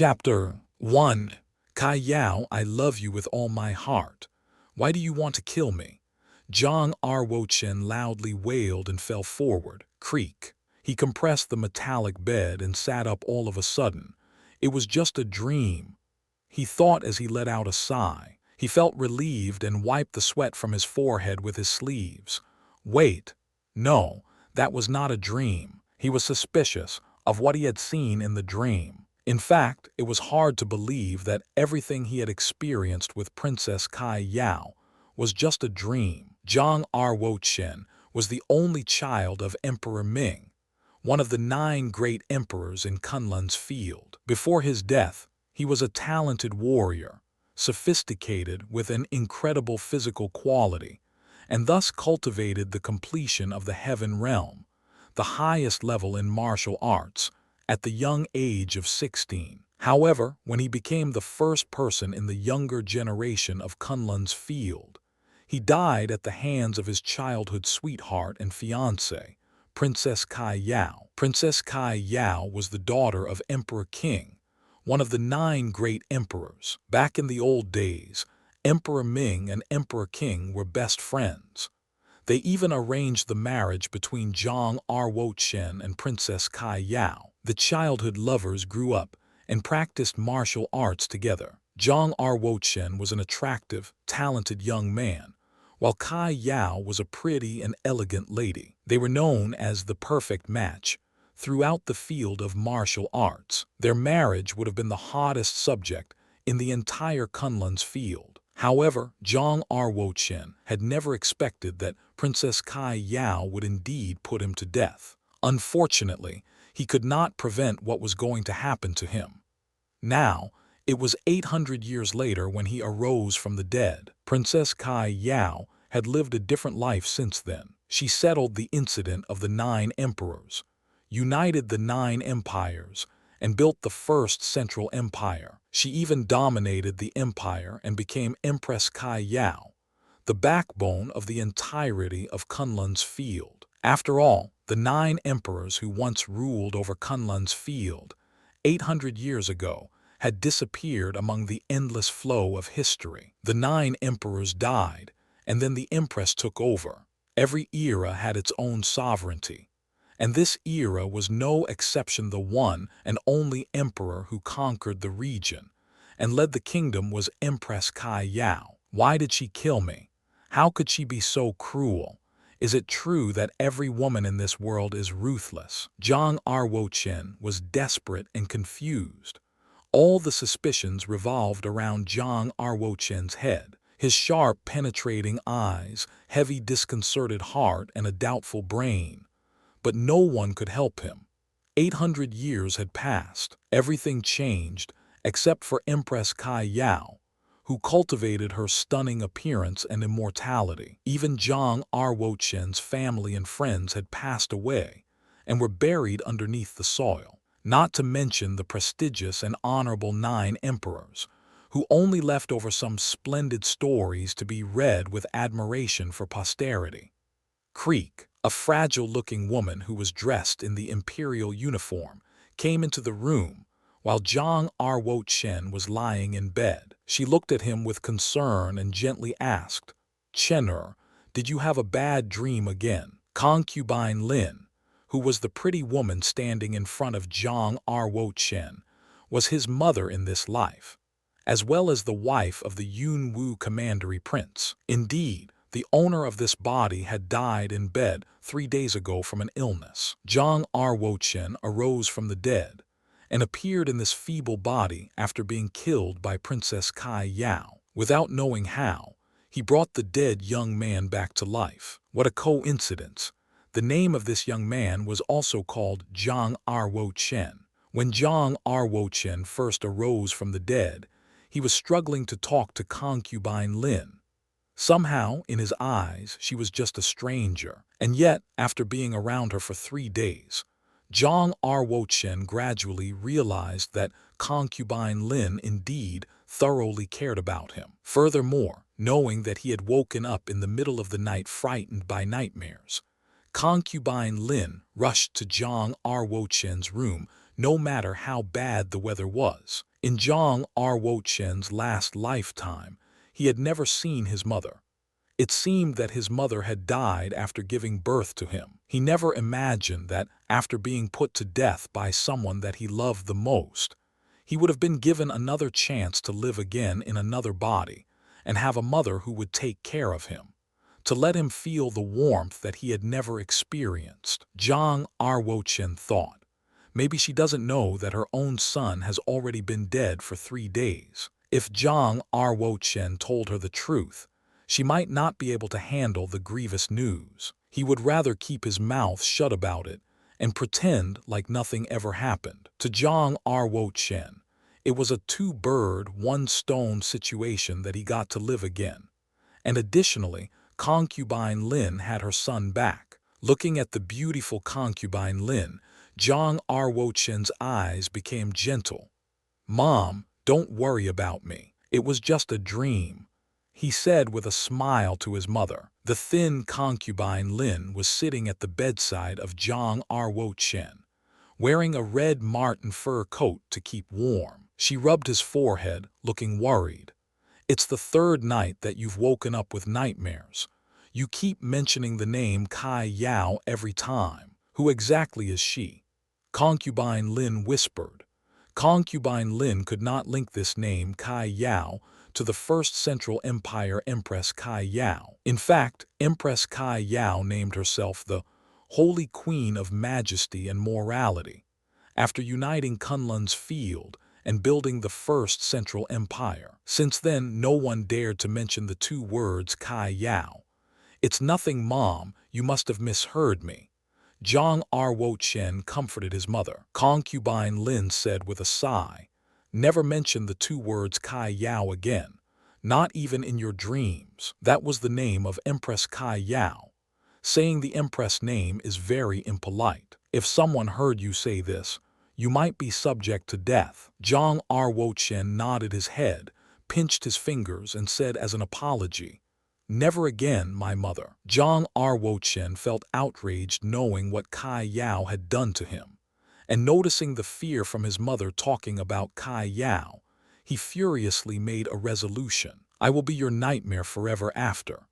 Chapter 1. Kai Yao, I love you with all my heart. Why do you want to kill me? Zhang Ruo Chen loudly wailed and fell forward. Creak. He compressed the metallic bed and sat up all of a sudden. It was just a dream, he thought as he let out a sigh. He felt relieved and wiped the sweat from his forehead with his sleeves. Wait. No, that was not a dream. He was suspicious of what he had seen in the dream. In fact, it was hard to believe that everything he had experienced with Princess Kai Yao was just a dream. Zhang Ruo Chen was the only child of Emperor Ming, one of the 9 great emperors in Kunlun's field. Before his death, he was a talented warrior, sophisticated with an incredible physical quality, and thus cultivated the completion of the Heaven Realm, the highest level in martial arts, at the young age of 16. However, when he became the first person in the younger generation of Kunlun's field, he died at the hands of his childhood sweetheart and fiancée, Princess Kai Yao. Princess Kai Yao was the daughter of Emperor King, one of the 9 great emperors. Back in the old days, Emperor Ming and Emperor King were best friends. They even arranged the marriage between Zhang Ruo Chen and Princess Kai Yao. The childhood lovers grew up and practiced martial arts together. Zhang Ruo Chen was an attractive, talented young man, while Kai Yao was a pretty and elegant lady. They were known as the perfect match throughout the field of martial arts. Their marriage would have been the hottest subject in the entire Kunlun's field. However, Zhang Ruo Chen had never expected that Princess Kai Yao would indeed put him to death. Unfortunately, he could not prevent what was going to happen to him. Now, it was 800 years later when he arose from the dead. Princess Kai Yao had lived a different life since then. She settled the incident of the 9 emperors, united the 9 empires, and built the first Central Empire. She even dominated the empire and became Empress Kai Yao, the backbone of the entirety of Kunlun's field. After all, the 9 emperors who once ruled over Kunlun's field 800 years ago had disappeared among the endless flow of history. The 9 emperors died, and then the empress took over. Every era had its own sovereignty, and this era was no exception. The one and only emperor who conquered the region and led the kingdom was Empress Kai Yao. Why did she kill me? How could she be so cruel? Is it true that every woman in this world is ruthless? Zhang Ruo Chen was desperate and confused. All the suspicions revolved around Zhang Ruo Chen's head. His sharp, penetrating eyes, heavy, disconcerted heart, and a doubtful brain. But no one could help him. 800 years had passed. Everything changed, except for Empress Kai Yao, who cultivated her stunning appearance and immortality. Even Zhang Ruo Chen's family and friends had passed away and were buried underneath the soil. Not to mention the prestigious and honorable 9 emperors, who only left over some splendid stories to be read with admiration for posterity. Creak. A fragile-looking woman who was dressed in the imperial uniform came into the room while Zhang Ruo Chen was lying in bed. She looked at him with concern and gently asked, "Chen'er, did you have a bad dream again?" Concubine Lin, who was the pretty woman standing in front of Zhang Ruo Chen, was his mother in this life, as well as the wife of the Yunwu commandery prince. Indeed, the owner of this body had died in bed 3 days ago from an illness. Zhang Ruo Chen arose from the dead and appeared in this feeble body after being killed by Princess Kai Yao. Without knowing how, he brought the dead young man back to life. What a coincidence! The name of this young man was also called Zhang Ruo Chen. When Zhang Ruo Chen first arose from the dead, he was struggling to talk to concubine Lin. Somehow, in his eyes, she was just a stranger. And yet, after being around her for 3 days, Zhang Ruo Chen gradually realized that concubine Lin indeed thoroughly cared about him. Furthermore, knowing that he had woken up in the middle of the night frightened by nightmares, concubine Lin rushed to Zhang Ruo Chen's room no matter how bad the weather was. In Zhang Ruo Chen's last lifetime, he had never seen his mother. It seemed that his mother had died after giving birth to him. He never imagined that, after being put to death by someone that he loved the most, he would have been given another chance to live again in another body and have a mother who would take care of him, to let him feel the warmth that he had never experienced. Zhang Ruo Chen thought, maybe she doesn't know that her own son has already been dead for 3 days. If Zhang Ruo Chen told her the truth, she might not be able to handle the grievous news. He would rather keep his mouth shut about it and pretend like nothing ever happened. To Zhang Ruo Chen, it was a 2-bird, 1-stone situation that he got to live again. And additionally, concubine Lin had her son back. Looking at the beautiful concubine Lin, Zhang Ruo Chen's eyes became gentle. "Mom, don't worry about me. It was just a dream," he said with a smile to his mother. The thin concubine Lin was sitting at the bedside of Zhang Ruo Chen, wearing a red marten fur coat to keep warm. She rubbed his forehead, looking worried. "It's the 3rd night that you've woken up with nightmares. You keep mentioning the name Kai Yao every time. Who exactly is she?" Concubine Lin whispered. Concubine Lin could not link this name Kai Yao to the first Central Empire Empress Kai Yao. In fact, Empress Kai Yao named herself the Holy Queen of Majesty and Morality, after uniting Kunlun's field and building the first Central Empire. Since then, no one dared to mention the 2 words Kai Yao. "It's nothing, Mom, you must have misheard me." Zhang Ruo Chen comforted his mother. Concubine Lin said with a sigh, "Never mention the 2 words Kai Yao again, not even in your dreams." That was the name of Empress Kai Yao. Saying the Empress name is very impolite. If someone heard you say this, you might be subject to death. Zhang Ruo Chen nodded his head, pinched his fingers, and said as an apology, "Never again, my mother." Zhang Ruo Chen felt outraged knowing what Kai Yao had done to him, and noticing the fear from his mother talking about Kai Yao, he furiously made a resolution. "I will be your nightmare forever after."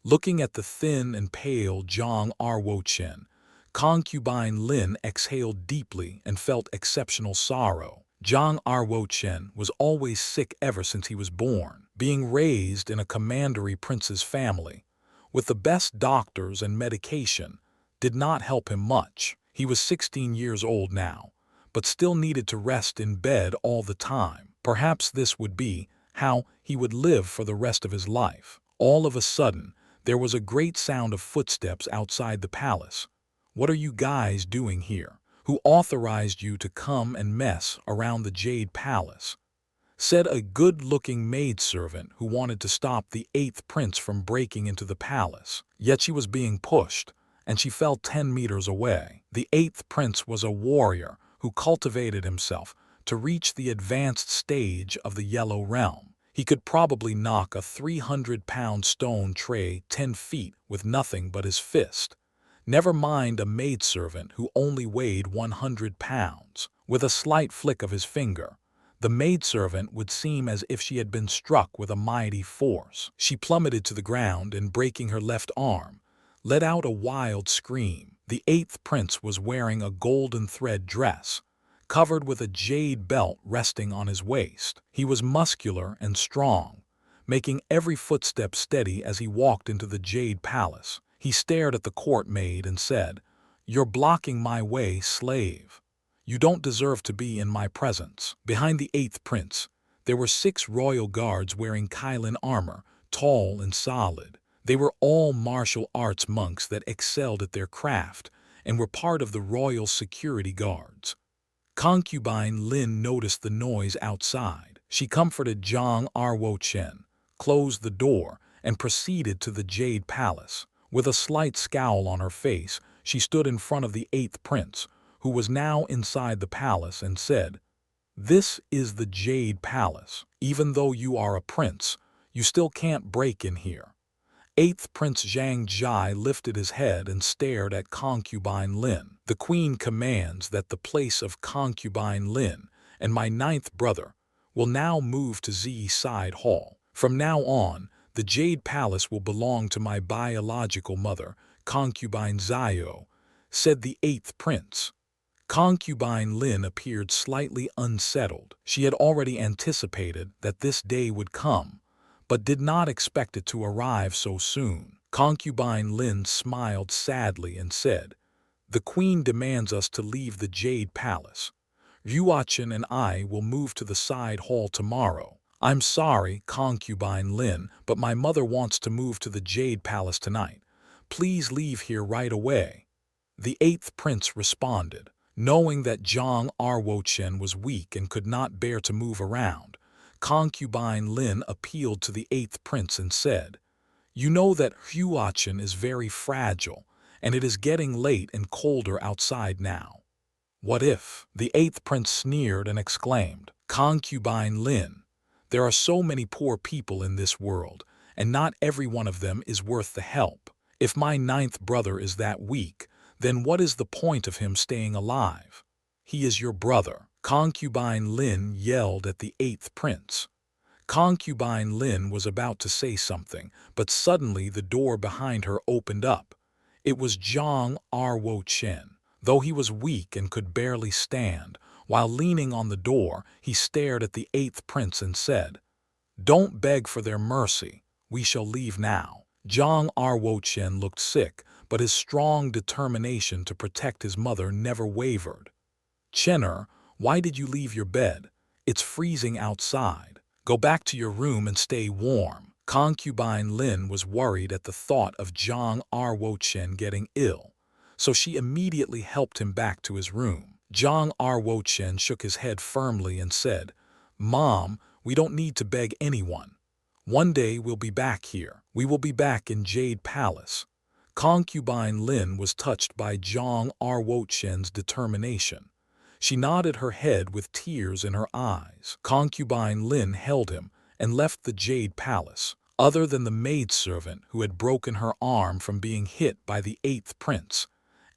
Looking at the thin and pale Zhang Ruo Chen, concubine Lin exhaled deeply and felt exceptional sorrow. Zhang Ruo Chen was always sick ever since he was born. Being raised in a commandery prince's family, with the best doctors and medication, did not help him much. He was 16 years old now, but still needed to rest in bed all the time. Perhaps this would be how he would live for the rest of his life. All of a sudden, there was a great sound of footsteps outside the palace. "What are you guys doing here? Who authorized you to come and mess around the Jade Palace?" said a good-looking maidservant who wanted to stop the 8th prince from breaking into the palace. Yet she was being pushed, and she fell 10 meters away. The 8th prince was a warrior who cultivated himself to reach the advanced stage of the Yellow Realm. He could probably knock a 300-pound stone tray 10 feet with nothing but his fist. Never mind a maidservant who only weighed 100 pounds. With a slight flick of his finger, the maidservant would seem as if she had been struck with a mighty force. She plummeted to the ground and, breaking her left arm, let out a wild scream. The 8th prince was wearing a golden thread dress, covered with a jade belt resting on his waist. He was muscular and strong, making every footstep steady as he walked into the Jade Palace. He stared at the court maid and said, "You're blocking my way, slave. You don't deserve to be in my presence." Behind the 8th prince, there were 6 royal guards wearing Kylan armor, tall and solid. They were all martial arts monks that excelled at their craft and were part of the royal security guards. Concubine Lin noticed the noise outside. She comforted Zhang Ruo Chen, closed the door, and proceeded to the Jade Palace. With a slight scowl on her face, she stood in front of the 8th prince, who was now inside the palace, and said, "This is the Jade Palace. Even though you are a prince, you still can't break in here." 8th Prince Xianxia lifted his head and stared at concubine Lin. "The queen commands that the place of concubine Lin and my 9th brother, will now move to Z Side Hall. From now on, the Jade Palace will belong to my biological mother, concubine Zio," said the 8th prince. Concubine Lin appeared slightly unsettled. She had already anticipated that this day would come, but did not expect it to arrive so soon. Concubine Lin smiled sadly and said, "The queen demands us to leave the Jade Palace. Ruo Chen and I will move to the side hall tomorrow." "I'm sorry, Concubine Lin, but my mother wants to move to the Jade Palace tonight. Please leave here right away," the 8th prince responded. Knowing that Zhang Ruo Chen was weak and could not bear to move around, Concubine Lin appealed to the 8th prince and said, "You know that Ruo Chen is very fragile, and it is getting late and colder outside now. What if?" The 8th prince sneered and exclaimed, "Concubine Lin, there are so many poor people in this world, and not every one of them is worth the help. If my 9th brother is that weak, then what is the point of him staying alive? He is your brother." Concubine Lin yelled at the 8th prince. Concubine Lin was about to say something, but suddenly the door behind her opened up. It was Zhang Ruo Chen. Though he was weak and could barely stand, while leaning on the door, he stared at the 8th prince and said, "Don't beg for their mercy. We shall leave now." Zhang Ruo Chen looked sick, but his strong determination to protect his mother never wavered. "Chenner, why did you leave your bed? It's freezing outside. Go back to your room and stay warm." Concubine Lin was worried at the thought of Zhang Ruo Chen getting ill, so she immediately helped him back to his room. Zhang Ruo Chen shook his head firmly and said, "Mom, we don't need to beg anyone. One day we'll be back here. We will be back in Jade Palace." Concubine Lin was touched by Zhang Ruo Chen's determination. She nodded her head with tears in her eyes. Concubine Lin held him and left the Jade Palace. Other than the maidservant who had broken her arm from being hit by the 8th prince,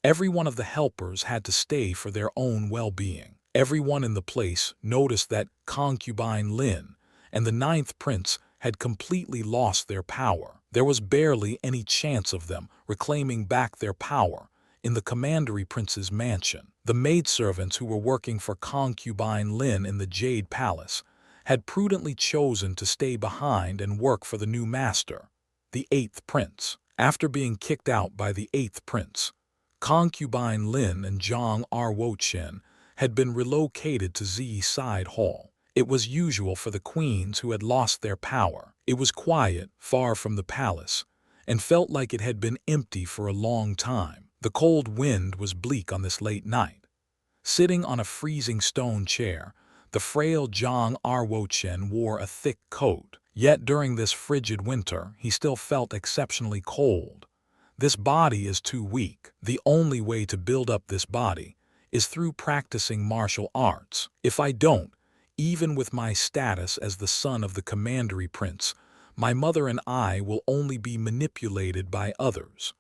every one of the helpers had to stay for their own well-being. Everyone in the place noticed that Concubine Lin and the 9th prince had completely lost their power. There was barely any chance of them reclaiming back their power in the commandery prince's mansion. The maidservants who were working for Concubine Lin in the Jade Palace had prudently chosen to stay behind and work for the new master, the 8th prince. After being kicked out by the 8th prince, Concubine Lin and Zhang Ruo Chen had been relocated to Z Side Hall. It was usual for the queens who had lost their power. It was quiet, far from the palace, and felt like it had been empty for a long time. The cold wind was bleak on this late night. Sitting on a freezing stone chair, the frail Zhang Ruo Chen wore a thick coat. Yet during this frigid winter, he still felt exceptionally cold. This body is too weak. The only way to build up this body is through practicing martial arts. If I don't, even with my status as the son of the commandery prince, my mother and I will only be manipulated by others,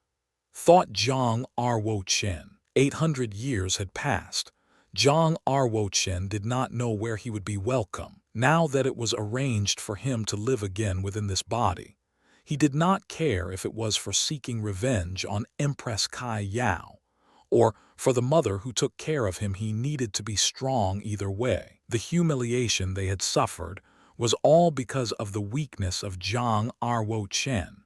thought Zhang Ruo Chen. 800 years had passed. Zhang Ruo Chen did not know where he would be welcome. Now that it was arranged for him to live again within this body, he did not care if it was for seeking revenge on Empress Kai Yao, or for the mother who took care of him. He needed to be strong either way. The humiliation they had suffered was all because of the weakness of Zhang Ruo Chen.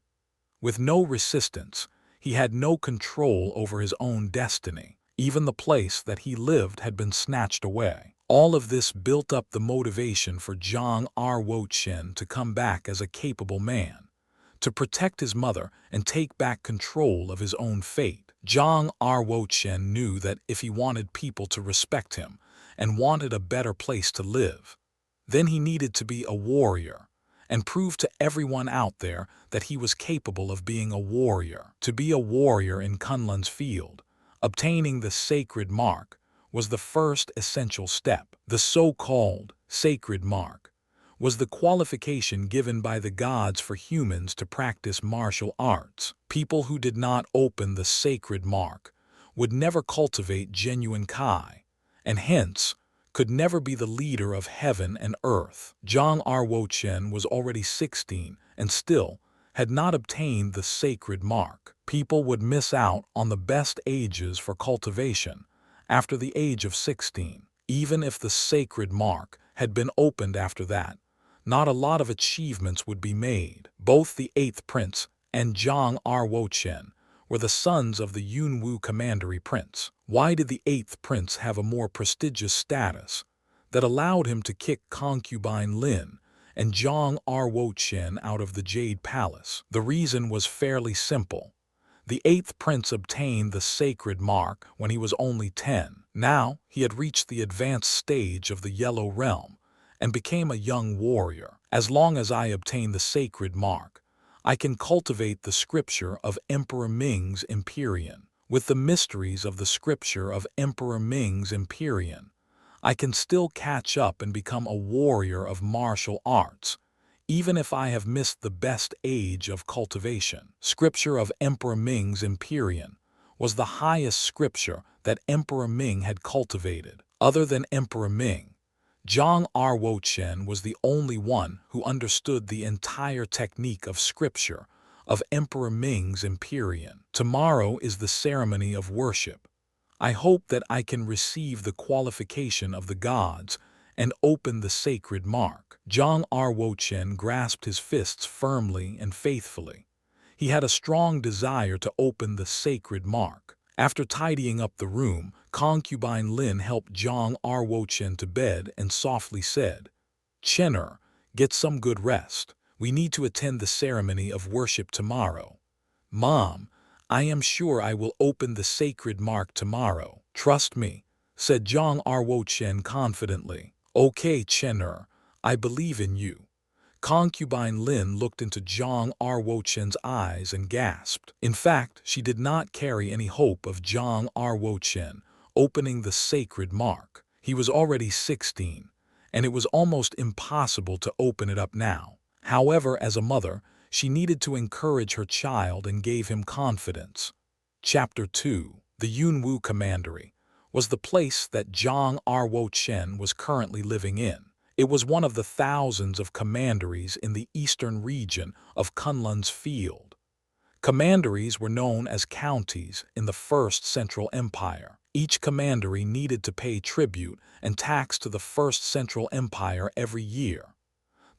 With no resistance, he had no control over his own destiny. Even the place that he lived had been snatched away. All of this built up the motivation for Zhang Ruo Chen to come back as a capable man, to protect his mother and take back control of his own fate. Zhang Ruo Chen knew that if he wanted people to respect him and wanted a better place to live, then he needed to be a warrior and prove to everyone out there that he was capable of being a warrior. To be a warrior in Kunlun's field, obtaining the sacred mark was the first essential step. The so-called sacred mark was the qualification given by the gods for humans to practice martial arts. People who did not open the sacred mark would never cultivate genuine Kai, and hence could never be the leader of heaven and earth. Zhang Ruo Chen was already 16 and still had not obtained the sacred mark. People would miss out on the best ages for cultivation after the age of 16. Even if the sacred mark had been opened after that, not a lot of achievements would be made. Both the 8th prince and Zhang Ruo Chen were the sons of the Yunwu commandery prince. Why did the 8th prince have a more prestigious status that allowed him to kick concubine Lin and Zhang Ruo Chen out of the Jade Palace? The reason was fairly simple. The 8th prince obtained the sacred mark when he was only 10. Now he had reached the advanced stage of the Yellow Realm and became a young warrior. As long as I obtain the sacred mark, I can cultivate the scripture of Emperor Ming's Empyrean. With the mysteries of the scripture of Emperor Ming's Empyrean, I can still catch up and become a warrior of martial arts, even if I have missed the best age of cultivation. Scripture of Emperor Ming's Empyrean was the highest scripture that Emperor Ming had cultivated. Other than Emperor Ming, Zhang Ruo Chen was the only one who understood the entire technique of scripture of Emperor Ming's Empyrean. Tomorrow is the ceremony of worship. I hope that I can receive the qualification of the gods and open the sacred mark. Zhang Ruo Chen grasped his fists firmly and faithfully. He had a strong desire to open the sacred mark. After tidying up the room, concubine Lin helped Zhang Ruo Chen to bed and softly said, "Chen'er, get some good rest. We need to attend the ceremony of worship tomorrow." "Mom, I am sure I will open the sacred mark tomorrow. Trust me," said Zhang Ruo Chen confidently. "Okay, Chen'er, I believe in you." Concubine Lin looked into Zhang Ruo Chen's eyes and gasped. In fact, she did not carry any hope of Zhang Ruo Chen opening the sacred mark. He was already 16, and it was almost impossible to open it up now. However, as a mother, she needed to encourage her child and gave him confidence. Chapter 2. The Yunwu Commandery was the place that Zhang Ruo Chen was currently living in. It was one of the thousands of commanderies in the eastern region of Kunlun's field. Commanderies were known as counties in the First Central Empire. Each commandery needed to pay tribute and tax to the First Central Empire every year.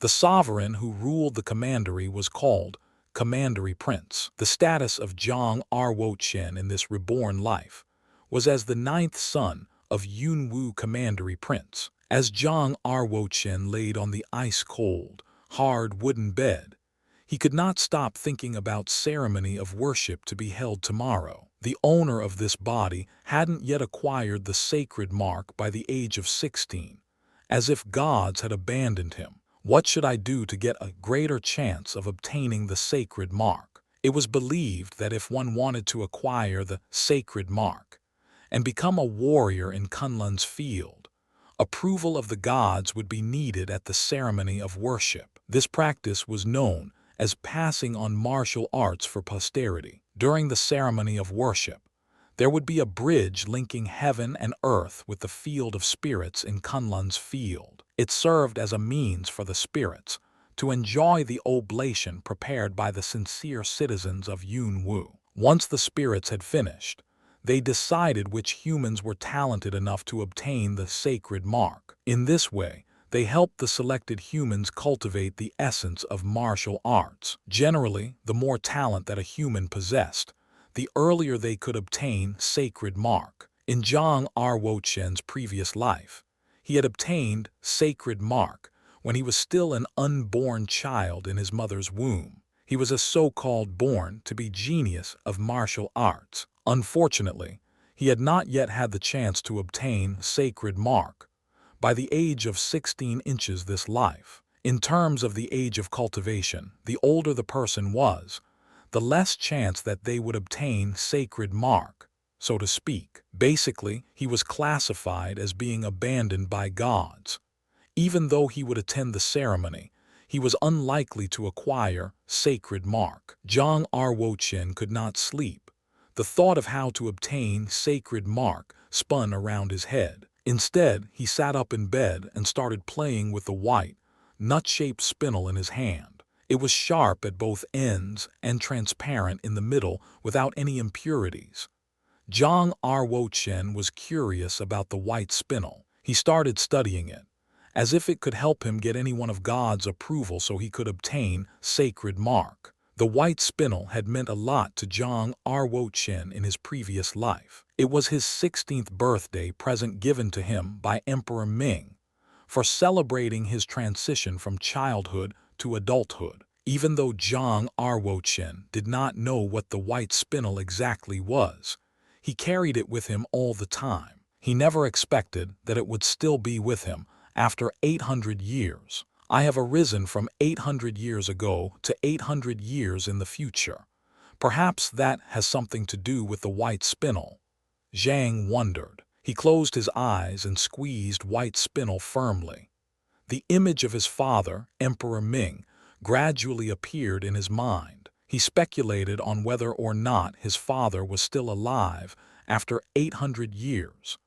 The sovereign who ruled the commandery was called Commandery Prince. The status of Zhang Ruo Chen in this reborn life was as the 9th son of Yunwu Commandery Prince. As Zhang Ruo Chen laid on the ice-cold, hard wooden bed, he could not stop thinking about ceremony of worship to be held tomorrow. The owner of this body hadn't yet acquired the sacred mark by the age of 16, as if gods had abandoned him. What should I do to get a greater chance of obtaining the sacred mark? It was believed that if one wanted to acquire the sacred mark and become a warrior in Kunlun's field, approval of the gods would be needed at the ceremony of worship. This practice was known as passing on martial arts for posterity. During the ceremony of worship, there would be a bridge linking heaven and earth with the field of spirits in Kunlun's field. It served as a means for the spirits to enjoy the oblation prepared by the sincere citizens of Yunwu. Once the spirits had finished, they decided which humans were talented enough to obtain the sacred mark. In this way, they helped the selected humans cultivate the essence of martial arts. Generally, the more talent that a human possessed, the earlier they could obtain sacred mark. In Zhang Ruo Chen's previous life, he had obtained sacred mark when he was still an unborn child in his mother's womb. He was a so-called born-to-be genius of martial arts. Unfortunately, he had not yet had the chance to obtain sacred mark by the age of 16 inches this life. In terms of the age of cultivation, the older the person was, the less chance that they would obtain sacred mark, so to speak. Basically, he was classified as being abandoned by gods. Even though he would attend the ceremony, he was unlikely to acquire sacred mark. Zhang Ruo Chen could not sleep. The thought of how to obtain sacred mark spun around his head. Instead, he sat up in bed and started playing with the white, nut-shaped spindle in his hand. It was sharp at both ends and transparent in the middle without any impurities. Zhang Ruo Chen was curious about the white spindle. He started studying it, as if it could help him get any one of God's approval so he could obtain sacred mark. The white spindle had meant a lot to Zhang Ruo Chen in his previous life. It was his 16th birthday present given to him by Emperor Ming for celebrating his transition from childhood to adulthood. Even though Zhang Ruo Chen did not know what the white spindle exactly was, he carried it with him all the time. He never expected that it would still be with him after 800 years. I have arisen from 800 years ago to 800 years in the future. Perhaps that has something to do with the white spindle. Zhang wondered. He closed his eyes and squeezed white spindle firmly. The image of his father, Emperor Ming, gradually appeared in his mind. He speculated on whether or not his father was still alive after 800 years.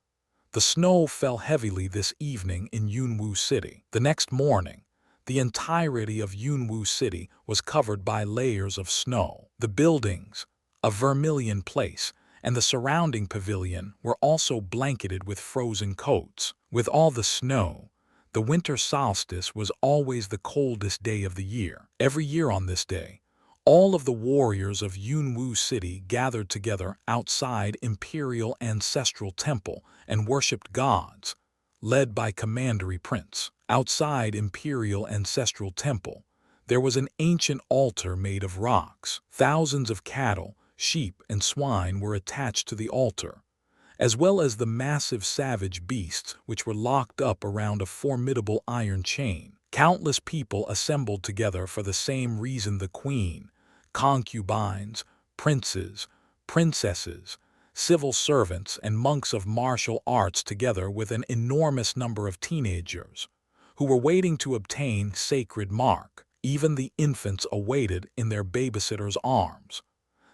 The snow fell heavily this evening in Yunwu City. The next morning, the entirety of Yunwu City was covered by layers of snow. The buildings, a vermilion place, and the surrounding pavilion were also blanketed with frozen coats. With all the snow, the winter solstice was always the coldest day of the year. Every year on this day, all of the warriors of Yunwu City gathered together outside Imperial Ancestral Temple and worshipped gods, led by Commandery Prince. Outside Imperial Ancestral Temple, there was an ancient altar made of rocks. Thousands of cattle, sheep, and swine were attached to the altar, as well as the massive savage beasts which were locked up around a formidable iron chain. Countless people assembled together for the same reason: the queen, concubines, princes, princesses, civil servants, and monks of martial arts, together with an enormous number of teenagers who were waiting to obtain sacred mark. Even the infants awaited in their babysitter's arms.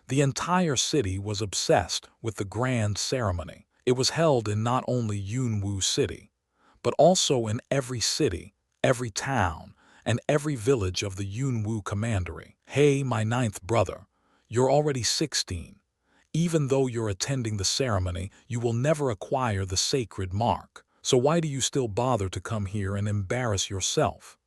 The entire city was obsessed with the grand ceremony. It was held in not only Yunwu City, but also in every city, every town, and every village of the Yunwu Commandery. Hey, my ninth brother, you're already 16. Even though you're attending the ceremony, you will never acquire the sacred mark. So why do you still bother to come here and embarrass yourself?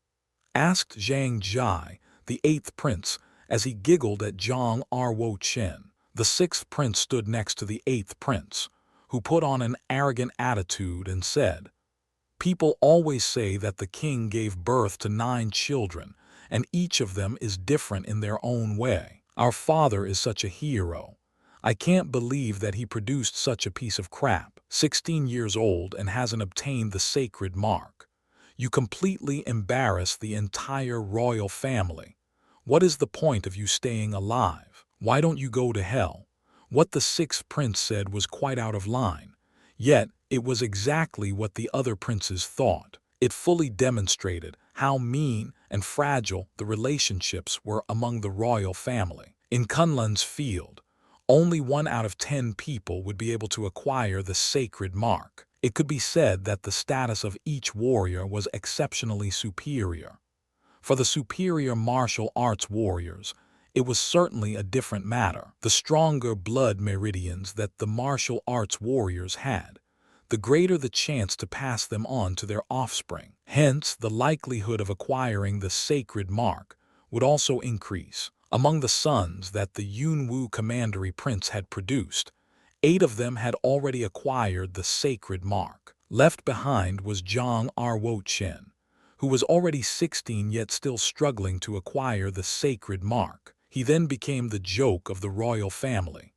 Asked Zhang Jai, the 8th prince, as he giggled at Zhang Ruo Chen. The 6th prince stood next to the 8th prince, who put on an arrogant attitude and said, "People always say that the king gave birth to 9 children, and each of them is different in their own way. Our father is such a hero. I can't believe that he produced such a piece of crap, 16 years old and hasn't obtained the sacred mark. You completely embarrass the entire royal family. What is the point of you staying alive? Why don't you go to hell?" What the 6th prince said was quite out of line, yet it was exactly what the other princes thought. It fully demonstrated how mean and fragile the relationships were among the royal family. In Kunlun's field, only 1 out of 10 people would be able to acquire the sacred mark. It could be said that the status of each warrior was exceptionally superior. For the superior martial arts warriors, it was certainly a different matter. The stronger blood meridians that the martial arts warriors had, the greater the chance to pass them on to their offspring. Hence, the likelihood of acquiring the sacred mark would also increase. Among the sons that the Yunwu Commandery Prince had produced, 8 of them had already acquired the sacred mark. Left behind was Zhang Ruo Chen, who was already 16 yet still struggling to acquire the sacred mark. He then became the joke of the royal family.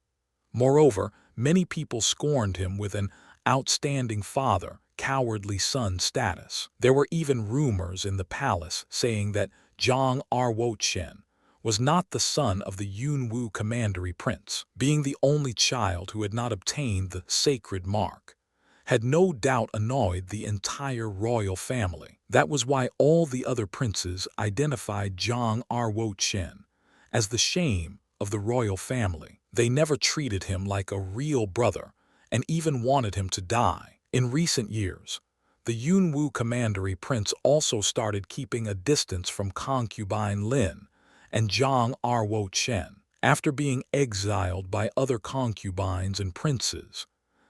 Moreover, many people scorned him with an outstanding father, cowardly son status. There were even rumors in the palace saying that Zhang Ruo Chen was not the son of the Yunwu Commandery Prince. Being the only child who had not obtained the sacred mark had no doubt annoyed the entire royal family. That was why all the other princes identified Zhang Ruo Chen as the shame of the royal family. They never treated him like a real brother and even wanted him to die. In recent years, the Yunwu commandery prince also started keeping a distance from concubine Lin and Zhang Ruo Chen. After being exiled by other concubines and princes,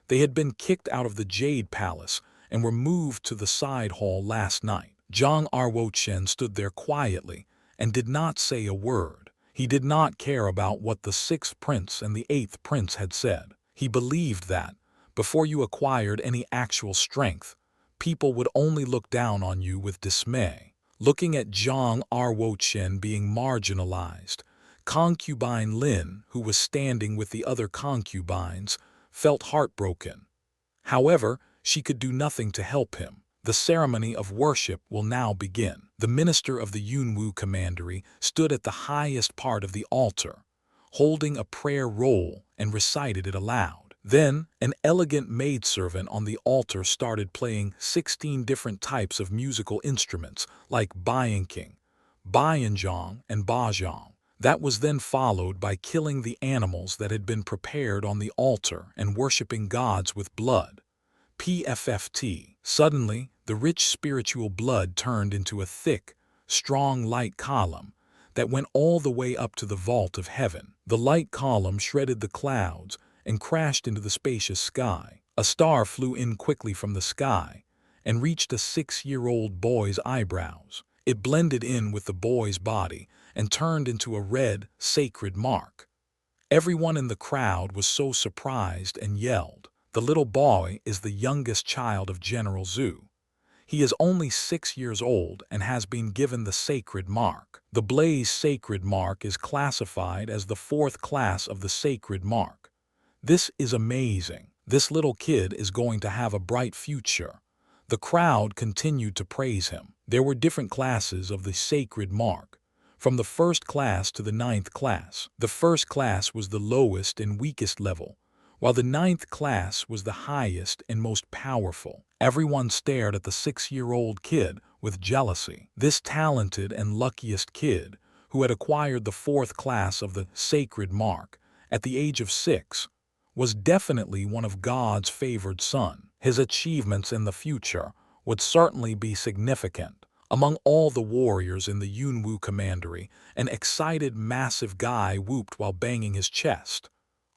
they had been kicked out of the Jade Palace and were moved to the side hall last night. Zhang Ruo Chen stood there quietly and did not say a word. He did not care about what the 6th prince and the 8th prince had said. He believed that, before you acquired any actual strength, people would only look down on you with dismay. Looking at Zhang Ruo Chen being marginalized, concubine Lin, who was standing with the other concubines, felt heartbroken. However, she could do nothing to help him. The ceremony of worship will now begin. The minister of the Yunwu commandery stood at the highest part of the altar, holding a prayer roll, and recited it aloud. Then, an elegant maidservant on the altar started playing 16 different types of musical instruments like Bianqing, Bianzhong, and Bajong. That was then followed by killing the animals that had been prepared on the altar and worshipping gods with blood. PFFT. Suddenly, the rich spiritual blood turned into a thick, strong light column that went all the way up to the vault of heaven. The light column shredded the clouds and crashed into the spacious sky. A star flew in quickly from the sky and reached a 6-year-old boy's eyebrows. It blended in with the boy's body and turned into a red, sacred mark. Everyone in the crowd was so surprised and yelled. The little boy is the youngest child of General Zhu. He is only 6 years old and has been given the sacred mark. The Blaze sacred mark is classified as the 4th class of the sacred mark. This is amazing. This little kid is going to have a bright future. The crowd continued to praise him. There were different classes of the sacred mark, from the 1st class to the 9th class. The 1st class was the lowest and weakest level, while the 9th class was the highest and most powerful. Everyone stared at the 6-year-old kid with jealousy. This talented and luckiest kid, who had acquired the 4th class of the sacred mark at the age of 6, was definitely one of God's favored son. His achievements in the future would certainly be significant. Among all the warriors in the Yunwu commandery, an excited massive guy whooped while banging his chest.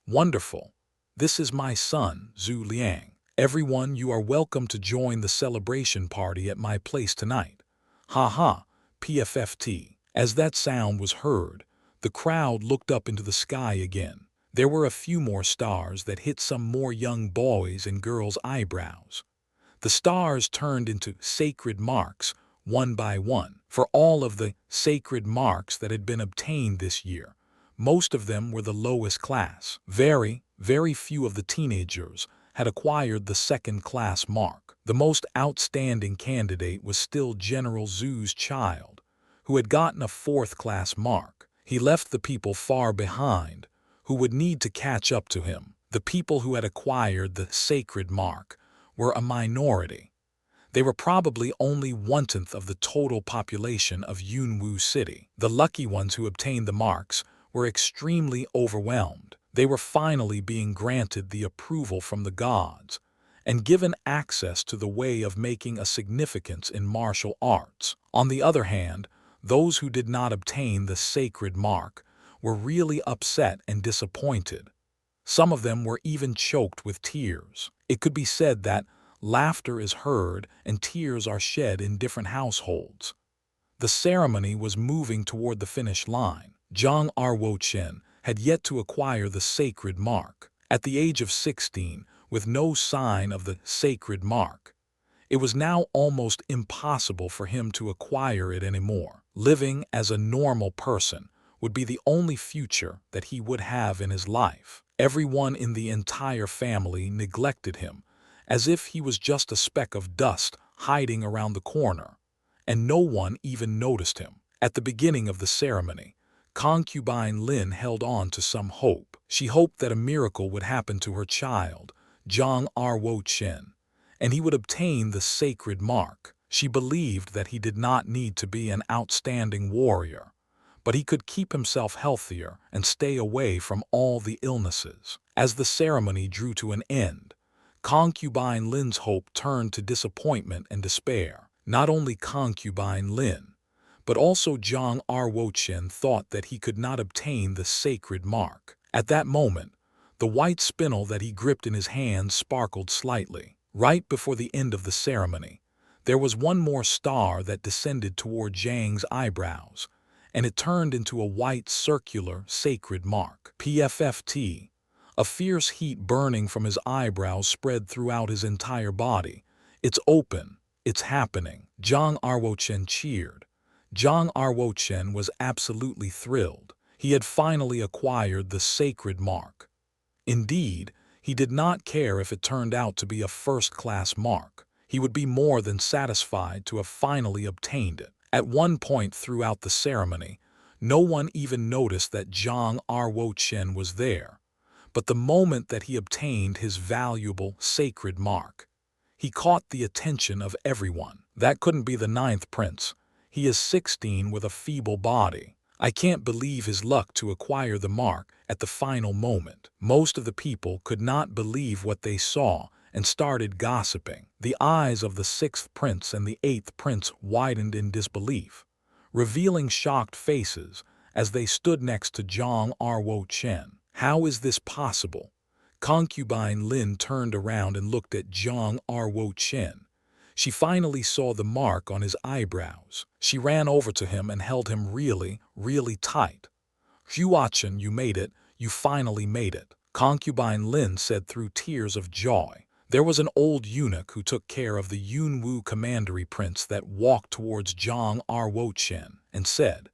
"Wonderful! This is my son, Zhu Liang. Everyone, you are welcome to join the celebration party at my place tonight. Ha ha, PFFT." As that sound was heard, the crowd looked up into the sky again. There were a few more stars that hit some more young boys' and girls' eyebrows. The stars turned into sacred marks, one by one. For all of the sacred marks that had been obtained this year, most of them were the lowest class. Very few of the teenagers had acquired the 2nd class mark. The most outstanding candidate was still General Zhu's child, who had gotten a 4th class mark. He left the people far behind, who would need to catch up to him. The people who had acquired the sacred mark were a minority. They were probably only 1/10 of the total population of Yunwu City. The lucky ones who obtained the marks were extremely overwhelmed. They were finally being granted the approval from the gods and given access to the way of making a significance in martial arts. On the other hand, those who did not obtain the sacred mark were really upset and disappointed. Some of them were even choked with tears. It could be said that laughter is heard and tears are shed in different households. The ceremony was moving toward the finish line. Zhang Ruo Chen had yet to acquire the sacred mark. At the age of 16, with no sign of the sacred mark, it was now almost impossible for him to acquire it anymore. Living as a normal person would be the only future that he would have in his life. Everyone in the entire family neglected him, as if he was just a speck of dust hiding around the corner, and no one even noticed him. At the beginning of the ceremony, concubine Lin held on to some hope. She hoped that a miracle would happen to her child, Zhang Ruo Chen, and he would obtain the sacred mark. She believed that he did not need to be an outstanding warrior, but he could keep himself healthier and stay away from all the illnesses. As the ceremony drew to an end, Concubine Lin's hope turned to disappointment and despair. Not only Concubine Lin, but also Zhang Ruo Chen thought that he could not obtain the sacred mark. At that moment, the white spindle that he gripped in his hand sparkled slightly. Right before the end of the ceremony, there was one more star that descended toward Zhang's eyebrows, and it turned into a white circular sacred mark. PFFT. A fierce heat burning from his eyebrows spread throughout his entire body. It's open. It's happening. Zhang Ruo Chen cheered. Zhang Ruo Chen was absolutely thrilled. He had finally acquired the sacred mark. Indeed, he did not care if it turned out to be a first-class mark. He would be more than satisfied to have finally obtained it. At one point throughout the ceremony, no one even noticed that Zhang Ruo Chen was there. But the moment that he obtained his valuable sacred mark, he caught the attention of everyone. That couldn't be the 9th prince. He is 16 with a feeble body. I can't believe his luck to acquire the mark at the final moment. Most of the people could not believe what they saw and started gossiping. The eyes of the 6th prince and the 8th prince widened in disbelief, revealing shocked faces as they stood next to Zhang Ruo Chen. How is this possible? Concubine Lin turned around and looked at Zhang Ruo Chen. She finally saw the mark on his eyebrows. She ran over to him and held him really, really tight. "Chen, you made it. You finally made it," Concubine Lin said through tears of joy. There was an old eunuch who took care of the Yunwu commandery prince that walked towards Zhang Ruo Chen and said,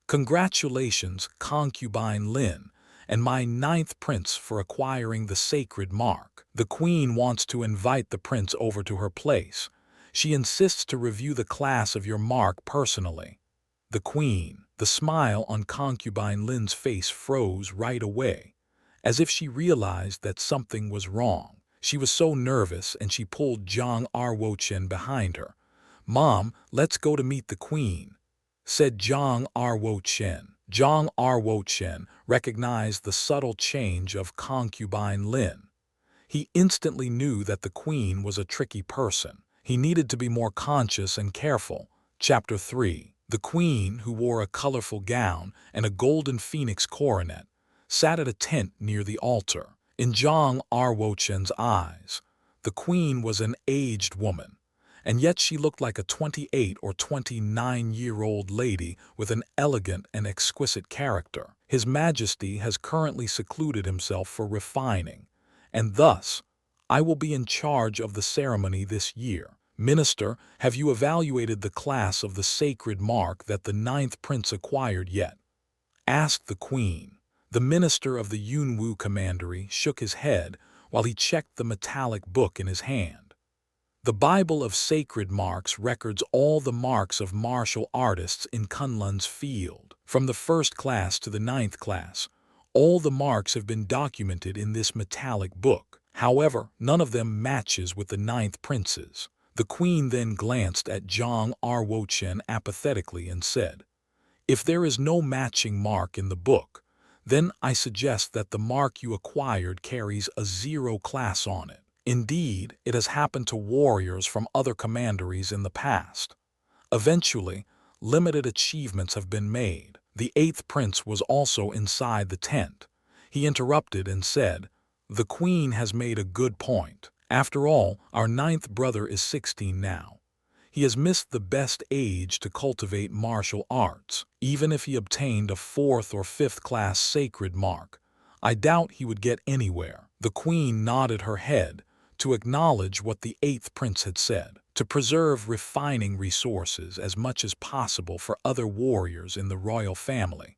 "Congratulations, Concubine Lin, and my 9th prince for acquiring the sacred mark. The queen wants to invite the prince over to her place. She insists to review the class of your mark personally." The queen. The smile on Concubine Lin's face froze right away, as if she realized that something was wrong. She was so nervous and she pulled Zhang Ruo Chen behind her. "Mom, let's go to meet the queen," said Zhang Ruo Chen. Zhang Ruo Chen recognized the subtle change of Concubine Lin. He instantly knew that the queen was a tricky person. He needed to be more conscious and careful. Chapter 3. The queen, who wore a colorful gown and a golden phoenix coronet, sat at a tent near the altar. In Zhang Ruo Chen's eyes, the queen was an aged woman, and yet she looked like a 28 or 29-year-old lady with an elegant and exquisite character. His Majesty has currently secluded himself for refining, and thus, I will be in charge of the ceremony this year. Minister, have you evaluated the class of the sacred mark that the 9th prince acquired yet?" asked the queen. The minister of the Yunwu commandery shook his head while he checked the metallic book in his hand. The Bible of Sacred Marks records all the marks of martial artists in Kunlun's field. From the 1st class to the 9th class, all the marks have been documented in this metallic book. However, none of them matches with the 9th prince's. The queen then glanced at Zhang Ruo Chen apathetically and said, "If there is no matching mark in the book, then I suggest that the mark you acquired carries a 0 class on it. Indeed, it has happened to warriors from other commanderies in the past. Eventually, limited achievements have been made." The 8th prince was also inside the tent. He interrupted and said, "The queen has made a good point. After all, our 9th brother is 16 now. He has missed the best age to cultivate martial arts. Even if he obtained a 4th or 5th class sacred mark, I doubt he would get anywhere." The queen nodded her head to acknowledge what the 8th prince had said. To preserve refining resources as much as possible for other warriors in the royal family,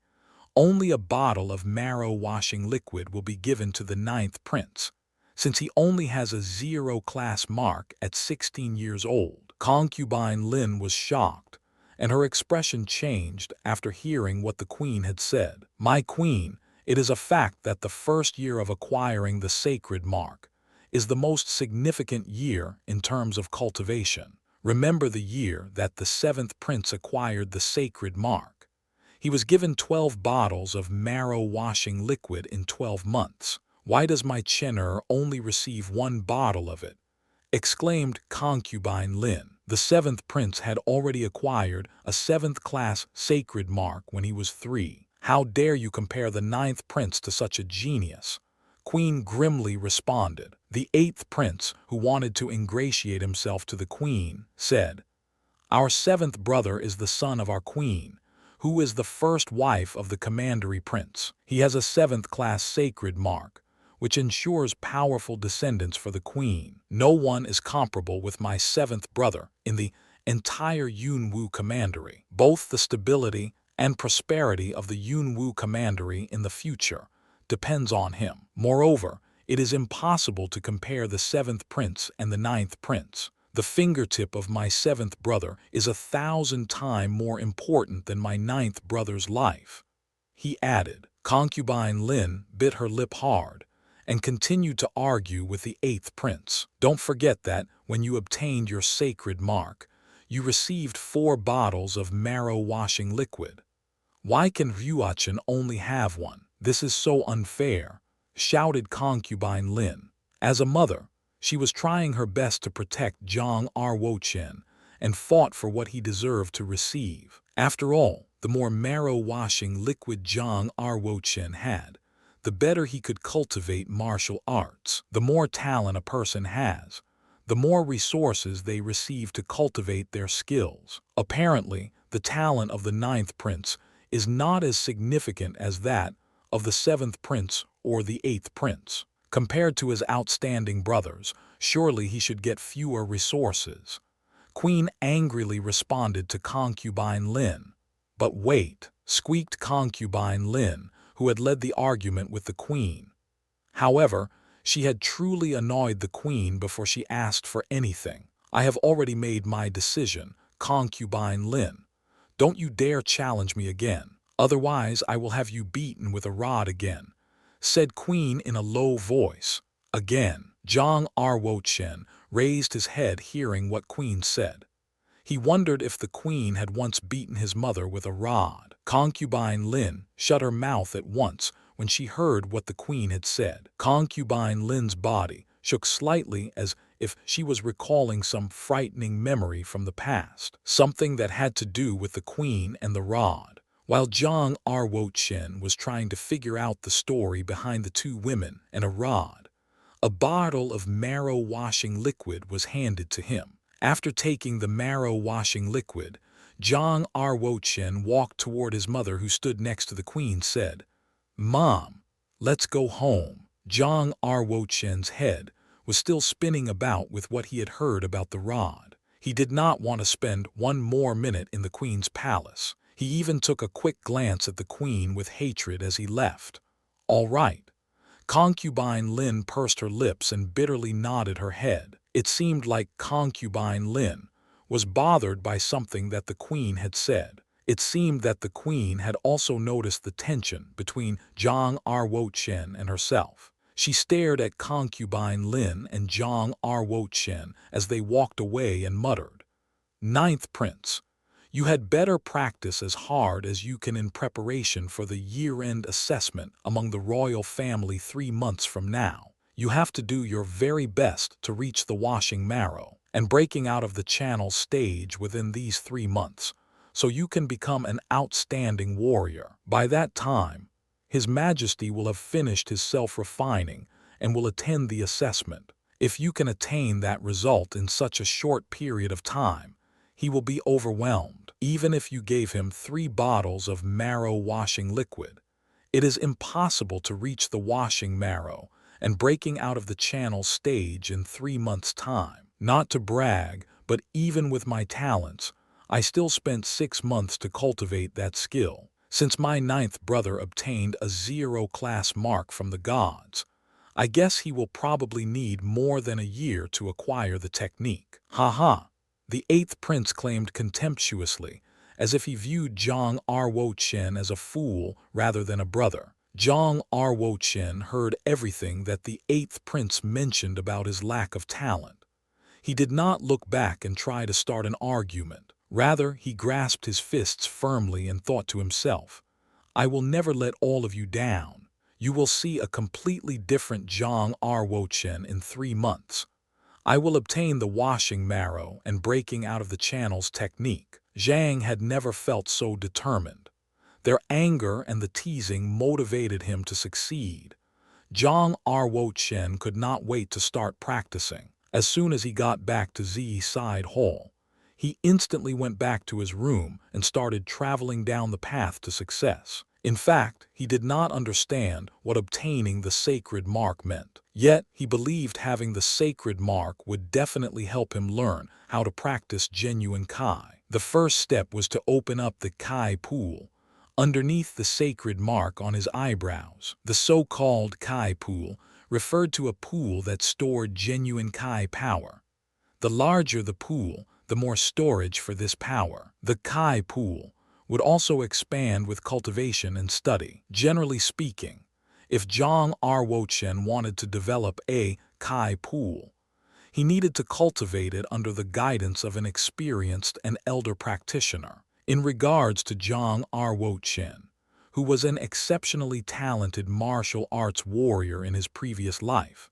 only a bottle of marrow washing liquid will be given to the 9th prince, since he only has a 0 class mark at 16 years old. Concubine Lin was shocked, and her expression changed after hearing what the queen had said. "My queen, it is a fact that the 1st year of acquiring the sacred mark is the most significant year in terms of cultivation. Remember the year that the 7th prince acquired the sacred mark. He was given 12 bottles of marrow washing liquid in 12 months. Why does my Chen'er only receive one bottle of it? Exclaimed concubine Lin. The seventh prince had already acquired a seventh-class sacred mark when he was 3. How dare you compare the ninth prince to such a genius? Queen grimly responded. The eighth prince, who wanted to ingratiate himself to the queen, said, "Our seventh brother is the son of our queen, who is the first wife of the commandery prince. He has a seventh-class sacred mark, which ensures powerful descendants for the queen. No one is comparable with my seventh brother in the entire Yunwu commandery. Both the stability and prosperity of the Yunwu commandery in the future depends on him. Moreover, it is impossible to compare the seventh prince and the ninth prince. The fingertip of my seventh brother is 1,000 times more important than my ninth brother's life," he added. Concubine Lin bit her lip hard and continued to argue with the eighth prince. "Don't forget that when you obtained your sacred mark, you received 4 bottles of marrow-washing liquid. Why can Ruo Chen only have one? This is so unfair," shouted concubine Lin. As a mother, she was trying her best to protect Zhang Ruo Chen and fought for what he deserved to receive. After all, the more marrow-washing liquid Zhang Ruo Chen had, the better he could cultivate martial arts. The more talent a person has, the more resources they receive to cultivate their skills. Apparently, the talent of the ninth prince is not as significant as that of the seventh prince or the eighth prince. Compared to his outstanding brothers, surely he should get fewer resources. Queen angrily responded to concubine Lin. "But wait," squeaked concubine Lin, who had led the argument with the queen. However, she had truly annoyed the queen before she asked for anything. "I have already made my decision, concubine Lin. Don't you dare challenge me again. Otherwise I will have you beaten with a rod again," said queen in a low voice. Again, Zhang Ruo Chen raised his head hearing what queen said. He wondered if the queen had once beaten his mother with a rod. Concubine Lin shut her mouth at once when she heard what the queen had said. Concubine Lin's body shook slightly as if she was recalling some frightening memory from the past, something that had to do with the queen and the rod. While Zhang Ruo Chen was trying to figure out the story behind the 2 women and a rod, a bottle of marrow-washing liquid was handed to him. After taking the marrow-washing liquid, Zhang Ruo Chen walked toward his mother, who stood next to the queen, said, "Mom, let's go home." Zhang Ruo Chen's head was still spinning about with what he had heard about the rod. He did not want to spend one more minute in the queen's palace. He even took a quick glance at the queen with hatred as he left. "All right." Concubine Lin pursed her lips and bitterly nodded her head. It seemed like concubine Lin was bothered by something that the queen had said. It seemed that the queen had also noticed the tension between Zhang Ruo Chen and herself. She stared at concubine Lin and Zhang Ruo Chen as they walked away and muttered, "Ninth prince, you had better practice as hard as you can in preparation for the year-end assessment among the royal family 3 months from now. You have to do your very best to reach the washing marrow and breaking out of the channel stage within these 3 months, so you can become an outstanding warrior. By that time, His Majesty will have finished his self-refining and will attend the assessment. If you can attain that result in such a short period of time, he will be overwhelmed. Even if you gave him 3 bottles of marrow-washing liquid, it is impossible to reach the washing marrow and breaking out of the channel stage in 3 months' time. Not to brag, but even with my talents, I still spent 6 months to cultivate that skill. Since my 9th brother obtained a 0-class mark from the gods, I guess he will probably need more than a year to acquire the technique." "Ha." The 8th prince claimed contemptuously, as if he viewed Zhang Ruo Chen as a fool rather than a brother. Zhang Ruo Chen heard everything that the 8th prince mentioned about his lack of talent. He did not look back and try to start an argument. Rather, he grasped his fists firmly and thought to himself, "I will never let all of you down. You will see a completely different Zhang Ruo Chen in 3 months. I will obtain the washing marrow and breaking out of the channels technique. Zhang had never felt so determined. Their anger and the teasing motivated him to succeed. Zhang Ruo Chen could not wait to start practicing. As soon as he got back to Zi's side hall, he instantly went back to his room and started traveling down the path to success. In fact, he did not understand what obtaining the sacred mark meant. Yet, he believed having the sacred mark would definitely help him learn how to practice genuine Kai. The first step was to open up the Kai pool underneath the sacred mark on his eyebrows. The so-called Kai pool referred to a pool that stored genuine Kai power. The larger the pool, the more storage for this power. The Kai pool would also expand with cultivation and study. Generally speaking, if Zhang Ruo Chen wanted to develop a Kai pool, he needed to cultivate it under the guidance of an experienced and elder practitioner. In regards to Zhang Ruo Chen, who was an exceptionally talented martial arts warrior in his previous life,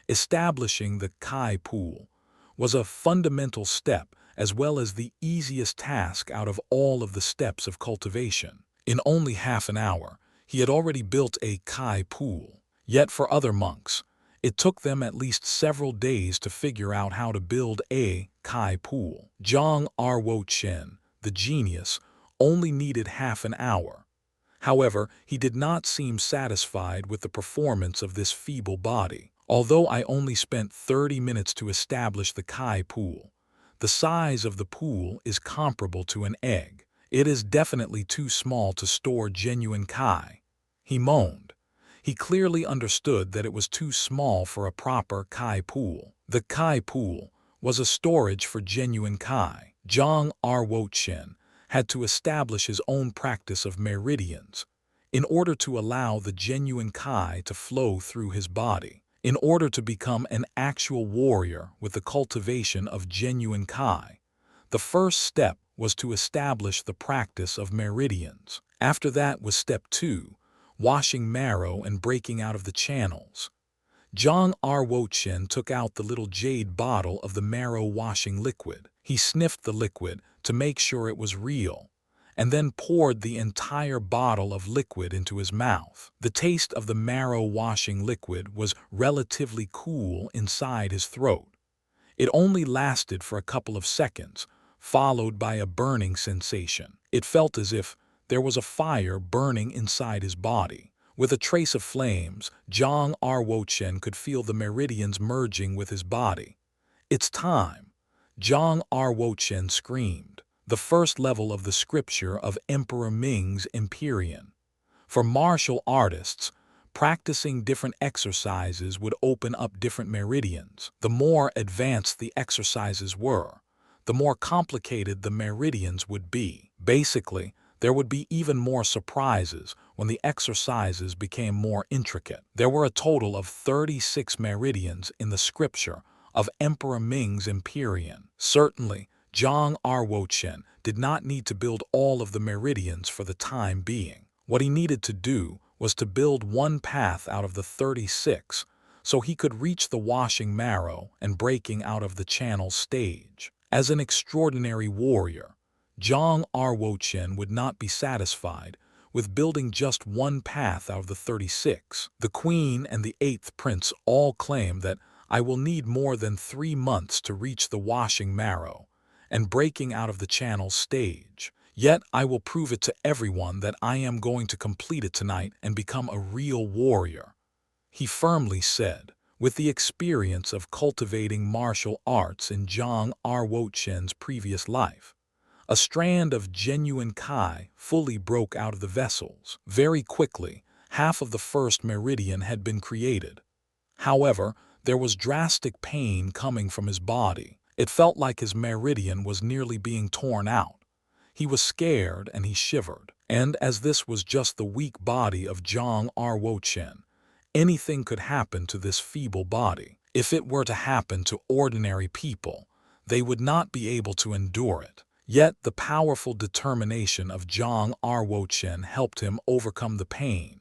establishing the Kai pool was a fundamental step as well as the easiest task out of all of the steps of cultivation. In only half an hour, he had already built a Kai pool. Yet for other monks, it took them at least several days to figure out how to build a Kai pool. Zhang Ruo Chen, the genius, only needed half an hour. However, he did not seem satisfied with the performance of this feeble body. Although I only spent 30 minutes to establish the Kai pool, the size of the pool is comparable to an egg. It is definitely too small to store genuine Kai, he moaned. He clearly understood that it was too small for a proper Kai pool. The Kai pool was a storage for genuine Kai. Zhang Ruo Chen had to establish his own practice of meridians in order to allow the genuine Kai to flow through his body. In order to become an actual warrior with the cultivation of genuine Kai, the first step was to establish the practice of meridians. After that was step 2, washing marrow and breaking out of the channels. Zhang Ruo Chen took out the little jade bottle of the marrow washing liquid. He sniffed the liquid to make sure it was real, and then poured the entire bottle of liquid into his mouth. The taste of the marrow washing liquid was relatively cool inside his throat. It only lasted for a couple of seconds, followed by a burning sensation. It felt as if there was a fire burning inside his body. With a trace of flames, Zhang Ruo Chen could feel the meridians merging with his body. "It's time!" Zhang Ruo Chen screamed. The first level of the scripture of Emperor Ming's Empyrean. For martial artists, practicing different exercises would open up different meridians. The more advanced the exercises were, the more complicated the meridians would be. Basically, there would be even more surprises when the exercises became more intricate. There were a total of 36 meridians in the scripture of Emperor Ming's Empyrean. Certainly, Zhang Ruo Chen did not need to build all of the meridians for the time being. What he needed to do was to build one path out of the 36 so he could reach the washing marrow and breaking out of the channel stage. As an extraordinary warrior, Zhang Ruo Chen would not be satisfied with building just one path out of the 36. The queen and the 8th prince all claim that I will need more than 3 months to reach the washing marrow and breaking out of the channel stage. Yet I will prove it to everyone that I am going to complete it tonight and become a real warrior, he firmly said. With the experience of cultivating martial arts in Zhang Ruo Chen's previous life, a strand of genuine Kai fully broke out of the vessels. Very quickly, half of the first meridian had been created. However, there was drastic pain coming from his body. It felt like his meridian was nearly being torn out. He was scared and he shivered. And as this was just the weak body of Zhang Ruo Chen, anything could happen to this feeble body. If it were to happen to ordinary people, they would not be able to endure it. Yet the powerful determination of Zhang Ruo Chen helped him overcome the pain.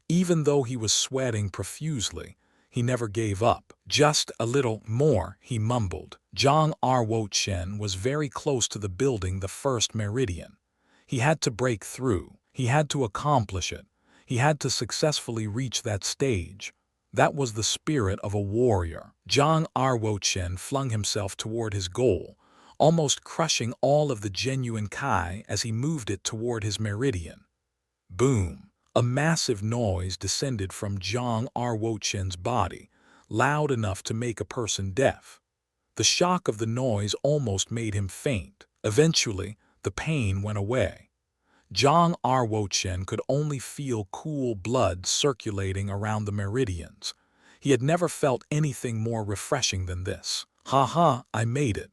Even though he was sweating profusely, he never gave up. "Just a little more," he mumbled. Zhang Ruo Chen was very close to the building the first meridian. He had to break through. He had to accomplish it. He had to successfully reach that stage. That was the spirit of a warrior. Zhang Ruo Chen flung himself toward his goal, almost crushing all of the genuine Kai as he moved it toward his meridian. Boom! A massive noise descended from Zhang Ruo Chen's body, loud enough to make a person deaf. The shock of the noise almost made him faint. Eventually, the pain went away. Zhang Ruo Chen could only feel cool blood circulating around the meridians. He had never felt anything more refreshing than this. "Ha, I made it.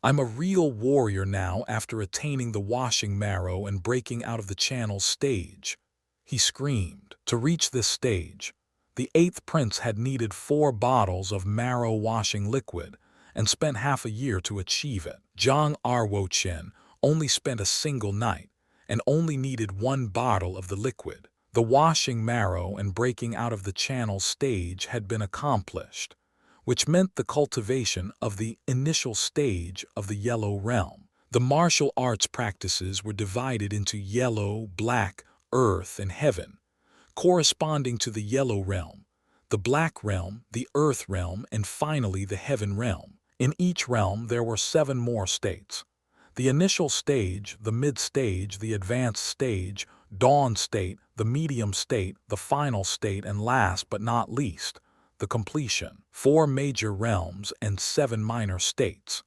I'm a real warrior now after attaining the washing marrow and breaking out of the channel stage," he screamed. To reach this stage, the 8th prince had needed 4 bottles of marrow-washing liquid and spent half a year to achieve it. Zhang Ruo Chen only spent a single night and only needed 1 bottle of the liquid. The washing marrow and breaking out of the channel stage had been accomplished, which meant the cultivation of the initial stage of the yellow realm. The martial arts practices were divided into yellow, black, earth, and heaven, corresponding to the yellow realm, the black realm, the earth realm, and finally the heaven realm. In each realm there were 7 more states: the initial stage, the mid-stage, the advanced stage, dawn state, the medium state, the final state, and last but not least, the completion. 4 major realms and 7 minor states.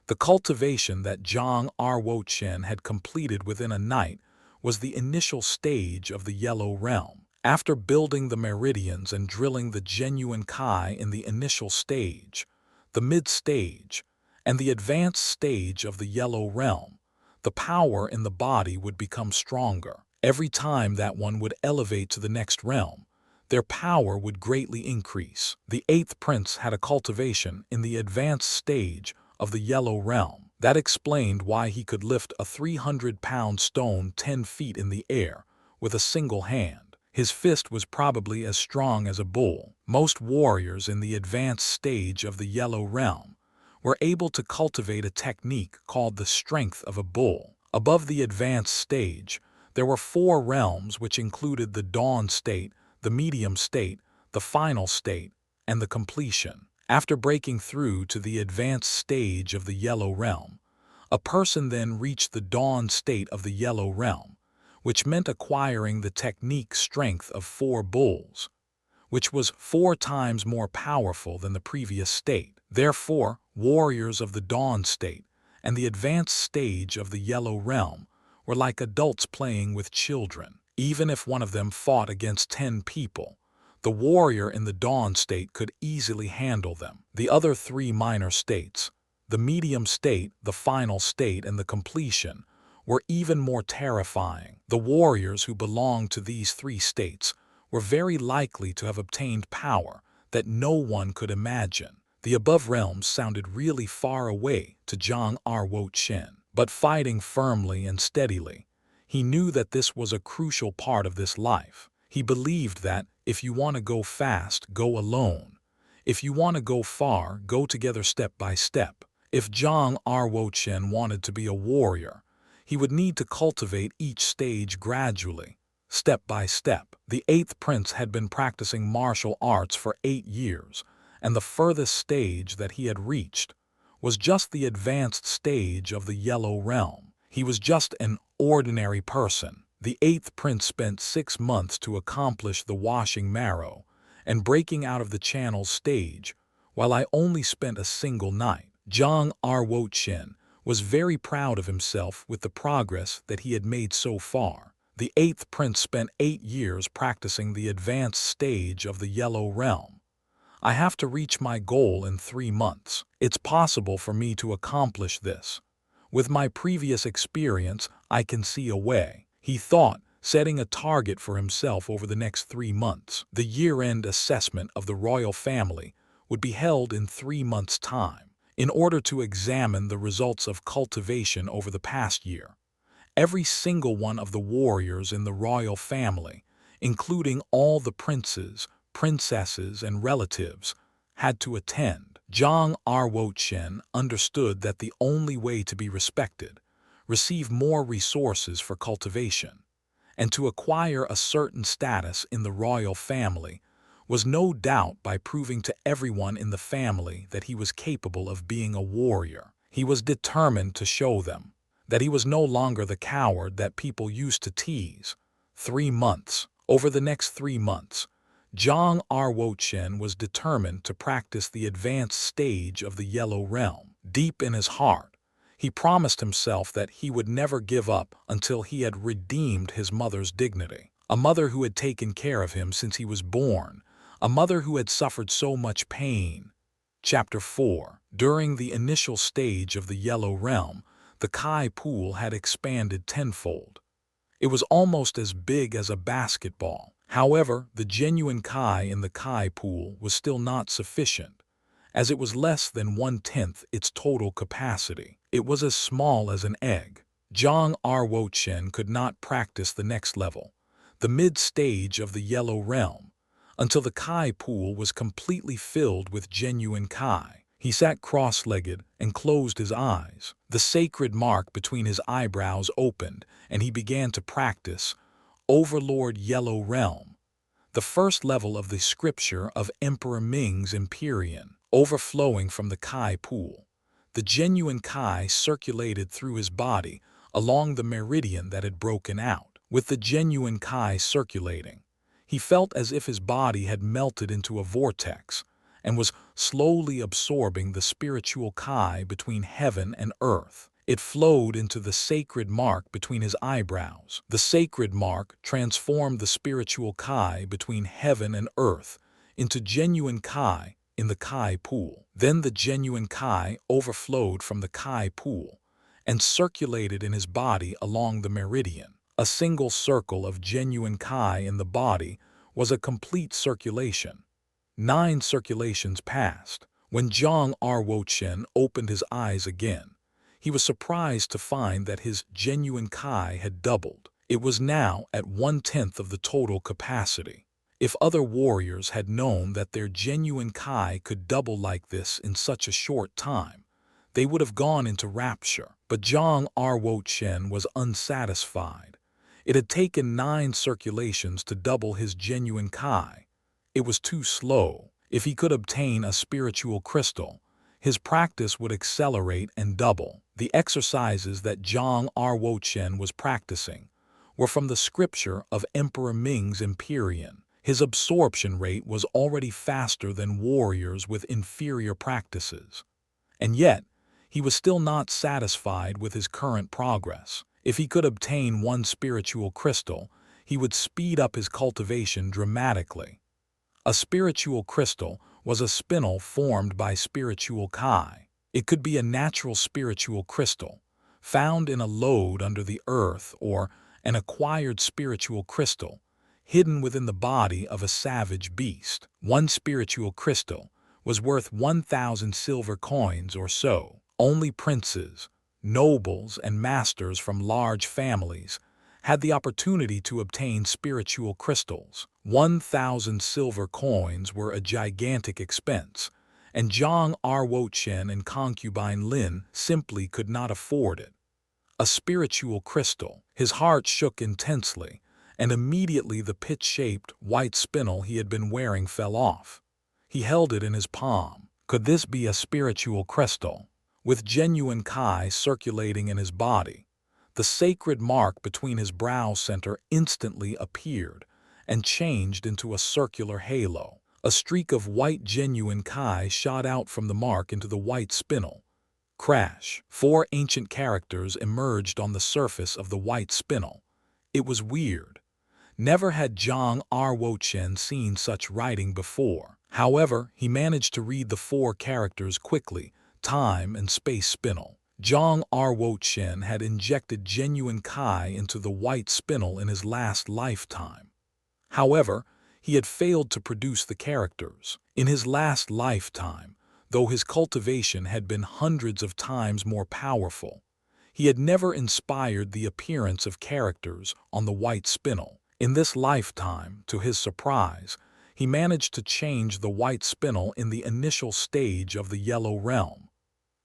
The cultivation that Zhang Ruo Chen had completed within a night was the initial stage of the yellow realm. After building the meridians and drilling the genuine Kai in the initial stage, the mid-stage, and the advanced stage of the yellow realm, the power in the body would become stronger. Every time that one would elevate to the next realm, their power would greatly increase. The 8th prince had a cultivation in the advanced stage of the yellow realm. That explained why he could lift a 300-pound stone 10 feet in the air with a single hand. His fist was probably as strong as a bull. Most warriors in the advanced stage of the yellow realm were able to cultivate a technique called the strength of a bull. Above the advanced stage, there were 4 realms which included the dawn state, the medium state, the final state, and the completion. After breaking through to the advanced stage of the yellow realm, a person then reached the dawn state of the yellow realm, which meant acquiring the technique strength of 4 bulls, which was 4 times more powerful than the previous state. Therefore, warriors of the dawn state and the advanced stage of the yellow realm were like adults playing with children. Even if one of them fought against 10 people, the warrior in the dawn state could easily handle them. The other 3 minor states, the medium state, the final state, and the completion, were even more terrifying. The warriors who belonged to these 3 states were very likely to have obtained power that no one could imagine. The above realms sounded really far away to Zhang Ruo Chen, but fighting firmly and steadily, he knew that this was a crucial part of this life. He believed that if you want to go fast, go alone. If you want to go far, go together step by step. If Zhang Ruo Chen wanted to be a warrior, he would need to cultivate each stage gradually, step by step. The 8th prince had been practicing martial arts for 8 years, and the furthest stage that he had reached was just the advanced stage of the yellow realm. He was just an ordinary person. The 8th prince spent 6 months to accomplish the washing marrow and breaking out of the channel stage, while I only spent a single night. Zhang Ruo Chen was very proud of himself with the progress that he had made so far. The 8th prince spent 8 years practicing the advanced stage of the yellow realm. I have to reach my goal in 3 months. It's possible for me to accomplish this. With my previous experience, I can see a way, he thought, setting a target for himself over the next 3 months. The year-end assessment of the royal family would be held in 3 months' time. In order to examine the results of cultivation over the past year, every single one of the warriors in the royal family, including all the princes, princesses, and relatives, had to attend. Zhang Ruo Chen understood that the only way to be respected, receive more resources for cultivation, and to acquire a certain status in the royal family was no doubt by proving to everyone in the family that he was capable of being a warrior. He was determined to show them that he was no longer the coward that people used to tease. 3 months. Over the next 3 months, Zhang Ruo Chen was determined to practice the advanced stage of the Yellow Realm. Deep in his heart, he promised himself that he would never give up until he had redeemed his mother's dignity. A mother who had taken care of him since he was born, a mother who had suffered so much pain. Chapter 4. During the initial stage of the Yellow Realm, the Kai pool had expanded tenfold. It was almost as big as a basketball. However, the genuine Kai in the Kai pool was still not sufficient, as it was less than 1/10 its total capacity. It was as small as an egg. Zhang Ruo Chen could not practice the next level, the mid-stage of the Yellow Realm, until the Kai pool was completely filled with genuine Kai. He sat cross-legged and closed his eyes. The sacred mark between his eyebrows opened, and he began to practice Overlord Yellow Realm, the first level of the scripture of Emperor Ming's Empyrean. Overflowing from the Kai pool, the genuine Kai circulated through his body along the meridian that had broken out. With the genuine Kai circulating, he felt as if his body had melted into a vortex and was slowly absorbing the spiritual Kai between heaven and earth. It flowed into the sacred mark between his eyebrows. The sacred mark transformed the spiritual Kai between heaven and earth into genuine Kai in the Kai pool. Then the genuine Kai overflowed from the Kai pool and circulated in his body along the meridian. A single circle of genuine Kai in the body was a complete circulation. 9 circulations passed. When Zhang Ruo Chen opened his eyes again, he was surprised to find that his genuine Kai had doubled. It was now at 1/10 of the total capacity. If other warriors had known that their genuine Kai could double like this in such a short time, they would have gone into rapture. But Zhang Ruo Chen was unsatisfied. It had taken 9 circulations to double his genuine Kai. It was too slow. If he could obtain a spiritual crystal, his practice would accelerate and double. The exercises that Zhang Ruo Chen was practicing were from the scripture of Emperor Ming's Empyrean. His absorption rate was already faster than warriors with inferior practices. And yet, he was still not satisfied with his current progress. If he could obtain 1 spiritual crystal, he would speed up his cultivation dramatically. A spiritual crystal was a spinel formed by spiritual Kai. It could be a natural spiritual crystal, found in a lode under the earth, or an acquired spiritual crystal, hidden within the body of a savage beast. 1 spiritual crystal was worth 1,000 silver coins or so. Only princes, nobles, and masters from large families had the opportunity to obtain spiritual crystals. 1,000 silver coins were a gigantic expense, and Zhang Ruo Chen and concubine Lin simply could not afford it. A spiritual crystal. His heart shook intensely, and immediately the pit-shaped white spinel he had been wearing fell off. He held it in his palm. Could this be a spiritual crystal? With genuine Kai circulating in his body, the sacred mark between his brow center instantly appeared and changed into a circular halo. A streak of white genuine Kai shot out from the mark into the white spinel. Crash! 4 ancient characters emerged on the surface of the white spinel. It was weird. Never had Zhang Ruo Chen seen such writing before. However, he managed to read the 4 characters quickly. Time and space spinel. Zhang Ruo Chen had injected genuine Kai into the white spinel in his last lifetime. However, he had failed to produce the characters. In his last lifetime, though his cultivation had been hundreds of times more powerful, he had never inspired the appearance of characters on the white spinel. In this lifetime, to his surprise, he managed to change the white spinel in the initial stage of the yellow realm.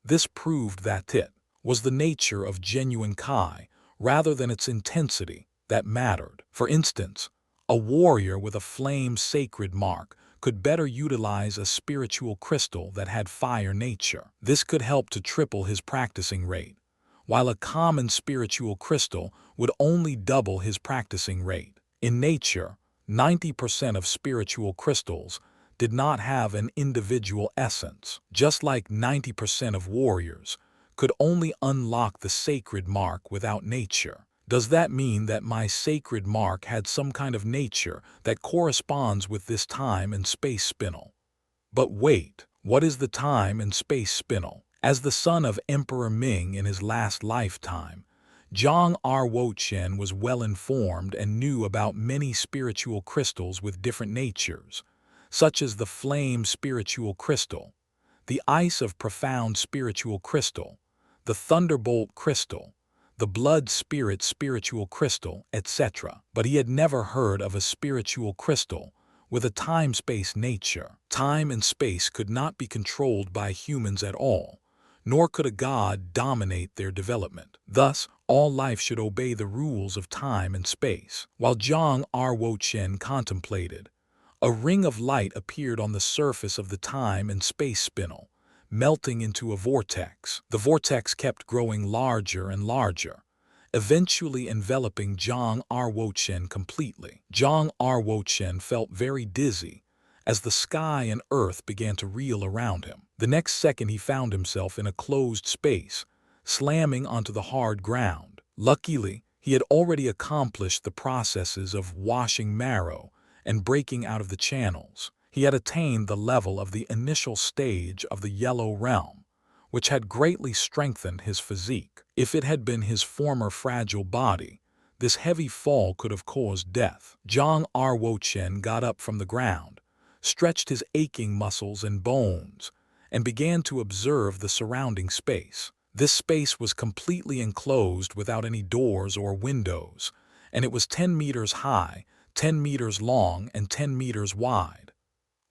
This proved that it was the nature of genuine Kai, rather than its intensity, that mattered. For instance, a warrior with a flame sacred mark could better utilize a spiritual crystal that had fire nature. This could help to triple his practicing rate, while a common spiritual crystal would only double his practicing rate. In nature, 90% of spiritual crystals did not have an individual essence, just like 90% of warriors could only unlock the sacred mark without nature. Does that mean that my sacred mark had some kind of nature that corresponds with this time and space spinel? But wait, what is the time and space spinel? As the son of Emperor Ming in his last lifetime, Zhang Ruo Chen was well informed and knew about many spiritual crystals with different natures, such as the flame spiritual crystal, the ice of profound spiritual crystal, the thunderbolt crystal, the blood spirit spiritual crystal, etc. But he had never heard of a spiritual crystal with a time-space nature. Time and space could not be controlled by humans at all, nor could a god dominate their development. Thus, all life should obey the rules of time and space. While Zhang Ruo Chen contemplated, a ring of light appeared on the surface of the time and space spinel, melting into a vortex. The vortex kept growing larger and larger, eventually enveloping Zhang Ruo Chen completely. Zhang Ruo Chen felt very dizzy as the sky and earth began to reel around him. The next second he found himself in a closed space, slamming onto the hard ground. Luckily, he had already accomplished the processes of washing marrow and breaking out of the channels. He had attained the level of the initial stage of the yellow realm, which had greatly strengthened his physique. If it had been his former fragile body, this heavy fall could have caused death. Zhang Ruo Chen got up from the ground, stretched his aching muscles and bones, and began to observe the surrounding space. This space was completely enclosed without any doors or windows, and it was 10 meters high, 10 meters long, and 10 meters wide.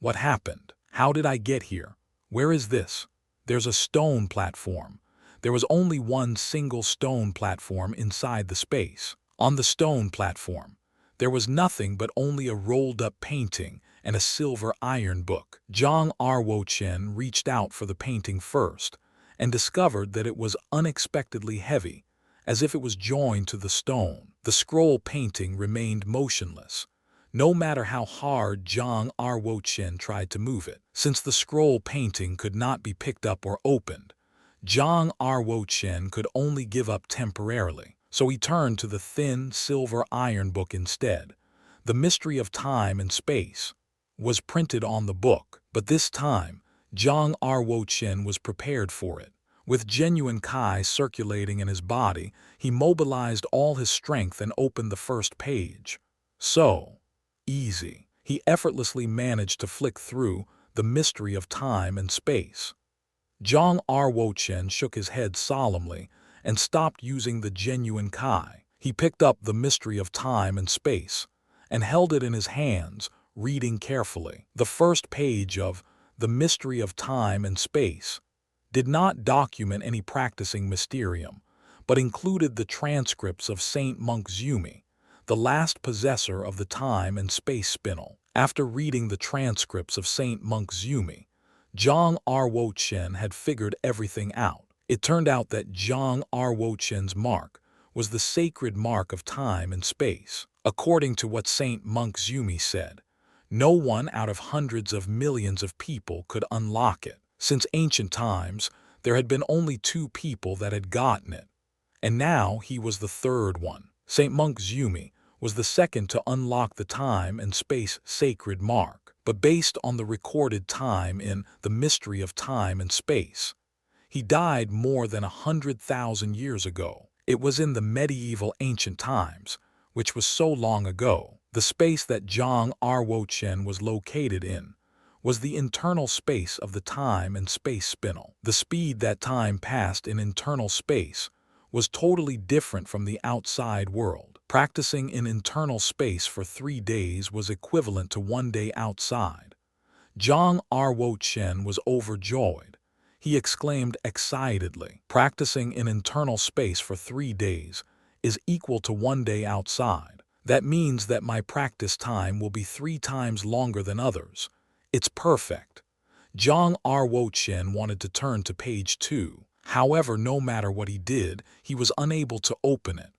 What happened? How did I get here? Where is this? There's a stone platform. There was only one single stone platform inside the space. On the stone platform, there was nothing but only a rolled-up painting and a silver iron book. Zhang Ruo Chen reached out for the painting first and discovered that it was unexpectedly heavy, as if it was joined to the stone. The scroll painting remained motionless, no matter how hard Zhang Ruo Chen tried to move it. Since the scroll painting could not be picked up or opened, Zhang Ruo Chen could only give up temporarily, so he turned to the thin silver iron book instead. The mystery of time and space was printed on the book, but this time, Zhang Ruo Chen was prepared for it. With genuine Kai circulating in his body, he mobilized all his strength and opened the first page. So easy. He effortlessly managed to flick through the mystery of time and space. Zhang Ruo Chen shook his head solemnly and stopped using the genuine Kai. He picked up the mystery of time and space and held it in his hands, reading carefully. The first page of The Mystery of Time and Space did not document any practicing mysterium, but included the transcripts of Saint Monk Zumi, the last possessor of the time and space spinel. After reading the transcripts of Saint Monk Zumi, Zhang Ruo Chen had figured everything out. It turned out that Zhang Ruo Chen's mark was the sacred mark of time and space. According to what Saint Monk Zumi said, no one out of hundreds of millions of people could unlock it. Since ancient times, there had been only 2 people that had gotten it, and now he was the third one. Saint Monk Zumi was the second to unlock the time and space sacred mark, but based on the recorded time in The Mystery of Time and Space, he died more than 100,000 years ago. It was in the medieval ancient times, which was so long ago. The space that Zhang Ruo Chen was located in was the internal space of the time and space spinel. The speed that time passed in internal space was totally different from the outside world. Practicing in internal space for 3 days was equivalent to 1 day outside. Zhang Ruo Chen was overjoyed. He exclaimed excitedly, "Practicing in internal space for 3 days is equal to 1 day outside. That means that my practice time will be 3 times longer than others. It's perfect." Zhang Ruo Chen wanted to turn to page 2. However, no matter what he did, he was unable to open it.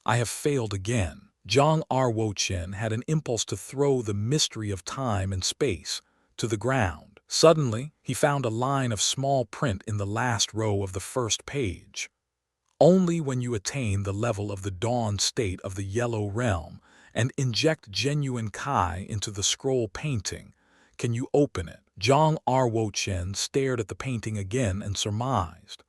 "I have failed again." Zhang Ruo Chen had an impulse to throw the mystery of time and space to the ground. Suddenly, he found a line of small print in the last row of the first page. "Only when you attain the level of the dawn state of the yellow realm and inject genuine Kai into the scroll painting can you open it." Zhang Ruo Chen stared at the painting again and surmised.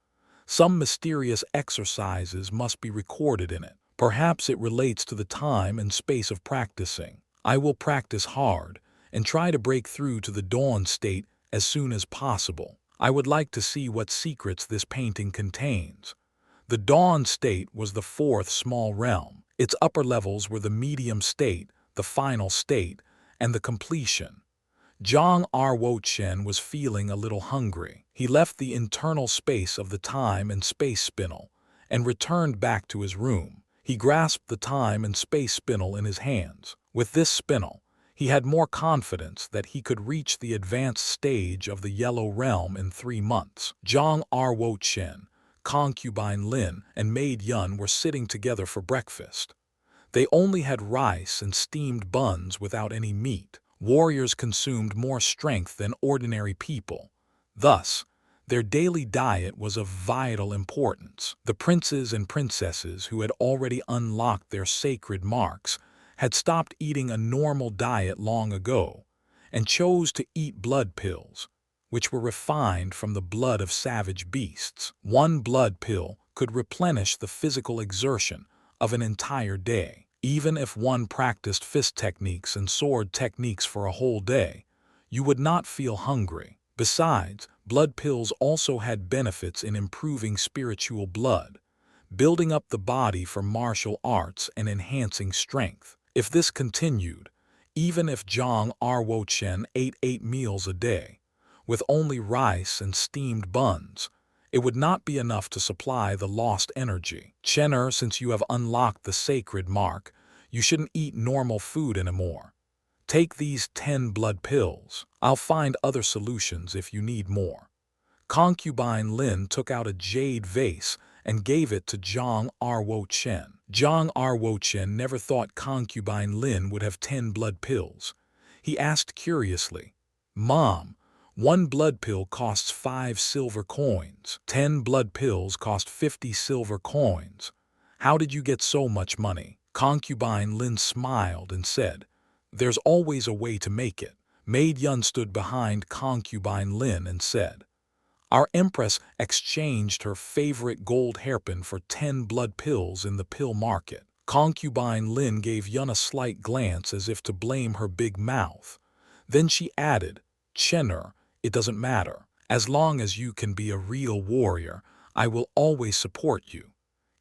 Some mysterious exercises must be recorded in it. Perhaps it relates to the time and space of practicing. "I will practice hard and try to break through to the dawn state as soon as possible. I would like to see what secrets this painting contains." The dawn state was the 4th small realm. Its upper levels were the medium state, the final state, and the completion. Zhang Ruo Chen was feeling a little hungry. He left the internal space of the time and space spinel and returned back to his room. He grasped the time and space spinel in his hands. With this spinel, he had more confidence that he could reach the advanced stage of the yellow realm in 3 months. Zhang Ruo Chen, concubine Lin, and maid Yun were sitting together for breakfast. They only had rice and steamed buns without any meat. Warriors consumed more strength than ordinary people. Thus, their daily diet was of vital importance. The princes and princesses who had already unlocked their sacred marks had stopped eating a normal diet long ago and chose to eat blood pills, which were refined from the blood of savage beasts. One blood pill could replenish the physical exertion of an entire day. Even if one practiced fist techniques and sword techniques for a whole day, you would not feel hungry. Besides, blood pills also had benefits in improving spiritual blood, building up the body for martial arts and enhancing strength. If this continued, even if Zhang Ruo Chen ate 8 meals a day, with only rice and steamed buns, it would not be enough to supply the lost energy. "Chenner, since you have unlocked the sacred mark, you shouldn't eat normal food anymore. Take these 10 blood pills. I'll find other solutions if you need more." Concubine Lin took out a jade vase and gave it to Zhang Ruo Chen. Zhang Ruo Chen never thought concubine Lin would have 10 blood pills. He asked curiously, "Mom, 1 blood pill costs 5 silver coins. 10 blood pills cost 50 silver coins. How did you get so much money?" Concubine Lin smiled and said, "There's always a way to make it." Maid Yun stood behind concubine Lin and said, "Our empress exchanged her favorite gold hairpin for 10 blood pills in the pill market." Concubine Lin gave Yun a slight glance as if to blame her big mouth. Then she added, "Chenner, it doesn't matter. As long as you can be a real warrior, I will always support you,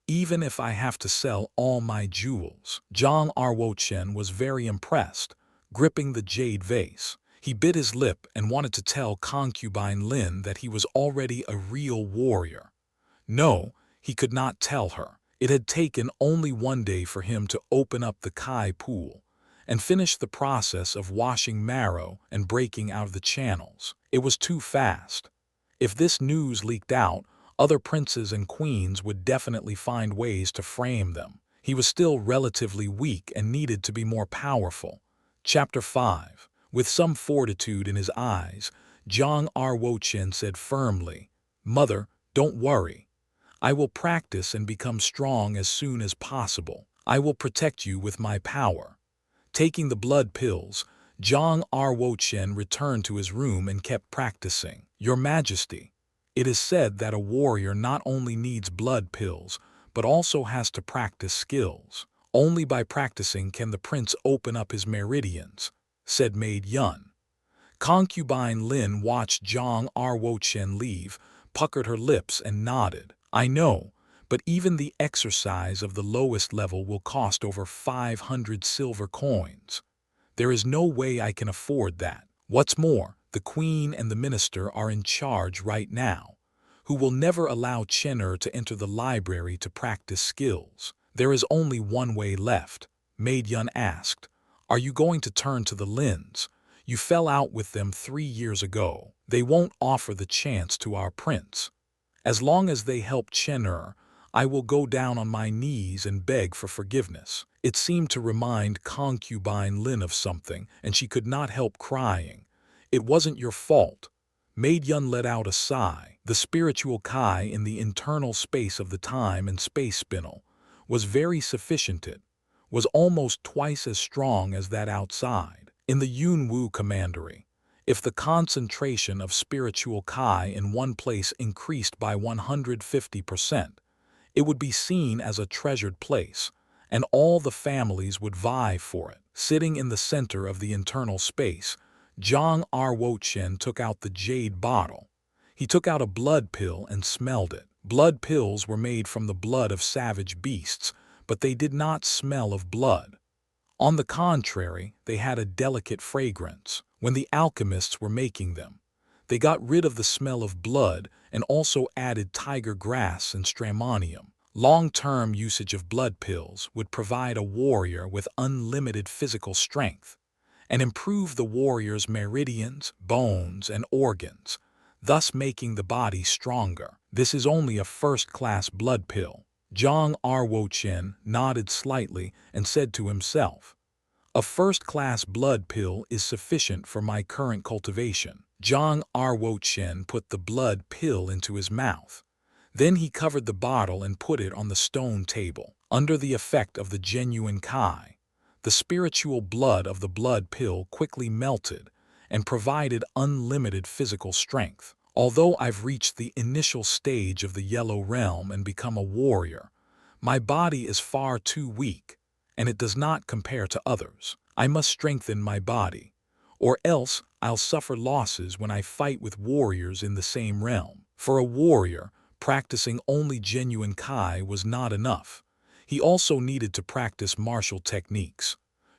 even if I have to sell all my jewels." Zhang Ruo Chen was very impressed, gripping the jade vase. He bit his lip and wanted to tell concubine Lin that he was already a real warrior. No, he could not tell her. It had taken only 1 day for him to open up the Kai pool and finish the process of washing marrow and breaking out of the channels. It was too fast. If this news leaked out, other princes and queens would definitely find ways to frame them. He was still relatively weak and needed to be more powerful. Chapter 5. With some fortitude in his eyes, Zhang Ruo Chen said firmly, "Mother, don't worry. I will practice and become strong as soon as possible. I will protect you with my power." Taking the blood pills, Zhang Ruo Chen returned to his room and kept practicing. "Your Majesty, it is said that a warrior not only needs blood pills, but also has to practice skills. Only by practicing can the prince open up his meridians," said maid Yun. Concubine Lin watched Zhang Ruo Chen leave, puckered her lips and nodded. "I know, but even the exercise of the lowest level will cost over 500 silver coins. There is no way I can afford that. What's more, the queen and the minister are in charge right now, who will never allow Chen'er to enter the library to practice skills. There is only one way left. Maid Yun asked, "Are you going to turn to the Lins? You fell out with them 3 years ago. They won't offer the chance to our prince. As long as they help Chen'er, I will go down on my knees and beg for forgiveness." It seemed to remind concubine Lin of something, and she could not help crying. "It wasn't your fault." Maid Yun let out a sigh. The spiritual Kai in the internal space of the time and space spinel was very sufficient. It was almost twice as strong as that outside. In the Yunwu commandery, if the concentration of spiritual Kai in one place increased by 150%, it would be seen as a treasured place, and all the families would vie for it. Sitting in the center of the internal space, Zhang Ruo Chen took out the jade bottle. He took out a blood pill and smelled it. Blood pills were made from the blood of savage beasts, but they did not smell of blood. On the contrary, they had a delicate fragrance. When the alchemists were making them, they got rid of the smell of blood and also added tiger grass and stramonium. Long-term usage of blood pills would provide a warrior with unlimited physical strength and improve the warrior's meridians, bones, and organs, thus making the body stronger. This is only a first-class blood pill. Zhang Ruo Chen nodded slightly and said to himself, "A first-class blood pill is sufficient for my current cultivation." Zhang Ruo Chen put the blood pill into his mouth. Then he covered the bottle and put it on the stone table. Under the effect of the genuine Kai, the spiritual blood of the blood pill quickly melted and provided unlimited physical strength. Although I've reached the initial stage of the Yellow Realm and become a warrior, my body is far too weak, and it does not compare to others. I must strengthen my body, or else I'll suffer losses when I fight with warriors in the same realm. For a warrior, practicing only genuine Kai was not enough. He also needed to practice martial techniques.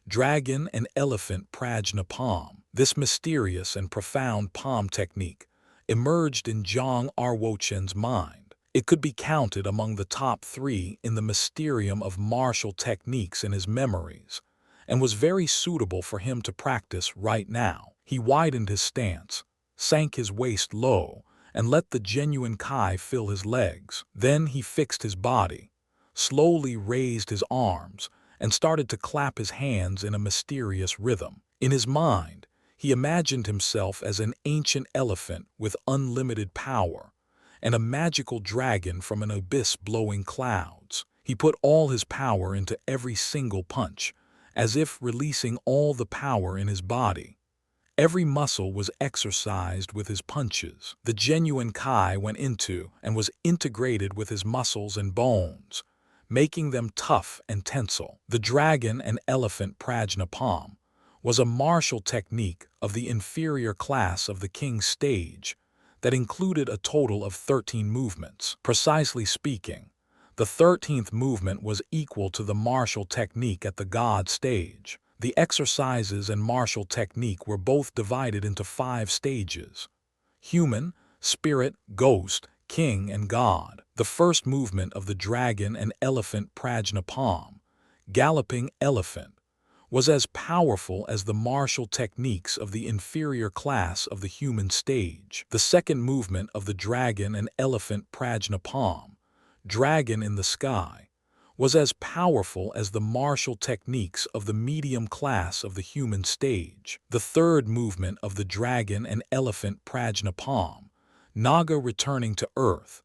Dragon and elephant prajna palm. This mysterious and profound palm technique emerged in Zhang Ruo Chen's mind. It could be counted among the top 3 in the mysterium of martial techniques in his memories, and was very suitable for him to practice right now. He widened his stance, sank his waist low, and let the genuine Kai fill his legs. Then he fixed his body, slowly raised his arms, and started to clap his hands in a mysterious rhythm. In his mind, he imagined himself as an ancient elephant with unlimited power, and a magical dragon from an abyss blowing clouds. He put all his power into every single punch, as if releasing all the power in his body. Every muscle was exercised with his punches. The genuine Kai went into and was integrated with his muscles and bones, making them tough and tensile. The dragon and elephant prajna palm was a martial technique of the inferior class of the king's stage that included a total of 13 movements. Precisely speaking, the 13th movement was equal to the martial technique at the god stage. The exercises and martial technique were both divided into 5 stages: human, spirit, ghost, king, and god. The first movement of the dragon and elephant prajna palm, galloping elephant, was as powerful as the martial techniques of the inferior class of the human stage. The second movement of the dragon and elephant prajna palm, dragon in the sky, was as powerful as the martial techniques of the medium class of the human stage. The third movement of the dragon and elephant prajna palm, Naga returning to earth,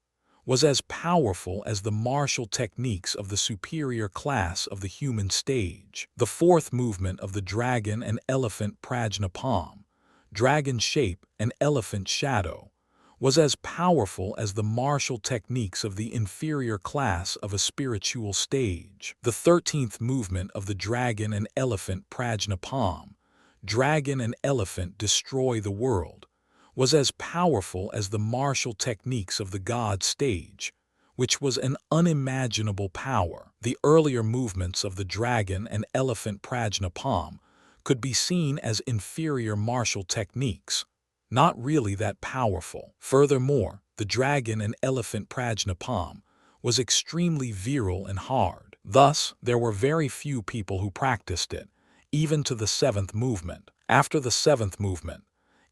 was as powerful as the martial techniques of the superior class of the human stage. The fourth movement of the dragon and elephant prajna palm, dragon shape and elephant shadow, was as powerful as the martial techniques of the inferior class of a spiritual stage. The 13th movement of the dragon and elephant prajna palm, dragon and elephant destroy the world, was as powerful as the martial techniques of the god stage, which was an unimaginable power. The earlier movements of the dragon and elephant prajna palm could be seen as inferior martial techniques, not really that powerful. Furthermore, the dragon and elephant prajna palm was extremely virile and hard. Thus, there were very few people who practiced it, even to the seventh movement. After the seventh movement,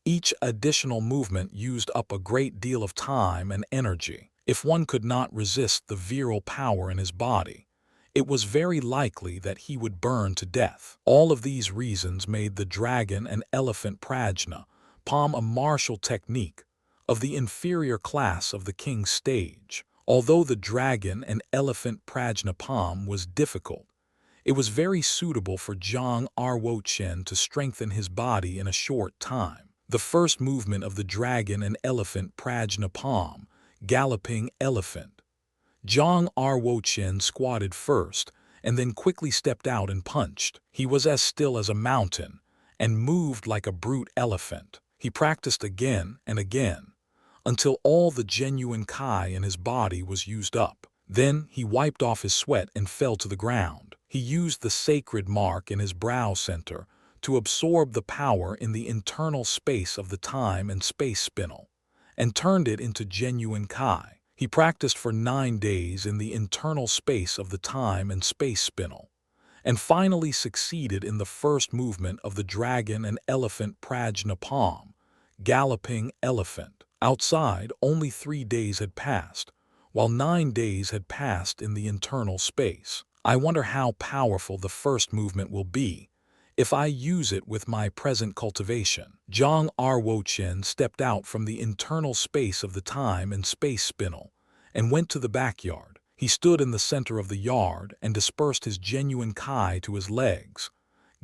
each additional movement used up a great deal of time and energy. If one could not resist the virile power in his body, it was very likely that he would burn to death. All of these reasons made the dragon and elephant prajna palm a martial technique of the inferior class of the king's stage. Although the dragon and elephant prajna palm was difficult, it was very suitable for Zhang Ruo Chen to strengthen his body in a short time. The first movement of the dragon and elephant prajna palm, galloping elephant. Zhang Ruo Chen squatted first and then quickly stepped out and punched. He was as still as a mountain and moved like a brute elephant. He practiced again and again until all the genuine Kai in his body was used up. Then he wiped off his sweat and fell to the ground. He used the sacred mark in his brow center to absorb the power in the internal space of the time and space spinel, and turned it into genuine Kai. He practiced for 9 days in the internal space of the time and space spinel, and finally succeeded in the first movement of the dragon and elephant prajna palm, galloping elephant. Outside, only 3 days had passed, while 9 days had passed in the internal space. I wonder how powerful the first movement will be if I use it with my present cultivation. Zhang Ruo Chen stepped out from the internal space of the time and space spinel and went to the backyard. He stood in the center of the yard and dispersed his genuine Kai to his legs.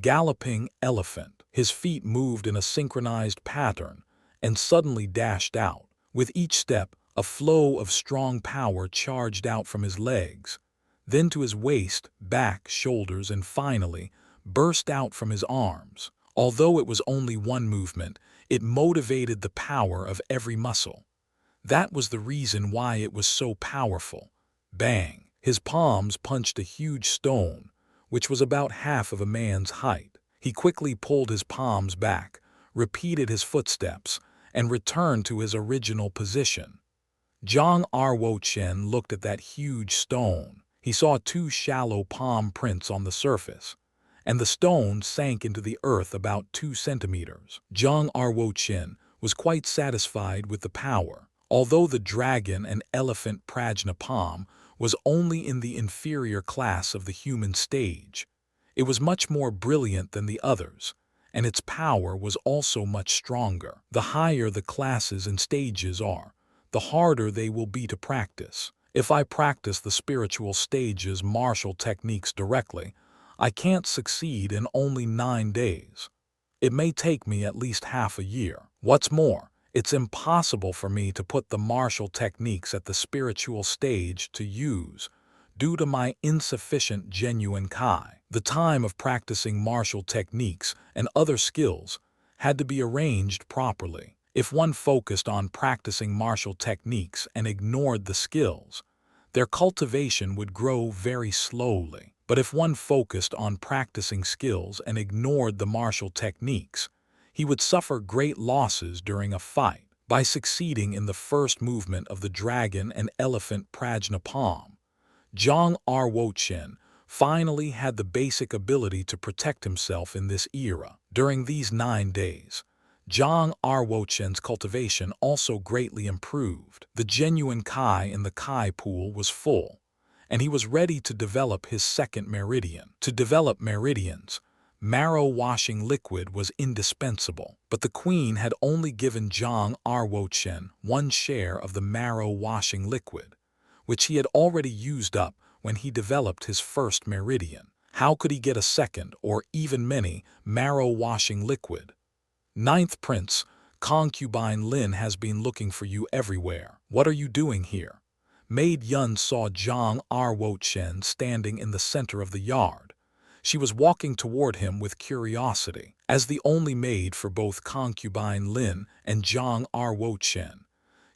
Galloping elephant. His feet moved in a synchronized pattern and suddenly dashed out. With each step, a flow of strong power charged out from his legs, then to his waist, back, shoulders, and finally burst out from his arms. Although it was only one movement, it motivated the power of every muscle. That was the reason why it was so powerful. Bang! His palms punched a huge stone, which was about half of a man's height. He quickly pulled his palms back, repeated his footsteps, and returned to his original position. Zhang Ruo Chen looked at that huge stone. He saw 2 shallow palm prints on the surface, and the stone sank into the earth about 2 centimeters. Zhang Ruo Chen was quite satisfied with the power. Although the dragon and elephant prajna palm was only in the inferior class of the human stage, it was much more brilliant than the others, and its power was also much stronger. The higher the classes and stages are, the harder they will be to practice. If I practice the spiritual stages' martial techniques directly, I can't succeed in only 9 days. It may take me at least half a year. What's more, it's impossible for me to put the martial techniques at the spiritual stage to use due to my insufficient genuine Kai. The time of practicing martial techniques and other skills had to be arranged properly. If one focused on practicing martial techniques and ignored the skills, their cultivation would grow very slowly. But if one focused on practicing skills and ignored the martial techniques, he would suffer great losses during a fight. By succeeding in the first movement of the dragon and elephant prajna palm, Zhang Ruo Chen finally had the basic ability to protect himself in this era. During these 9 days, Zhang Ruo Chen's cultivation also greatly improved. The genuine Kai in the Kai pool was full, and he was ready to develop his second meridian. To develop meridians, marrow-washing liquid was indispensable, but the queen had only given Zhang Ruo Chen 1 share of the marrow-washing liquid, which he had already used up when he developed his first meridian. How could he get a second or even many marrow-washing liquid? 9th Prince, concubine Lin has been looking for you everywhere. What are you doing here? Maid Yun saw Zhang Ruo Chen standing in the center of the yard. She was walking toward him with curiosity. As the only maid for both concubine Lin and Zhang Ruo Chen,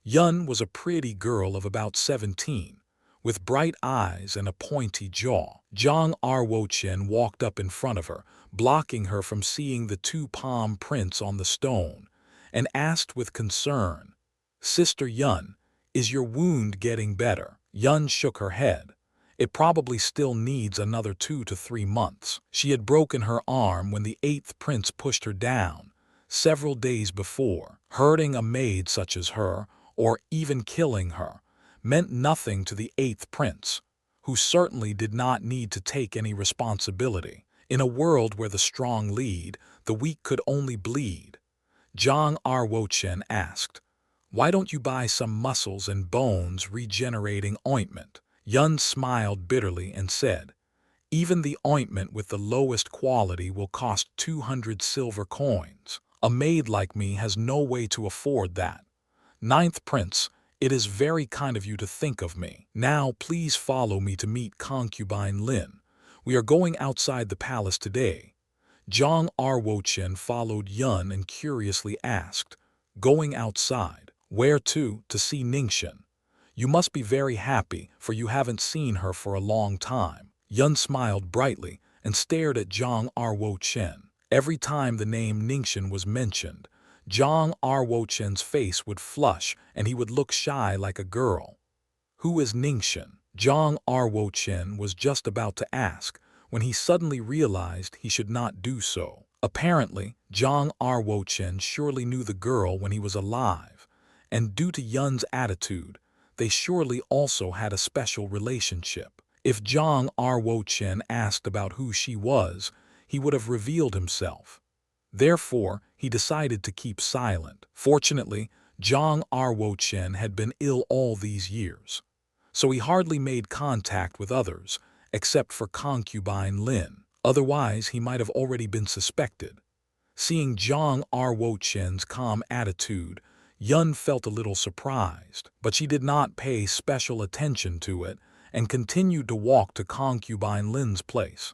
Yun was a pretty girl of about 17, with bright eyes and a pointy jaw. Zhang Ruo Chen walked up in front of her, blocking her from seeing the two palm prints on the stone, and asked with concern, "Sister Yun, is your wound getting better?" Yun shook her head. It probably still needs another 2 to 3 months. She had broken her arm when the 8th prince pushed her down, several days before. Hurting a maid such as her, or even killing her, meant nothing to the 8th prince, who certainly did not need to take any responsibility. In a world where the strong lead, the weak could only bleed. Zhang Ruo Chen asked, "Why don't you buy some muscles and bones regenerating ointment?" Yun smiled bitterly and said, "Even the ointment with the lowest quality will cost 200 silver coins. A maid like me has no way to afford that. 9th Prince, it is very kind of you to think of me. Now please follow me to meet concubine Lin. We are going outside the palace today." Zhang Ruo Chen followed Yun and curiously asked, "Going outside? Where to? To see Ningxian? You must be very happy, for you haven't seen her for a long time." Yun smiled brightly and stared at Zhang Ruo Chen. Every time the name Ningxian was mentioned, Zhang Ruo Chen's face would flush and he would look shy like a girl. "Who is Ningxian?" Zhang Ruo Chen was just about to ask when he suddenly realized he should not do so. Apparently, Zhang Ruo Chen surely knew the girl when he was alive, and due to Yun's attitude, they surely also had a special relationship. If Zhang Ruo Chen asked about who she was, he would have revealed himself. Therefore, he decided to keep silent. Fortunately, Zhang Ruo Chen had been ill all these years, so he hardly made contact with others, except for concubine Lin. Otherwise, he might have already been suspected. Seeing Zhang Ruo Chen's calm attitude, Yun felt a little surprised, but she did not pay special attention to it and continued to walk to concubine Lin's place.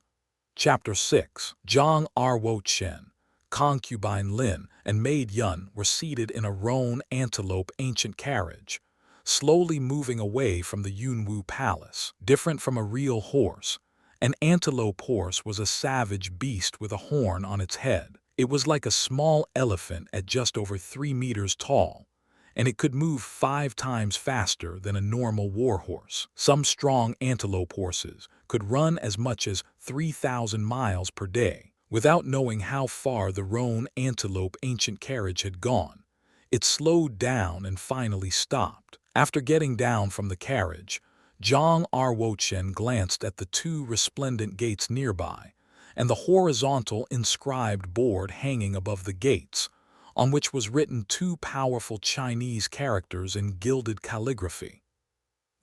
Chapter 6. Zhang Ruo Chen, concubine Lin, and maid Yun were seated in a roan antelope ancient carriage, slowly moving away from the Yunwu Palace. Different from a real horse, an antelope horse was a savage beast with a horn on its head. It was like a small elephant at just over 3 meters tall, and it could move 5 times faster than a normal warhorse. Some strong antelope horses could run as much as 3,000 miles per day. Without knowing how far the roan antelope ancient carriage had gone, it slowed down and finally stopped. After getting down from the carriage, Zhang Ruo Chen glanced at the 2 resplendent gates nearby, and the horizontal inscribed board hanging above the gates, on which was written 2 powerful Chinese characters in gilded calligraphy.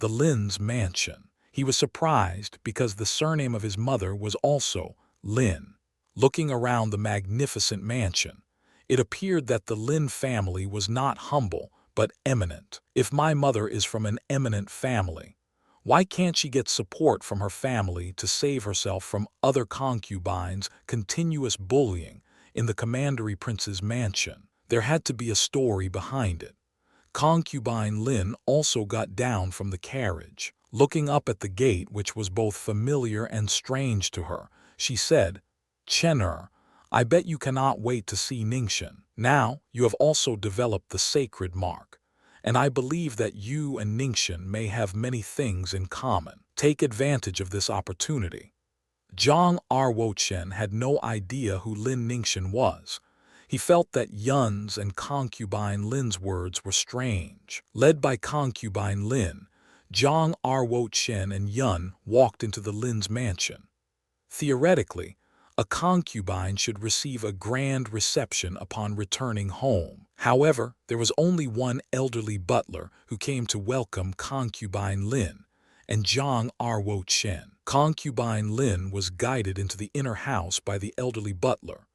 The Lin's Mansion. He was surprised because the surname of his mother was also Lin. Looking around the magnificent mansion, it appeared that the Lin family was not humble but eminent. If my mother is from an eminent family, why can't she get support from her family to save herself from other concubines' continuous bullying in the commandery prince's mansion? There had to be a story behind it. Concubine Lin also got down from the carriage. Looking up at the gate, which was both familiar and strange to her, she said, "Chener, I bet you cannot wait to see Ningxian. Now, you have also developed the sacred mark, and I believe that you and Ningxian may have many things in common. Take advantage of this opportunity." Zhang Ruo Chen had no idea who Lin Ningxian was. He felt that Yun's and concubine Lin's words were strange. Led by concubine Lin, Zhang Ruo Chen and Yun walked into the Lin's mansion. Theoretically, a concubine should receive a grand reception upon returning home. However, there was only one elderly butler who came to welcome concubine Lin and Zhang Ruo Chen. Concubine Lin was guided into the inner house by the elderly butler,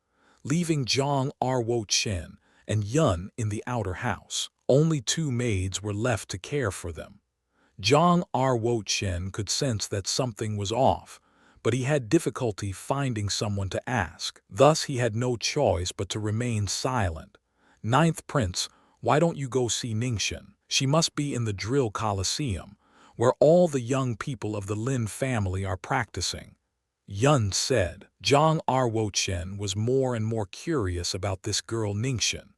leaving Zhang Ruo Chen and Yun in the outer house. Only 2 maids were left to care for them. Zhang Ruo Chen could sense that something was off, but he had difficulty finding someone to ask. Thus he had no choice but to remain silent. "9th Prince, why don't you go see Ningxian? She must be in the drill coliseum, where all the young people of the Lin family are practicing, Yun said. Zhang Ruo Chen was more and more curious about this girl Ningxian,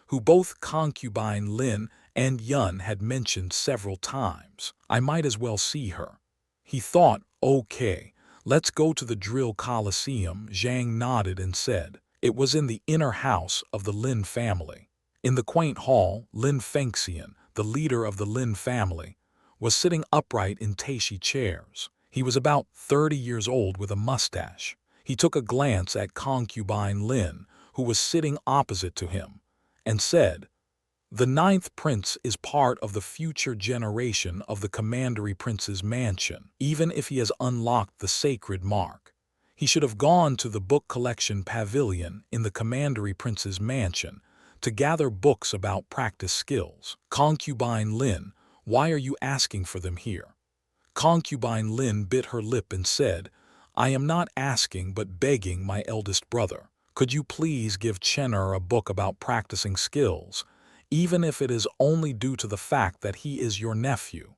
who both concubine Lin and Yun had mentioned several times. I might as well see her. He thought, okay, let's go to the drill coliseum. Zhang nodded and said. It was in the inner house of the Lin family. In the quaint hall, Lin Fengxian, the leader of the Lin family, was sitting upright in Taishi chairs. He was about 30 years old with a mustache. He took a glance at concubine Lin, who was sitting opposite to him, and said, "The ninth prince is part of the future generation of the commandery prince's mansion. Even if he has unlocked the sacred mark, he should have gone to the book collection pavilion in the commandery prince's mansion to gather books about practice skills." Concubine Lin, why are you asking for them here? Concubine Lin bit her lip and said, I am not asking but begging my eldest brother. Could you please give Chen'er a book about practicing skills, even if it is only due to the fact that he is your nephew?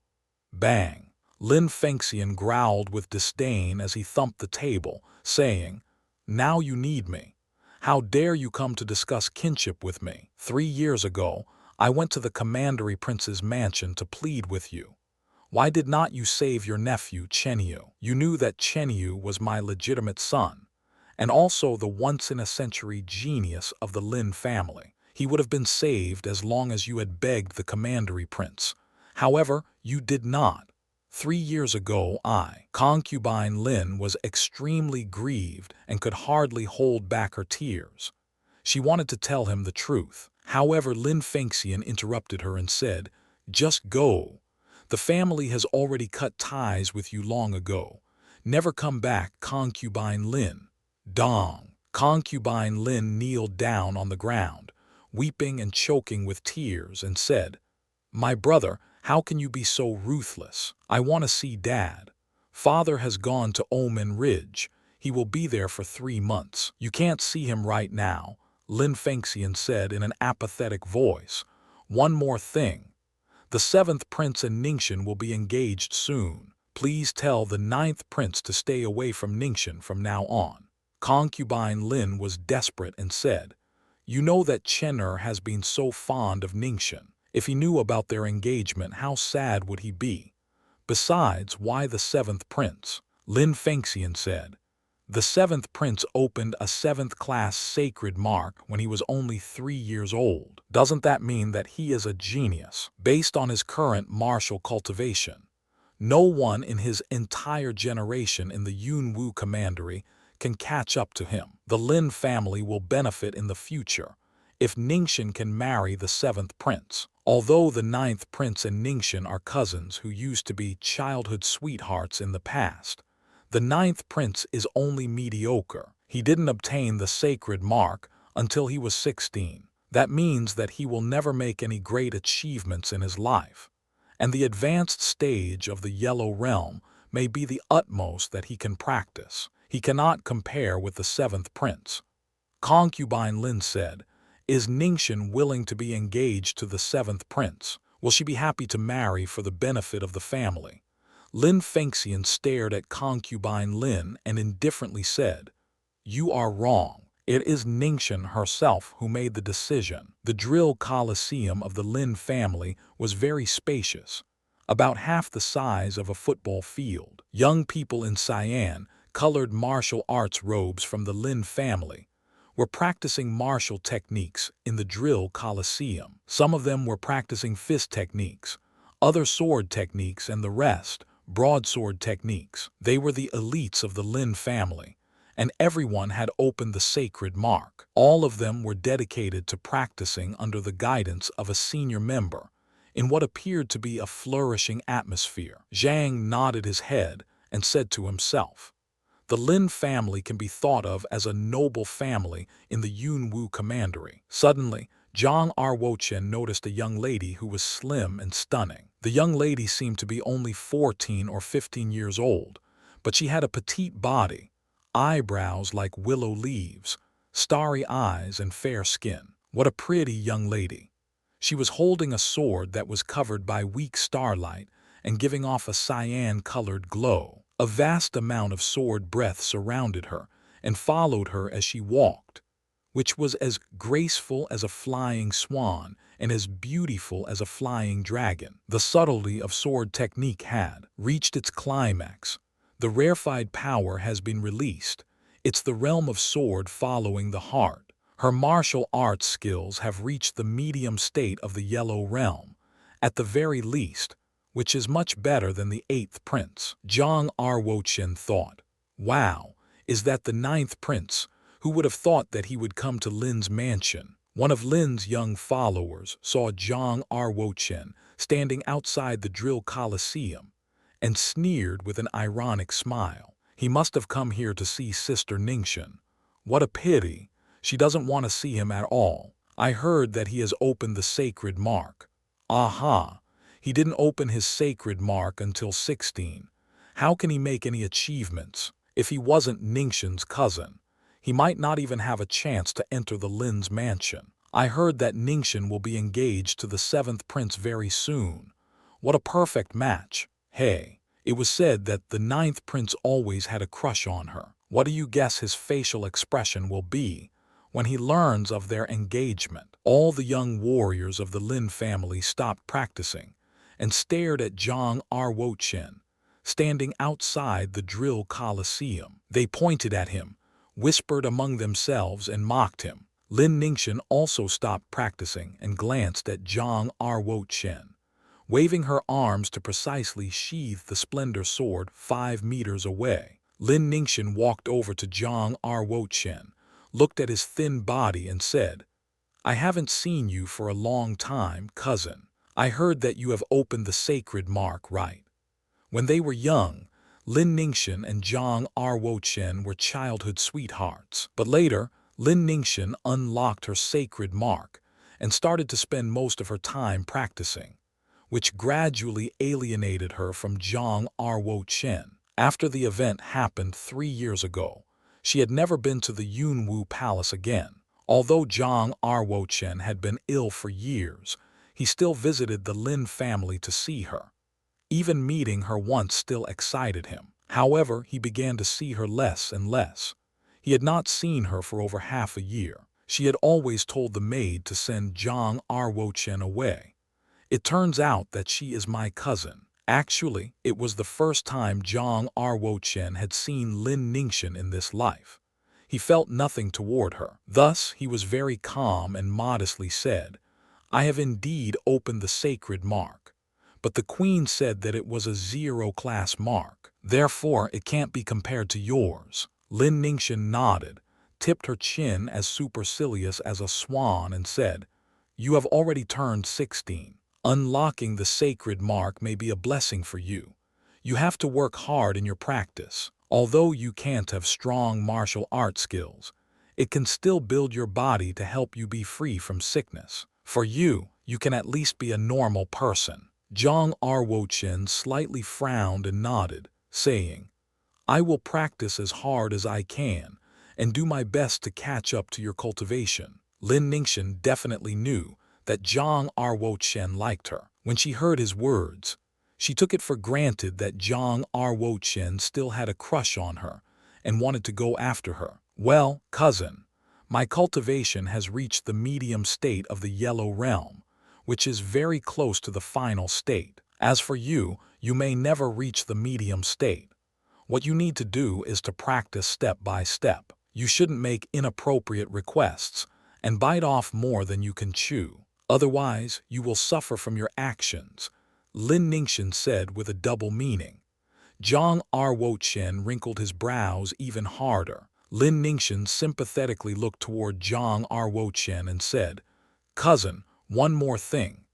Bang! Lin Fengxian growled with disdain as he thumped the table, saying, Now you need me. How dare you come to discuss kinship with me? 3 years ago, I went to the commandery prince's mansion to plead with you. Why did not you save your nephew Chenyu? You knew that Chenyu was my legitimate son, and also the once-in-a-century genius of the Lin family. He would have been saved as long as you had begged the commandery prince. However, you did not. 3 years ago, Concubine Lin was extremely grieved and could hardly hold back her tears. She wanted to tell him the truth. However, Lin Fengxian interrupted her and said, Just go. The family has already cut ties with you long ago. Never come back, Concubine Lin. Dong. Concubine Lin kneeled down on the ground, weeping and choking with tears, and said, My brother, how can you be so ruthless? I want to see Dad. Father has gone to Omen Ridge. He will be there for 3 months. You can't see him right now, Lin Fengxian said in an apathetic voice. One more thing. The 7th prince and Ningxian will be engaged soon. Please tell the 9th prince to stay away from Ningxian from now on. Concubine Lin was desperate and said, You know that Chen'er has been so fond of Ningxian. If he knew about their engagement, how sad would he be? Besides, why the 7th prince? Lin Fengxian said. The 7th prince opened a 7th-class sacred mark when he was only 3 years old. Doesn't that mean that he is a genius? Based on his current martial cultivation, no one in his entire generation in the Yunwu commandery can catch up to him. The Lin family will benefit in the future if Ningxian can marry the 7th prince. Although the 9th prince and Ningxian are cousins who used to be childhood sweethearts in the past, the 9th prince is only mediocre. He didn't obtain the sacred mark until he was 16. That means that he will never make any great achievements in his life, and the advanced stage of the Yellow Realm may be the utmost that he can practice. He cannot compare with the 7th prince. Concubine Lin said, Is Ningxian willing to be engaged to the 7th prince? Will she be happy to marry for the benefit of the family? Lin Fengxian stared at Concubine Lin and indifferently said, You are wrong. It is Ningxian herself who made the decision. The drill coliseum of the Lin family was very spacious, about half the size of a football field. Young people in cyan-colored martial arts robes from the Lin family were practicing martial techniques in the drill coliseum. Some of them were practicing fist techniques, other sword techniques, and the rest broadsword techniques. They were the elites of the Lin family, and everyone had opened the sacred mark. All of them were dedicated to practicing under the guidance of a senior member in what appeared to be a flourishing atmosphere. Zhang nodded his head and said to himself, The Lin family can be thought of as a noble family in the Yunwu commandery. Suddenly, Zhang Ruo Chen noticed a young lady who was slim and stunning. The young lady seemed to be only 14 or 15 years old, but she had a petite body, eyebrows like willow leaves, starry eyes, and fair skin. What a pretty young lady! She was holding a sword that was covered by weak starlight, and giving off a cyan-colored glow. A vast amount of sword breath surrounded her and followed her as she walked, which was as graceful as a flying swan and as beautiful as a flying dragon. The subtlety of sword technique had reached its climax. The rarefied power has been released. It's the realm of sword following the heart. Her martial arts skills have reached the medium state of the yellow realm, at the very least, which is much better than the 8th prince. Zhang Ruo Chen thought, "Wow, is that the 9th prince? Who would have thought that he would come to Lin's mansion?" One of Lin's young followers saw Zhang Ruo Chen standing outside the drill coliseum and sneered with an ironic smile. "He must have come here to see Sister Ningxian. What a pity. She doesn't want to see him at all. I heard that he has opened the sacred mark." Aha! He didn't open his sacred mark until 16. How can he make any achievements if he wasn't Ningxian's cousin? He might not even have a chance to enter the Lin's mansion. I heard that Ningxian will be engaged to the 7th prince very soon. What a perfect match. Hey, it was said that the 9th prince always had a crush on her. What do you guess his facial expression will be when he learns of their engagement? All the young warriors of the Lin family stopped practicing and stared at Zhang Ruo Chen, standing outside the drill coliseum. They pointed at him, whispered among themselves, and mocked him. Lin Ningxian also stopped practicing and glanced at Zhang Ruo Chen, waving her arms to precisely sheathe the splendor sword 5 meters away. Lin Ningxian walked over to Zhang Ruo Chen, looked at his thin body and said, "I haven't seen you for a long time, cousin. I heard that you have opened the sacred mark, right?" When they were young, Lin Ningxian and Zhang Ruo Chen were childhood sweethearts. But later, Lin Ningxian unlocked her sacred mark and started to spend most of her time practicing, which gradually alienated her from Zhang Ruo Chen. After the event happened 3 years ago, she had never been to the Yunwu Palace again. Although Zhang Ruo Chen had been ill for years, he still visited the Lin family to see her. Even meeting her once still excited him. However, he began to see her less and less. He had not seen her for over half a year. She had always told the maid to send Zhang Ruo Chen away. "It turns out that she is my cousin." Actually, it was the first time Zhang Ruo Chen had seen Lin Ningxian in this life. He felt nothing toward her. Thus, he was very calm and modestly said, "I have indeed opened the sacred mark, but the queen said that it was a 0-class mark. Therefore, it can't be compared to yours." Lin Ningxian nodded, tipped her chin as supercilious as a swan and said, "You have already turned 16. Unlocking the sacred mark may be a blessing for you. You have to work hard in your practice. Although you can't have strong martial art skills, it can still build your body to help you be free from sickness. For you, you can at least be a normal person." Zhang Ruo Chen slightly frowned and nodded, saying, "I will practice as hard as I can and do my best to catch up to your cultivation." Lin Ningxian definitely knew that Zhang Ruo Chen liked her. When she heard his words, she took it for granted that Zhang Ruo Chen still had a crush on her and wanted to go after her. "Well, cousin, my cultivation has reached the medium state of the yellow realm, which is very close to the final state. As for you, you may never reach the medium state. What you need to do is to practice step by step. You shouldn't make inappropriate requests and bite off more than you can chew. Otherwise, you will suffer from your actions," Lin Ningxian said with a double meaning. Zhang Ruo Chen wrinkled his brows even harder. Lin Ningxian sympathetically looked toward Zhang Ruo Chen and said, "Cousin, one more thing.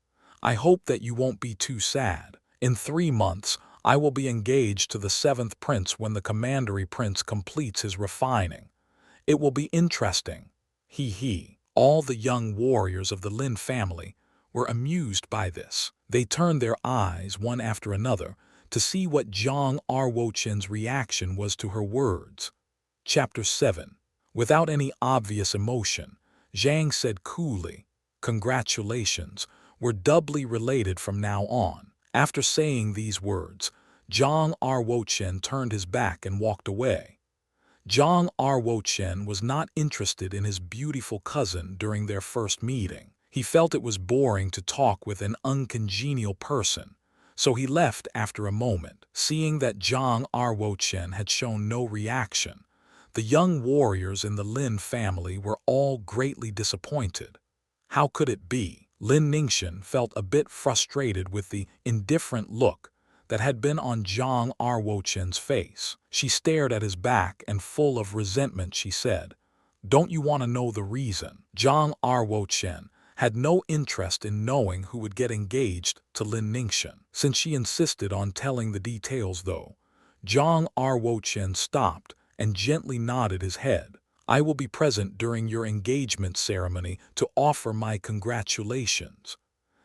I hope that you won't be too sad. In 3 months, I will be engaged to the 7th prince when the commandery prince completes his refining. It will be interesting. He he." All the young warriors of the Lin family were amused by this. They turned their eyes one after another to see what Zhang Ruo Chen's reaction was to her words. Chapter 7. Without any obvious emotion, Zhang said coolly, "Congratulations, we're doubly related from now on." After saying these words, Zhang Ruo Chen turned his back and walked away. Zhang Ruo Chen was not interested in his beautiful cousin during their first meeting. He felt it was boring to talk with an uncongenial person, so he left after a moment. Seeing that Zhang Ruo Chen had shown no reaction, the young warriors in the Lin family were all greatly disappointed. How could it be? Lin Ningxian felt a bit frustrated with the indifferent look that had been on Zhang Ruo Chen's face. She stared at his back and full of resentment she said, "Don't you want to know the reason?" Zhang Ruo Chen had no interest in knowing who would get engaged to Lin Ningxian. Since she insisted on telling the details though, Zhang Ruo Chen stopped and gently nodded his head. "I will be present during your engagement ceremony to offer my congratulations.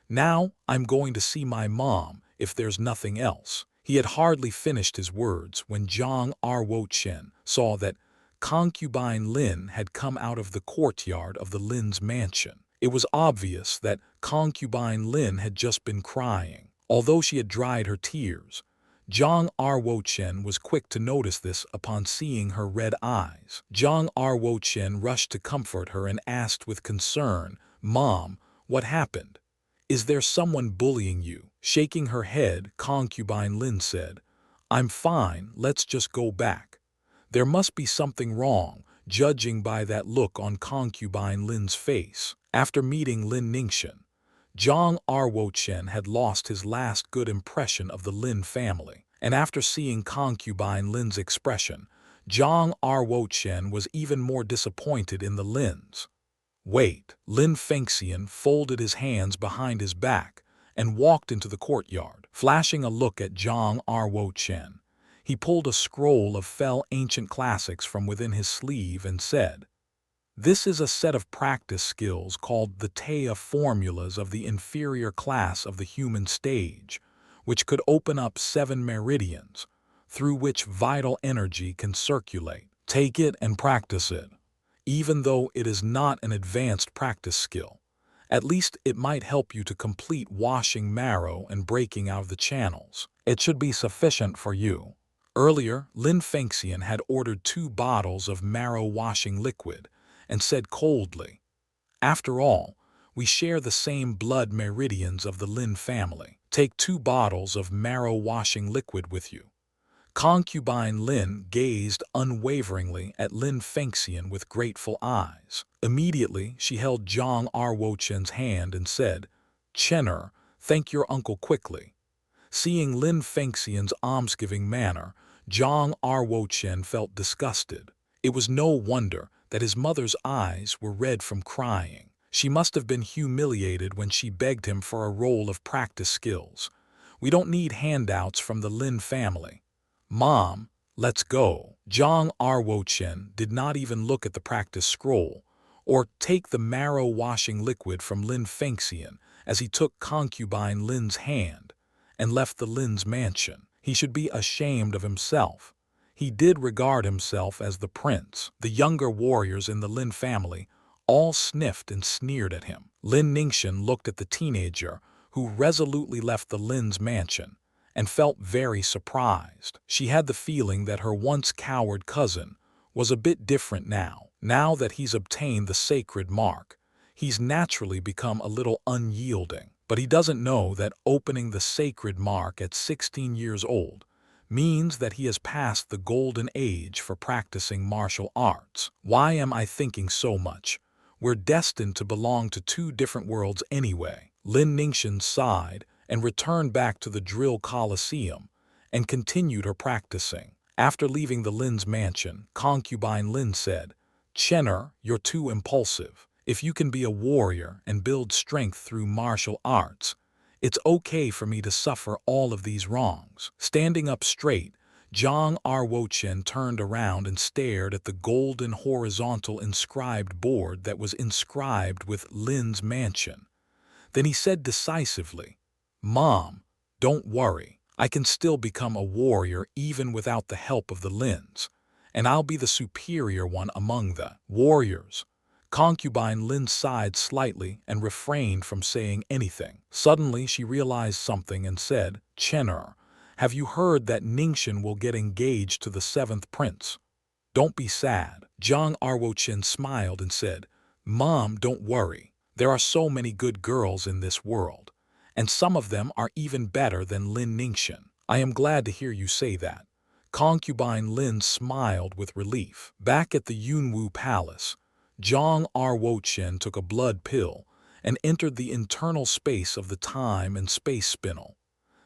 Now I'm going to see my mom if there's nothing else." He had hardly finished his words when Zhang Ruo Chen saw that concubine Lin had come out of the courtyard of the Lin's mansion. It was obvious that concubine Lin had just been crying. Although she had dried her tears, Zhang Ruo Chen was quick to notice this upon seeing her red eyes. Zhang Ruo Chen rushed to comfort her and asked with concern, "Mom, what happened? Is there someone bullying you?" Shaking her head, concubine Lin said, "I'm fine, let's just go back." There must be something wrong, judging by that look on concubine Lin's face. After meeting Lin Ningxian, Zhang Ruo Chen had lost his last good impression of the Lin family. And after seeing concubine Lin's expression, Zhang Ruo Chen was even more disappointed in the Lins. "Wait." Lin Fengxian folded his hands behind his back and walked into the courtyard. Flashing a look at Zhang Ruo Chen, he pulled a scroll of fell ancient classics from within his sleeve and said, "This is a set of practice skills called the Teia formulas of the inferior class of the human stage, which could open up 7 meridians, through which vital energy can circulate. Take it and practice it. Even though it is not an advanced practice skill, at least it might help you to complete washing marrow and breaking out of the channels. It should be sufficient for you." Earlier, Lin Fengxian had ordered 2 bottles of marrow washing liquid and said coldly, "After all, we share the same blood meridians of the Lin family. Take 2 bottles of marrow washing liquid with you." Concubine Lin gazed unwaveringly at Lin Fengxian with grateful eyes. Immediately, she held Zhang Ruo Chen's hand and said, "Chenner, thank your uncle quickly." Seeing Lin Fengxian's almsgiving manner, Zhang Ruo Chen felt disgusted. It was no wonder that his mother's eyes were red from crying. She must have been humiliated when she begged him for a roll of practice skills. "We don't need handouts from the Lin family. Mom, let's go." Zhang Ruo Chen did not even look at the practice scroll or take the marrow washing liquid from Lin Fengxian as he took concubine Lin's hand and left the Lin's mansion. He should be ashamed of himself. He did regard himself as the prince. The younger warriors in the Lin family all sniffed and sneered at him. Lin Ningxian looked at the teenager who resolutely left the Lin's mansion and felt very surprised. She had the feeling that her once coward cousin was a bit different now. Now that he's obtained the sacred mark, he's naturally become a little unyielding. But he doesn't know that opening the sacred mark at 16 years old means that he has passed the golden age for practicing martial arts. Why am I thinking so much? We're destined to belong to 2 different worlds anyway. Lin Ningxian sighed and returned back to the drill coliseum and continued her practicing. After leaving the Lin's mansion, concubine Lin said, "Chenner, you're too impulsive. If you can be a warrior and build strength through martial arts, it's okay for me to suffer all of these wrongs." Standing up straight, Zhang Ruo Chen turned around and stared at the golden horizontal inscribed board that was inscribed with Lin's mansion. Then he said decisively, "Mom, don't worry. I can still become a warrior even without the help of the Lins, and I'll be the superior one among the warriors." Concubine Lin sighed slightly and refrained from saying anything. Suddenly she realized something and said, "Chen'er, have you heard that Ningxian will get engaged to the seventh prince? Don't be sad." Zhang Ruo Chen smiled and said, "Mom, don't worry. There are so many good girls in this world, and some of them are even better than Lin Ningxian." "I am glad to hear you say that." Concubine Lin smiled with relief. Back at the Yunwu Palace, Zhang Ruo Chen took a blood pill and entered the internal space of the time and space spinel.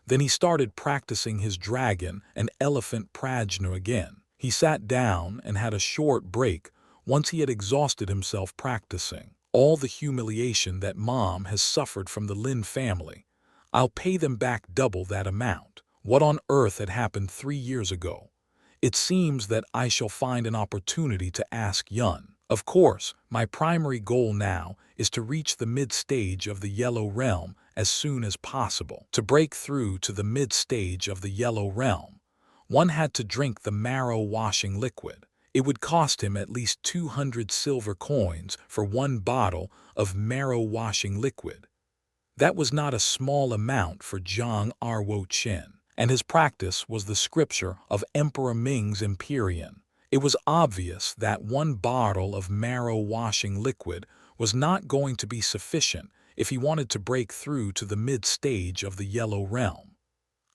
Then he started practicing his dragon and elephant prajna again. He sat down and had a short break once he had exhausted himself practicing. "All the humiliation that Mom has suffered from the Lin family, I'll pay them back double that amount." What on earth had happened 3 years ago? It seems that I shall find an opportunity to ask Yun. Of course, my primary goal now is to reach the mid-stage of the Yellow Realm as soon as possible. To break through to the mid-stage of the Yellow Realm, one had to drink the marrow-washing liquid. It would cost him at least 200 silver coins for one bottle of marrow-washing liquid. That was not a small amount for Zhang Ruo Chen, and his practice was the scripture of Emperor Ming's Empyrean. It was obvious that one bottle of marrow-washing liquid was not going to be sufficient if he wanted to break through to the mid-stage of the Yellow Realm.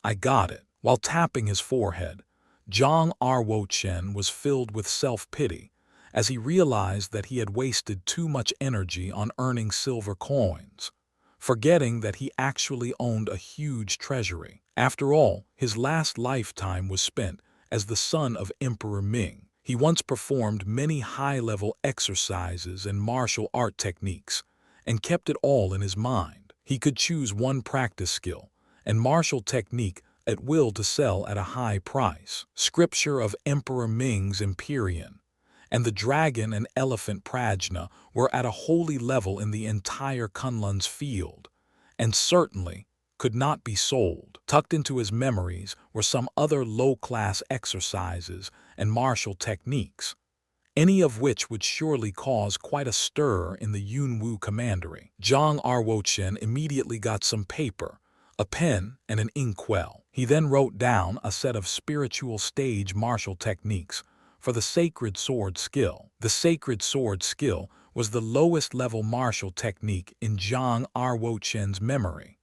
"I got it." While tapping his forehead, Zhang Ruo Chen was filled with self-pity as he realized that he had wasted too much energy on earning silver coins, forgetting that he actually owned a huge treasury. After all, his last lifetime was spent as the son of Emperor Ming. He once performed many high-level exercises and martial art techniques and kept it all in his mind. He could choose one practice skill and martial technique at will to sell at a high price. Scripture of Emperor Ming's Empyrean and the dragon and elephant prajna were at a holy level in the entire Kunlun's field, and certainly could not be sold. Tucked into his memories were some other low-class exercises and martial techniques, any of which would surely cause quite a stir in the Yunwu commandery. Zhang Ruo Chen immediately got some paper, a pen, and an inkwell. He then wrote down a set of spiritual stage martial techniques for the sacred sword skill. The sacred sword skill was the lowest level martial technique in Zhang Ruo Chen's memory.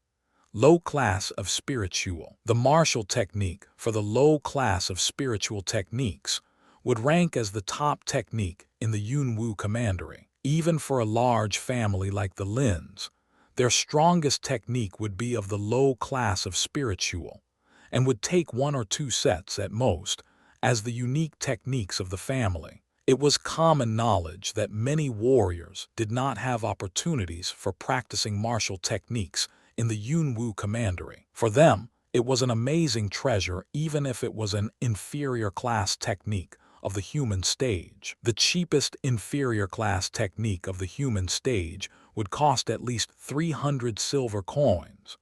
Low class of spiritual. The martial technique for the low class of spiritual techniques would rank as the top technique in the Yunwu commandery. Even for a large family like the Lins, their strongest technique would be of the low class of spiritual, and would take 1 or 2 sets at most as the unique techniques of the family. It was common knowledge that many warriors did not have opportunities for practicing martial techniques in the Yunwu commandery. For them, it was an amazing treasure even if it was an inferior class technique of the human stage. The cheapest inferior class technique of the human stage would cost at least 300 silver coins,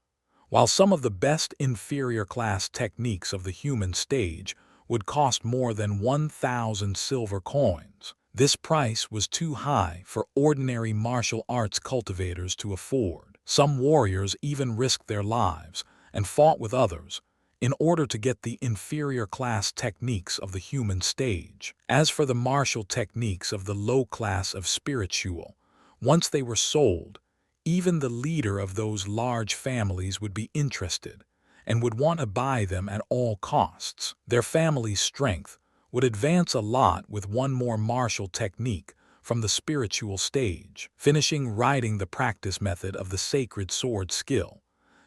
while some of the best inferior class techniques of the human stage would cost more than 1,000 silver coins. This price was too high for ordinary martial arts cultivators to afford. Some warriors even risked their lives and fought with others in order to get the inferior class techniques of the human stage. As for the martial techniques of the low class of spiritual, once they were sold, even the leader of those large families would be interested and would want to buy them at all costs. Their family's strength would advance a lot with one more martial technique from the spiritual stage. Finishing writing the practice method of the sacred sword skill,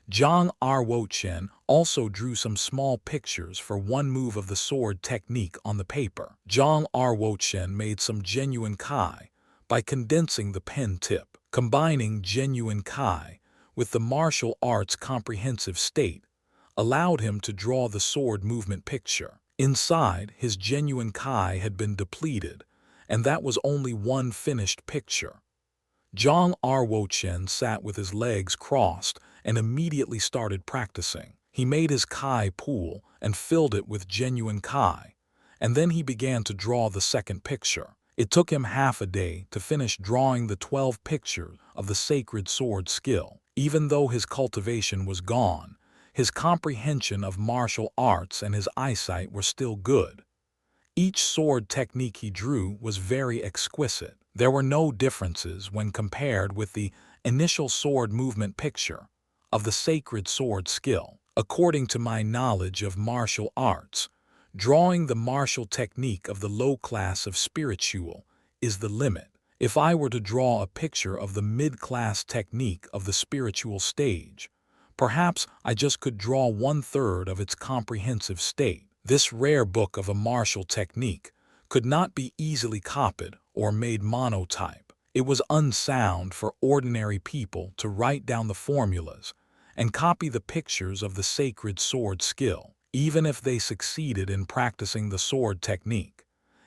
Zhang Ruo Chen also drew some small pictures for one move of the sword technique on the paper. Zhang Ruo Chen made some genuine kai by condensing the pen tip. Combining genuine kai with the martial arts comprehensive state allowed him to draw the sword movement picture. Inside, his genuine kai had been depleted, and that was only one finished picture. Zhang Ruo Chen sat with his legs crossed and immediately started practicing. He made his kai pool and filled it with genuine kai, and then he began to draw the second picture. It took him half a day to finish drawing the 12 pictures of the sacred sword skill. Even though his cultivation was gone, his comprehension of martial arts and his eyesight were still good. Each sword technique he drew was very exquisite. There were no differences when compared with the initial sword movement picture of the sacred sword skill. According to my knowledge of martial arts, drawing the martial technique of the low class of spiritual is the limit. If I were to draw a picture of the mid-class technique of the spiritual stage, perhaps I just could draw 1/3 of its comprehensive state. This rare book of a martial technique could not be easily copied or made monotype. It was unsound for ordinary people to write down the formulas and copy the pictures of the sacred sword skill. Even if they succeeded in practicing the sword technique,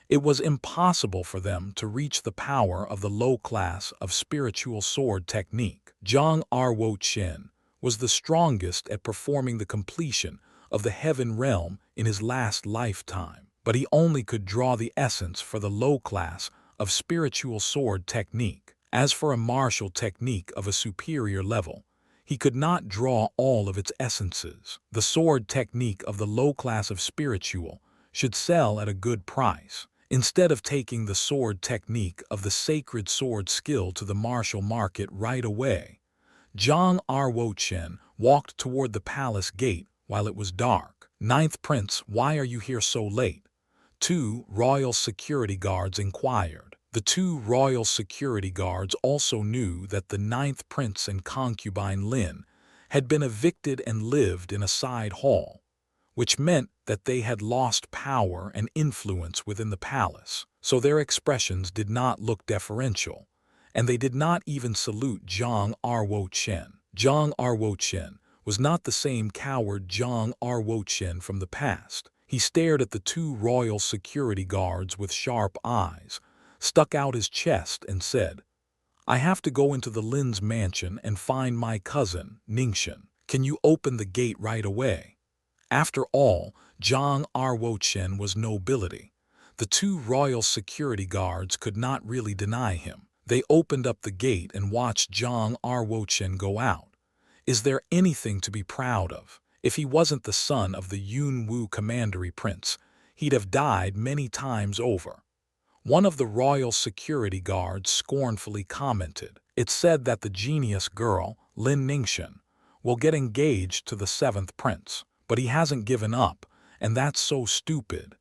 it was impossible for them to reach the power of the low class of spiritual sword technique. Zhang Ruo Chen was the strongest at performing the completion of the heaven realm in his last lifetime, but he only could draw the essence for the low class of spiritual sword technique. As for a martial technique of a superior level, he could not draw all of its essences. The sword technique of the low class of spiritual should sell at a good price. Instead of taking the sword technique of the sacred sword skill to the martial market right away, Zhang Ruo Chen walked toward the palace gate while it was dark. "Ninth Prince, why are you here so late?" 2 royal security guards inquired. The 2 royal security guards also knew that the 9th prince and concubine Lin had been evicted and lived in a side hall, which meant that they had lost power and influence within the palace. So their expressions did not look deferential, and they did not even salute Zhang Ruo Chen. Zhang Ruo Chen was not the same coward Zhang Ruo Chen from the past. He stared at the 2 royal security guards with sharp eyes, stuck out his chest and said, "I have to go into the Lin's mansion and find my cousin, Ningxian. Can you open the gate right away?" After all, Zhang Ruo Chen was nobility. The 2 royal security guards could not really deny him. They opened up the gate and watched Zhang Ruo Chen go out. Is there anything to be proud of? If he wasn't the son of the Yunwu commandery prince, he'd have died many times over. One of the royal security guards scornfully commented. It said that the genius girl, Lin Ningxian, will get engaged to the 7th prince, but he hasn't given up, and that's so stupid.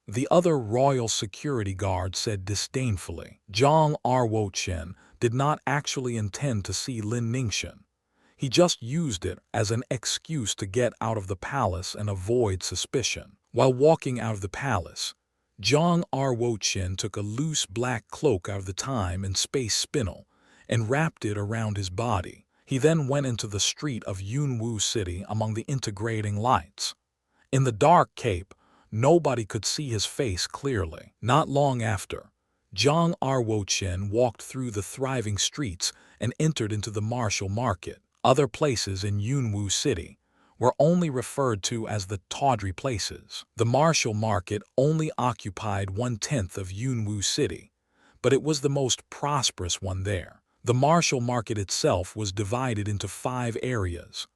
The other royal security guard said disdainfully. Zhang Ruo Chen did not actually intend to see Lin Ningxian. He just used it as an excuse to get out of the palace and avoid suspicion. While walking out of the palace, Zhang Ruo Chen took a loose black cloak out of the time and space spindle and wrapped it around his body. He then went into the street of Yunwu City among the integrating lights. In the dark cape, nobody could see his face clearly. Not long after, Zhang Ruo Chen walked through the thriving streets and entered into the martial market. Other places in Yunwu City were only referred to as the tawdry places. The martial market only occupied 1/10 of Yunwu City, but it was the most prosperous one there. The martial market itself was divided into 5 areas: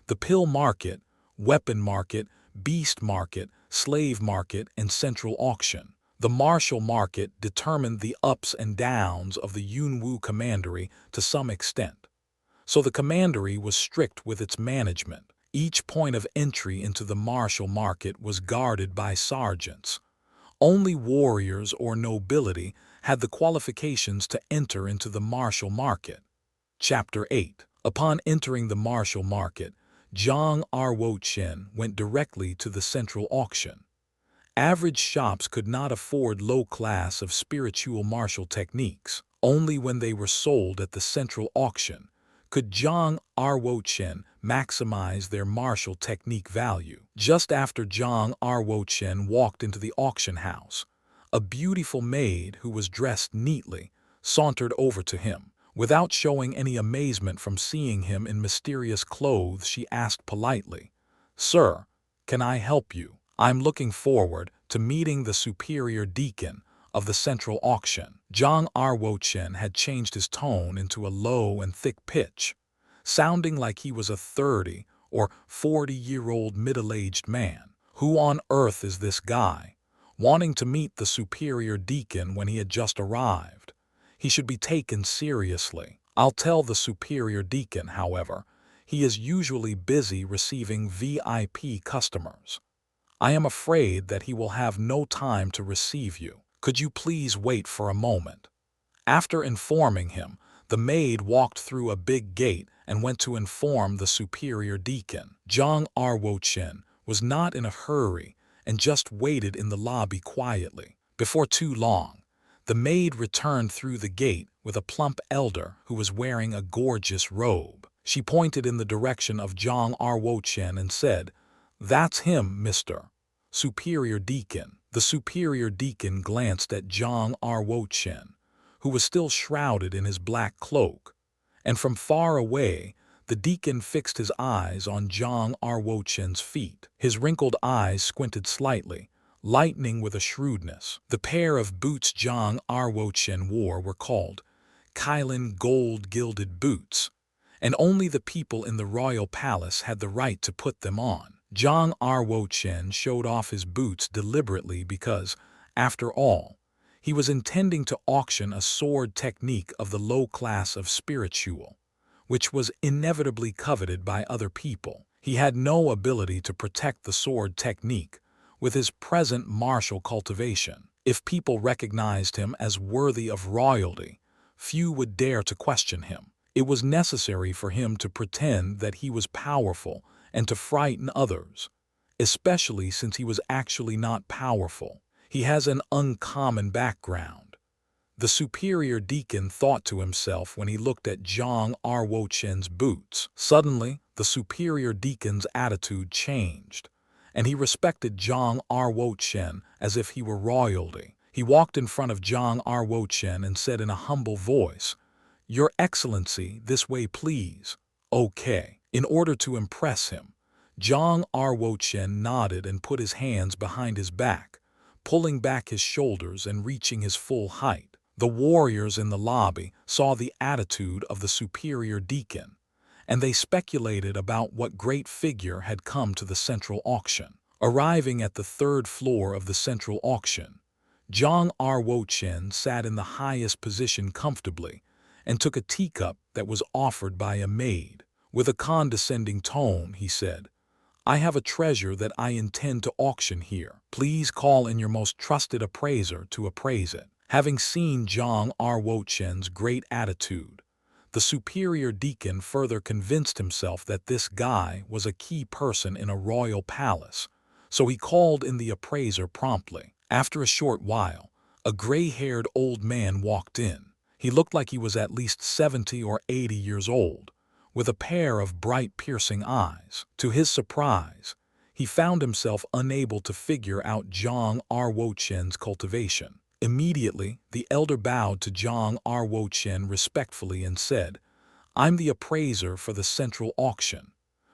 the pill market, weapon market, beast market, slave market, and central auction. The martial market determined the ups and downs of the Yunwu commandery to some extent. So the commandery was strict with its management. Each point of entry into the martial market was guarded by sergeants. Only warriors or nobility had the qualifications to enter into the martial market. Chapter 8. Upon entering the martial market, Zhang Ruo Chen went directly to the central auction. Average shops could not afford low class of spiritual martial techniques. Only when they were sold at the central auction could Zhang Ruo Chen maximize their martial technique value. Just after Zhang Ruo Chen walked into the auction house, a beautiful maid who was dressed neatly sauntered over to him. Without showing any amazement from seeing him in mysterious clothes, she asked politely, "Sir, can I help you? I'm looking forward to meeting the superior deacon of the central auction. Zhang Ruo Chen had changed his tone into a low and thick pitch, sounding like he was a 30 or 40-year-old middle-aged man. Who on earth is this guy? Wanting to meet the superior deacon when he had just arrived. He should be taken seriously. I'll tell the superior deacon, however. He is usually busy receiving VIP customers. I am afraid that he will have no time to receive you. Could you please wait for a moment? After informing him, the maid walked through a big gate and went to inform the superior deacon. Zhang Ruo Chen was not in a hurry and just waited in the lobby quietly. Before too long, the maid returned through the gate with a plump elder who was wearing a gorgeous robe. She pointed in the direction of Zhang Ruo Chen and said, "That's him, Mr. Superior Deacon." The superior deacon glanced at Zhang Ruo Chen, who was still shrouded in his black cloak, and from far away, the deacon fixed his eyes on Zhang Ruo Chen's feet. His wrinkled eyes squinted slightly, lightening with a shrewdness. The pair of boots Zhang Ruo Chen wore were called Kylin gold-gilded boots, and only the people in the royal palace had the right to put them on. Zhang Ruo Chen showed off his boots deliberately because, after all, he was intending to auction a sword technique of the low class of spiritual, which was inevitably coveted by other people. He had no ability to protect the sword technique with his present martial cultivation. If people recognized him as worthy of royalty, few would dare to question him. It was necessary for him to pretend that he was powerful and to frighten others, especially since he was actually not powerful. He has an uncommon background. The superior deacon thought to himself when he looked at Zhang Ruo Chen's boots. Suddenly, the superior deacon's attitude changed, and he respected Zhang Ruo Chen as if he were royalty. He walked in front of Zhang Ruo Chen and said in a humble voice, "Your Excellency, this way please." "Okay." In order to impress him, Zhang Ruo Chen nodded and put his hands behind his back, pulling back his shoulders and reaching his full height. The warriors in the lobby saw the attitude of the superior deacon, and they speculated about what great figure had come to the central auction. Arriving at the third floor of the central auction, Zhang Ruo Chen sat in the highest position comfortably and took a teacup that was offered by a maid. With a condescending tone, he said, "I have a treasure that I intend to auction here. Please call in your most trusted appraiser to appraise it." Having seen Zhang Ruo Chen's great attitude, the superior deacon further convinced himself that this guy was a key person in a royal palace, so he called in the appraiser promptly. After a short while, a gray-haired old man walked in. He looked like he was at least 70 or 80 years old, with a pair of bright, piercing eyes. To his surprise, he found himself unable to figure out Zhang Ruo Chen's cultivation. Immediately, the elder bowed to Zhang Ruo Chen respectfully and said, "I'm the appraiser for the central auction.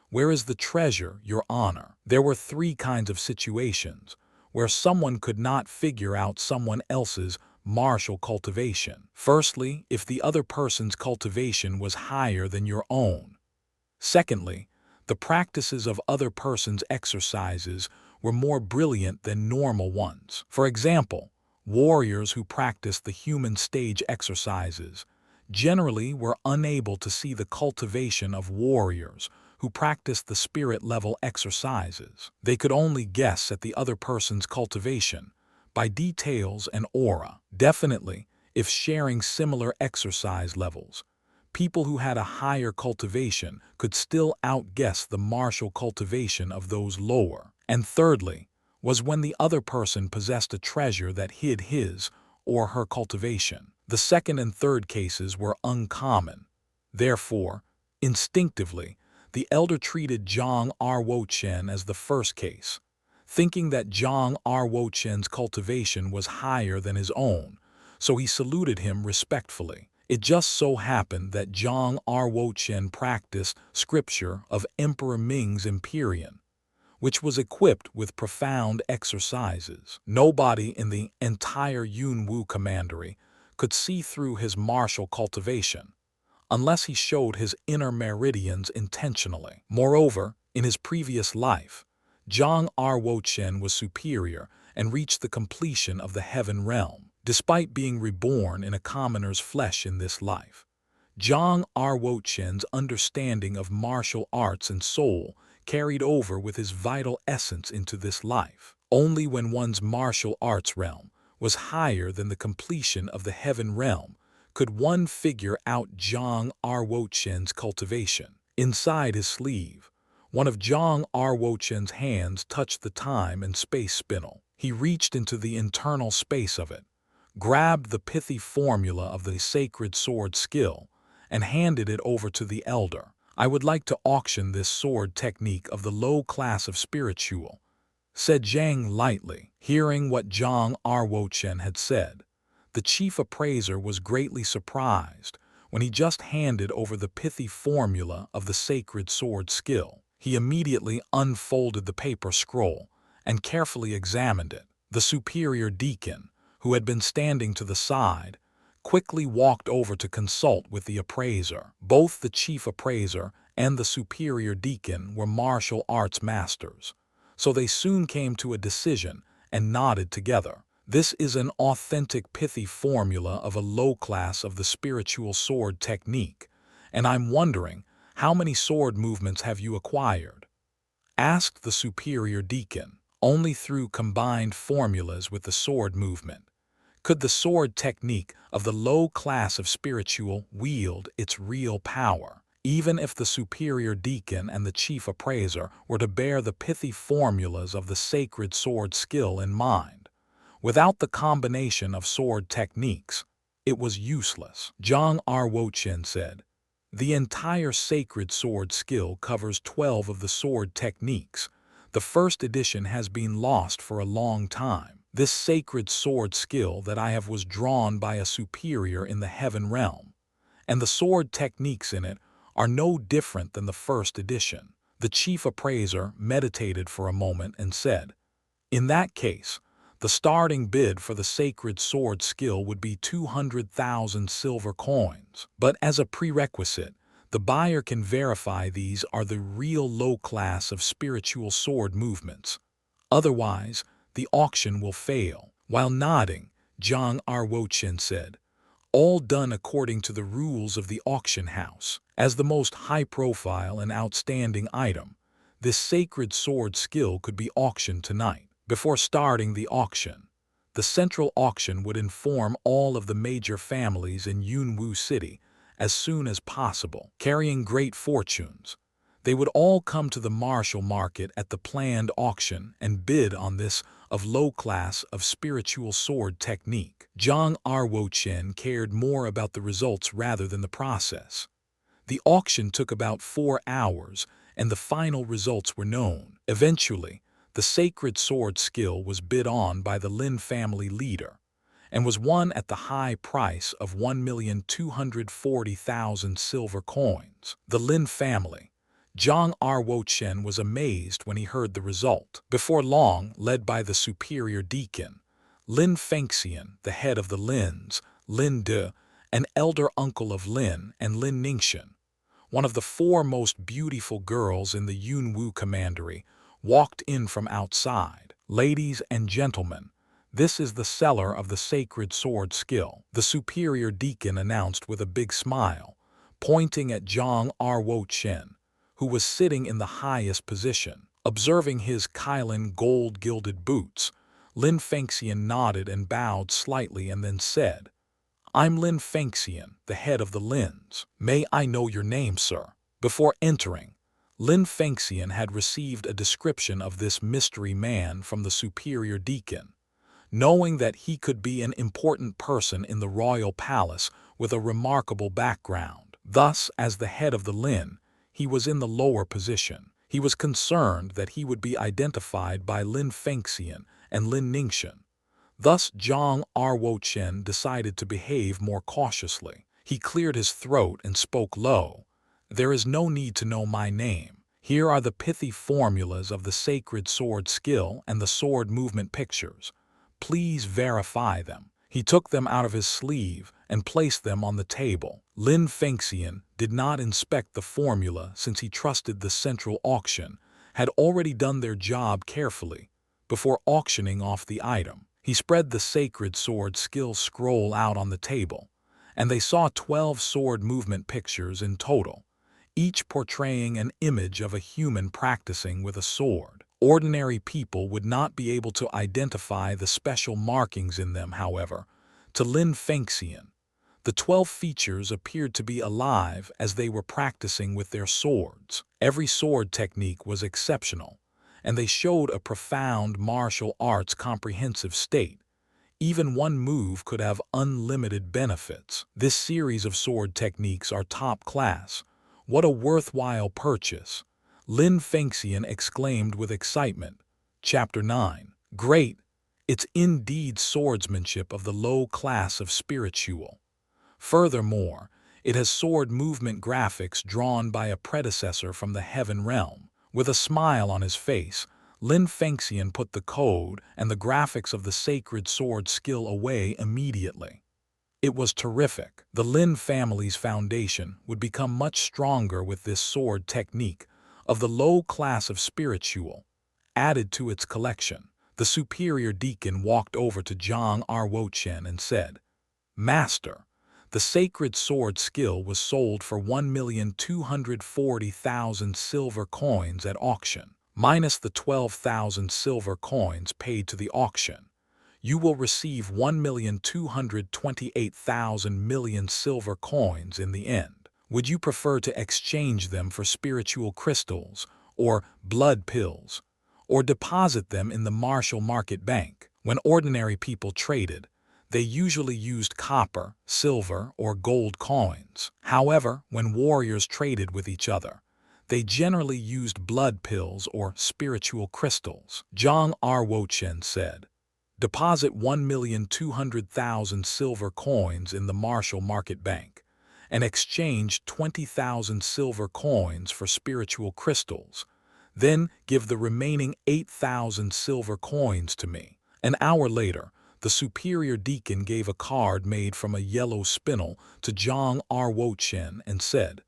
Where is the treasure, Your Honor?" There were three kinds of situations where someone could not figure out someone else's martial cultivation. Firstly, if the other person's cultivation was higher than your own. Secondly, the practices of other person's exercises were more brilliant than normal ones. For example, warriors who practiced the human stage exercises generally were unable to see the cultivation of warriors who practiced the spirit-level exercises. They could only guess at the other person's cultivation by details and aura. Definitely, if sharing similar exercise levels, people who had a higher cultivation could still outguess the martial cultivation of those lower. And thirdly, was when the other person possessed a treasure that hid his or her cultivation. The second and third cases were uncommon. Therefore, instinctively, the elder treated Zhang Ruo Chen as the first case, thinking that Zhang Ruo Chen's cultivation was higher than his own, so he saluted him respectfully. It just so happened that Zhang Ruo Chen practiced scripture of Emperor Ming's Empyrean, which was equipped with profound exercises. Nobody in the entire Yunwu commandery could see through his martial cultivation, unless he showed his inner meridians intentionally. Moreover, in his previous life, Zhang Ruo Chen was superior and reached the completion of the heaven realm. Despite being reborn in a commoner's flesh in this life, Zhang Ruo Chen's understanding of martial arts and soul carried over with his vital essence into this life. Only when one's martial arts realm was higher than the completion of the heaven realm could one figure out Zhang Ruo Chen's cultivation. Inside his sleeve, one of Zhang Ruo Chen's hands touched the time and space spindle. He reached into the internal space of it, grabbed the pithy formula of the sacred sword skill, and handed it over to the elder. "I would like to auction this sword technique of the low class of spiritual," said Zhang lightly. Hearing what Zhang Ruo Chen had said, the chief appraiser was greatly surprised when he just handed over the pithy formula of the sacred sword skill. He immediately unfolded the paper scroll and carefully examined it. The superior deacon, who had been standing to the side, quickly walked over to consult with the appraiser. Both the chief appraiser and the superior deacon were martial arts masters, so they soon came to a decision and nodded together. "This is an authentic pithy formula of a low class of the spiritual sword technique, and I'm wondering, how many sword movements have you acquired?" asked the superior deacon. "Only through combined formulas with the sword movement could the sword technique of the low class of spiritual wield its real power." Even if the superior deacon and the chief appraiser were to bear the pithy formulas of the sacred sword skill in mind, without the combination of sword techniques, it was useless. Zhang Ruo Chen said, "The entire sacred sword skill covers 12 of the sword techniques. The first edition has been lost for a long time. This sacred sword skill that I have was drawn by a superior in the heaven realm, and the sword techniques in it are no different than the first edition." The chief appraiser meditated for a moment and said, "In that case, the starting bid for the sacred sword skill would be 200,000 silver coins. But as a prerequisite, the buyer can verify these are the real low class of spiritual sword movements. Otherwise, the auction will fail." While nodding, Zhang Ruo Chen said, "All done according to the rules of the auction house. As the most high-profile and outstanding item, this sacred sword skill could be auctioned tonight. Before starting the auction, the central auction would inform all of the major families in Yunwu City as soon as possible, carrying great fortunes. They would all come to the martial market at the planned auction and bid on this of low class of spiritual sword technique." Zhang Ruo Chen cared more about the results rather than the process. The auction took about 4 hours, and the final results were known. Eventually, the sacred sword skill was bid on by the Lin family leader, and was won at the high price of 1,240,000 silver coins. The Lin family, Zhang Ruo Chen was amazed when he heard the result. Before long, led by the superior deacon, Lin Fengxian, the head of the Lins, Lin De, an elder uncle of Lin, and Lin Ningxian, one of the 4 most beautiful girls in the Yunwu commandery, walked in from outside. "Ladies and gentlemen, this is the seller of the sacred sword skill," the superior deacon announced with a big smile, pointing at Zhang Ruo Chen, who was sitting in the highest position. Observing his Kylan gold-gilded boots, Lin Fengxian nodded and bowed slightly and then said, "I'm Lin Fengxian, the head of the Lins. May I know your name, sir?" Before entering, Lin Fengxian had received a description of this mystery man from the superior deacon, knowing that he could be an important person in the royal palace with a remarkable background. Thus, as the head of the Lin, he was in the lower position. He was concerned that he would be identified by Lin Fengxian and Lin Ningxian. Thus, Zhang Ruo Chen decided to behave more cautiously. He cleared his throat and spoke low. "There is no need to know my name," Here are the pithy formulas of the sacred sword skill and the sword movement pictures. Please verify them." He took them out of his sleeve and placed them on the table. Lin Fengxian did not inspect the formula since he trusted the central auction had already done their job carefully before auctioning off the item. He spread the sacred sword skill scroll out on the table, and they saw 12 sword movement pictures in total, each portraying an image of a human practicing with a sword. Ordinary people would not be able to identify the special markings in them, however. To Lin Fengxian, the 12 features appeared to be alive as they were practicing with their swords. Every sword technique was exceptional, and they showed a profound martial arts comprehensive state. Even one move could have unlimited benefits. This series of sword techniques are top class. What a worthwhile purchase! Lin Fengxian exclaimed with excitement. Chapter 9. Great! It's indeed swordsmanship of the low class of spiritual. Furthermore, it has sword movement graphics drawn by a predecessor from the heaven realm. With a smile on his face, Lin Fengxian put the code and the graphics of the sacred sword skill away immediately. It was terrific. The Lin family's foundation would become much stronger with this sword technique of the low class of spiritual added to its collection. The superior deacon walked over to Zhang Ruo Chen and said, "Master, the sacred sword skill was sold for 1,240,000 silver coins at auction, minus the 12,000 silver coins paid to the auction. You will receive 1,228,000 million silver coins in the end. Would you prefer to exchange them for spiritual crystals, or blood pills, or deposit them in the martial market bank?" When ordinary people traded, they usually used copper, silver, or gold coins. However, when warriors traded with each other, they generally used blood pills or spiritual crystals. Zhang Ruo Chen said, "Deposit 1,200,000 silver coins in the martial market bank, and exchange 20,000 silver coins for spiritual crystals. Then give the remaining 8,000 silver coins to me." An hour later, the superior deacon gave a card made from a yellow spinel to Zhang Ruo Chen and said,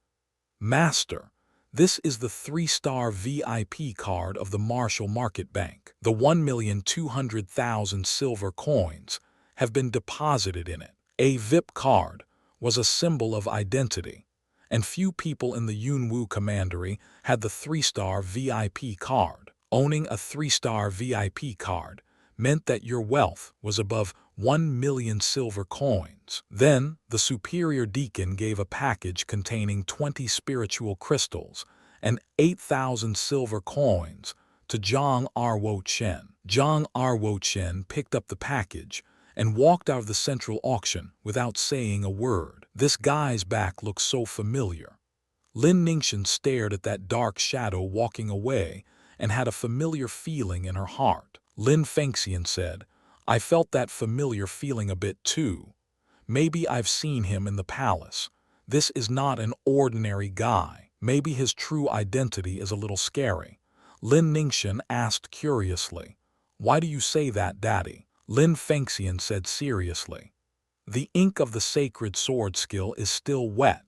"Master, this is the 3-star VIP card of the martial market bank. The 1,200,000 silver coins have been deposited in it." A VIP card was a symbol of identity, and few people in the Yunwu commandery had the 3-star VIP card. Owning a 3-star VIP card meant that your wealth was above 1 million silver coins. Then, the superior deacon gave a package containing 20 spiritual crystals and 8,000 silver coins to Zhang Ruo Chen. Zhang Ruo Chen picked up the package and walked out of the central auction without saying a word. This guy's back looked so familiar. Lin Ningxian stared at that dark shadow walking away and had a familiar feeling in her heart. Lin Fengxian said, "I felt that familiar feeling a bit too. Maybe I've seen him in the palace. This is not an ordinary guy. Maybe his true identity is a little scary." Lin Ningxian asked curiously, "Why do you say that, Daddy?" Lin Fengxian said seriously, "The ink of the sacred sword skill is still wet,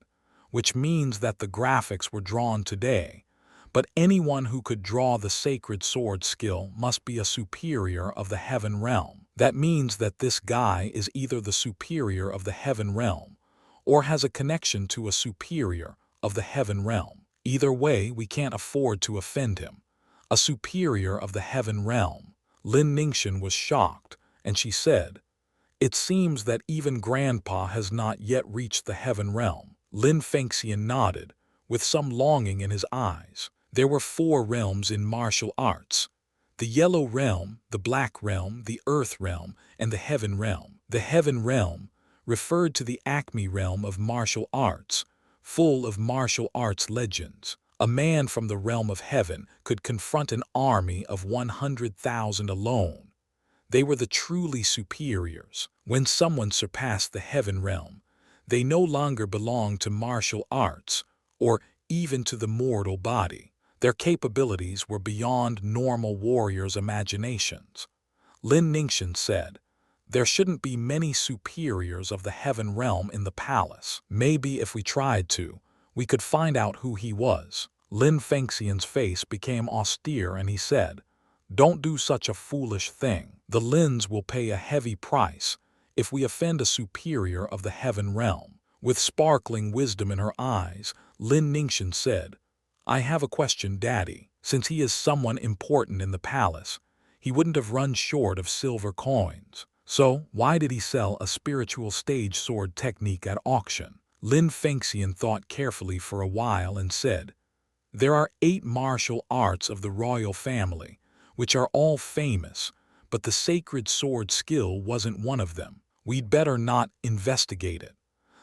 which means that the graphics were drawn today, but anyone who could draw the sacred sword skill must be a superior of the heaven realm. That means that this guy is either the superior of the heaven realm, or has a connection to a superior of the heaven realm. Either way, we can't afford to offend him. A superior of the heaven realm." Lin Ningxian was shocked, and she said, "It seems that even Grandpa has not yet reached the heaven realm." Lin Fengxian nodded, with some longing in his eyes. There were 4 realms in martial arts: the yellow realm, the black realm, the earth realm, and the heaven realm. The heaven realm referred to the Acme realm of martial arts, full of martial arts legends. A man from the realm of heaven could confront an army of 100,000 alone. They were the truly superiors. When someone surpassed the heaven realm, they no longer belonged to martial arts, or even to the mortal body. Their capabilities were beyond normal warriors' imaginations. Lin Ningxian said, "There shouldn't be many superiors of the heaven realm in the palace. Maybe if we tried to, we could find out who he was." Lin Fengxian's face became austere and he said, "Don't do such a foolish thing. The Lins will pay a heavy price if we offend a superior of the heaven realm." With sparkling wisdom in her eyes, Lin Ningxian said, "I have a question, Daddy. Since he is someone important in the palace, he wouldn't have run short of silver coins. So why did he sell a spiritual stage sword technique at auction?" Lin Fengxian thought carefully for a while and said, "There are 8 martial arts of the royal family, which are all famous, but the sacred sword skill wasn't one of them. We'd better not investigate it.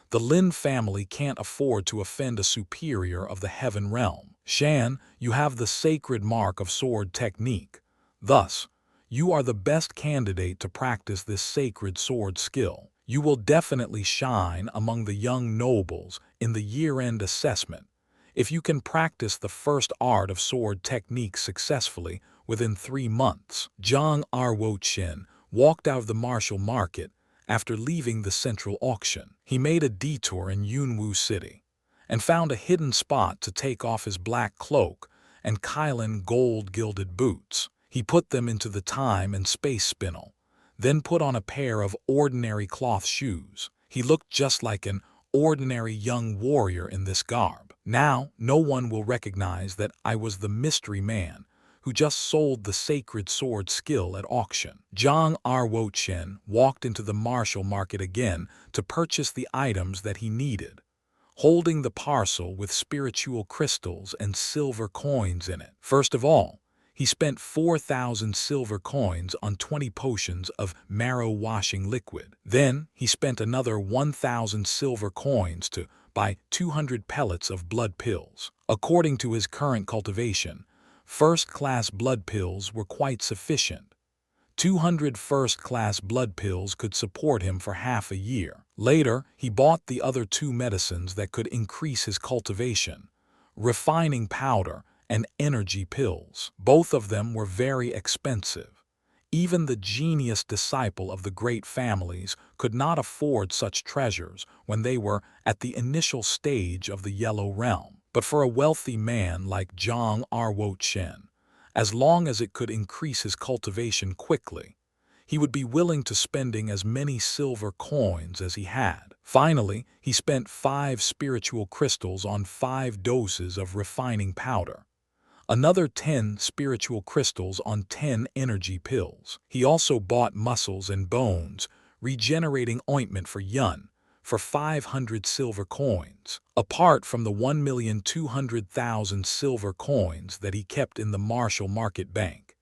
The Lin family can't afford to offend a superior of the heaven realm. Shan, you have the sacred mark of sword technique. Thus, you are the best candidate to practice this sacred sword skill. You will definitely shine among the young nobles in the year-end assessment if you can practice the first art of sword technique successfully within 3 months." Zhang Ruo Chen walked out of the martial market after leaving the central auction. He made a detour in Yunwu City and found a hidden spot to take off his black cloak and Kylan gold-gilded boots. He put them into the time and space spindle, then put on a pair of ordinary cloth shoes. He looked just like an ordinary young warrior in this garb. Now, no one will recognize that I was the mystery man who just sold the sacred sword skill at auction. Zhang Ruo Chen walked into the martial market again to purchase the items that he needed, holding the parcel with spiritual crystals and silver coins in it. First of all, he spent 4,000 silver coins on 20 potions of marrow washing liquid. Then he spent another 1,000 silver coins to buy 200 pellets of blood pills. According to his current cultivation, first-class blood pills were quite sufficient. 200 first-class blood pills could support him for half a year. Later, he bought the other 2 medicines that could increase his cultivation: refining powder and energy pills. Both of them were very expensive. Even the genius disciple of the great families could not afford such treasures when they were at the initial stage of the Yellow Realm. But for a wealthy man like Zhang Ruo Chen, as long as it could increase his cultivation quickly, he would be willing to spending as many silver coins as he had. Finally, he spent 5 spiritual crystals on 5 doses of refining powder, another 10 spiritual crystals on 10 energy pills. He also bought muscles and bones, regenerating ointment for Yun, for 500 silver coins. Apart from the 1,200,000 silver coins that he kept in the martial market bank,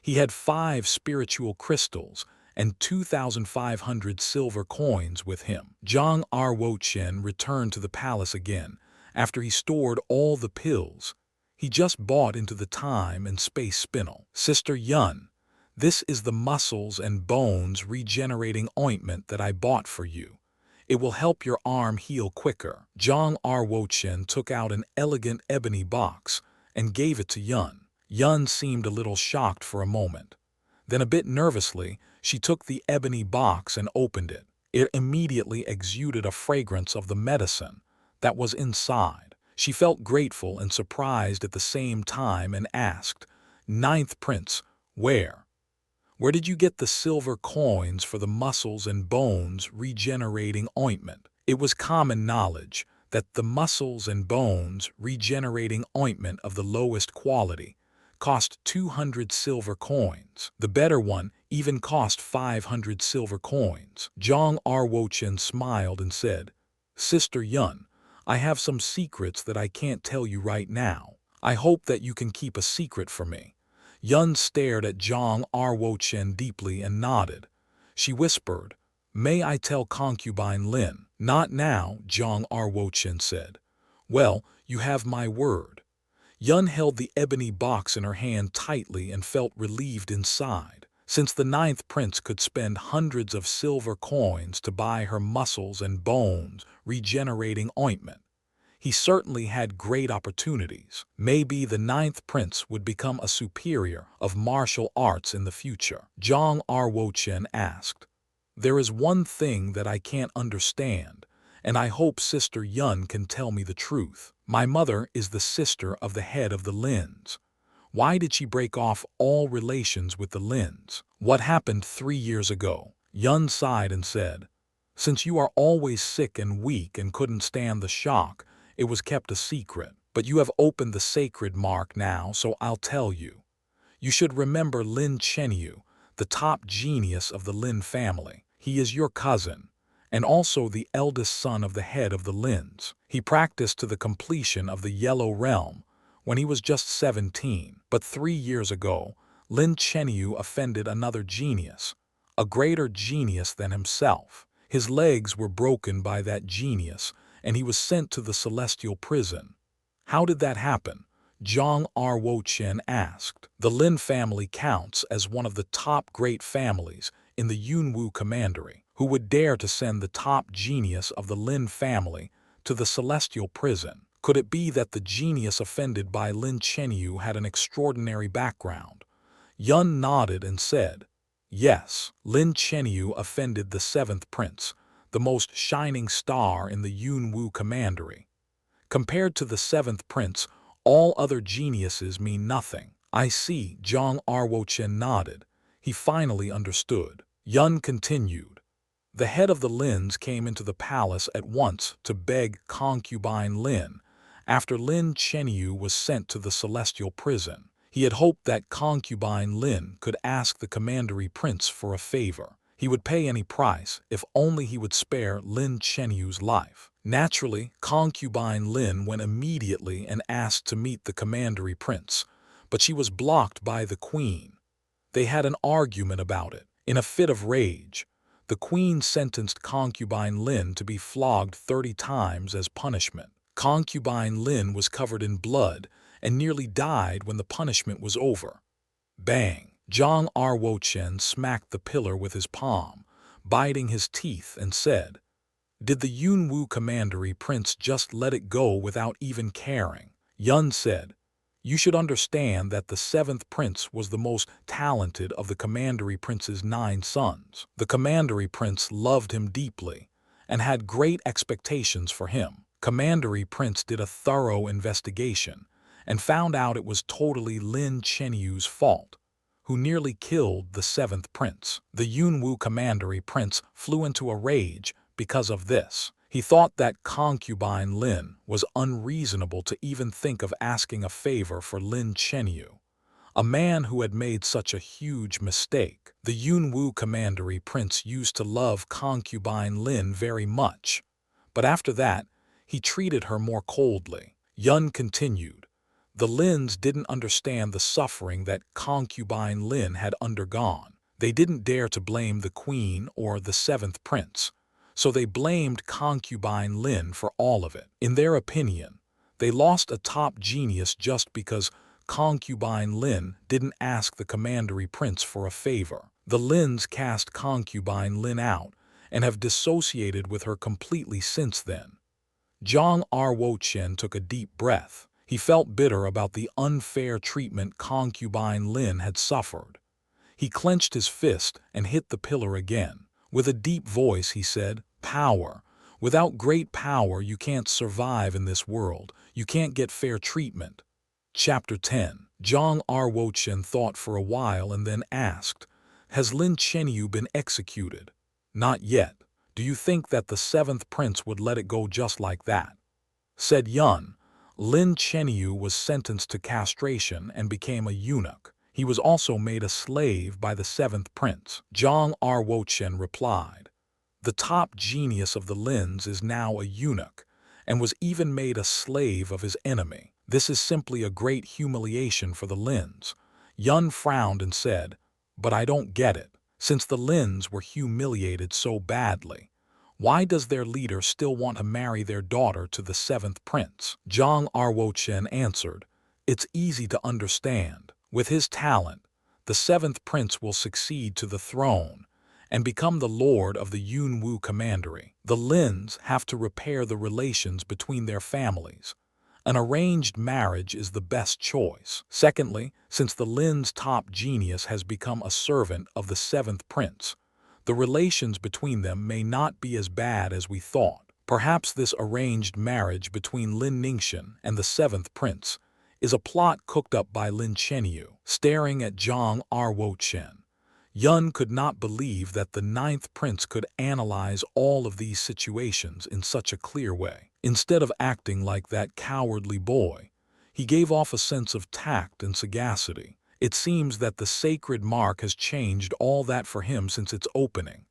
he had 5 spiritual crystals and 2,500 silver coins with him. Zhang Ruo Chen returned to the palace again after he stored all the pills he just bought into the time and space spindle. "Sister Yun, this is the muscles and bones regenerating ointment that I bought for you. It will help your arm heal quicker." Zhang Ruo Chen took out an elegant ebony box and gave it to Yun. Yun seemed a little shocked for a moment. Then, a bit nervously, she took the ebony box and opened it. It immediately exuded a fragrance of the medicine that was inside. She felt grateful and surprised at the same time and asked, "Ninth Prince, where did you get the silver coins for the muscles and bones regenerating ointment?" It was common knowledge that the muscles and bones regenerating ointment of the lowest quality cost 200 silver coins. The better one even cost 500 silver coins. Zhang Ruo Chen smiled and said, "Sister Yun, I have some secrets that I can't tell you right now. I hope that you can keep a secret for me." Yun stared at Zhang Ruo Chen deeply and nodded. She whispered, "May I tell concubine Lin?" "Not now," Zhang Ruo Chen said. "Well, you have my word." Yun held the ebony box in her hand tightly and felt relieved inside. Since the 9th prince could spend hundreds of silver coins to buy her muscles and bones regenerating ointment, He certainly had great opportunities. Maybe the ninth prince would become a superior of martial arts in the future. Zhang Ruo Chen asked, "There is one thing that I can't understand, and I hope Sister Yun can tell me the truth. My mother is the sister of the head of the Lins. Why did she break off all relations with the Lins? What happened 3 years ago?" Yun sighed and said, "Since you are always sick and weak and couldn't stand the shock, it was kept a secret. But you have opened the sacred mark now, so I'll tell you. You should remember Lin Chenyu, the top genius of the Lin family. He is your cousin, and also the eldest son of the head of the Lins. He practiced to the completion of the Yellow Realm when he was just 17. But 3 years ago, Lin Chenyu offended another genius, a greater genius than himself. His legs were broken by that genius, and he was sent to the celestial prison. How did that happen?" Zhang Ruo Chen asked. "The Lin family counts as one of the top great families in the Yunwu Commandery. Who would dare to send the top genius of the Lin family to the celestial prison? Could it be that the genius offended by Lin Chenyu had an extraordinary background?" Yun nodded and said, "Yes, Lin Chenyu offended the seventh prince, the most shining star in the Yunwu Commandery. Compared to the seventh prince, all other geniuses mean nothing." "I see." Zhang Ruo Chen nodded. He finally understood. Yun continued, "The head of the Lins came into the palace at once to beg concubine Lin after Lin Chenyu was sent to the celestial prison. He had hoped that concubine Lin could ask the commandery prince for a favor. He would pay any price if only he would spare Lin Chenyu's life. Naturally, concubine Lin went immediately and asked to meet the commandery prince, but she was blocked by the queen. They had an argument about it. In a fit of rage, the queen sentenced concubine Lin to be flogged 30 times as punishment. Concubine Lin was covered in blood and nearly died when the punishment was over. Bang! Zhang Ruo Chen smacked the pillar with his palm, biting his teeth, and said, "Did the Yunwu commandery prince just let it go without even caring?" Yun said, "You should understand that the seventh prince was the most talented of the commandery prince's 9 sons. The commandery prince loved him deeply and had great expectations for him. Commandery prince did a thorough investigation and found out it was totally Lin Chenyu's fault, who nearly killed the seventh prince. The Yunwu commandery prince flew into a rage because of this. He thought that concubine Lin was unreasonable to even think of asking a favor for Lin Chenyu, a man who had made such a huge mistake. The Yunwu commandery prince used to love concubine Lin very much, but after that, he treated her more coldly." Yun continued, "The Lins didn't understand the suffering that concubine Lin had undergone. They didn't dare to blame the queen or the seventh prince, so they blamed concubine Lin for all of it. In their opinion, they lost a top genius just because concubine Lin didn't ask the commandery prince for a favor. The Lins cast concubine Lin out and have dissociated with her completely since then." Zhang Ruo Chen took a deep breath. He felt bitter about the unfair treatment concubine Lin had suffered. He clenched his fist and hit the pillar again. With a deep voice he said, "Power. Without great power you can't survive in this world. You can't get fair treatment." Chapter 10. Zhang Ruo Chen thought for a while and then asked, "Has Lin Chenyu been executed?" "Not yet. Do you think that the seventh prince would let it go just like that?" Said Yun, "Lin Chenyu was sentenced to castration and became a eunuch. He was also made a slave by the seventh prince." Zhang Ruo Chen replied, "The top genius of the Lins is now a eunuch, and was even made a slave of his enemy. This is simply a great humiliation for the Lins." Yun frowned and said, "But I don't get it. Since the Lins were humiliated so badly, why does their leader still want to marry their daughter to the seventh prince?" Zhang Ruo Chen answered, "It's easy to understand. With his talent, the seventh prince will succeed to the throne, and become the lord of the Yunwu commandery. The Lins have to repair the relations between their families. An arranged marriage is the best choice. Secondly, since the Lin's top genius has become a servant of the seventh prince, the relations between them may not be as bad as we thought. Perhaps this arranged marriage between Lin Ningxian and the seventh prince is a plot cooked up by Lin Chenyu. Staring at Zhang Ruo Chen, Yun could not believe that the ninth prince could analyze all of these situations in such a clear way. Instead of acting like that cowardly boy, he gave off a sense of tact and sagacity. It seems that the sacred mark has changed all that for him since its opening.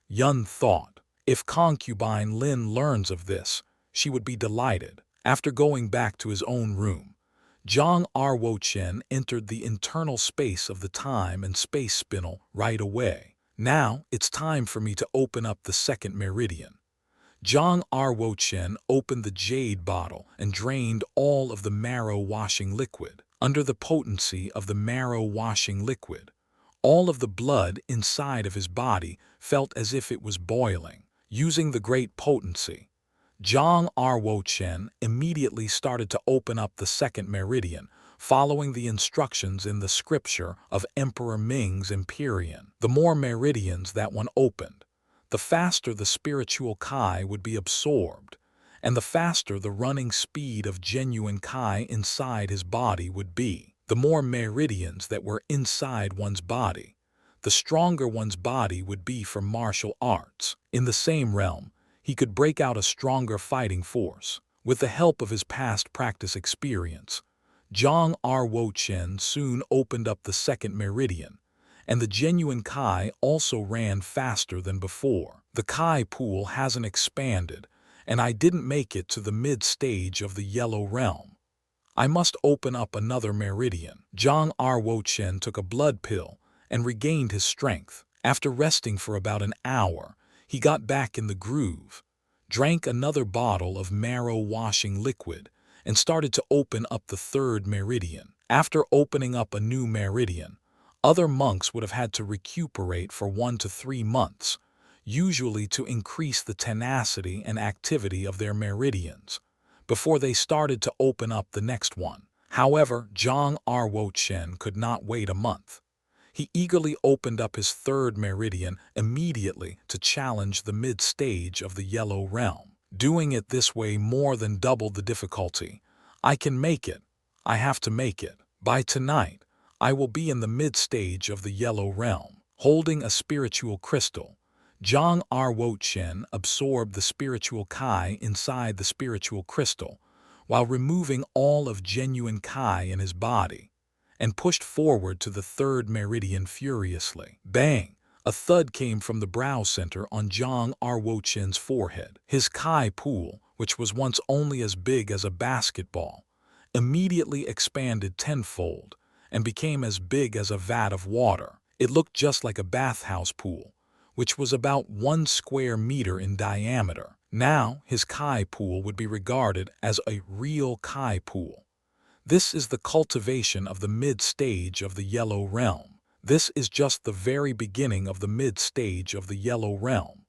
Yun thought, if concubine Lin learns of this, she would be delighted. After going back to his own room, Zhang Ruo Chen entered the internal space of the time and space spindle right away. Now it's time for me to open up the second meridian. Zhang Ruo Chen opened the jade bottle and drained all of the marrow-washing liquid. Under the potency of the marrow-washing liquid, all of the blood inside of his body felt as if it was boiling. Using the great potency, Zhang Ruo Chen immediately started to open up the second meridian, following the instructions in the scripture of Emperor Ming's Empyrean. The more meridians that one opened, the faster the spiritual Kai would be absorbed, and the faster the running speed of genuine Kai inside his body would be. The more meridians that were inside one's body, the stronger one's body would be for martial arts. In the same realm, he could break out a stronger fighting force. With the help of his past practice experience, Zhang Ruo Chen soon opened up the second meridian, and the genuine Kai also ran faster than before. The Kai pool hasn't expanded, and I didn't make it to the mid-stage of the yellow realm. I must open up another meridian. Zhang Ruo Chen took a blood pill and regained his strength. After resting for about an hour, he got back in the groove, drank another bottle of marrow-washing liquid, and started to open up the third meridian. After opening up a new meridian, other monks would have had to recuperate for 1 to 3 months, usually to increase the tenacity and activity of their meridians, before they started to open up the next one. However, Zhang Ruo Chen could not wait a month. He eagerly opened up his third meridian immediately to challenge the mid-stage of the yellow realm. Doing it this way more than doubled the difficulty. I can make it. I have to make it. By tonight, I will be in the mid-stage of the yellow realm. Holding a spiritual crystal, Zhang Ruo Chen absorbed the spiritual Kai inside the spiritual crystal, while removing all of genuine Kai in his body, and pushed forward to the third meridian furiously. Bang! A thud came from the brow center on Zhang Ruo Chen's forehead. His Kai pool, which was once only as big as a basketball, immediately expanded tenfold and became as big as a vat of water. It looked just like a bathhouse pool, which was about 1 square meter in diameter. Now his Kai pool would be regarded as a real Kai pool. This is the cultivation of the mid-stage of the yellow realm. This is just the very beginning of the mid-stage of the yellow realm.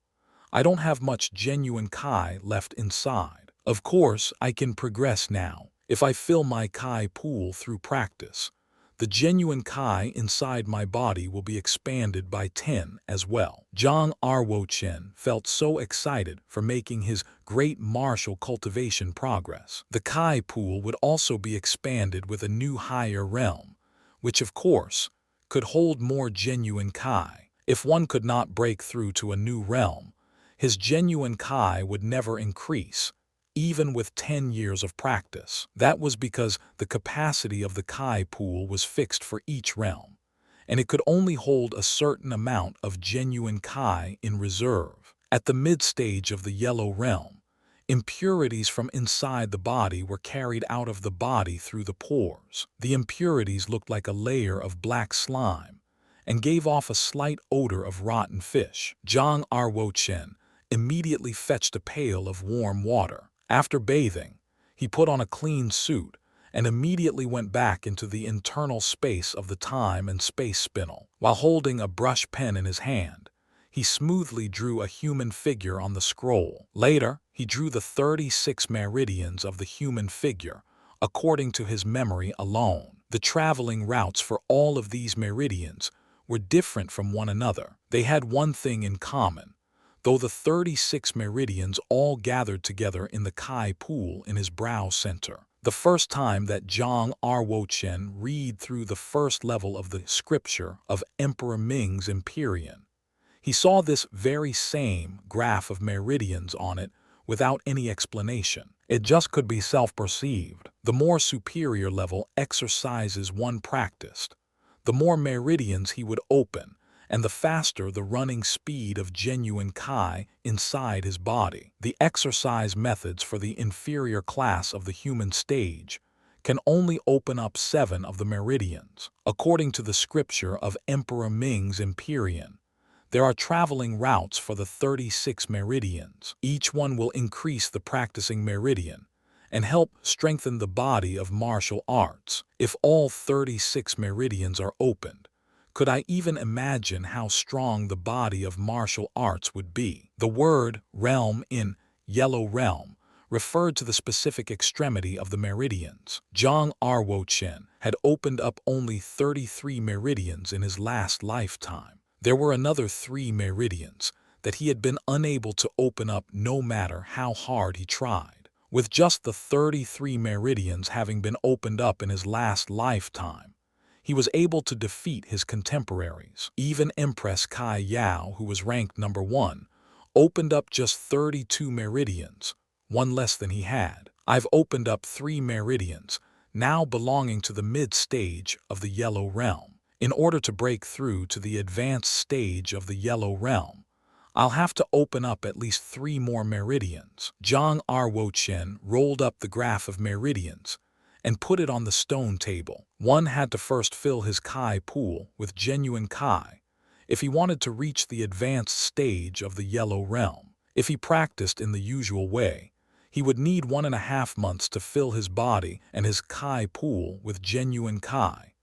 I don't have much genuine Kai left inside. Of course, I can progress now if I fill my Kai pool through practice. The genuine Kai inside my body will be expanded by 10 as well. Zhang Ruo Chen felt so excited for making his great martial cultivation progress. The Kai pool would also be expanded with a new higher realm, which of course could hold more genuine Kai. If one could not break through to a new realm, his genuine Kai would never increase, even with 10 years of practice. That was because the capacity of the Kai pool was fixed for each realm, and it could only hold a certain amount of genuine Kai in reserve. At the mid-stage of the yellow realm, impurities from inside the body were carried out of the body through the pores. The impurities looked like a layer of black slime and gave off a slight odor of rotten fish. Zhang Ruo Chen immediately fetched a pail of warm water. After bathing, he put on a clean suit and immediately went back into the internal space of the time and space spindle. While holding a brush pen in his hand, He smoothly drew a human figure on the scroll. Later, he drew the 36 meridians of the human figure, according to his memory alone. The traveling routes for all of these meridians were different from one another. They had one thing in common. Though the 36 meridians all gathered together in the Kai pool in his brow center. The first time that Zhang Ruo Chen read through the first level of the scripture of Emperor Ming's Empyrean, he saw this very same graph of meridians on it without any explanation. It just could be self-perceived. The more superior level exercises one practiced, the more meridians he would open, and the faster the running speed of genuine Kai inside his body. The exercise methods for the inferior class of the human stage can only open up 7 of the meridians. According to the scripture of Emperor Ming's Empyrean, there are traveling routes for the 36 meridians. Each one will increase the practicing meridian and help strengthen the body of martial arts. If all 36 meridians are opened, could I even imagine how strong the body of martial arts would be? The word realm in Yellow Realm referred to the specific extremity of the meridians. Zhang Ruo Chen had opened up only 33 meridians in his last lifetime. There were another 3 meridians that he had been unable to open up no matter how hard he tried. With just the 33 meridians having been opened up in his last lifetime, he was able to defeat his contemporaries. Even Empress Kai Yao, who was ranked number 1, opened up just 32 meridians, one less than he had. I've opened up 3 meridians, now belonging to the mid-stage of the Yellow Realm. In order to break through to the advanced stage of the Yellow Realm, I'll have to open up at least 3 more meridians. Zhang Ruo Chen rolled up the graph of meridians and put it on the stone table. One had to first fill his Kai pool with genuine Kai if he wanted to reach the advanced stage of the Yellow Realm. If he practiced in the usual way, he would need 1.5 months to fill his body and his Kai pool with genuine Kai,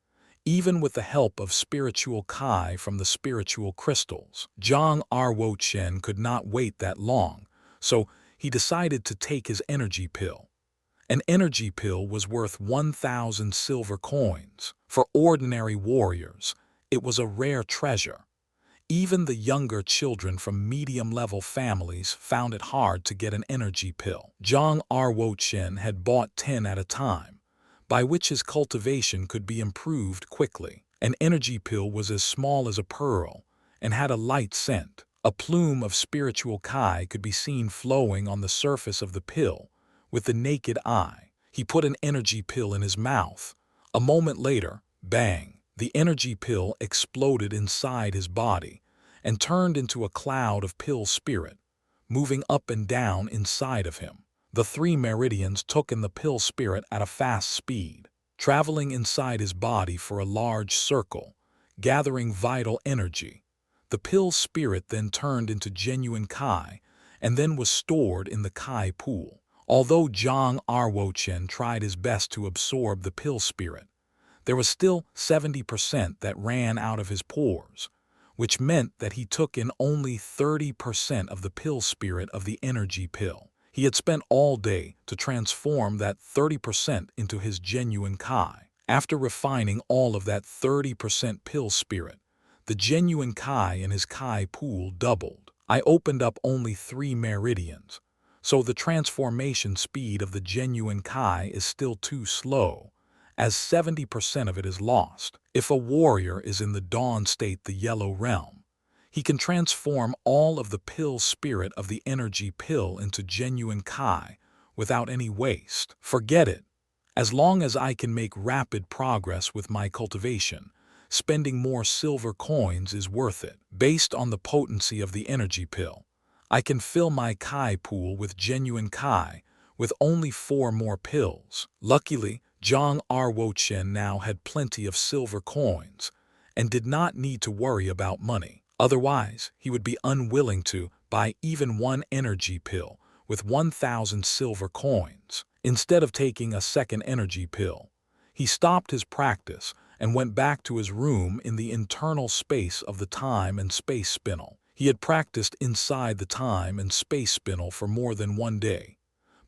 even with the help of spiritual Kai from the spiritual crystals. Zhang Ruo Chen could not wait that long, so he decided to take his energy pill. An energy pill was worth 1,000 silver coins. For ordinary warriors, it was a rare treasure. Even the younger children from medium-level families found it hard to get an energy pill. Zhang Ruo Chen had bought 10 at a time, by which his cultivation could be improved quickly. An energy pill was as small as a pearl and had a light scent. A plume of spiritual Kai could be seen flowing on the surface of the pill with the naked eye. He put an energy pill in his mouth. A moment later, bang, the energy pill exploded inside his body and turned into a cloud of pill spirit, moving up and down inside of him. The 3 meridians took in the pill spirit at a fast speed, traveling inside his body for a large circle, gathering vital energy. The pill spirit then turned into genuine Kai and then was stored in the Kai pool. Although Zhang Ruo Chen tried his best to absorb the pill spirit, there was still 70% that ran out of his pores, which meant that he took in only 30% of the pill spirit of the energy pill. He had spent all day to transform that 30% into his genuine Kai. After refining all of that 30% pill spirit, the genuine Kai in his Kai pool doubled. I opened up only 3 meridians, so the transformation speed of the genuine Kai is still too slow, as 70% of it is lost. If a warrior is in the dawn state, the Yellow Realm, he can transform all of the pill spirit of the energy pill into genuine Kai without any waste. Forget it. As long as I can make rapid progress with my cultivation, spending more silver coins is worth it. Based on the potency of the energy pill, I can fill my Kai pool with genuine Kai with only 4 more pills. Luckily, Zhang Ruo Chen now had plenty of silver coins and did not need to worry about money. Otherwise, he would be unwilling to buy even 1 energy pill with 1,000 silver coins. Instead of taking a second energy pill, he stopped his practice and went back to his room in the internal space of the time and space spinel. He had practiced inside the time and space spinel for more than 1 day.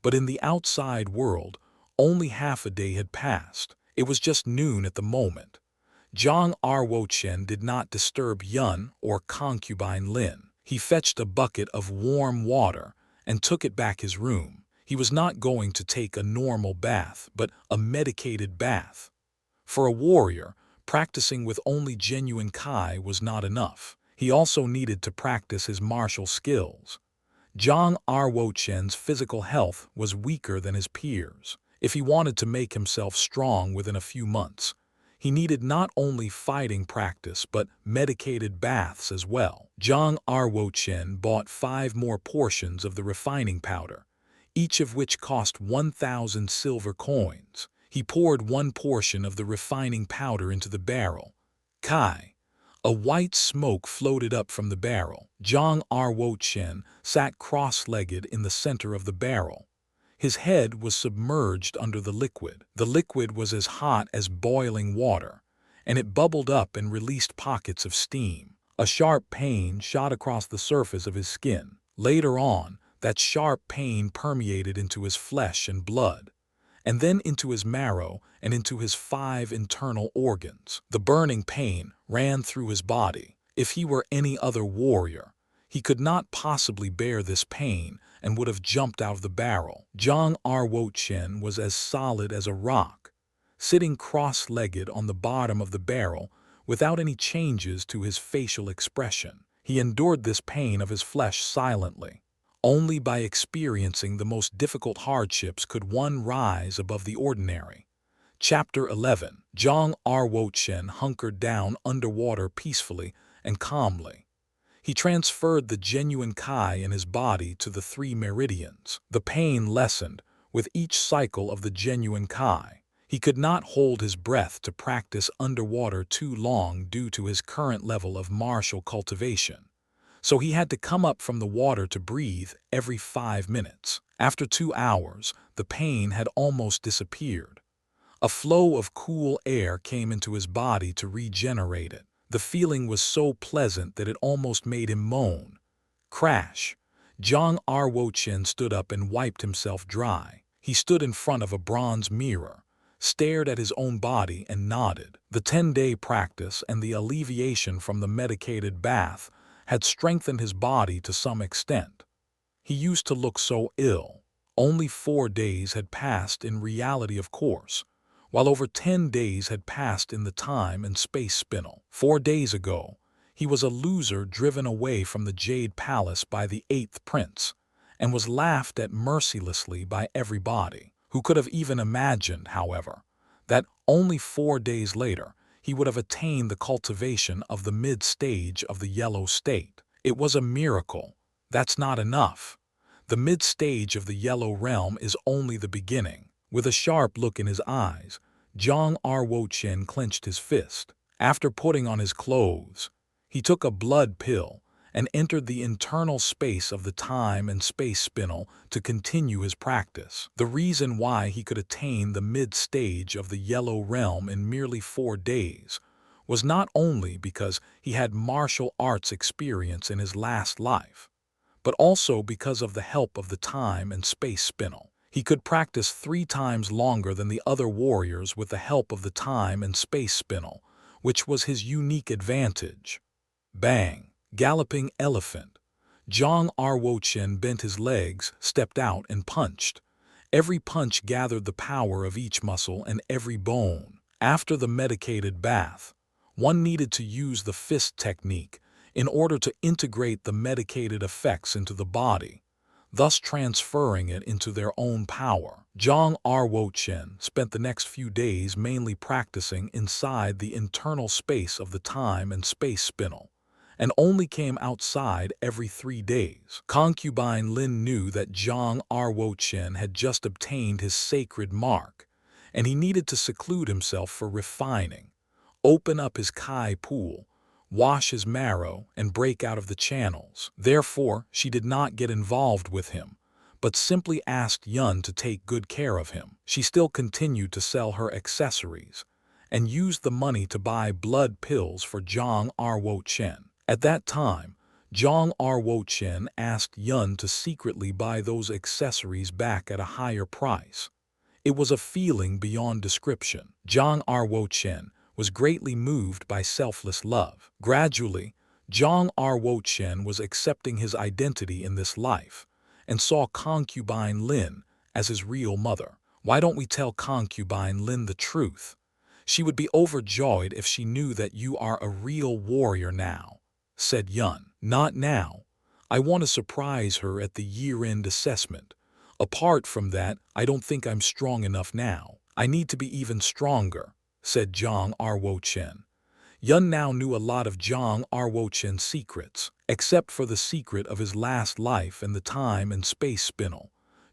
But in the outside world, only half a day had passed. It was just noon at the moment. Zhang Ruo Chen did not disturb Yun or concubine Lin. He fetched a bucket of warm water and took it back his room. He was not going to take a normal bath, but a medicated bath. For a warrior, practicing with only genuine Kai was not enough. He also needed to practice his martial skills. Zhang Ruo Chen's physical health was weaker than his peers. If he wanted to make himself strong within a few months, he needed not only fighting practice but medicated baths as well. Zhang Ruo Chen bought 5 more portions of the refining powder, each of which cost 1,000 silver coins. He poured 1 portion of the refining powder into the barrel. Kai. A white smoke floated up from the barrel. Zhang Ruo Chen sat cross-legged in the center of the barrel. His head was submerged under the liquid. The liquid was as hot as boiling water, and it bubbled up and released pockets of steam. A sharp pain shot across the surface of his skin. Later on, that sharp pain permeated into his flesh and blood, and then into his marrow and into his 5 internal organs. The burning pain ran through his body. If he were any other warrior, he could not possibly bear this pain and would have jumped out of the barrel. Zhang Ruo Chen was as solid as a rock, sitting cross-legged on the bottom of the barrel without any changes to his facial expression. He endured this pain of his flesh silently. Only by experiencing the most difficult hardships could one rise above the ordinary. Chapter 11. Zhang Ruo Chen hunkered down underwater peacefully and calmly. He transferred the genuine Kai in his body to the 3 meridians. The pain lessened with each cycle of the genuine Kai. He could not hold his breath to practice underwater too long due to his current level of martial cultivation, so he had to come up from the water to breathe every 5 minutes. After 2 hours, the pain had almost disappeared. A flow of cool air came into his body to regenerate it. The feeling was so pleasant that it almost made him moan. Crash! Zhang Ruo Chen stood up and wiped himself dry. He stood in front of a bronze mirror, stared at his own body and nodded. The 10-day practice and the alleviation from the medicated bath had strengthened his body to some extent. He used to look so ill. Only 4 days had passed in reality, of course, while over 10 days had passed in the time and space spinel. 4 days ago, he was a loser driven away from the Jade Palace by the 8th prince, and was laughed at mercilessly by everybody. Who could have even imagined, however, that only 4 days later he would have attained the cultivation of the mid-stage of the yellow state. It was a miracle. That's not enough. The mid-stage of the yellow realm is only the beginning. With a sharp look in his eyes, Zhang Ruo Chen clenched his fist. After putting on his clothes, he took a blood pill and entered the internal space of the time and space spinel to continue his practice. The reason why he could attain the mid-stage of the yellow realm in merely 4 days was not only because he had martial arts experience in his last life, but also because of the help of the time and space spinel. He could practice 3 times longer than the other warriors with the help of the time and space spinel, which was his unique advantage. Bang! Galloping elephant. Zhang Ruo Chen bent his legs, stepped out, and punched. Every punch gathered the power of each muscle and every bone. After the medicated bath, one needed to use the fist technique in order to integrate the medicated effects into the body, thus transferring it into their own power. Zhang Ruo Chen spent the next few days mainly practicing inside the internal space of the time and space spinel, and only came outside every 3 days. Concubine Lin knew that Zhang Ruo Chen had just obtained his sacred mark, and he needed to seclude himself for refining, open up his Kai pool, wash his marrow, and break out of the channels. Therefore, she did not get involved with him, but simply asked Yun to take good care of him. She still continued to sell her accessories, and used the money to buy blood pills for Zhang Ruo Chen. At that time, Zhang Ruo Chen asked Yun to secretly buy those accessories back at a higher price. It was a feeling beyond description. Zhang Ruo Chen was greatly moved by selfless love. Gradually, Zhang Ruo Chen was accepting his identity in this life and saw concubine Lin as his real mother. Why don't we tell concubine Lin the truth? She would be overjoyed if she knew that you are a real warrior now, said Yun. Not now. I want to surprise her at the year-end assessment. Apart from that, I don't think I'm strong enough now. I need to be even stronger, said Zhang Ruo Chen. Yun now knew a lot of Zhang Ruo Chen's secrets, except for the secret of his last life and the time and space spinel.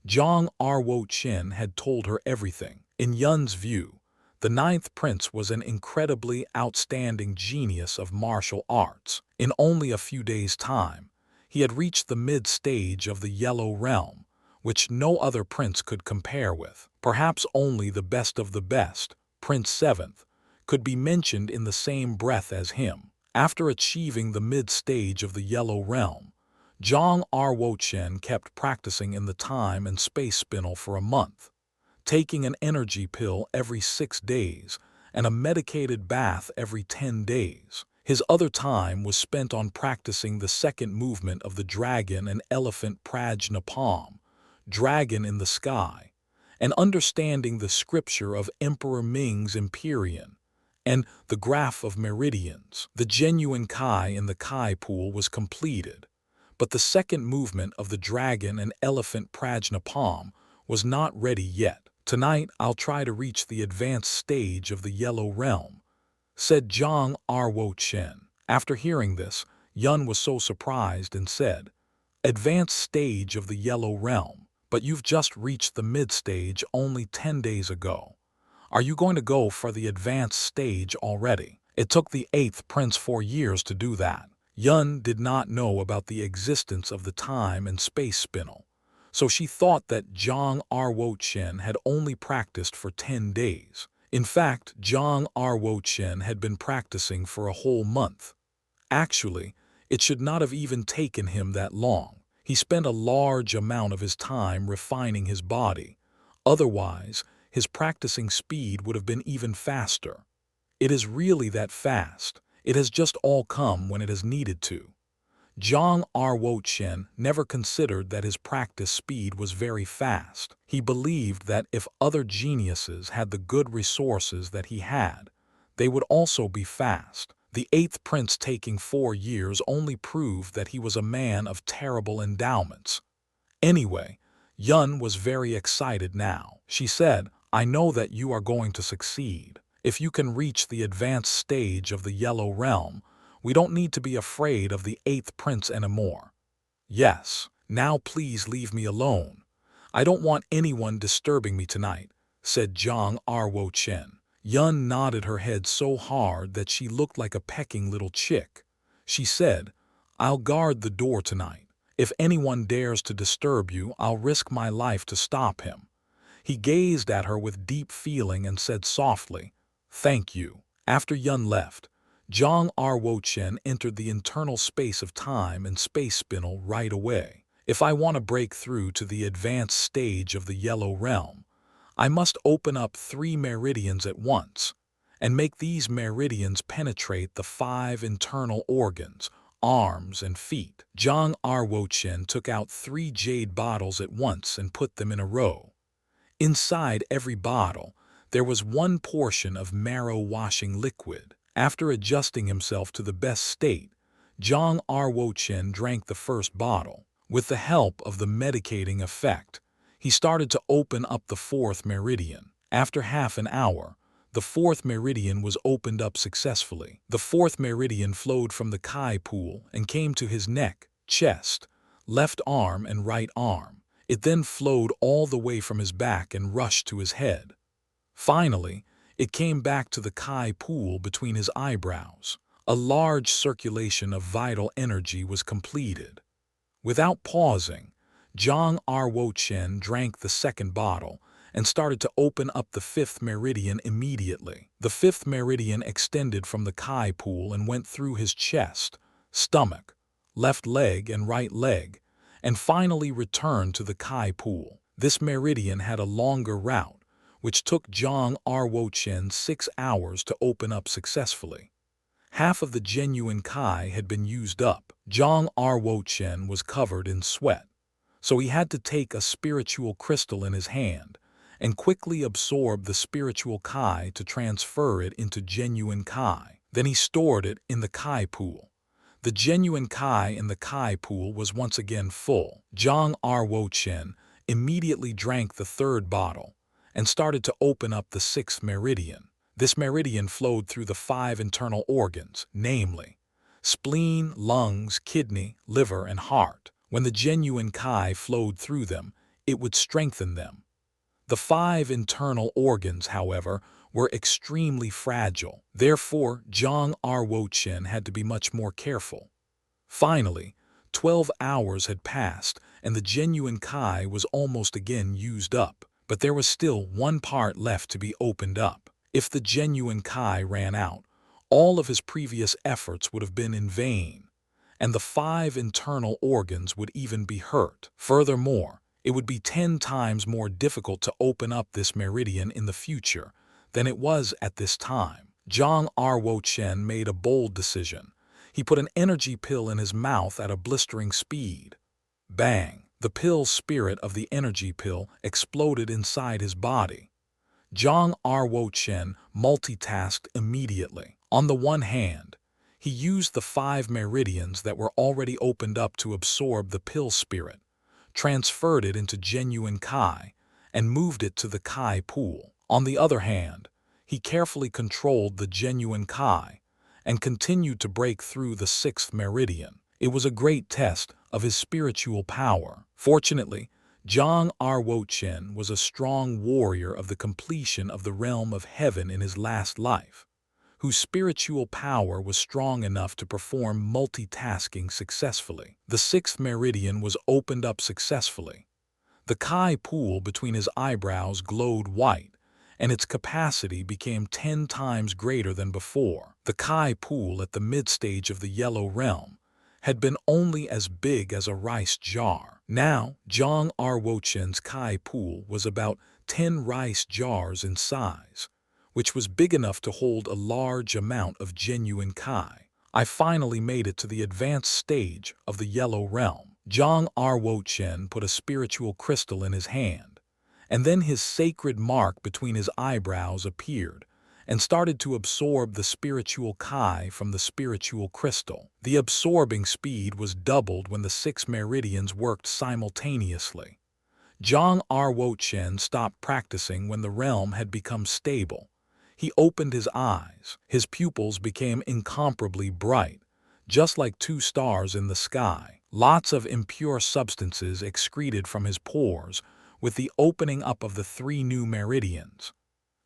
Zhang Ruo Chen had told her everything. In Yun's view, the ninth prince was an incredibly outstanding genius of martial arts. In only a few days' time, he had reached the mid-stage of the Yellow Realm, which no other prince could compare with. Perhaps only the best of the best, Prince Seventh, could be mentioned in the same breath as him. After achieving the mid-stage of the Yellow Realm, Zhang Ruo Chen kept practicing in the time and space spinel for a month, taking an energy pill every 6 days and a medicated bath every 10 days. His other time was spent on practicing the second movement of the dragon and elephant Prajnapam, dragon in the sky, and understanding the scripture of Emperor Ming's Empyrean and the graph of meridians. The genuine Kai in the Kai pool was completed, but the second movement of the dragon and elephant Prajnapam was not ready yet. Tonight I'll try to reach the advanced stage of the Yellow Realm, said Zhang Ruo Chen. After hearing this, Yun was so surprised and said, "Advanced stage of the Yellow Realm, but you've just reached the mid-stage only 10 days ago. Are you going to go for the advanced stage already? It took the 8th prince 4 years to do that." Yun did not know about the existence of the time and space spinel, so she thought that Zhang Ruo Chen had only practiced for 10 days. In fact, Zhang Ruo Chen had been practicing for a whole month. Actually, it should not have even taken him that long. He spent a large amount of his time refining his body. Otherwise, his practicing speed would have been even faster. It is really that fast. It has just all come when it has needed to. Zhang Ruo Chen never considered that his practice speed was very fast. He believed that if other geniuses had the good resources that he had, they would also be fast. The 8th prince taking 4 years only proved that he was a man of terrible endowments. Anyway, Yun was very excited now. She said, "I know that you are going to succeed. If you can reach the advanced stage of the Yellow Realm, we don't need to be afraid of the 8th prince anymore. Yes, now please leave me alone. I don't want anyone disturbing me tonight," said Zhang Ruo Chen. Yun nodded her head so hard that she looked like a pecking little chick. She said, "I'll guard the door tonight. If anyone dares to disturb you, I'll risk my life to stop him." He gazed at her with deep feeling and said softly, "Thank you." After Yun left, Zhang Ruo Chen entered the internal space of time and space spinel right away. If I want to break through to the advanced stage of the Yellow Realm, I must open up 3 meridians at once, and make these meridians penetrate the 5 internal organs, arms, and feet. Zhang Ruo Chen took out 3 jade bottles at once and put them in a row. Inside every bottle, there was 1 portion of marrow-washing liquid. After adjusting himself to the best state, Zhang Ruo Chen drank the first bottle. With the help of the medicating effect, he started to open up the 4th meridian. After half an hour, the 4th meridian was opened up successfully. The 4th meridian flowed from the Kai pool and came to his neck, chest, left arm, and right arm. It then flowed all the way from his back and rushed to his head. Finally, it came back to the Kai pool between his eyebrows. A large circulation of vital energy was completed. Without pausing, Zhang Ruo Chen drank the 2nd bottle and started to open up the 5th meridian immediately. The 5th meridian extended from the Kai pool and went through his chest, stomach, left leg and right leg, and finally returned to the Kai pool. This meridian had a longer route, which took Zhang Ruo Chen 6 hours to open up successfully. Half of the genuine Kai had been used up. Zhang Ruo Chen was covered in sweat, so he had to take a spiritual crystal in his hand and quickly absorb the spiritual Kai to transfer it into genuine Kai. Then he stored it in the Kai pool. The genuine Kai in the Kai pool was once again full. Zhang Ruo Chen immediately drank the 3rd bottle and started to open up the 6th meridian. This meridian flowed through the 5 internal organs, namely spleen, lungs, kidney, liver, and heart. When the genuine Kai flowed through them, it would strengthen them. The 5 internal organs, however, were extremely fragile. Therefore, Zhang Ruo Chen had to be much more careful. Finally, 12 hours had passed and the genuine Kai was almost again used up, but there was still one part left to be opened up. If the genuine Kai ran out, all of his previous efforts would have been in vain, and the 5 internal organs would even be hurt. Furthermore, it would be 10 times more difficult to open up this meridian in the future than it was at this time. Zhang Ruo Chen made a bold decision. He put an energy pill in his mouth at a blistering speed. Bang! The pill's spirit of the energy pill exploded inside his body. Zhang Ruo Chen multitasked immediately. On the one hand, he used the 5 meridians that were already opened up to absorb the pill spirit, transferred it into genuine Kai, and moved it to the Kai pool. On the other hand, he carefully controlled the genuine Kai and continued to break through the 6th meridian. It was a great test of his spiritual power. Fortunately, Zhang Ruo Chen was a strong warrior of the completion of the realm of heaven in his last life, whose spiritual power was strong enough to perform multitasking successfully. The 6th meridian was opened up successfully. The Kai pool between his eyebrows glowed white, and its capacity became 10 times greater than before. The Kai pool at the mid-stage of the Yellow Realm had been only as big as a rice jar. Now, Zhang Ruo Chen's Kai pool was about 10 rice jars in size, which was big enough to hold a large amount of genuine Kai. I finally made it to the advanced stage of the Yellow Realm. Zhang Ruo Chen put a spiritual crystal in his hand, and then his sacred mark between his eyebrows appeared and started to absorb the spiritual Kai from the spiritual crystal. The absorbing speed was doubled when the 6 meridians worked simultaneously. Zhang Ruo Chen stopped practicing when the realm had become stable. He opened his eyes. His pupils became incomparably bright, just like 2 stars in the sky. Lots of impure substances excreted from his pores with the opening up of the 3 new meridians,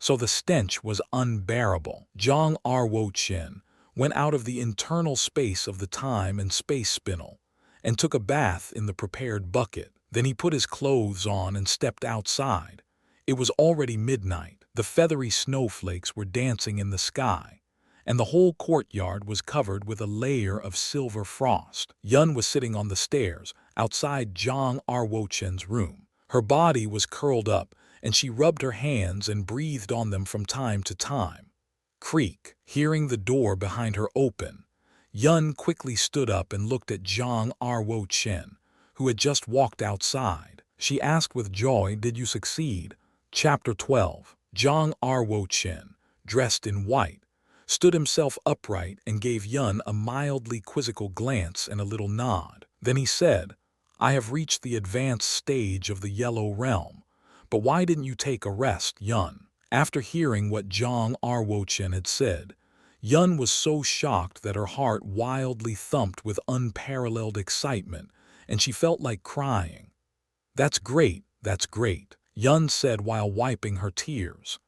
so the stench was unbearable. Zhang Ruo Chen went out of the internal space of the time and space spinel and took a bath in the prepared bucket. Then he put his clothes on and stepped outside. It was already midnight. The feathery snowflakes were dancing in the sky, and the whole courtyard was covered with a layer of silver frost. Yun was sitting on the stairs outside Zhang Ruo Chen's room. Her body was curled up, and she rubbed her hands and breathed on them from time to time. Creak! Hearing the door behind her open, Yun quickly stood up and looked at Zhang Ruo Chen, who had just walked outside. She asked with joy, "Did you succeed?" Chapter 12. Zhang Ruo Chen, dressed in white, stood himself upright and gave Yun a mildly quizzical glance and a little nod. Then he said, "I have reached the advanced stage of the Yellow Realm. But why didn't you take a rest, Yun?" After hearing what Zhang Ruo Chen had said, Yun was so shocked that her heart wildly thumped with unparalleled excitement, and she felt like crying. That's great," Yun said while wiping her tears.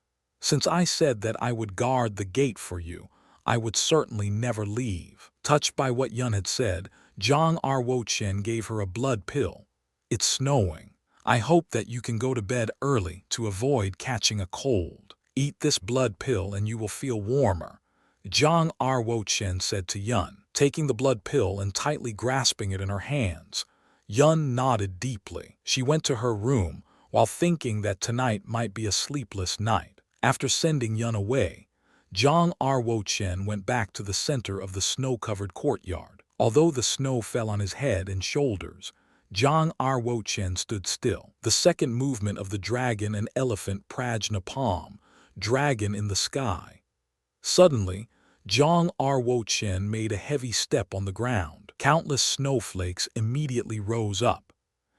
"Since I said that I would guard the gate for you, I would certainly never leave." Touched by what Yun had said, Zhang Ruo Chen gave her a blood pill. "It's snowing. I hope that you can go to bed early to avoid catching a cold. Eat this blood pill and you will feel warmer," Zhang Ruo Chen said to Yun. taking the blood pill and tightly grasping it in her hands. Yun nodded deeply. She went to her room, while thinking that tonight might be a sleepless night. After sending Yun away, Zhang Ruo Chen went back to the center of the snow-covered courtyard. Although the snow fell on his head and shoulders, Zhang Ruo Chen stood still. The second movement of the dragon and elephant Prajnapam, dragon in the sky. Suddenly, Zhang Ruo Chen made a heavy step on the ground. Countless snowflakes immediately rose up.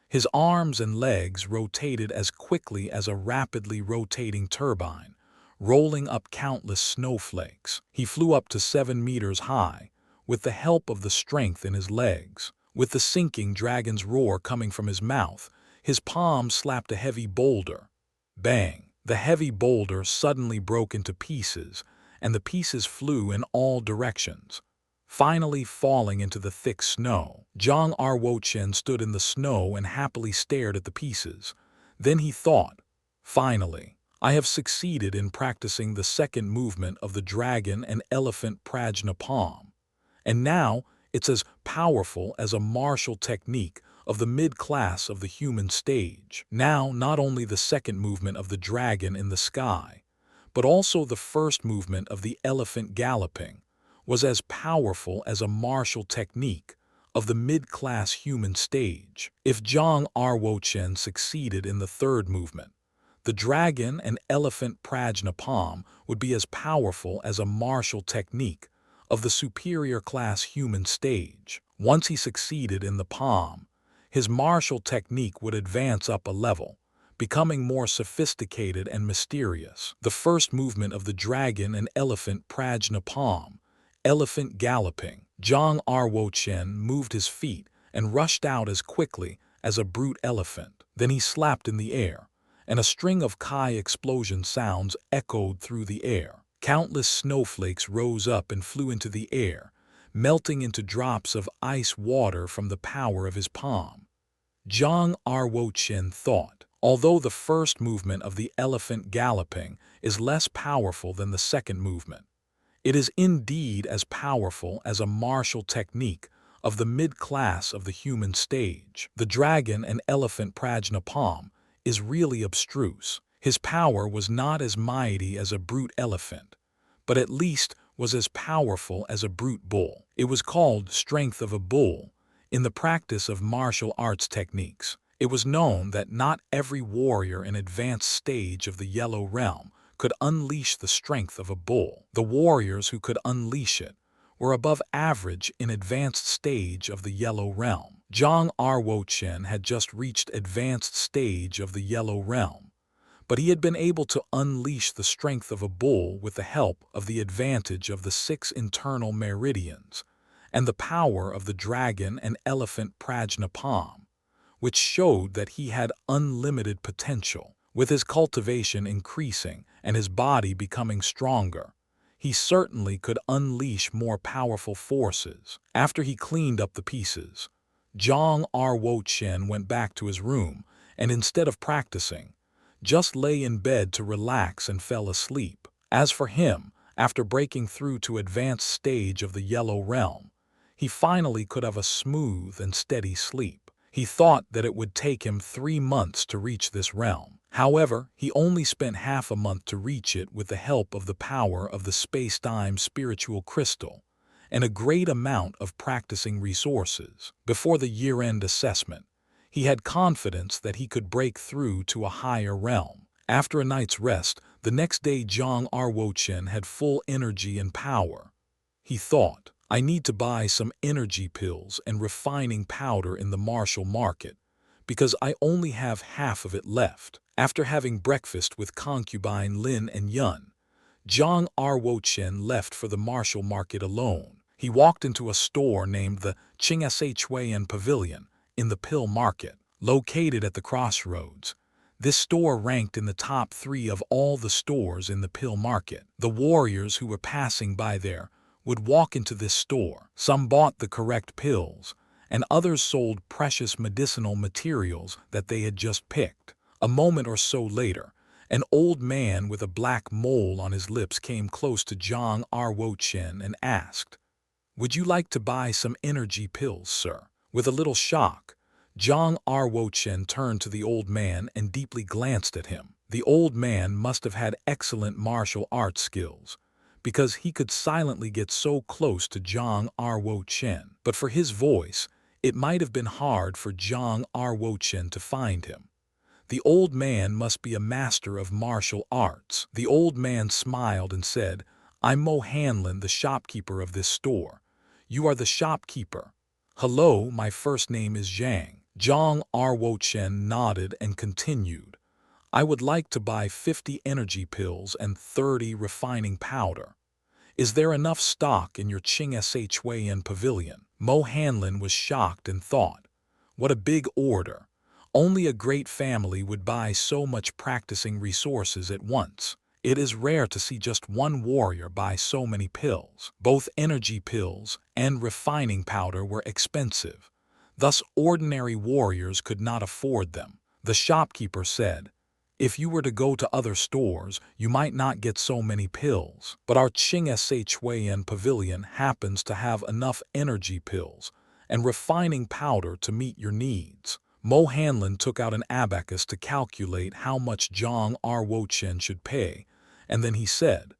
His arms and legs rotated as quickly as a rapidly rotating turbine, rolling up countless snowflakes. He flew up to 7 meters high, with the help of the strength in his legs. With the sinking dragon's roar coming from his mouth, his palm slapped a heavy boulder. Bang! The heavy boulder suddenly broke into pieces, and the pieces flew in all directions, finally falling into the thick snow. Zhang Ruo Chen stood in the snow and happily stared at the pieces. Then he thought, finally, I have succeeded in practicing the second movement of the dragon and elephant Prajnapam, and now it's as powerful as a martial technique of the mid-class of the human stage. Now, not only the second movement of the dragon in the sky, but also the first movement of the elephant galloping, was as powerful as a martial technique of the mid-class human stage. If Zhang Ruo Chen succeeded in the third movement, the dragon and elephant Prajnapam would be as powerful as a martial technique of the superior class human stage. Once he succeeded in the palm, his martial technique would advance up a level, becoming more sophisticated and mysterious. The first movement of the dragon and elephant Prajnapam, elephant galloping. Zhang Ruo Chen moved his feet and rushed out as quickly as a brute elephant. Then he slapped in the air, and a string of Kai explosion sounds echoed through the air. Countless snowflakes rose up and flew into the air, melting into drops of ice water from the power of his palm. Zhang Ruo Chen thought, although the first movement of the elephant galloping is less powerful than the second movement, it is indeed as powerful as a martial technique of the mid-class of the human stage. The dragon and elephant Prajnapam is really abstruse. His power was not as mighty as a brute elephant, but at least was as powerful as a brute bull. It was called strength of a bull in the practice of martial arts techniques. It was known that not every warrior in advanced stage of the Yellow Realm could unleash the strength of a bull. The warriors who could unleash it were above average in advanced stage of the Yellow Realm. Zhang Ruo Chen had just reached advanced stage of the Yellow Realm, but he had been able to unleash the strength of a bull with the help of the advantage of the 6 internal meridians and the power of the dragon and elephant Prajnapam, which showed that he had unlimited potential. With his cultivation increasing and his body becoming stronger, he certainly could unleash more powerful forces. After he cleaned up the pieces, Zhang Ruo Chen went back to his room and instead of practicing, just lay in bed to relax and fell asleep. As for him, after breaking through to advanced stage of the Yellow Realm, he finally could have a smooth and steady sleep. He thought that it would take him 3 months to reach this realm. However, he only spent half a month to reach it with the help of the power of the space-time spiritual crystal and a great amount of practicing resources. Before the year-end assessment, he had confidence that he could break through to a higher realm. After a night's rest, the next day Zhang Ruo Chen had full energy and power. He thought, I need to buy some energy pills and refining powder in the martial market, because I only have half of it left. After having breakfast with concubine Lin and Yun, Zhang Ruo Chen left for the martial market alone. He walked into a store named the Xianxia Pavilion in the Pill Market, located at the crossroads. This store ranked in the top 3 of all the stores in the Pill Market. The warriors who were passing by there would walk into this store. Some bought the correct pills, and others sold precious medicinal materials that they had just picked. A moment or so later, an old man with a black mole on his lips came close to Zhang Ruo Chen and asked, Would you like to buy some energy pills, sir? With a little shock, Zhang Ruo Chen turned to the old man and deeply glanced at him. The old man must have had excellent martial arts skills, because he could silently get so close to Zhang Ruo Chen. But for his voice, it might have been hard for Zhang Ruo Chen to find him. The old man must be a master of martial arts. The old man smiled and said, I'm Mo Hanlin, the shopkeeper of this store. You are the shopkeeper. Hello, my first name is Zhang. Zhang Ruo Chen nodded and continued. I would like to buy 50 energy pills and 30 refining powder. Is there enough stock in your Xianxia pavilion? Mo Hanlin was shocked and thought, what a big order. Only a great family would buy so much practicing resources at once. It is rare to see just one warrior buy so many pills. Both energy pills and refining powder were expensive. Thus, ordinary warriors could not afford them. The shopkeeper said, if you were to go to other stores, you might not get so many pills. But our Xianxia pavilion happens to have enough energy pills and refining powder to meet your needs. Mo Hanlin took out an abacus to calculate how much Zhang Ruo Chen should pay, and then he said,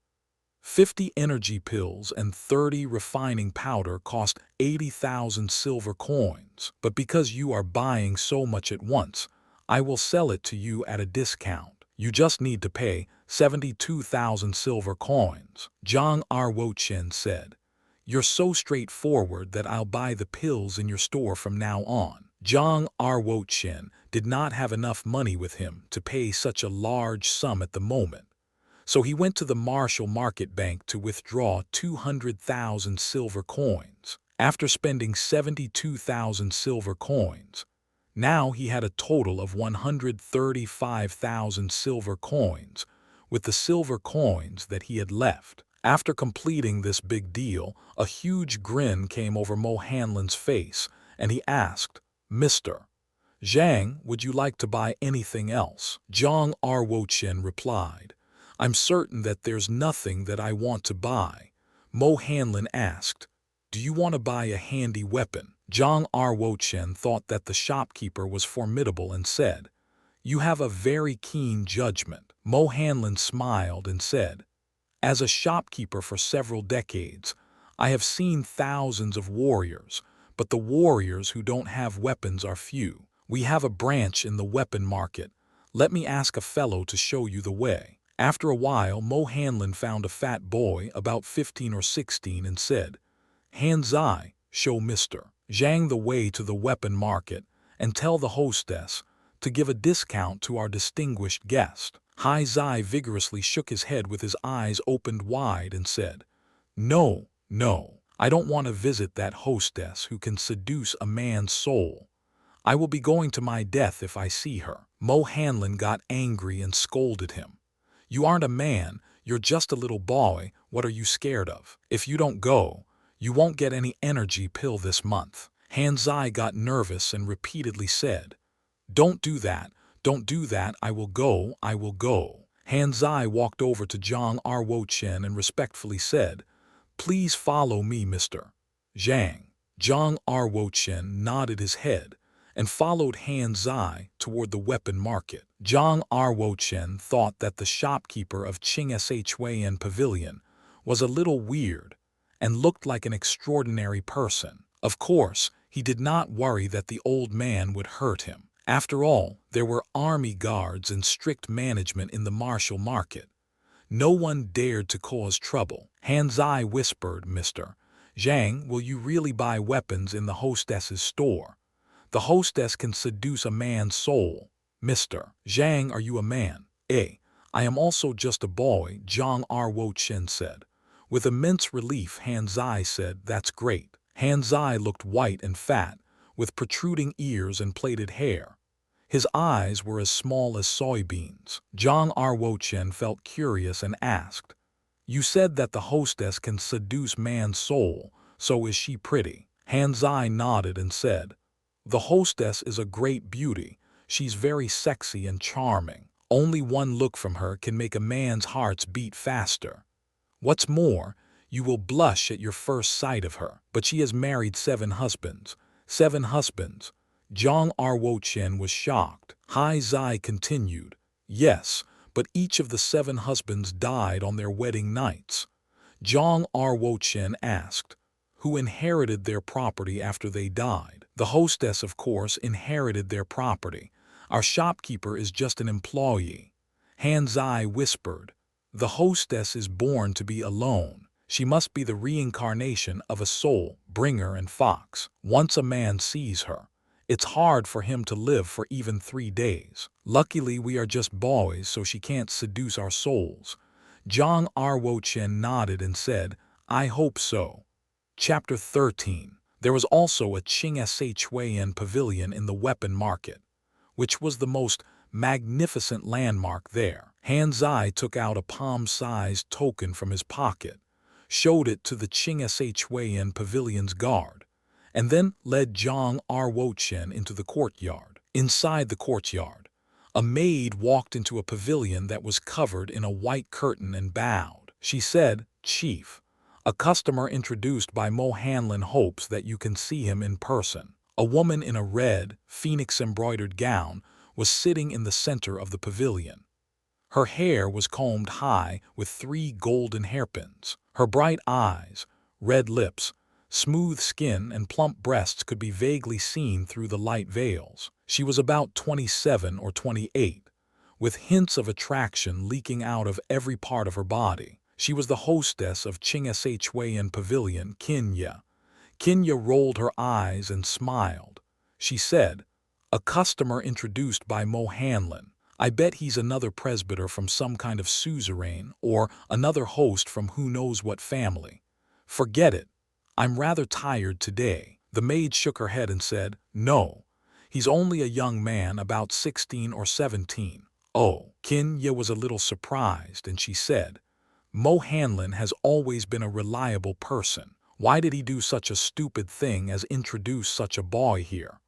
50 energy pills and 30 refining powder cost 80,000 silver coins. But because you are buying so much at once, I will sell it to you at a discount. You just need to pay 72,000 silver coins. Zhang Ruo Chen said, you're so straightforward that I'll buy the pills in your store from now on. Zhang Ruo Chen did not have enough money with him to pay such a large sum at the moment, so he went to the Martial Market Bank to withdraw 200,000 silver coins. After spending 72,000 silver coins, now he had a total of 135,000 silver coins with the silver coins that he had left. After completing this big deal, a huge grin came over Mo Hanlin's face, and he asked, Mr. Zhang, would you like to buy anything else? Zhang Ruo Chen replied, I'm certain that there's nothing that I want to buy. Mo Hanlin asked, do you want to buy a handy weapon? Zhang Ruo Chen thought that the shopkeeper was formidable and said, you have a very keen judgment. Mo Hanlin smiled and said, as a shopkeeper for several decades, I have seen thousands of warriors, but the warriors who don't have weapons are few. We have a branch in the weapon market. Let me ask a fellow to show you the way. After a while, Mo Hanlin found a fat boy about 15 or 16 and said, Xianxia, show Mr. Zhang the way to the weapon market and tell the hostess to give a discount to our distinguished guest. Xianxia vigorously shook his head with his eyes opened wide and said, no, no. I don't want to visit that hostess who can seduce a man's soul. I will be going to my death if I see her. Mo Hanlin got angry and scolded him. You aren't a man, you're just a little boy, what are you scared of? If you don't go, you won't get any energy pill this month. Xianxia got nervous and repeatedly said, don't do that, I will go, I will go. Xianxia walked over to Zhang Ruo Chen and respectfully said, please follow me, Mr. Zhang. Zhang Ruo Chen nodded his head and followed Xianxia toward the weapon market. Zhang Ruo Chen thought that the shopkeeper of Xianxia Pavilion was a little weird and looked like an extraordinary person. Of course, he did not worry that the old man would hurt him. After all, there were army guards and strict management in the martial market. No one dared to cause trouble. Xianxia whispered, Mr. Zhang, will you really buy weapons in the hostess's store? The hostess can seduce a man's soul. Mr. Zhang, are you a man? I am also just a boy, Zhang Ruo Chen said. With immense relief, Xianxia said, that's great. Xianxia looked white and fat, with protruding ears and plaited hair. His eyes were as small as soybeans. Zhang Ruo Chen felt curious and asked, you said that the hostess can seduce man's soul, so is she pretty? Xianxia nodded and said, the hostess is a great beauty. She's very sexy and charming. Only one look from her can make a man's hearts beat faster. What's more, You will blush at your first sight of her, but she has married 7 husbands. 7 husbands. Zhang Ruo Chen was shocked. Hai Zai continued, yes, but each of the 7 husbands died on their wedding nights. Zhang Ruo Chen asked, who inherited their property after they died? The hostess, of course, inherited their property. Our shopkeeper is just an employee. Han Zai whispered, the hostess is born to be alone. She must be the reincarnation of a soul, bringer and fox. Once a man sees her, it's hard for him to live for even 3 days. Luckily, we are just boys, so she can't seduce our souls. Zhang Ruo Chen nodded and said, I hope so. Chapter 13. There was also a Xianxia pavilion in the weapon market, which was the most magnificent landmark there. Han Zai took out a palm-sized token from his pocket, showed it to the Xianxia pavilion's guard, and then led Zhang Ruo Chen into the courtyard. Inside the courtyard, a maid walked into a pavilion that was covered in a white curtain and bowed. She said, Chief, a customer introduced by Mo Hanlin hopes that you can see him in person. A woman in a red, phoenix-embroidered gown was sitting in the center of the pavilion. Her hair was combed high with 3 golden hairpins. Her bright eyes, red lips, smooth skin, and plump breasts could be vaguely seen through the light veils. She was about 27 or 28, with hints of attraction leaking out of every part of her body. She was the hostess of Xianxia Pavilion, Xianxia. Xianxia rolled her eyes and smiled. She said, a customer introduced by Mo Hanlin. I bet he's another presbyter from some kind of suzerain or another host from who knows what family. Forget it. I'm rather tired today. The maid shook her head and said, no, he's only a young man about 16 or 17. Oh, Xianxia was a little surprised and she said, Mo Hanlin has always been a reliable person. Why did he do such a stupid thing as introduce such a boy here?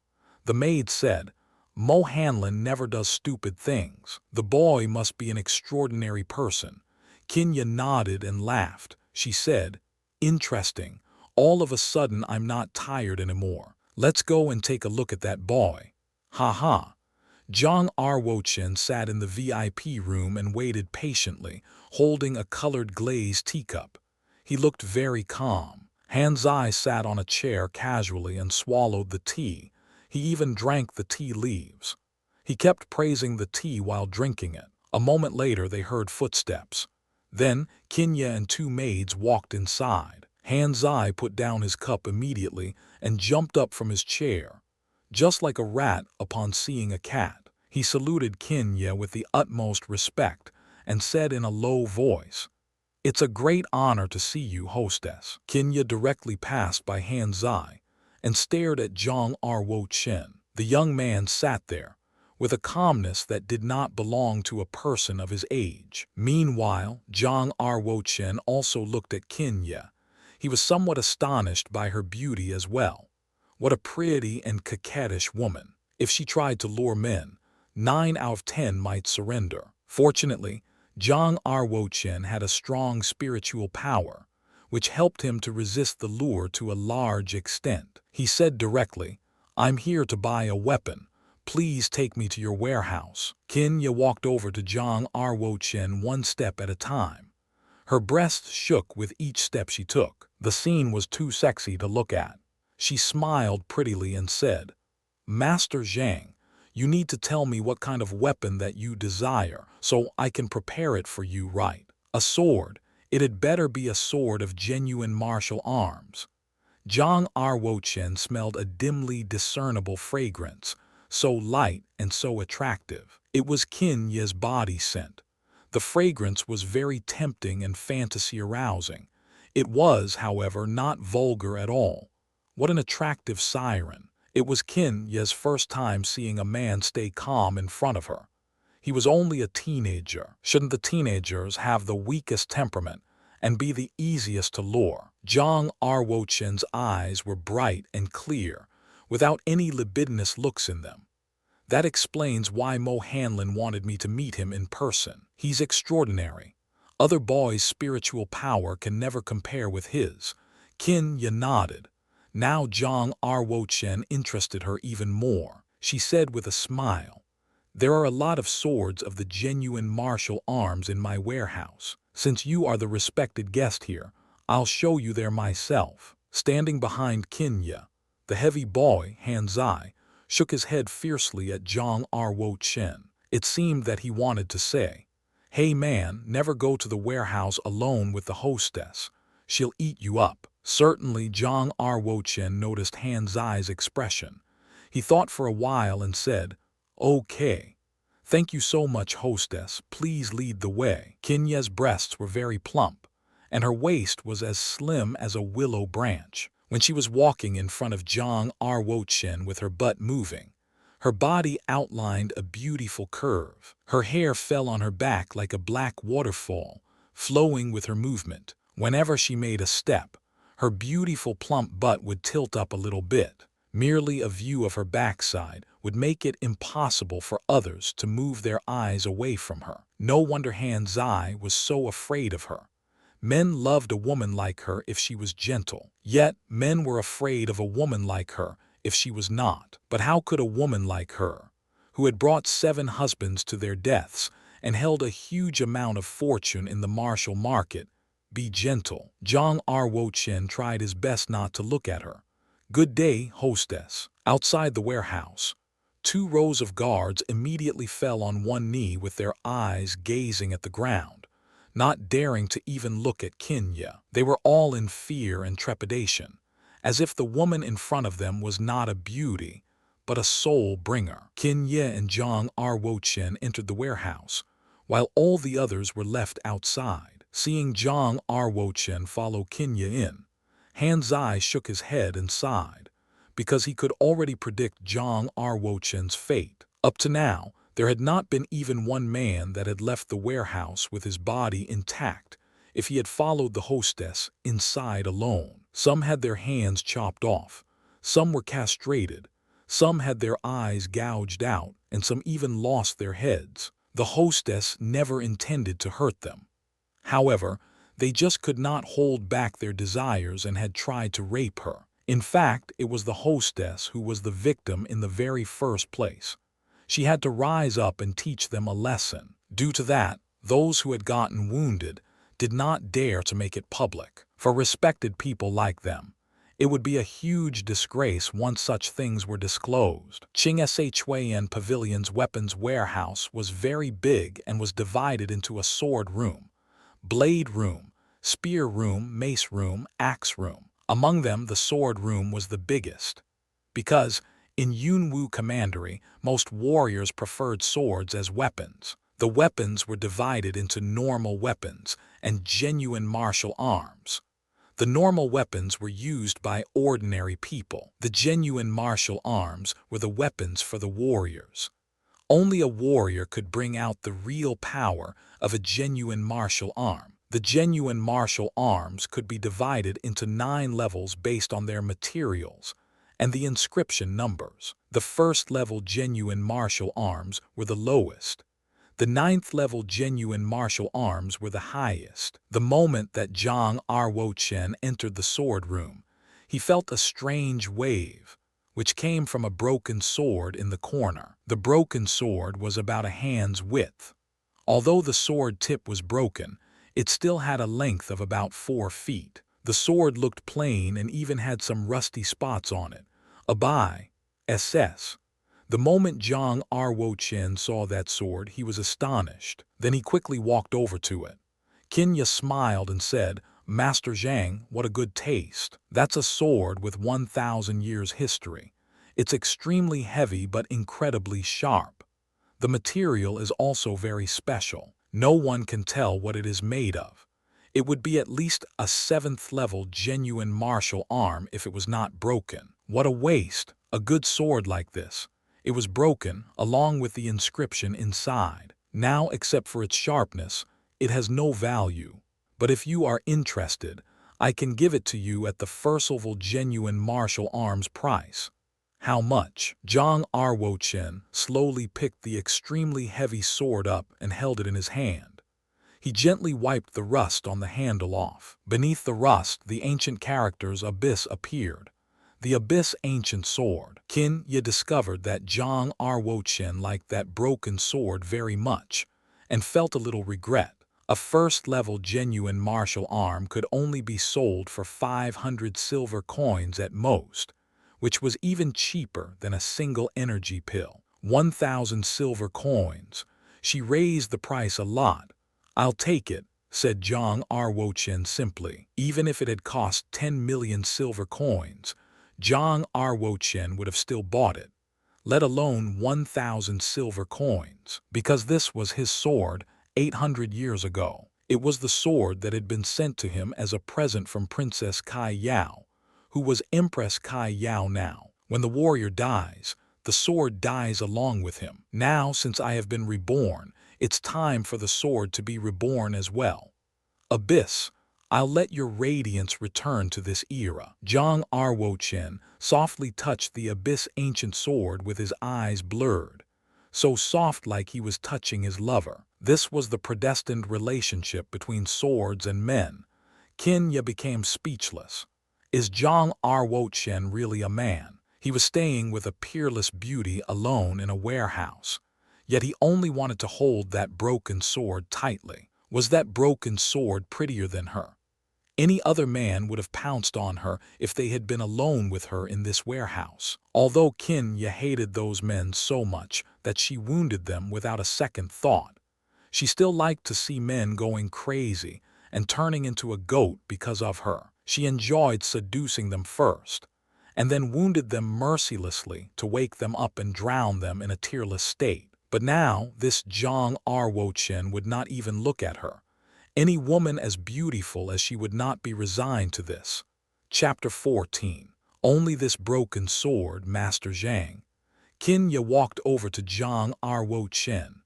The maid said, Mo Hanlin never does stupid things. The boy must be an extraordinary person. Xianxia nodded and laughed. She said, interesting. All of a sudden I'm not tired anymore. Let's go and take a look at that boy. Ha ha. Zhang Ruo Chen sat in the VIP room and waited patiently, holding a colored glazed teacup. He looked very calm. Han Zai sat on a chair casually and swallowed the tea. He even drank the tea leaves. He kept praising the tea while drinking it. A moment later they heard footsteps. Then Xianxia and 2 maids walked inside. Han Zai put down his cup immediately and jumped up from his chair. Just like a rat upon seeing a cat, he saluted Xianxia with the utmost respect and said in a low voice, it's a great honor to see you, hostess. Xianxia directly passed by Han Zai and stared at Zhang Ruo Chen. The young man sat there with a calmness that did not belong to a person of his age. Meanwhile, Zhang Ruo Chen also looked at Xianxia. He was somewhat astonished by her beauty as well. What a pretty and coquettish woman. If she tried to lure men, 9 out of 10 might surrender. Fortunately, Zhang Ruo Chen had a strong spiritual power, which helped him to resist the lure to a large extent. He said directly, I'm here to buy a weapon. Please take me to your warehouse. Xianxia walked over to Zhang Ruo Chen 1 step at a time. Her breasts shook with each step she took. The scene was too sexy to look at. She smiled prettily and said, Master Zhang, you need to tell me what kind of weapon that you desire so I can prepare it for you right. A sword. It had better be a sword of genuine martial arms. Zhang Ruo Chen smelled a dimly discernible fragrance, so light and so attractive. It was Xianxia's body scent. The fragrance was very tempting and fantasy-arousing. It was, however, not vulgar at all. What an attractive siren. It was Xianxia's first time seeing a man stay calm in front of her. He was only a teenager. Shouldn't the teenagers have the weakest temperament and be the easiest to lure? Zhang Ruo Chen's eyes were bright and clear, without any libidinous looks in them. That explains why Mo Hanlin wanted me to meet him in person. He's extraordinary. Other boys' spiritual power can never compare with his. Xianxia nodded. Now Zhang Ruo Chen interested her even more. She said with a smile, "There are a lot of swords of the genuine martial arms in my warehouse. Since you are the respected guest here, I'll show you there myself." Standing behind Xianxia, the heavy boy, Hanzai, shook his head fiercely at Zhang Ruo Chen. It seemed that he wanted to say, "Hey man, never go to the warehouse alone with the hostess. She'll eat you up." Certainly Zhang Ruo Chen noticed Hanzai's expression. He thought for a while and said, "Okay. Thank you so much, hostess. Please lead the way." Xianxia's breasts were very plump, and her waist was as slim as a willow branch. When she was walking in front of Zhang Ruo Chen with her butt moving, her body outlined a beautiful curve. Her hair fell on her back like a black waterfall, flowing with her movement. Whenever she made a step, her beautiful plump butt would tilt up a little bit. Merely a view of her backside would make it impossible for others to move their eyes away from her. No wonder Hanzai was so afraid of her. Men loved a woman like her if she was gentle. Yet men were afraid of a woman like her if she was not. But how could a woman like her, who had brought 7 husbands to their deaths and held a huge amount of fortune in the martial market, be gentle? Zhang Ruo Chen tried his best not to look at her. "Good day, hostess." Outside the warehouse, 2 rows of guards immediately fell on one knee with their eyes gazing at the ground, not daring to even look at Xianxia. They were all in fear and trepidation, as if the woman in front of them was not a beauty, but a soul bringer. Xianxia and Zhang Ruo Chen entered the warehouse, while all the others were left outside. Seeing Zhang Ruo Chen follow Xianxia in, Hanzai shook his head and sighed, because he could already predict Zhang Ruo Chen's fate. Up to now, there had not been even one man that had left the warehouse with his body intact if he had followed the hostess inside alone. Some had their hands chopped off, some were castrated, some had their eyes gouged out, and some even lost their heads. The hostess never intended to hurt them. However, they just could not hold back their desires and had tried to rape her. In fact, it was the hostess who was the victim in the very first place. She had to rise up and teach them a lesson. Due to that, those who had gotten wounded did not dare to make it public. For respected people like them, it would be a huge disgrace once such things were disclosed. Qingshuen Pavilion's weapons warehouse was very big and was divided into a sword room, blade room, spear room, mace room, axe room. Among them, the sword room was the biggest, because in Yunwu Commandery, most warriors preferred swords as weapons. The weapons were divided into normal weapons and genuine martial arms. The normal weapons were used by ordinary people. The genuine martial arms were the weapons for the warriors. Only a warrior could bring out the real power of a genuine martial arm. The genuine martial arms could be divided into 9 levels based on their materials and the inscription numbers. The first level genuine martial arms were the lowest. The 9th level genuine martial arms were the highest. The moment that Zhang Ruo Chen entered the sword room, he felt a strange wave, which came from a broken sword in the corner. The broken sword was about a hand's width. Although the sword tip was broken, it still had a length of about 4 feet. The sword looked plain and even had some rusty spots on it. Abai, SS. The moment Zhang Ruo Chen saw that sword, he was astonished. Then he quickly walked over to it. Xianxia smiled and said, "Master Zhang, what a good taste. That's a sword with 1,000 years history. It's extremely heavy but incredibly sharp. The material is also very special. No one can tell what it is made of. It would be at least a 7th level genuine martial arm if it was not broken. What a waste, a good sword like this. It was broken, along with the inscription inside. Now, except for its sharpness, it has no value. But if you are interested, I can give it to you at the first level genuine martial arms price." "How much?" Zhang Ruo Chen slowly picked the extremely heavy sword up and held it in his hand. He gently wiped the rust on the handle off. Beneath the rust, the ancient character's abyss appeared. The abyss ancient sword. Qin Ye discovered that Zhang Ruo Chen liked that broken sword very much, and felt a little regret. A first-level genuine martial arm could only be sold for 500 silver coins at most, which was even cheaper than a single energy pill. 1,000 silver coins. She raised the price a lot. "I'll take it," said Zhang Ruo Chen simply. Even if it had cost 10 million silver coins, Zhang Ruo Chen would have still bought it, let alone 1,000 silver coins, because this was his sword 800 years ago. It was the sword that had been sent to him as a present from Princess Kai Yao, who was Empress Kai Yao now. When the warrior dies, the sword dies along with him. Now, since I have been reborn, it's time for the sword to be reborn as well. Abyss, I'll let your radiance return to this era. Zhang Ruo Chen softly touched the abyss ancient sword with his eyes blurred, so soft like he was touching his lover. This was the predestined relationship between swords and men. Qin Ye became speechless. Is Zhang Ruo Chen really a man? He was staying with a peerless beauty alone in a warehouse, yet he only wanted to hold that broken sword tightly. Was that broken sword prettier than her? Any other man would have pounced on her if they had been alone with her in this warehouse. Although Qin Ye hated those men so much that she wounded them without a second thought, she still liked to see men going crazy and turning into a goat because of her. She enjoyed seducing them first, and then wounded them mercilessly to wake them up and drown them in a tearless state. But now, this Zhang Ruo Chen would not even look at her. Any woman as beautiful as she would not be resigned to this. Chapter 14. Only this broken sword, Master Zhang. Qin Ye walked over to Zhang Ruo Chen.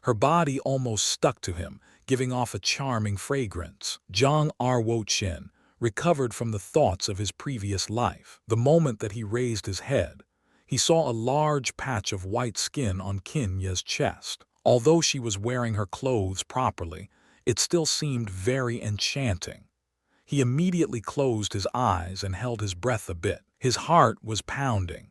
Her body almost stuck to him, giving off a charming fragrance. Zhang Ruo Chen recovered from the thoughts of his previous life. The moment that he raised his head, he saw a large patch of white skin on Qin Ye's chest. Although she was wearing her clothes properly, it still seemed very enchanting. He immediately closed his eyes and held his breath a bit. His heart was pounding.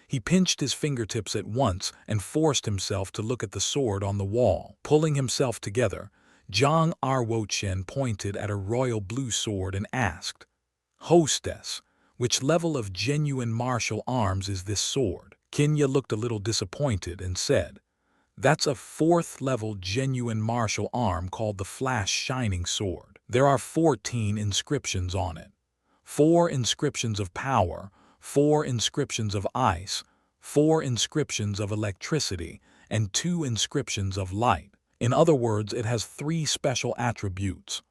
He pinched his fingertips at once and forced himself to look at the sword on the wall. Pulling himself together, Zhang Ruo Chen pointed at a royal blue sword and asked, "Hostess, which level of genuine martial arms is this sword?" Qin Ye looked a little disappointed and said, "That's a 4th level genuine martial arm called the Flash Shining Sword. There are 14 inscriptions on it. 4 inscriptions of power, 4 inscriptions of ice, 4 inscriptions of electricity, and 2 inscriptions of light. In other words, it has 3 special attributes: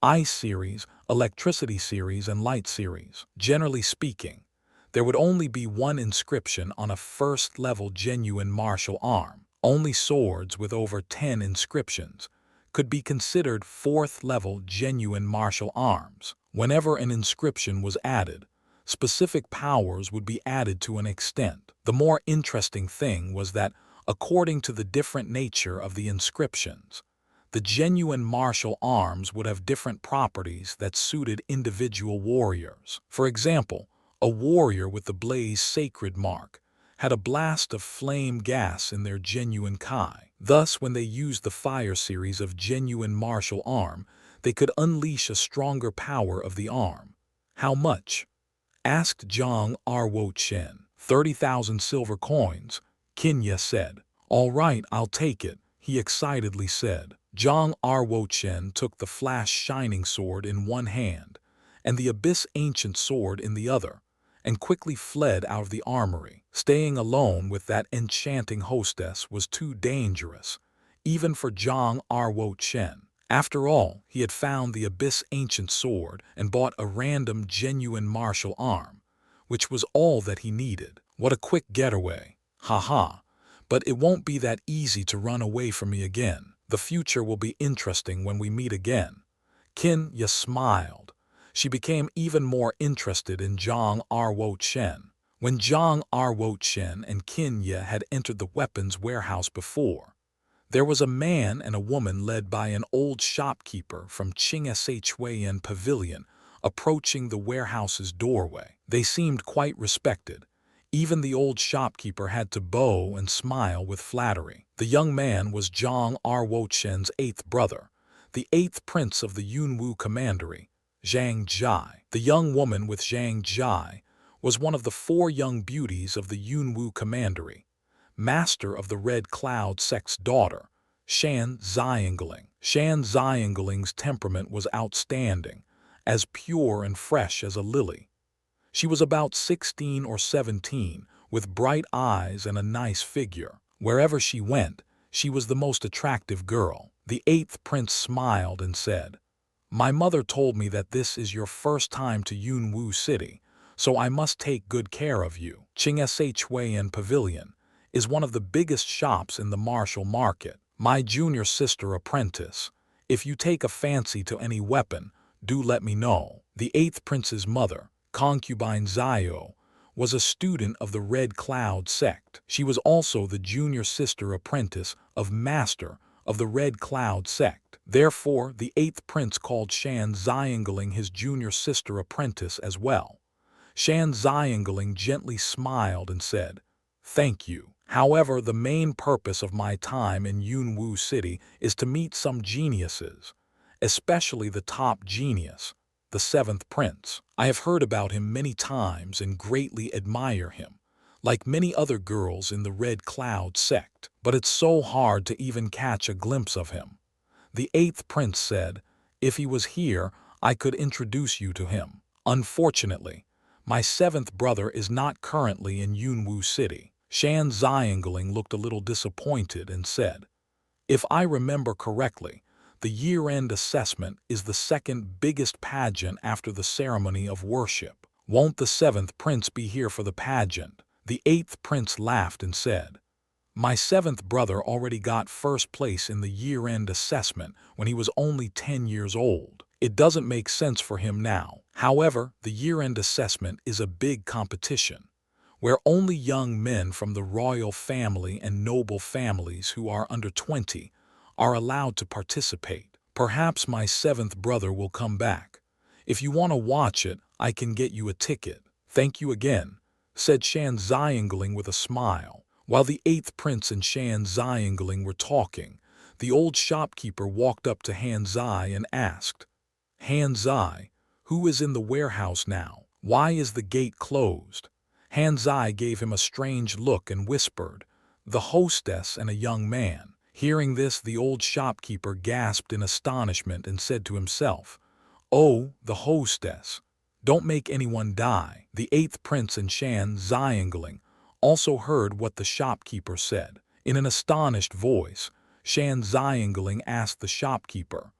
ice series, electricity series, and light series. Generally speaking, there would only be 1 inscription on a 1st-level genuine martial arm. Only swords with over 10 inscriptions could be considered 4th-level genuine martial arms. Whenever an inscription was added, specific powers would be added to an extent. The more interesting thing was that, according to the different nature of the inscriptions, the genuine martial arms would have different properties that suited individual warriors. For example, a warrior with the blaze sacred mark had a blast of flame gas in their genuine Kai. Thus, when they used the fire series of genuine martial arm, they could unleash a stronger power of the arm. "How much?" asked Zhang Ruo Chen. 30,000 silver coins, Qin Ye said. "All right, I'll take it," he excitedly said. Zhang Ruo Chen took the Flash Shining Sword in one hand and the Abyss Ancient Sword in the other, and quickly fled out of the armory. Staying alone with that enchanting hostess was too dangerous, even for Zhang Ruo Chen. After all, he had found the Abyss Ancient Sword and bought a random genuine martial arm, which was all that he needed. What a quick getaway. Haha. But it won't be that easy to run away from me again. The future will be interesting when we meet again. Qin Ye smiled. She became even more interested in Zhang Ruo Chen. When Zhang Ruo Chen and Qin Ye had entered the weapons warehouse before, There was a man and a woman led by an old shopkeeper from Xianxia Pavilion approaching the warehouse's doorway. They seemed quite respected. Even the old shopkeeper had to bow and smile with flattery. The young man was Zhang Ruo Chen's eighth brother, the eighth prince of the Yunwu commandery, Xianxia. The young woman with Xianxia was one of the four young beauties of the Yunwu commandery, master of the Red Cloud sect's daughter, Xianxia. Xianxia's temperament was outstanding, as pure and fresh as a lily. She was about 16 or 17, with bright eyes and a nice figure. Wherever she went, she was the most attractive girl. The eighth prince smiled and said, "My mother told me that this is your first time to Yunwu City, so I must take good care of you. Xianxia Pavilion is one of the biggest shops in the martial market. My junior sister apprentice. If you take a fancy to any weapon, do let me know." The eighth prince's mother, concubine Zio, was a student of the Red Cloud sect. She was also the junior sister apprentice of master of the Red Cloud sect. Therefore, the eighth prince called Xianxia his junior sister apprentice as well. Xianxia gently smiled and said, "Thank you. However, the main purpose of my time in Yunwu City is to meet some geniuses, especially the top genius, the seventh prince. I have heard about him many times and greatly admire him, like many other girls in the Red Cloud sect, but it's so hard to even catch a glimpse of him." The eighth prince said, "If he was here, I could introduce you to him. Unfortunately, my seventh brother is not currently in Yunwu City." Xianxia looked a little disappointed and said, "If I remember correctly, the year-end assessment is the second biggest pageant after the ceremony of worship. Won't the seventh prince be here for the pageant?" The eighth prince laughed and said, "My seventh brother already got first place in the year-end assessment when he was only 10 years old. It doesn't make sense for him now." However, the year-end assessment is a big competition, where only young men from the royal family and noble families who are under 20 are allowed to participate. Perhaps my seventh brother will come back. If you want to watch it, I can get you a ticket. "Thank you again," said Xianxia with a smile. While the eighth prince and Xianxia were talking, the old shopkeeper walked up to Hanzai and asked, "Hanzai, who is in the warehouse now? Why is the gate closed?" Hanzai gave him a strange look and whispered, "The hostess and a young man." Hearing this, the old shopkeeper gasped in astonishment and said to himself, "Oh, the hostess. Don't make anyone die." The eighth prince and Xianxia also heard what the shopkeeper said. In an astonished voice, Xianxia asked the shopkeeper,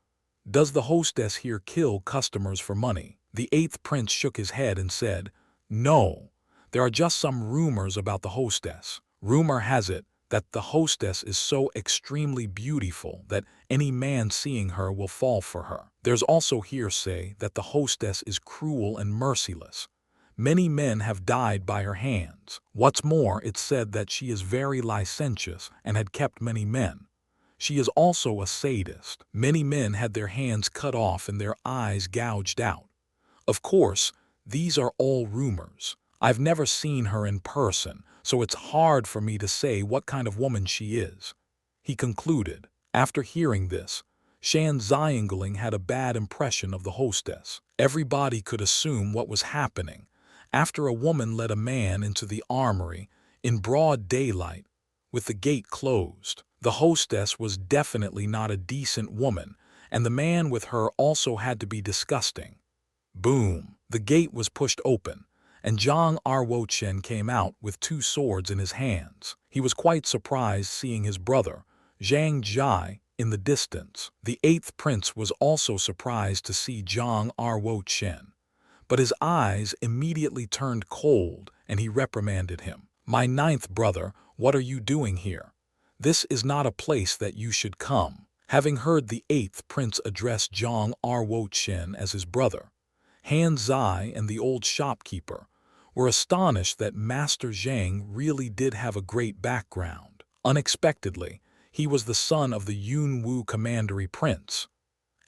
"Does the hostess here kill customers for money?" The eighth prince shook his head and said, "No. There are just some rumors about the hostess. Rumor has it that the hostess is so extremely beautiful that any man seeing her will fall for her. There's also hearsay that the hostess is cruel and merciless. Many men have died by her hands. What's more, it's said that she is very licentious and had kept many men. She is also a sadist. Many men had their hands cut off and their eyes gouged out. Of course, these are all rumors. I've never seen her in person, so it's hard for me to say what kind of woman she is," he concluded. After hearing this, Xianxia had a bad impression of the hostess. Everybody could assume what was happening after a woman led a man into the armory in broad daylight with the gate closed. The hostess was definitely not a decent woman, and the man with her also had to be disgusting. Boom! The gate was pushed open, and Zhang Ruo Chen came out with 2 swords in his hands. He was quite surprised seeing his brother, Xianxia, in the distance. The eighth prince was also surprised to see Zhang Ruo Chen, but his eyes immediately turned cold and he reprimanded him. "My ninth brother, what are you doing here? This is not a place that you should come." Having heard the eighth prince address Zhang Ruo Chen as his brother, Hanzai and the old shopkeeper were astonished that Master Zhang really did have a great background. Unexpectedly, He was the son of the Yunwu commandery prince.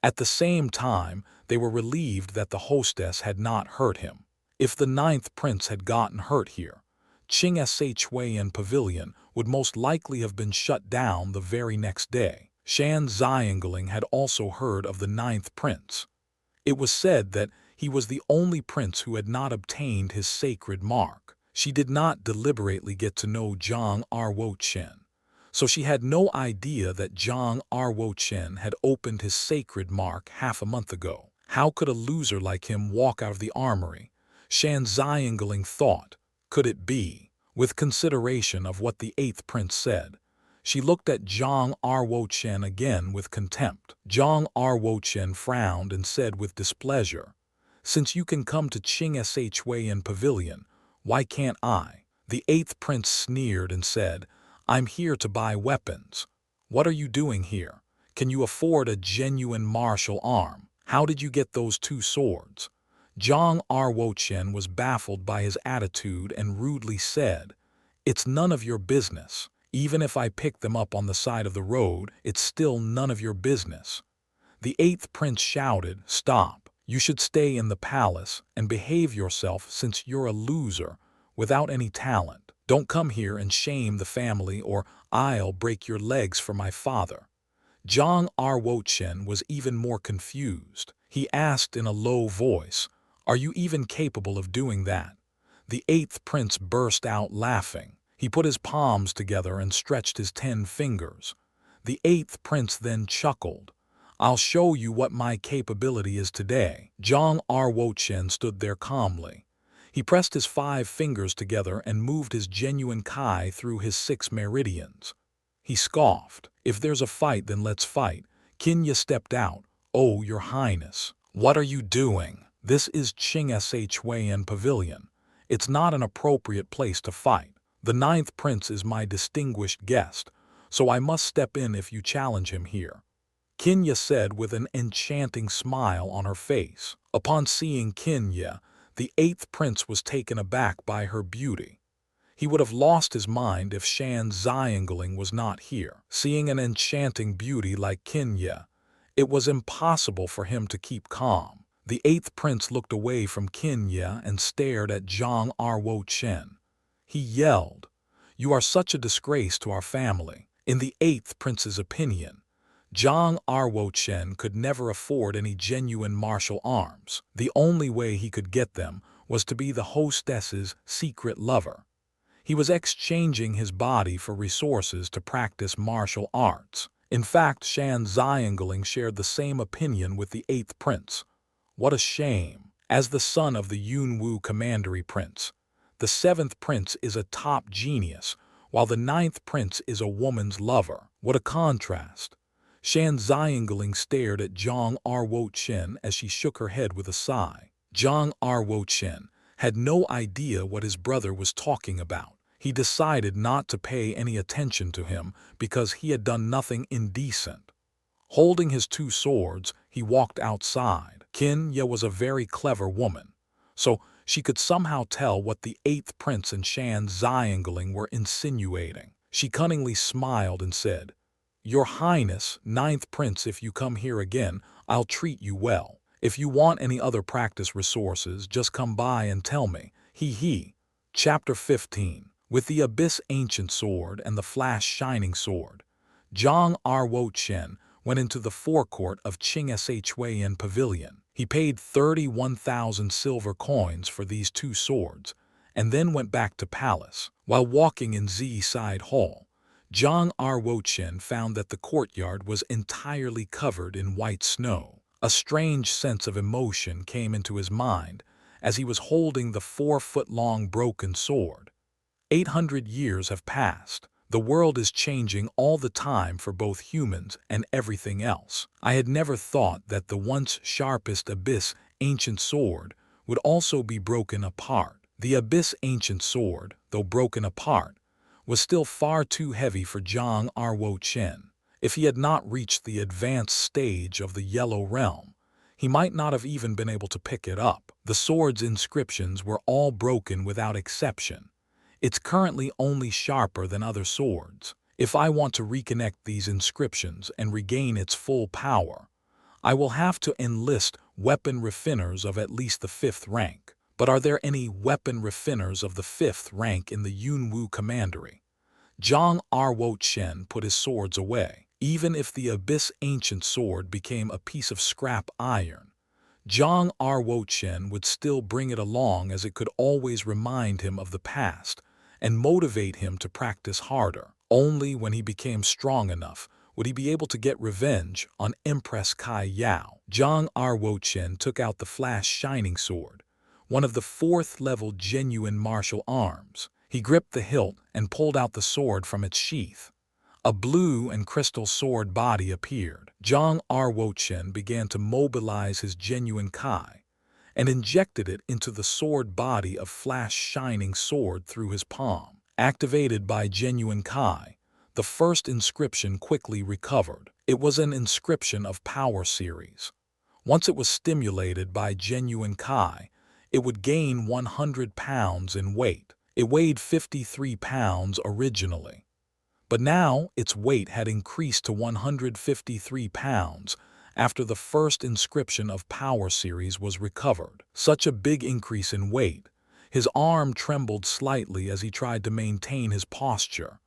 At the same time, they were relieved that the hostess had not hurt him. If the ninth prince had gotten hurt here, Xianxia Pavilion would most likely have been shut down the very next day. Shan Xiangling had also heard of the ninth prince. It was said that he was the only prince who had not obtained his sacred mark. She did not deliberately get to know Zhang Ruo Chen, so she had no idea that Zhang Ruo Chen had opened his sacred mark half a month ago. How could a loser like him walk out of the armory? Shan Xiangling thought. Could it be? With consideration of what the eighth prince said, she looked at Zhang Ruo Chen again with contempt. Zhang Ruo Chen frowned and said with displeasure, "Since you can come to Xianxia Pavilion, why can't I?" The eighth prince sneered and said, "I'm here to buy weapons." "What are you doing here? Can you afford a genuine martial arm? How did you get those two swords?" Zhang Ruo Chen was baffled by his attitude and rudely said, "It's none of your business. Even if I pick them up on the side of the road, it's still none of your business." The eighth prince shouted, "Stop! You should stay in the palace and behave yourself since you're a loser without any talent. Don't come here and shame the family or I'll break your legs for my father." Zhang Ruo Chen was even more confused. He asked in a low voice, "Are you even capable of doing that?" The eighth prince burst out laughing. He put his palms together and stretched his 10 fingers. The eighth prince then chuckled. "I'll show you what my capability is today." Zhang Ruo Chen stood there calmly. He pressed his 5 fingers together and moved his genuine Kai through his 6 meridians. He scoffed. "If there's a fight, then let's fight." Xianxia stepped out. "Oh, your highness, what are you doing? This is Xianxia Pavilion. It's not an appropriate place to fight. The ninth prince is my distinguished guest, so I must step in if you challenge him here," Xianxia said with an enchanting smile on her face. Upon seeing Xianxia, the eighth prince was taken aback by her beauty. He would have lost his mind if Shan Xiangling was not here. Seeing an enchanting beauty like Xianxia, it was impossible for him to keep calm. The eighth prince looked away from Xianxia and stared at Zhang Ruo Chen. He yelled, "You are such a disgrace to our family." In the eighth prince's opinion, Zhang Ruo Chen could never afford any genuine martial arms. The only way he could get them was to be the hostess's secret lover. He was exchanging his body for resources to practice martial arts. In fact, Shan Xiangling shared the same opinion with the eighth prince. What a shame! As the son of the Yunwu commandery prince, the seventh prince is a top genius, while the ninth prince is a woman's lover. What a contrast! Shan Xiangling stared at Zhang Ruo Chen as she shook her head with a sigh. Zhang Ruo Chen had no idea what his brother was talking about. He decided not to pay any attention to him because he had done nothing indecent. Holding his 2 swords, he walked outside. Xianxia was a very clever woman, so she could somehow tell what the eighth prince and Shan Xiangling were insinuating. She cunningly smiled and said, "Your Highness, ninth prince, if you come here again, I'll treat you well. If you want any other practice resources, just come by and tell me." Chapter 15. With the Abyss Ancient Sword and the Flash Shining Sword, Zhang Ruo Chen went into the forecourt of Xianxia Pavilion. He paid 31,000 silver coins for these 2 swords, and then went back to palace. While walking in Z-Side Hall, Zhang Ruo Chen found that the courtyard was entirely covered in white snow. A strange sense of emotion came into his mind as he was holding the 4-foot-long broken sword. 800 years have passed. The world is changing all the time for both humans and everything else. I had never thought that the once sharpest Abyss Ancient Sword would also be broken apart. The Abyss Ancient Sword, though broken apart, was still far too heavy for Zhang Ruo Chen. If he had not reached the advanced stage of the Yellow Realm, he might not have even been able to pick it up. The sword's inscriptions were all broken without exception. It's currently only sharper than other swords. If I want to reconnect these inscriptions and regain its full power, I will have to enlist weapon refiners of at least the 5th rank. But are there any weapon refiners of the 5th rank in the Yunwu commandery? Zhang Ruo Chen put his swords away. Even if the Abyss Ancient Sword became a piece of scrap iron, Zhang Ruo Chen would still bring it along, as it could always remind him of the past and motivate him to practice harder. Only when he became strong enough would he be able to get revenge on Empress Kai Yao. Zhang Ruo Chen took out the Flash Shining Sword, one of the 4th-level genuine martial arms. He gripped the hilt and pulled out the sword from its sheath. A blue and crystal sword body appeared. Zhang Ruo Chen began to mobilize his genuine Kai and injected it into the sword body of Flash Shining Sword through his palm. Activated by genuine Kai, the first inscription quickly recovered. It was an inscription of Power Series. Once it was stimulated by genuine Kai, it would gain 100 pounds in weight. It weighed 53 pounds originally, but now its weight had increased to 153 pounds after the first inscription of Power Series was recovered. Such a big increase in weight, his arm trembled slightly as he tried to maintain his posture.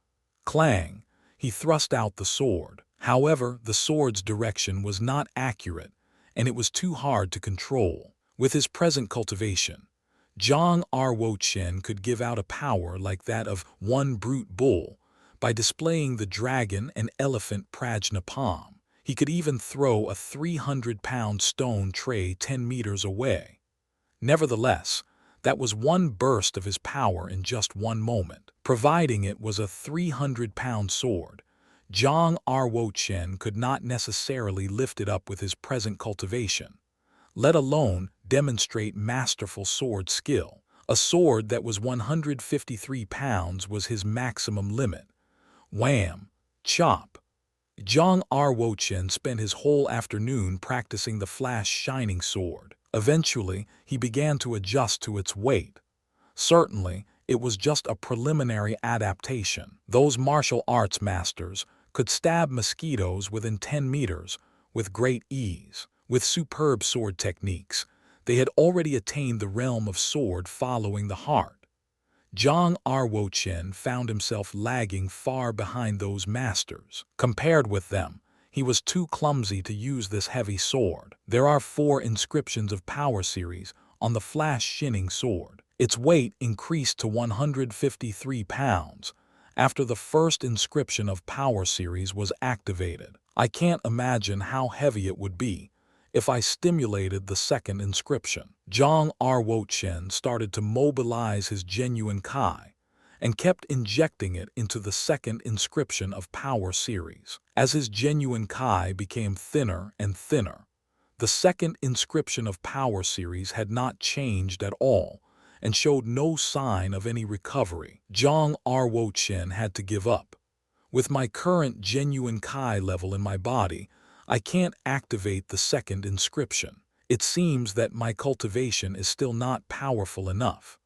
Clang! He thrust out the sword. However, the sword's direction was not accurate, and it was too hard to control. With his present cultivation, Zhang Ruo Chen could give out a power like that of one brute bull by displaying the dragon and elephant prajna palm. He could even throw a 300-pound stone tray 10 meters away. Nevertheless, that was one burst of his power in just one moment. Providing it was a 300-pound sword, Zhang Ruo Chen could not necessarily lift it up with his present cultivation, let alone demonstrate masterful sword skill. A sword that was 153 pounds was his maximum limit. Wham! Chop! Zhang Ruo Chen spent his whole afternoon practicing the Flash Shining Sword. Eventually, he began to adjust to its weight. Certainly, it was just a preliminary adaptation. Those martial arts masters could stab mosquitoes within 10 meters with great ease. With superb sword techniques, they had already attained the realm of sword following the heart. Zhang Ruo Chen found himself lagging far behind those masters. Compared with them, he was too clumsy to use this heavy sword. There are 4 inscriptions of Power Series on the Flash Shining Sword. Its weight increased to 153 pounds after the first inscription of Power Series was activated. I can't imagine how heavy it would be if I stimulated the second inscription. Zhang Ruo Chen started to mobilize his genuine Kai and kept injecting it into the second inscription of Power Series. As his genuine Kai became thinner and thinner, the second inscription of Power Series had not changed at all and showed no sign of any recovery. Zhang Ruo Chen had to give up. With my current genuine Kai level in my body, I can't activate the second inscription. It seems that my cultivation is still not powerful enough.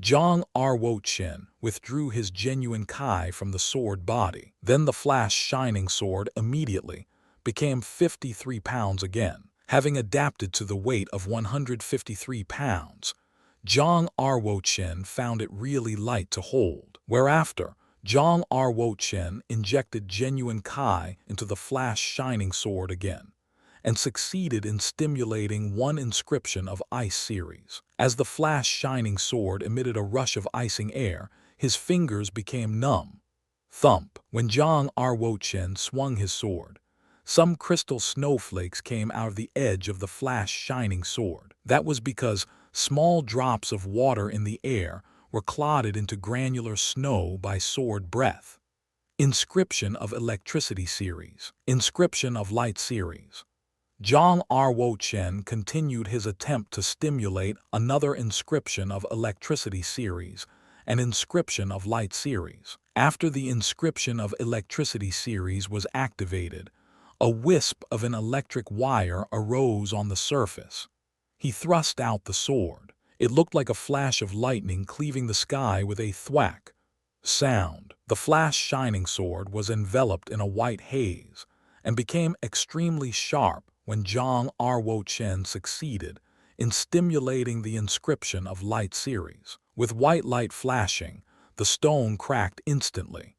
Zhang Ruo Chen withdrew his genuine Kai from the sword body. Then the Flash Shining Sword immediately became 53 pounds again. Having adapted to the weight of 153 pounds, Zhang Ruo Chen found it really light to hold. Whereafter, Zhang Ruo Chen injected genuine Kai into the Flash Shining Sword again, and succeeded in stimulating one inscription of Ice Series. As the Flash Shining Sword emitted a rush of icing air, his fingers became numb. Thump! When Zhang Ruo Chen swung his sword, some crystal snowflakes came out of the edge of the Flash Shining Sword. That was because small drops of water in the air were clotted into granular snow by sword breath. Inscription of Electricity Series. Inscription of Light Series. Zhang Ruo Chen continued his attempt to stimulate another inscription of Electricity Series, an inscription of Light Series. After the inscription of Electricity Series was activated, a wisp of an electric wire arose on the surface. He thrust out the sword. It looked like a flash of lightning cleaving the sky with a thwack. sound. The flash shining sword was enveloped in a white haze and became extremely sharp when Zhang Ruo Chen succeeded in stimulating the inscription of light series. With white light flashing, the stone cracked instantly.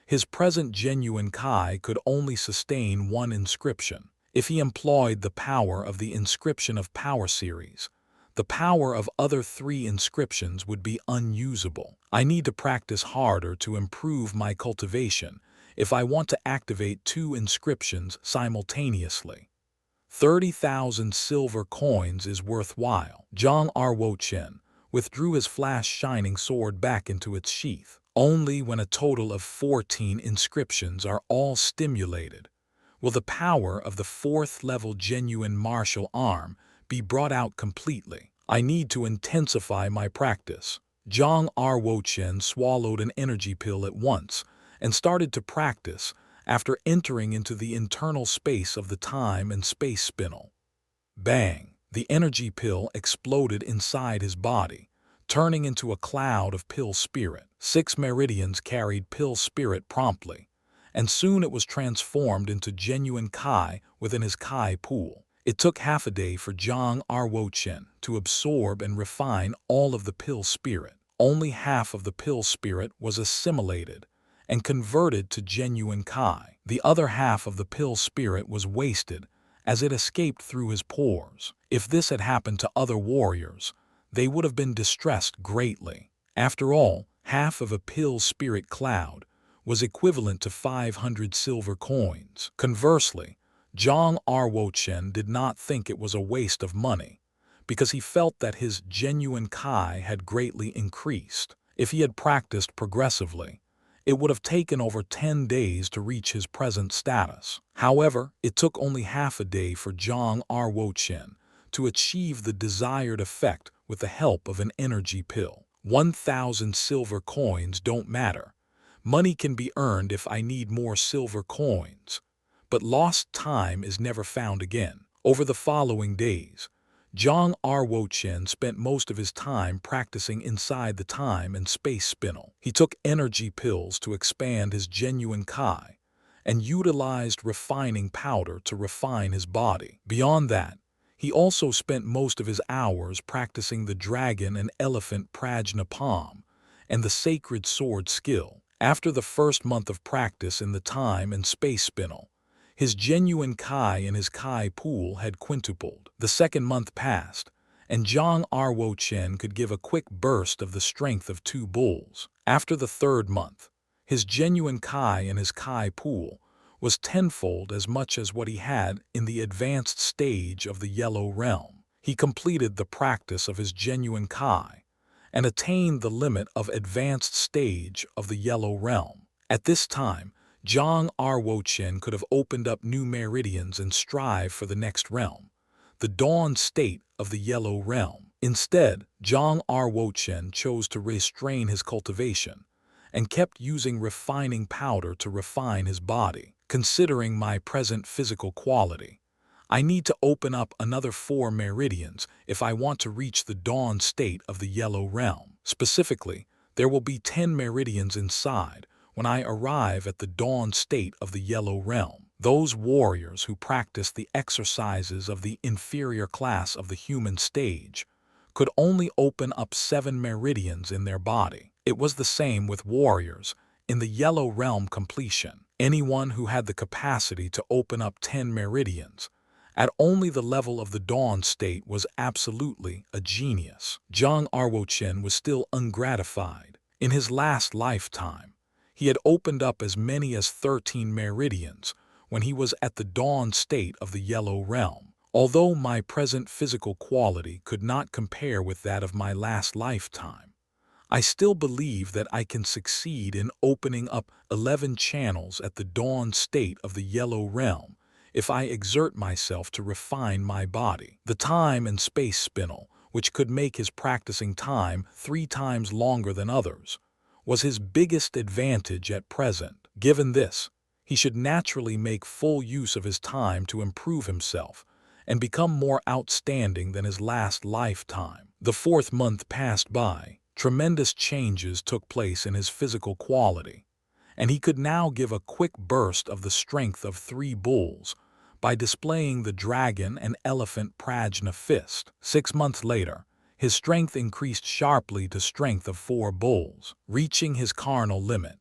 His present genuine Kai could only sustain one inscription. If he employed the power of the inscription of power series, the power of other 3 inscriptions would be unusable. I need to practice harder to improve my cultivation if I want to activate 2 inscriptions simultaneously. 30,000 silver coins is worthwhile. Zhang Ruo Chen withdrew his flash shining sword back into its sheath. Only when a total of 14 inscriptions are all stimulated will the power of the 4th level genuine martial arm be brought out completely. I need to intensify my practice. Zhang Ruo Chen swallowed an energy pill at once and started to practice after entering into the internal space of the time and space spinel. Bang! The energy pill exploded inside his body, turning into a cloud of pill spirit. 6 meridians carried pill spirit promptly, and soon it was transformed into genuine Kai within his Kai pool. It took half a day for Zhang Ruo Chen to absorb and refine all of the pill spirit. Only half of the pill spirit was assimilated and converted to genuine Kai. The other half of the pill spirit was wasted as it escaped through his pores. If this had happened to other warriors, they would have been distressed greatly. After all, half of a pill spirit cloud was equivalent to 500 silver coins. Conversely, Zhang Ruo Chen did not think it was a waste of money, because he felt that his genuine Kai had greatly increased. If he had practiced progressively, it would have taken over 10 days to reach his present status. However, it took only half a day for Zhang Ruo Chen to achieve the desired effect with the help of an energy pill. 1,000 silver coins don't matter. Money can be earned if I need more silver coins. But lost time is never found again. Over the following days, Zhang Ruo Chen spent most of his time practicing inside the time and space spinel. He took energy pills to expand his genuine Kai and utilized refining powder to refine his body. Beyond that, he also spent most of his hours practicing the dragon and elephant prajnapam and the sacred sword skill. After the first month of practice in the time and space spinel, his genuine Kai in his Kai pool had quintupled. The second month passed, and Zhang Ruo Chen could give a quick burst of the strength of 2 bulls. After the third month, his genuine Kai in his Kai pool was tenfold as much as what he had in the advanced stage of the Yellow Realm. He completed the practice of his genuine Kai and attained the limit of advanced stage of the Yellow Realm. At this time, Zhang Ruo Chen could have opened up new meridians and strive for the next realm, the dawn state of the Yellow Realm. Instead, Zhang Ruo Chen chose to restrain his cultivation and kept using refining powder to refine his body. Considering my present physical quality, I need to open up another 4 meridians if I want to reach the dawn state of the Yellow Realm. Specifically, there will be 10 meridians inside when I arrive at the dawn state of the Yellow Realm. Those warriors who practice the exercises of the inferior class of the human stage could only open up 7 meridians in their body. It was the same with warriors in the Yellow Realm completion. Anyone who had the capacity to open up 10 meridians at only the level of the dawn state was absolutely a genius. Zhang Ruo Chen was still ungratified. In his last lifetime, he had opened up as many as 13 meridians when he was at the dawn state of the Yellow Realm. Although my present physical quality could not compare with that of my last lifetime, I still believe that I can succeed in opening up 11 channels at the dawn state of the Yellow Realm if I exert myself to refine my body. The time and space spinel, which could make his practicing time 3 times longer than others, was his biggest advantage at present. Given this, he should naturally make full use of his time to improve himself and become more outstanding than his last lifetime. The 4th month passed by, Tremendous changes took place in his physical quality, and he could now give a quick burst of the strength of 3 bulls by displaying the dragon and elephant prajna fist. 6 months later, his strength increased sharply to strength of 4 bulls. Reaching his carnal limit,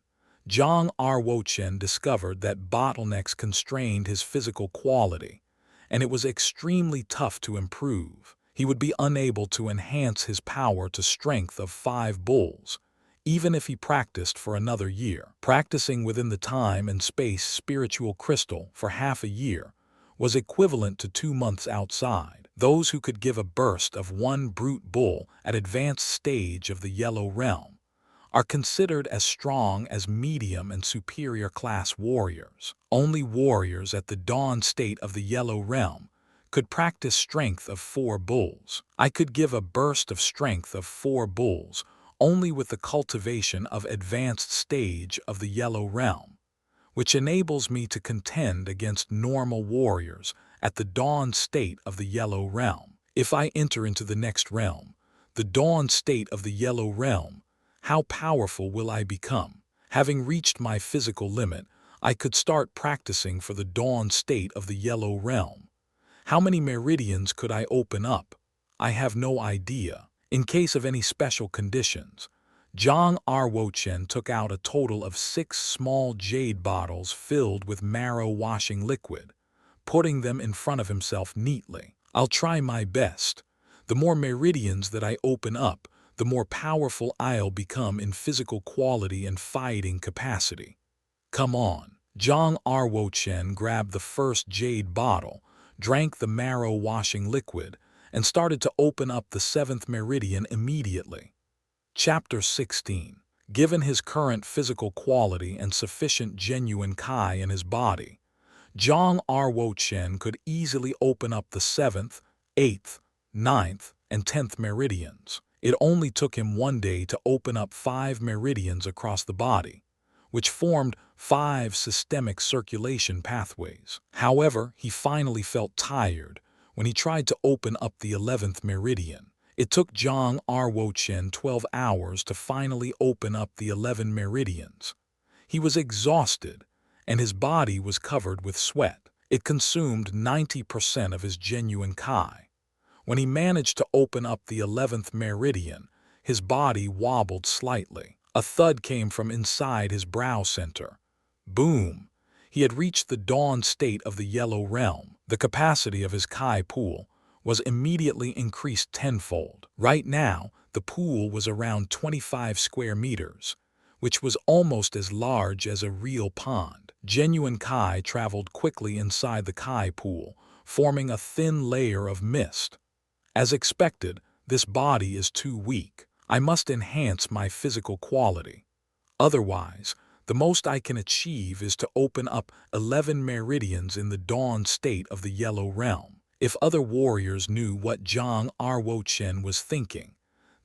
Zhang Ruo Chen discovered that bottlenecks constrained his physical quality, and it was extremely tough to improve. He would be unable to enhance his power to strength of 5 bulls, even if he practiced for another year. Practicing within the time and space spiritual crystal for half a year was equivalent to 2 months outside. Those who could give a burst of 1 brute bull at advanced stage of the yellow realm are considered as strong as medium and superior class warriors. Only warriors at the dawn state of the yellow realm could practice strength of 4 bulls. I could give a burst of strength of 4 bulls only with the cultivation of advanced stage of the yellow realm, which enables me to contend against normal warriors at the dawn state of the yellow realm. If I enter into the next realm, the dawn state of the yellow realm, how powerful will I become? Having reached my physical limit, I could start practicing for the dawn state of the yellow realm. How many meridians could I open up? I have no idea. In case of any special conditions, Zhang Ruo Chen took out a total of 6 small jade bottles filled with marrow washing liquid, putting them in front of himself neatly. I'll try my best. The more meridians that I open up, the more powerful I'll become in physical quality and fighting capacity. Come on. Zhang Ruo Chen grabbed the first jade bottle, drank the marrow washing liquid, and started to open up the 7th meridian immediately. Chapter 16. Given his current physical quality and sufficient genuine Kai in his body, Zhang Ruo Chen could easily open up the 7th, 8th, 9th, and 10th meridians. It only took him 1 day to open up 5 meridians across the body, which formed 5 systemic circulation pathways. However, he finally felt tired when he tried to open up the 11th meridian. It took Zhang Ruo Chen 12 hours to finally open up the 11 meridians. He was exhausted, and his body was covered with sweat. It consumed 90% of his genuine Kai. When he managed to open up the 11th meridian, his body wobbled slightly. A thud came from inside his brow center. Boom! He had reached the dawn state of the yellow realm. The capacity of his Kai pool was immediately increased tenfold. Right now, the pool was around 25 square meters, which was almost as large as a real pond. Genuine Kai traveled quickly inside the Kai pool, forming a thin layer of mist. As expected, this body is too weak. I must enhance my physical quality. Otherwise, the most I can achieve is to open up 11 meridians in the dawn state of the yellow realm. If other warriors knew what Zhang Ruo Chen was thinking,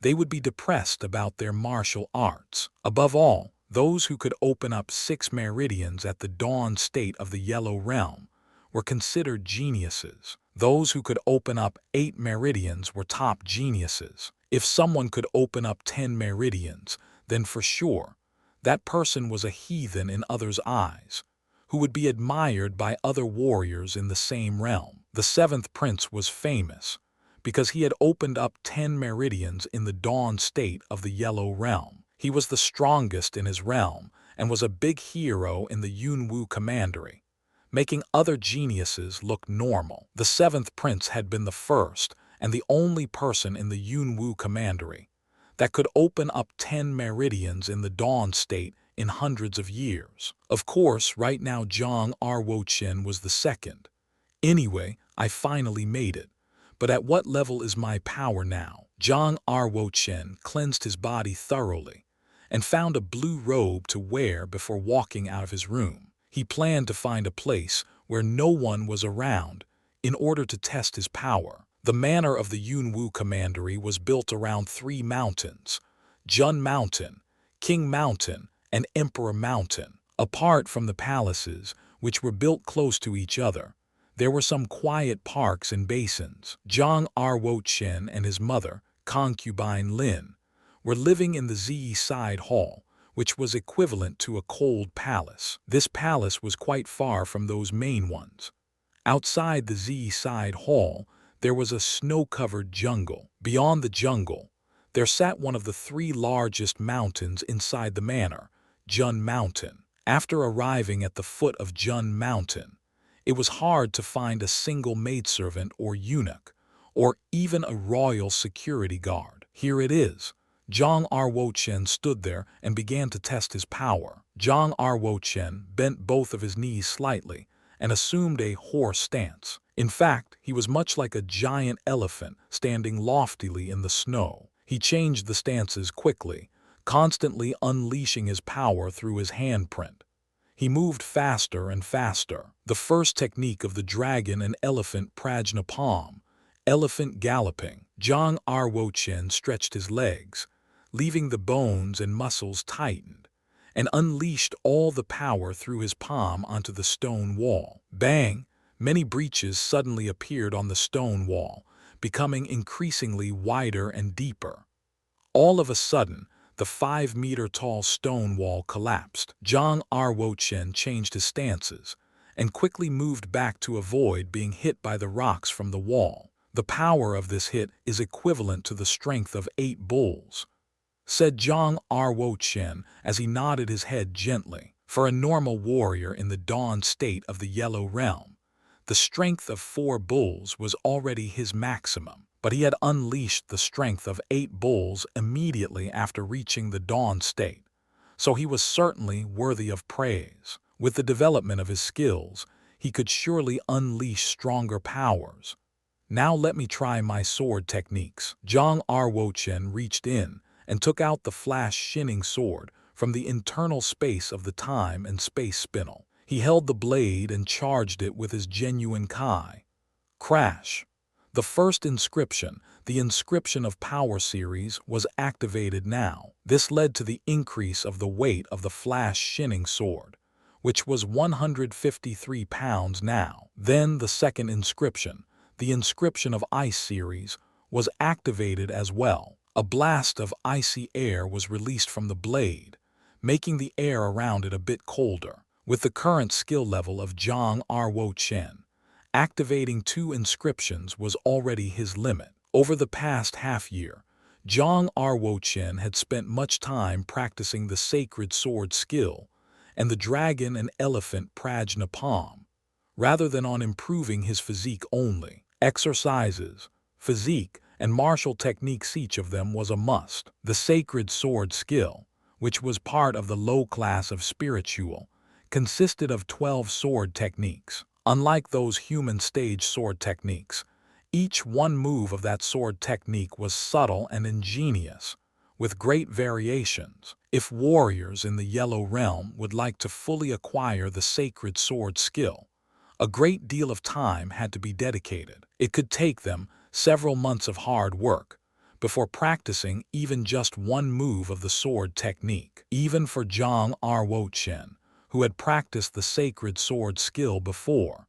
they would be depressed about their martial arts. Above all, those who could open up 6 meridians at the dawn state of the yellow realm were considered geniuses. Those who could open up 8 meridians were top geniuses. If someone could open up 10 meridians, then for sure, that person was a heathen in others' eyes, who would be admired by other warriors in the same realm. The 7th prince was famous because he had opened up 10 meridians in the dawn state of the yellow realm. He was the strongest in his realm and was a big hero in the Yunwu commandery, making other geniuses look normal. The 7th prince had been the first and the only person in the Yunwu commandery that could open up 10 meridians in the dawn state in hundreds of years. Of course, right now Zhang Ruo Chen was the second. Anyway, I finally made it. But at what level is my power now? Zhang Ruo Chen cleansed his body thoroughly and found a blue robe to wear before walking out of his room. He planned to find a place where no one was around in order to test his power. The manor of the Yunwu commandery was built around 3 mountains: Jun Mountain, King Mountain, and Emperor Mountain. Apart from the palaces, which were built close to each other, there were some quiet parks and basins. Zhang Ruo Chen and his mother, concubine Lin, were living in the Zi side hall, which was equivalent to a cold palace. This palace was quite far from those main ones. Outside the Zi side hall, there was a snow-covered jungle. Beyond the jungle, there sat one of the three largest mountains inside the manor, Jun Mountain. After arriving at the foot of Jun Mountain, it was hard to find a single maidservant or eunuch, or even a royal security guard. Here it is. Zhang Ruo Chen stood there and began to test his power. Zhang Ruo Chen bent both of his knees slightly and assumed a horse stance. In fact, he was much like a giant elephant standing loftily in the snow. He changed the stances quickly, constantly unleashing his power through his handprint. He moved faster and faster. The first technique of the dragon and elephant prajnapam, elephant galloping. Zhang Ruo Chen stretched his legs, leaving the bones and muscles tightened, and unleashed all the power through his palm onto the stone wall. Bang! Many breaches suddenly appeared on the stone wall, becoming increasingly wider and deeper. All of a sudden, the 5-meter-tall stone wall collapsed. Zhang Ruo Chen changed his stances and quickly moved back to avoid being hit by the rocks from the wall. The power of this hit is equivalent to the strength of 8 bulls, said Zhang Ruo Chen as he nodded his head gently. For a normal warrior in the dawn state of the Yellow Realm, the strength of 4 bulls was already his maximum, but he had unleashed the strength of 8 bulls immediately after reaching the dawn state, so he was certainly worthy of praise. With the development of his skills, he could surely unleash stronger powers. Now let me try my sword techniques. Zhang Ruo Chen reached in and took out the flash shinning sword from the internal space of the time and space spinel. He held the blade and charged it with his genuine Kai. Crash! The first inscription, the inscription of power series, was activated now. This led to the increase of the weight of the flash shinning sword, which was 153 pounds now. Then the second inscription, the inscription of ice series, was activated as well. A blast of icy air was released from the blade, making the air around it a bit colder. With the current skill level of Zhang Ruo Chen, activating 2 inscriptions was already his limit. Over the past half-year, Zhang Ruo Chen had spent much time practicing the sacred sword skill and the dragon and elephant prajnapam, rather than on improving his physique only. Exercises, physique, and martial techniques, each of them was a must. The sacred sword skill, which was part of the low class of spiritual, consisted of 12 sword techniques. Unlike those human stage sword techniques, each one move of that sword technique was subtle and ingenious, with great variations. If warriors in the Yellow Realm would like to fully acquire the sacred sword skill, a great deal of time had to be dedicated. It could take them several months of hard work before practicing even just one move of the sword technique. Even for Zhang Ruo Chen, who had practiced the sacred sword skill before,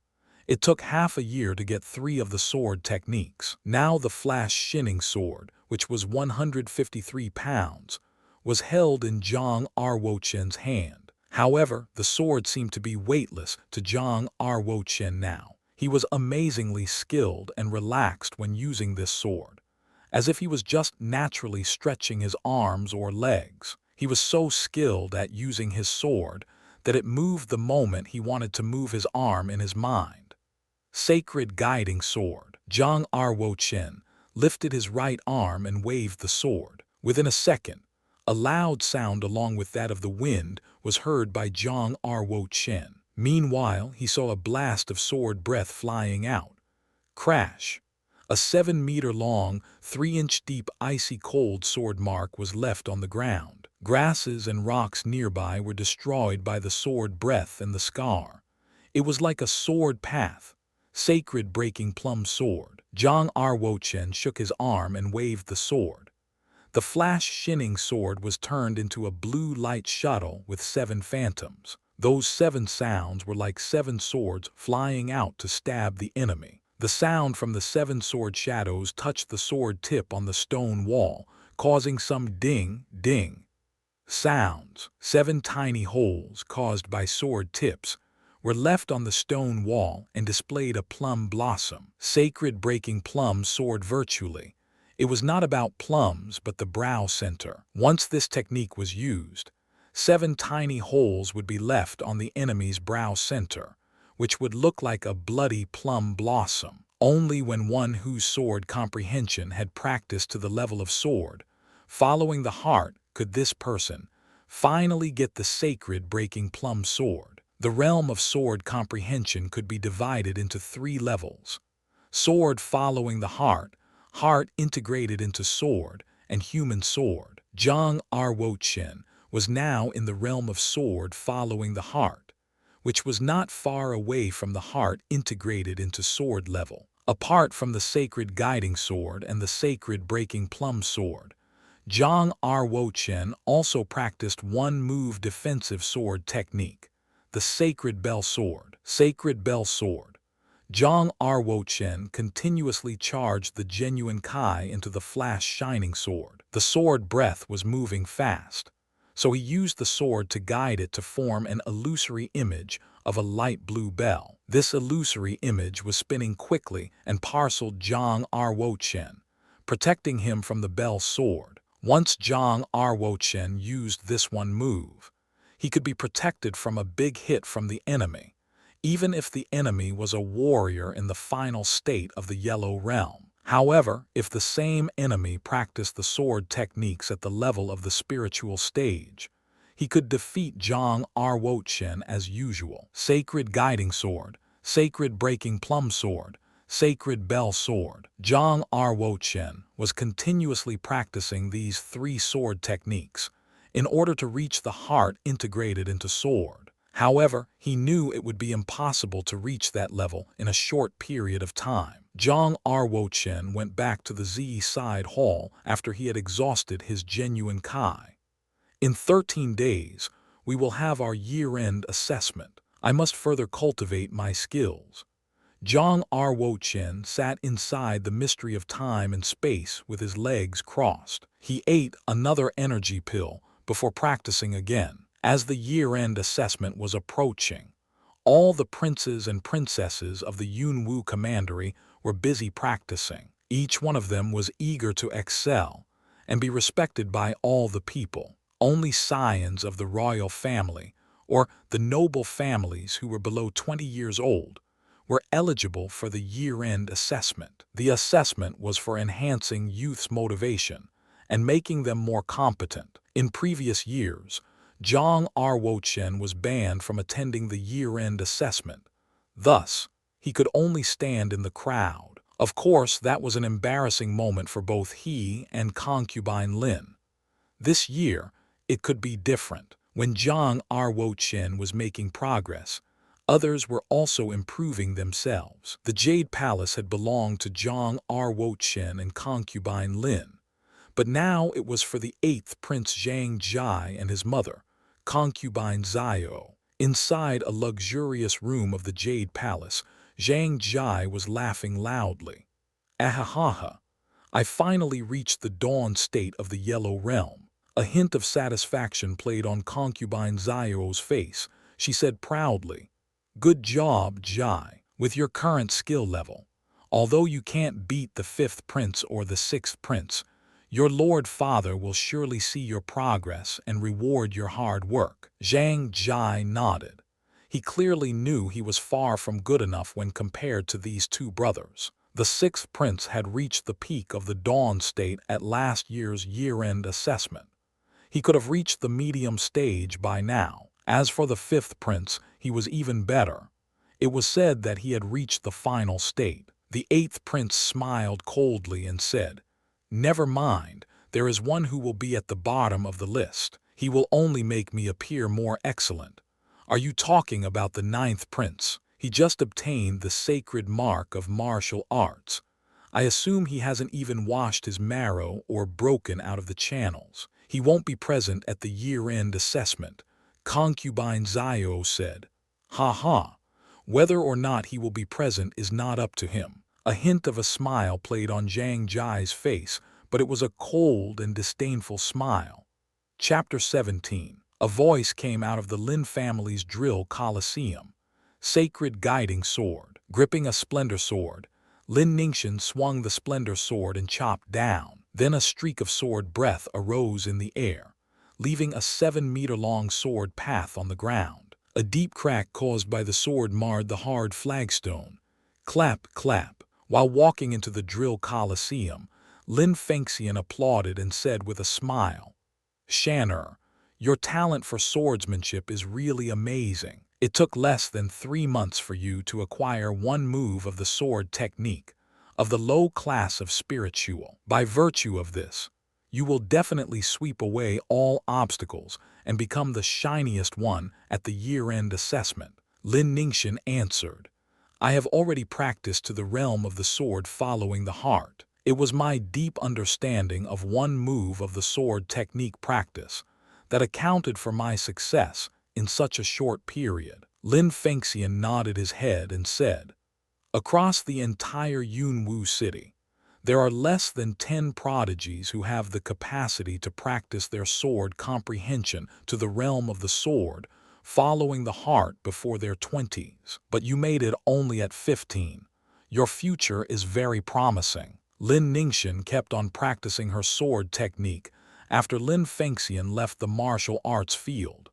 it took half a year to get 3 of the sword techniques. Now the flash shinning sword, which was 153 pounds, was held in Zhang Ruo Chen's hand. However, the sword seemed to be weightless to Zhang Ruo Chen now. He was amazingly skilled and relaxed when using this sword, as if he was just naturally stretching his arms or legs. He was so skilled at using his sword that it moved the moment he wanted to move his arm in his mind. Sacred guiding sword. Zhang Ruo Chen lifted his right arm and waved the sword. Within a second, a loud sound along with that of the wind was heard by Zhang Ruo Chen. Meanwhile, he saw a blast of sword breath flying out. Crash! A 7-meter-long, 3-inch-deep icy cold sword mark was left on the ground. Grasses and rocks nearby were destroyed by the sword breath and the scar. It was like a sword path, sacred breaking plum sword. Zhang Ruo Chen shook his arm and waved the sword. The flash shinning sword was turned into a blue light shuttle with 7 phantoms. Those 7 sounds were like 7 swords flying out to stab the enemy. The sound from the 7 sword shadows touched the sword tip on the stone wall, causing some ding-ding sounds. 7 tiny holes caused by sword tips were left on the stone wall and displayed a plum blossom. Sacred breaking plum sword virtually. It was not about plums but the brow center. Once this technique was used, 7 tiny holes would be left on the enemy's brow center, which would look like a bloody plum blossom. Only when one whose sword comprehension had practiced to the level of sword, following the heart, could this person finally get the sacred breaking plum sword. The realm of sword comprehension could be divided into 3 levels: sword following the heart, heart integrated into sword, and human sword. Zhang Ruo Chen was now in the realm of sword following the heart, which was not far away from the heart integrated into sword level. Apart from the sacred guiding sword and the sacred breaking plum sword, Zhang Ruo Chen also practiced one move defensive sword technique, the sacred bell sword. Sacred bell sword. Zhang Ruo Chen continuously charged the genuine Kai into the flash shining sword. The sword breath was moving fast, so he used the sword to guide it to form an illusory image of a light blue bell. This illusory image was spinning quickly and parceled Zhang Ruo Chen, protecting him from the bell sword. Once Zhang Ruo Chen used this one move, he could be protected from a big hit from the enemy, even if the enemy was a warrior in the final state of the Yellow Realm. However, if the same enemy practiced the sword techniques at the level of the spiritual stage, he could defeat Zhang Ruo Chen as usual. Sacred guiding sword, sacred breaking plum sword, sacred bell sword. Zhang Ruo Chen was continuously practicing these 3 sword techniques in order to reach the heart integrated into sword. However, he knew it would be impossible to reach that level in a short period of time. Zhang Ruo Chen went back to the Z side hall after he had exhausted his genuine Kai. In 13 days, we will have our year-end assessment. I must further cultivate my skills. Zhang Ruo Chen sat inside the mystery of time and space with his legs crossed. He ate another energy pill before practicing again. As the year-end assessment was approaching, all the princes and princesses of the Yunwu Commandery were busy practicing. Each one of them was eager to excel and be respected by all the people. Only scions of the royal family, or the noble families who were below 20 years old, were eligible for the year-end assessment. The assessment was for enhancing youth's motivation and making them more competent. In previous years, Zhang Ruo Chen was banned from attending the year-end assessment. Thus, he could only stand in the crowd. Of course, that was an embarrassing moment for both he and concubine Lin. This year, it could be different. When Zhang Ruo Chen was making progress, others were also improving themselves. The Jade Palace had belonged to Zhang Ruo Chen and concubine Lin, but now it was for the 8th Prince Xianxia and his mother, concubine Zio. Inside a luxurious room of the Jade Palace, Xianxia was laughing loudly. Ahahaha! I finally reached the dawn state of the Yellow Realm. A hint of satisfaction played on concubine Zio's face. She said proudly, "Good job, Jai, with your current skill level. Although you can't beat the 5th prince or the 6th prince, your Lord Father will surely see your progress and reward your hard work." Xianxia nodded. He clearly knew he was far from good enough when compared to these 2 brothers. The 6th prince had reached the peak of the dawn state at last year's year-end assessment. He could have reached the medium stage by now. As for the 5th prince, he was even better. It was said that he had reached the final state. The 8th prince smiled coldly and said, "Never mind, there is one who will be at the bottom of the list. He will only make me appear more excellent. Are you talking about the 9th prince? He just obtained the sacred mark of martial arts. I assume he hasn't even washed his marrow or broken out of the channels. He won't be present at the year-end assessment," concubine Zio said. "Ha ha. Whether or not he will be present is not up to him." A hint of a smile played on Zhang Ji's face, but it was a cold and disdainful smile. Chapter 17. A voice came out of the Lin family's drill coliseum. Sacred guiding sword. Gripping a splendor sword, Lin Ningxian swung the splendor sword and chopped down. Then a streak of sword breath arose in the air, leaving a 7-meter-long sword path on the ground. A deep crack caused by the sword marred the hard flagstone. Clap, clap. While walking into the drill coliseum, Lin Fengxian applauded and said with a smile, "Shan'er, your talent for swordsmanship is really amazing. It took less than 3 months for you to acquire one move of the sword technique, of the low class of spiritual. By virtue of this, you will definitely sweep away all obstacles and become the shiniest one at the year-end assessment." Lin Ningxian answered, "I have already practiced to the realm of the sword following the heart. It was my deep understanding of one move of the sword technique practice that accounted for my success in such a short period." Lin Fengxian nodded his head and said, "Across the entire Yunwu city, there are less than 10 prodigies who have the capacity to practice their sword comprehension to the realm of the sword following the heart before their 20s. But you made it only at 15. Your future is very promising." Lin Ningxian kept on practicing her sword technique after Lin Fengxian left the martial arts field.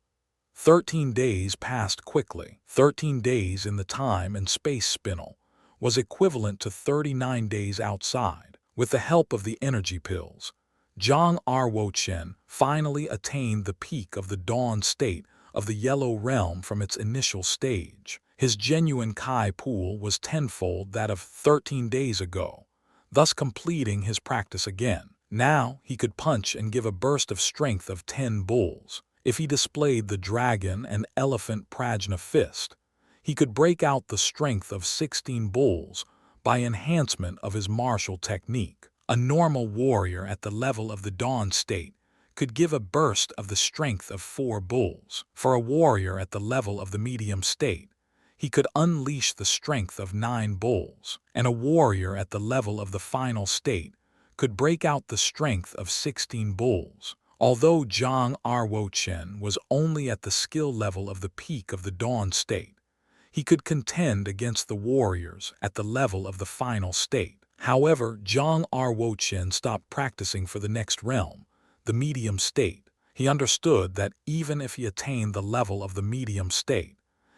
13 days passed quickly. 13 days in the time and space spinel was equivalent to 39 days outside. With the help of the energy pills, Zhang Ruo Chen finally attained the peak of the dawn state of the Yellow Realm from its initial stage. His genuine Kai pool was tenfold that of 13 days ago, thus completing his practice again. Now he could punch and give a burst of strength of 10 bulls. If he displayed the dragon and elephant prajna fist, he could break out the strength of 16 bulls by enhancement of his martial technique. A normal warrior at the level of the dawn state could give a burst of the strength of 4 bulls. For a warrior at the level of the medium state, he could unleash the strength of 9 bulls. And a warrior at the level of the final state could break out the strength of 16 bulls. Although Zhang Ruo Chen was only at the skill level of the peak of the dawn state, he could contend against the warriors at the level of the final state. However, Zhang Ruo Chen stopped practicing for the next realm, the medium state. He understood that even if he attained the level of the medium state,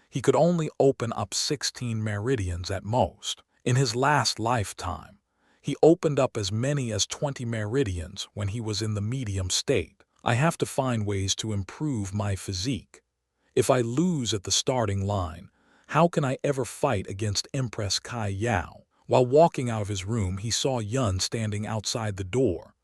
he could only open up 16 meridians at most. In his last lifetime, he opened up as many as 20 meridians when he was in the medium state. "I have to find ways to improve my physique. If I lose at the starting line, how can I ever fight against Empress Kai Yao?" While walking out of his room, he saw Yun standing outside the door.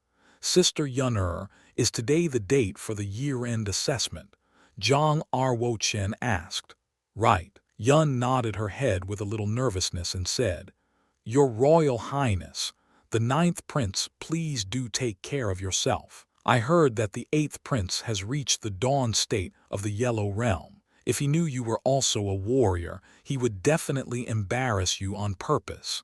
"Sister Yun, is today the date for the year-end assessment?" Zhang Ruo Chen asked. "Right." Yun nodded her head with a little nervousness and said, "Your Royal Highness, the 9th Prince, please do take care of yourself. I heard that the 8th Prince has reached the dawn state of the Yellow Realm. If he knew you were also a warrior, he would definitely embarrass you on purpose.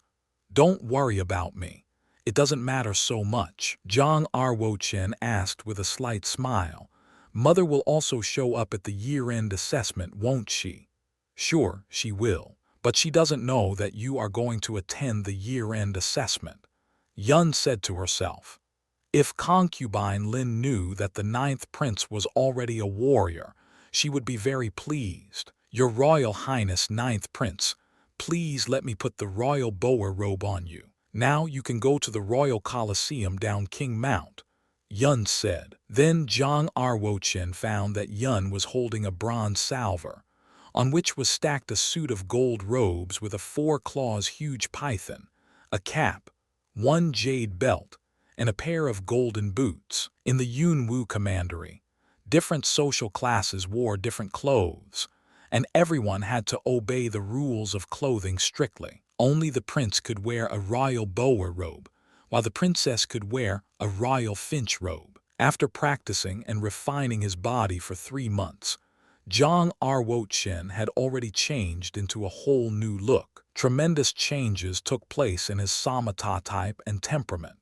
Don't worry about me. It doesn't matter so much." Zhang Ruo Chen asked with a slight smile, "Mother will also show up at the year-end assessment, won't she?" "Sure, she will. But she doesn't know that you are going to attend the year-end assessment." Yun said to herself. If concubine Lin knew that the 9th Prince was already a warrior, she would be very pleased. "Your Royal Highness 9th Prince, please let me put the royal boa robe on you. Now you can go to the Royal Coliseum down King Mount," Yun said. Then Zhang Ruo Chen found that Yun was holding a bronze salver, on which was stacked a suit of gold robes with a 4-claws huge python, a cap, 1 jade belt, and a pair of golden boots. In the Yunwu commandery, different social classes wore different clothes, and everyone had to obey the rules of clothing strictly. Only the prince could wear a royal boa robe, while the princess could wear a royal finch robe. After practicing and refining his body for 3 months, Zhang Ruo Chen had already changed into a whole new look. Tremendous changes took place in his samatha type and temperament.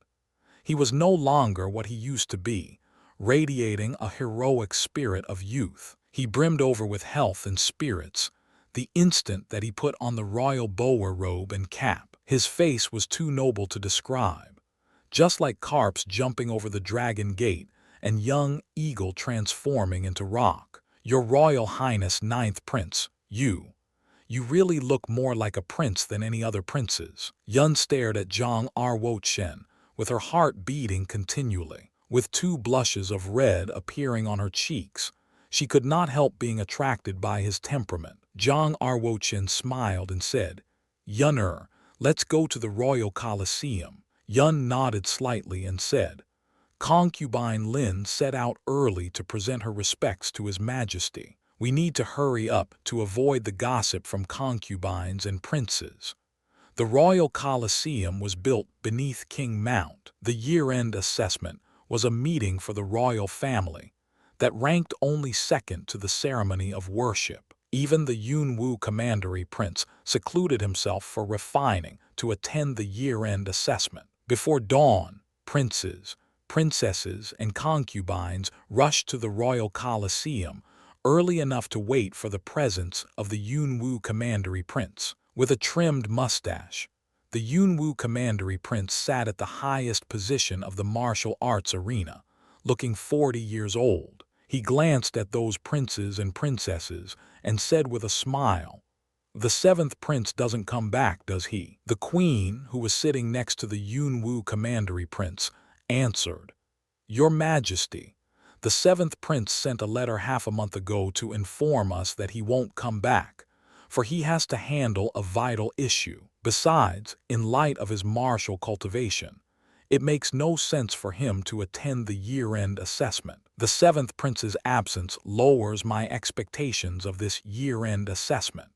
He was no longer what he used to be, radiating a heroic spirit of youth. He brimmed over with health and spirits the instant that he put on the royal boa robe and cap. His face was too noble to describe, just like carps jumping over the dragon gate and young eagle transforming into rock. Your Royal Highness Ninth Prince, you really look more like a prince than any other princes. Yun stared at Zhang Ruo Chen, with her heart beating continually. With 2 blushes of red appearing on her cheeks, she could not help being attracted by his temperament. Zhang Ruo Chen smiled and said, "Yun'er, let's go to the Royal Colosseum." Yun nodded slightly and said, "Concubine Lin set out early to present her respects to His Majesty. We need to hurry up to avoid the gossip from concubines and princes." The Royal Colosseum was built beneath King Mount. The year-end assessment was a meeting for the royal family that ranked only second to the ceremony of worship. Even the Yunwu Commandery Prince secluded himself for refining to attend the year-end assessment. Before dawn, princes, princesses, and concubines rushed to the Royal Colosseum early enough to wait for the presence of the Yunwu Commandery Prince. With a trimmed mustache, the Yunwu Commandery Prince sat at the highest position of the martial arts arena, looking 40 years old. He glanced at those princes and princesses and said with a smile, "The 7th prince doesn't come back, does he?" The queen, who was sitting next to the Yunwu Commandery Prince, answered, "Your Majesty, the 7th prince sent a letter half a month ago to inform us that he won't come back, for he has to handle a vital issue. Besides, in light of his martial cultivation, it makes no sense for him to attend the year-end assessment. The 7th prince's absence lowers my expectations of this year-end assessment."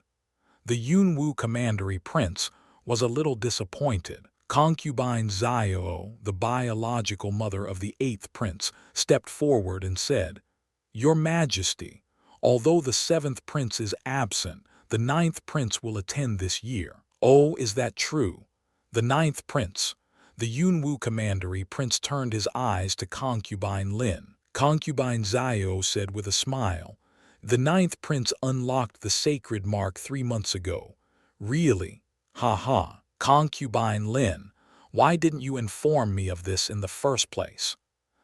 The Yunwu Commandery Prince was a little disappointed. Concubine Xiao, the biological mother of the 8th prince, stepped forward and said, "Your Majesty, although the 7th prince is absent, the 9th prince will attend this year." "Oh, is that true? The 9th prince?" The Yunwu Commandery Prince turned his eyes to Concubine Lin. Concubine Xiao said with a smile, "The 9th prince unlocked the sacred mark 3 months ago." "Really? Ha ha." "Concubine Lin, why didn't you inform me of this in the first place?"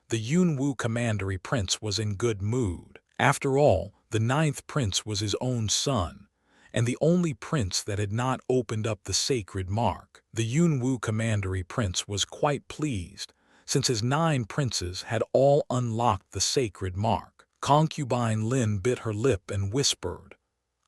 The Yunwu Commandery Prince was in good mood. After all, the 9th prince was his own son, and the only prince that had not opened up the sacred mark. The Yunwu Commandery Prince was quite pleased, since his 9 princes had all unlocked the sacred mark. Concubine Lin bit her lip and whispered,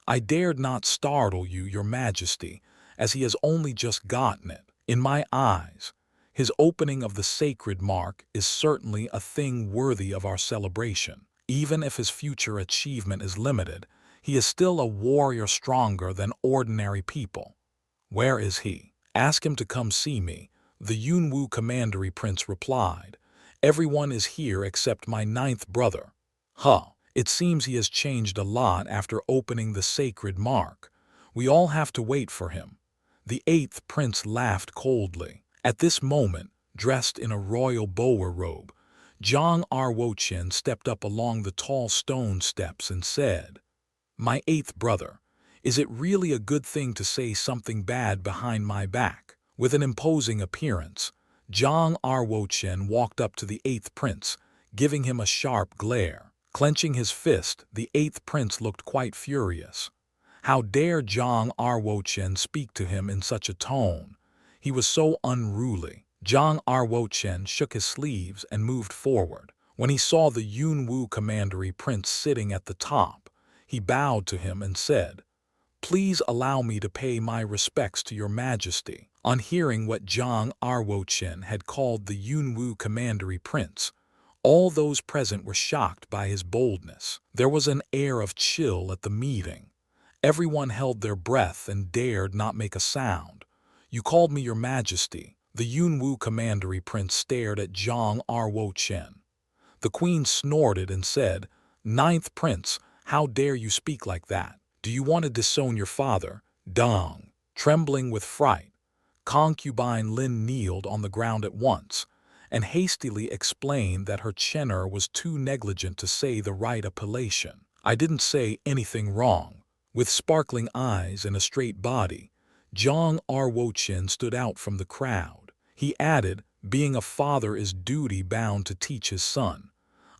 "I dared not startle you, Your Majesty, as he has only just gotten it. In my eyes, his opening of the sacred mark is certainly a thing worthy of our celebration. Even if his future achievement is limited, he is still a warrior stronger than ordinary people." "Where is he? Ask him to come see me," the Yunwu Commandery Prince replied. "Everyone is here except my 9th brother." "Huh, it seems he has changed a lot after opening the sacred mark. We all have to wait for him." The 8th prince laughed coldly. At this moment, dressed in a royal boa robe, Zhang Ruo Chen stepped up along the tall stone steps and said, "My 8th brother, is it really a good thing to say something bad behind my back?" With an imposing appearance, Zhang Ruo Chen walked up to the 8th prince, giving him a sharp glare. Clenching his fist, the 8th prince looked quite furious. How dare Zhang Ruo Chen speak to him in such a tone? He was so unruly. Zhang Ruo Chen shook his sleeves and moved forward. When he saw the Yunwu Commandery Prince sitting at the top, he bowed to him and said, "Please allow me to pay my respects to Your Majesty." On hearing what Zhang Ruo Chen had called the Yunwu Commandery Prince, all those present were shocked by his boldness. There was an air of chill at the meeting. Everyone held their breath and dared not make a sound. "You called me Your Majesty." The Yunwu Commandery Prince stared at Zhang Ruo Chen. The queen snorted and said, "9th prince, how dare you speak like that? Do you want to disown your father?" Dong. Trembling with fright, Concubine Lin kneeled on the ground at once and hastily explained that her Chener was too negligent to say the right appellation. I didn't say anything wrong. With sparkling eyes and a straight body, Zhang Ruo Chen stood out from the crowd. He added, being a father is duty-bound to teach his son.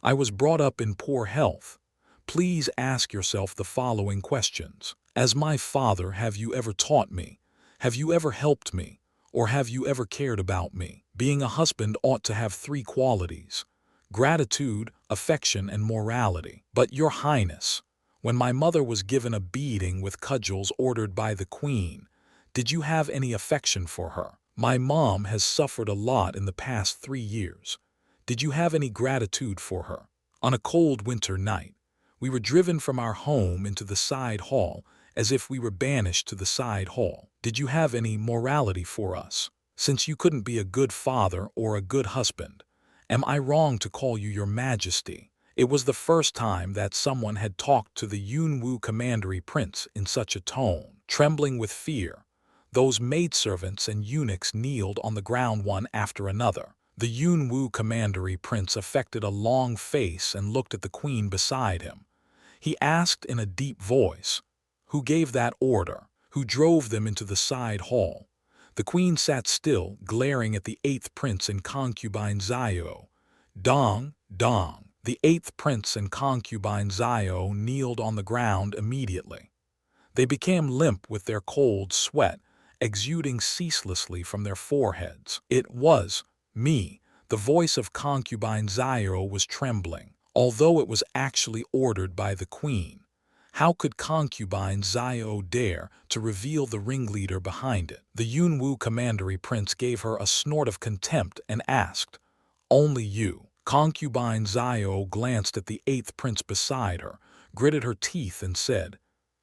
I was brought up in poor health. Please ask yourself the following questions. As my father, have you ever taught me? Have you ever helped me? Or have you ever cared about me? Being a husband ought to have 3 qualities: gratitude, affection, and morality. But Your Highness, when my mother was given a beating with cudgels ordered by the Queen, did you have any affection for her? My mom has suffered a lot in the past 3 years. Did you have any gratitude for her? On a cold winter night, we were driven from our home into the side hall as if we were banished to the side hall. Did you have any morality for us? Since you couldn't be a good father or a good husband, am I wrong to call you Your Majesty? It was the first time that someone had talked to the Yunwu commandery prince in such a tone. Trembling with fear, those maidservants and eunuchs kneeled on the ground one after another. The Yunwu commandery prince affected a long face and looked at the queen beside him. He asked in a deep voice, "Who gave that order? Who drove them into the side hall?" The queen sat still, glaring at the 8th prince and concubine Xiao. Dong, dong. The 8th prince and concubine Xiao kneeled on the ground immediately. They became limp with their cold sweat, exuding ceaselessly from their foreheads. It was me. The voice of concubine Xiao was trembling, although it was actually ordered by the queen. How could concubine Xiao dare to reveal the ringleader behind it? The Yunwu commandery prince gave her a snort of contempt and asked, "Only you?" Concubine Xiao glanced at the 8th prince beside her, gritted her teeth and said,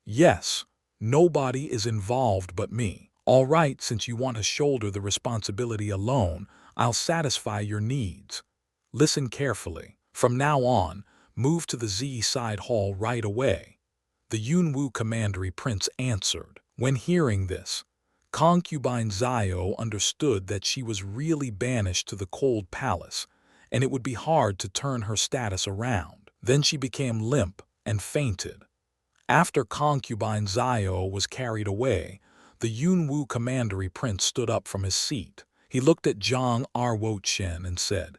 "Yes, nobody is involved but me." "All right, since you want to shoulder the responsibility alone, I'll satisfy your needs. Listen carefully. From now on, move to the Z side hall right away." The Yunwu commandery prince answered. When hearing this, concubine Xiao understood that she was really banished to the cold palace, and it would be hard to turn her status around. Then she became limp and fainted. After concubine Xiao was carried away, the Yunwu commandery prince stood up from his seat. He looked at Zhang Ruo Chen and said,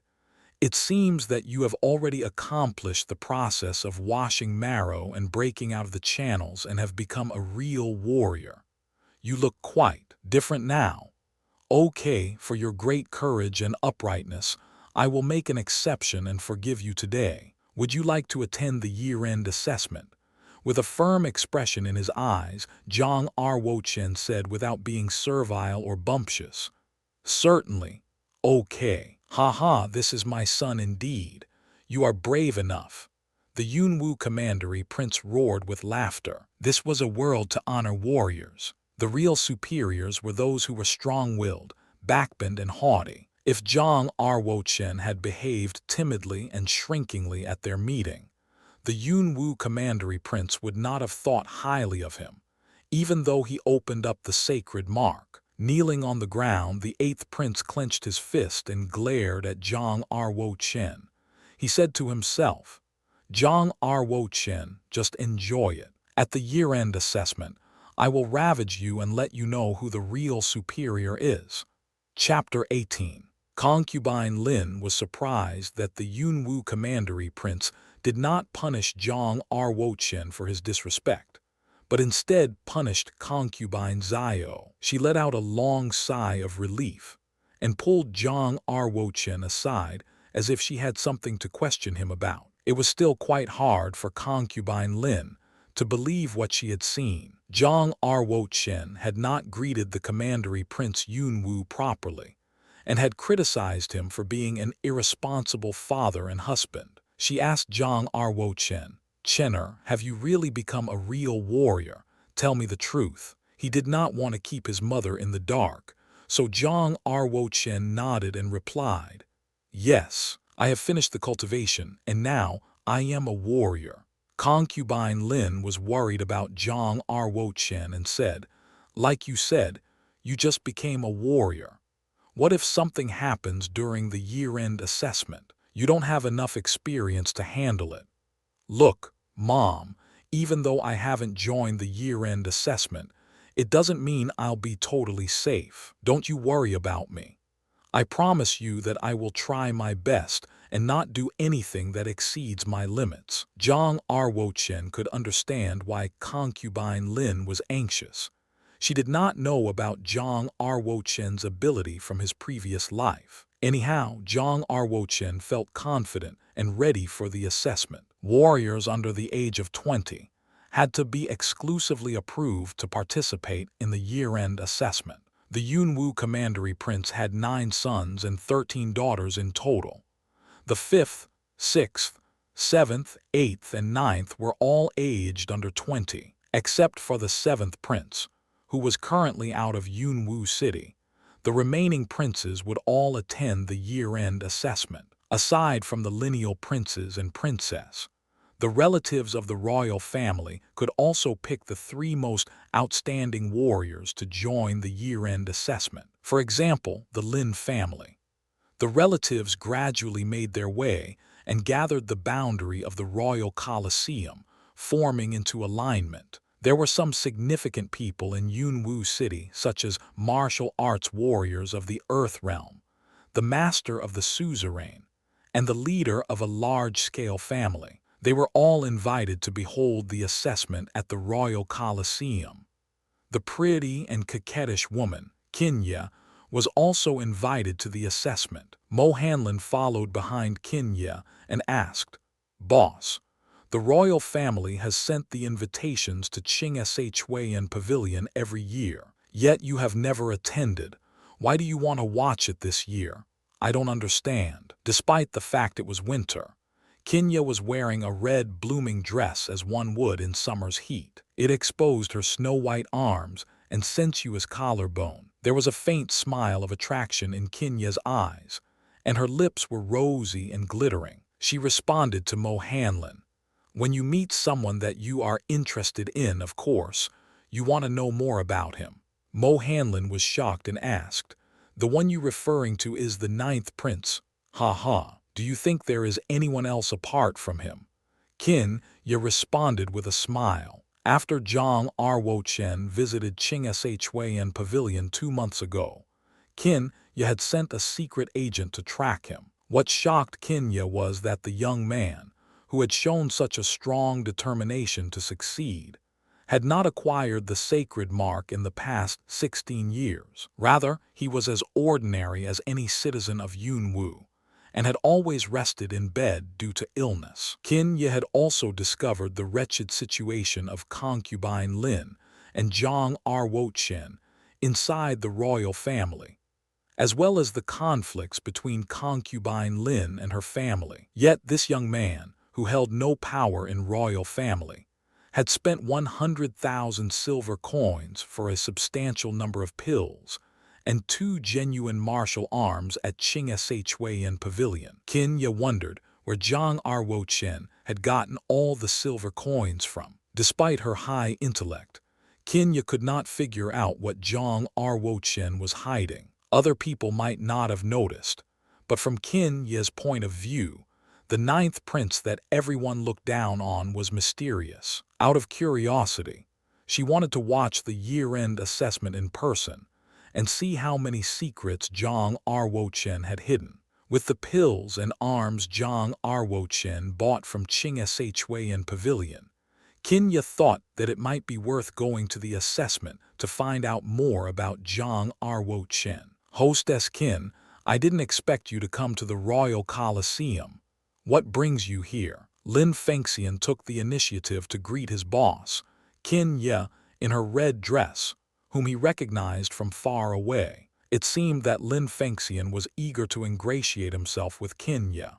"It seems that you have already accomplished the process of washing marrow and breaking out of the channels and have become a real warrior. You look quite different now. Okay, for your great courage and uprightness, I will make an exception and forgive you today. Would you like to attend the year-end assessment?" With a firm expression in his eyes, Zhang Ruo Chen said without being servile or bumptious, "Certainly. Okay. Haha, this is my son indeed. You are brave enough." The Yunwu commandery prince roared with laughter. This was a world to honor warriors. The real superiors were those who were strong-willed, backbent, and haughty. If Zhang Ruo Chen had behaved timidly and shrinkingly at their meeting, the Yunwu commandery prince would not have thought highly of him, even though he opened up the sacred mark. Kneeling on the ground, the 8th prince clenched his fist and glared at Zhang Ruo Chen. He said to himself, "Zhang Ruo Chen, just enjoy it. At the year-end assessment, I will ravage you and let you know who the real superior is." Chapter 18. Concubine Lin was surprised that the Yunwu commandery prince did not punish Zhang Ruo Chen for his disrespect, but instead punished concubine Xiao. She let out a long sigh of relief and pulled Zhang Ruo Chen aside as if she had something to question him about. It was still quite hard for concubine Lin to believe what she had seen. Zhang Ruo Chen had not greeted the commandery prince Yunwu properly and had criticized him for being an irresponsible father and husband. She asked Zhang Ruo Chen, "Chener, have you really become a real warrior? Tell me the truth." He did not want to keep his mother in the dark, so Zhang Ruo Chen nodded and replied, "Yes, I have finished the cultivation, and now I am a warrior." Concubine Lin was worried about Zhang Ruo Chen and said, "Like you said, you just became a warrior. What if something happens during the year-end assessment? You don't have enough experience to handle it. Look, Mom, even though I haven't joined the year-end assessment, it doesn't mean I'll be totally safe. Don't you worry about me. I promise you that I will try my best and not do anything that exceeds my limits. Zhang Ruo Chen could understand why concubine Lin was anxious. She did not know about Zhang Ruo Chen's ability from his previous life. Anyhow, Zhang Ruo Chen felt confident and ready for the assessment. Warriors under the age of 20 had to be exclusively approved to participate in the year-end assessment. The Yunwu commandery prince had 9 sons and 13 daughters in total. The 5th, 6th, 7th, 8th, and 9th were all aged under 20, except for the 7th prince, who was currently out of Yunwu City. The remaining princes would all attend the year-end assessment. Aside from the lineal princes and princess, the relatives of the royal family could also pick the 3 most outstanding warriors to join the year-end assessment. For example, the Lin family. The relatives gradually made their way and gathered the boundary of the royal Colosseum, forming into alignment. There were some significant people in Yunwu City, such as martial arts warriors of the Earth Realm, the master of the suzerain, and the leader of a large-scale family. They were all invited to behold the assessment at the Royal Colosseum. The pretty and coquettish woman, Xianxia, was also invited to the assessment. Mo Hanlin followed behind Xianxia and asked, "Boss, the royal family has sent the invitations to Xianxia Pavilion every year, yet you have never attended. Why do you want to watch it this year? I don't understand." Despite the fact it was winter, Xianxia was wearing a red blooming dress as one would in summer's heat. It exposed her snow-white arms and sensuous collarbone. There was a faint smile of attraction in Xianxia's eyes, and her lips were rosy and glittering. She responded to Mo Hanlin, "When you meet someone that you are interested in, of course, you want to know more about him." Mo Hanlin was shocked and asked, "The one you referring to is the 9th prince? Ha ha. Do you think there is anyone else apart from him?" Xianxia responded with a smile. After Zhang Ruo Chen visited Xianxia Pavilion 2 months ago, Xianxia had sent a secret agent to track him. What shocked Xianxia was that the young man, who had shown such a strong determination to succeed, had not acquired the sacred mark in the past 16 years. Rather, he was as ordinary as any citizen of Yunwu, and had always rested in bed due to illness. Xianxia had also discovered the wretched situation of concubine Lin and Zhang Ruo Chen inside the royal family, as well as the conflicts between concubine Lin and her family. Yet this young man, who held no power in royal family, had spent 100,000 silver coins for a substantial number of pills and 2 genuine martial arms at Xianxia Pavilion. Xianxia wondered where Zhang Ruo Chen had gotten all the silver coins from. Despite her high intellect, Xianxia could not figure out what Zhang Ruo Chen was hiding. Other people might not have noticed, but from Xianxia's point of view, the 9th prince that everyone looked down on was mysterious. Out of curiosity, she wanted to watch the year-end assessment in person and see how many secrets Zhang Ruo Chen had hidden. With the pills and arms Zhang Ruo Chen bought from Xianxia Pavilion, Xianxia thought that it might be worth going to the assessment to find out more about Zhang Ruo Chen. "Hostess Qin, I didn't expect you to come to the Royal Colosseum. What brings you here?" Lin Fengxian took the initiative to greet his boss, Xianxia, in her red dress, whom he recognized from far away. It seemed that Lin Fengxian was eager to ingratiate himself with Xianxia.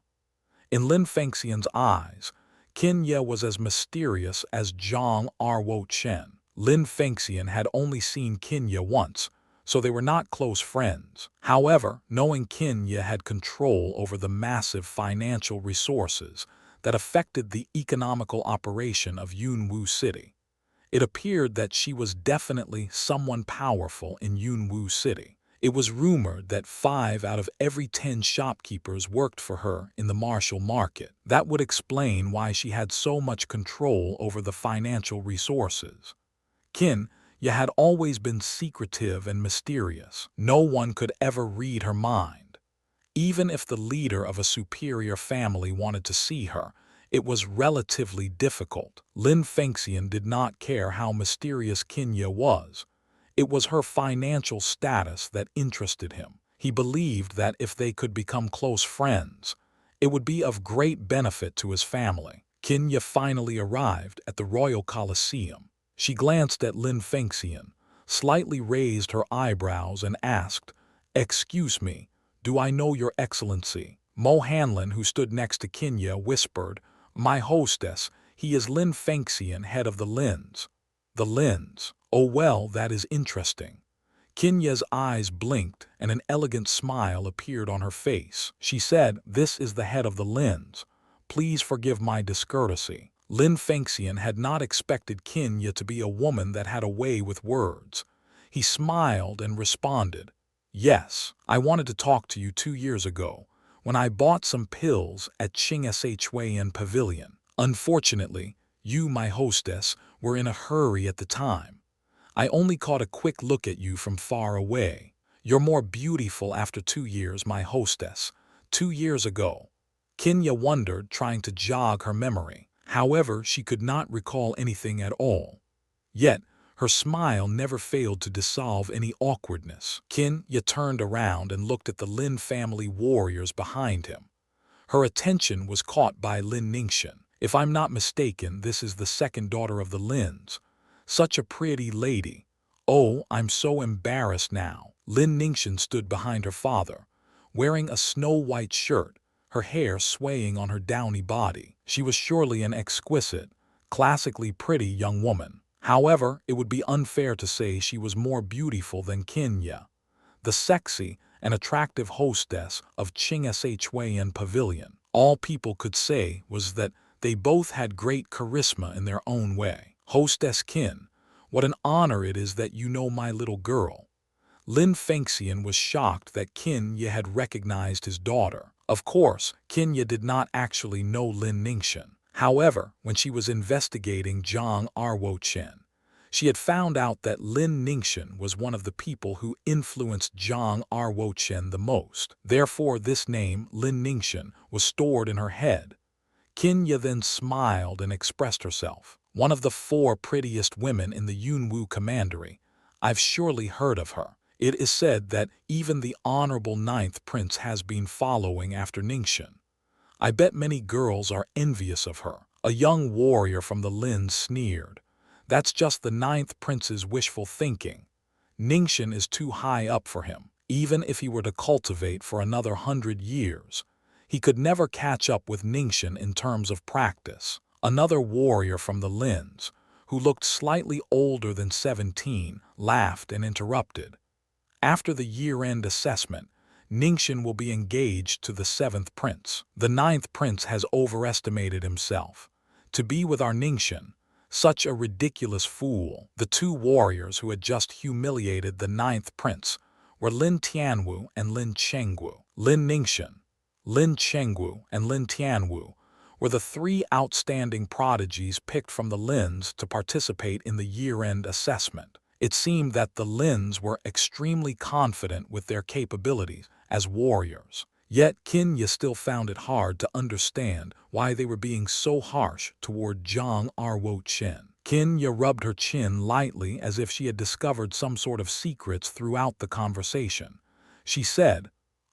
In Lin Fengxian's eyes, Xianxia was as mysterious as Zhang Ruo Chen. Lin Fengxian had only seen Xianxia once, so they were not close friends. However, knowing Xianxia had control over the massive financial resources that affected the economical operation of Yunwu City, it appeared that she was definitely someone powerful in Yunwu City. It was rumored that 5 out of every 10 shopkeepers worked for her in the martial market. That would explain why she had so much control over the financial resources. Xianxia had always been secretive and mysterious. No one could ever read her mind. Even if the leader of a superior family wanted to see her, it was relatively difficult. Lin Fengxian did not care how mysterious Xianxia was. It was her financial status that interested him. He believed that if they could become close friends, it would be of great benefit to his family. Xianxia finally arrived at the Royal Colosseum. She glanced at Lin Fengxian, slightly raised her eyebrows and asked, "Excuse me, do I know your excellency?" Mo Hanlin, who stood next to Xianxia, whispered, "My hostess, he is Lin Fengxian, head of the Lins." The Lins. Oh well, that is interesting. Xianxia's eyes blinked and an elegant smile appeared on her face. She said, "This is the head of the Lins. Please forgive my discourtesy." Lin Fengxian had not expected Xianxia to be a woman that had a way with words. He smiled and responded, "Yes, I wanted to talk to you 2 years ago, when I bought some pills at Shengming Pavilion. Unfortunately, you, my hostess, were in a hurry at the time. I only caught a quick look at you from far away. You're more beautiful after 2 years, my hostess. 2 years ago." Xianxia wondered, trying to jog her memory. However, she could not recall anything at all. Yet, her smile never failed to dissolve any awkwardness. Xianxia turned around and looked at the Lin family warriors behind him. Her attention was caught by Lin Ningxian. If I'm not mistaken, this is the second daughter of the Lins. Such a pretty lady. Oh, I'm so embarrassed now. Lin Ningxian stood behind her father, wearing a snow-white shirt, her hair swaying on her downy body. She was surely an exquisite, classically pretty young woman. However, it would be unfair to say she was more beautiful than Xianxia, the sexy and attractive hostess of Shengming Pavilion. All people could say was that they both had great charisma in their own way. "Hostess Qin, what an honor it is that you know my little girl." Lin Fengxian was shocked that Xianxia had recognized his daughter. Of course, Xianxia did not actually know Lin Ningxian. However, when she was investigating Zhang Ruo Chen, she had found out that Lin Ningxian was one of the people who influenced Zhang Ruo Chen the most. Therefore, this name, Lin Ningxian, was stored in her head. Xianxia then smiled and expressed herself. "One of the 4 prettiest women in the Yunwu Commandery. I've surely heard of her. It is said that even the Honorable 9th Prince has been following after Ningxian. I bet many girls are envious of her." A young warrior from the Lins sneered. "That's just the 9th Prince's wishful thinking. Ningxian is too high up for him. Even if he were to cultivate for another 100 years, he could never catch up with Ningxian in terms of practice." Another warrior from the Lins, who looked slightly older than 17, laughed and interrupted. "After the year-end assessment, Ningxian will be engaged to the 7th Prince. The 9th Prince has overestimated himself. To be with our Ningxian, such a ridiculous fool." The 2 warriors who had just humiliated the 9th Prince were Lin Tianwu and Lin Chengwu. Lin Ningxian, Lin Chengwu, and Lin Tianwu were the 3 outstanding prodigies picked from the Lins to participate in the year-end assessment. It seemed that the Lins were extremely confident with their capabilities as warriors. Yet Xianxia still found it hard to understand why they were being so harsh toward Zhang Ruo Chen. Xianxia rubbed her chin lightly as if she had discovered some sort of secrets throughout the conversation. She said,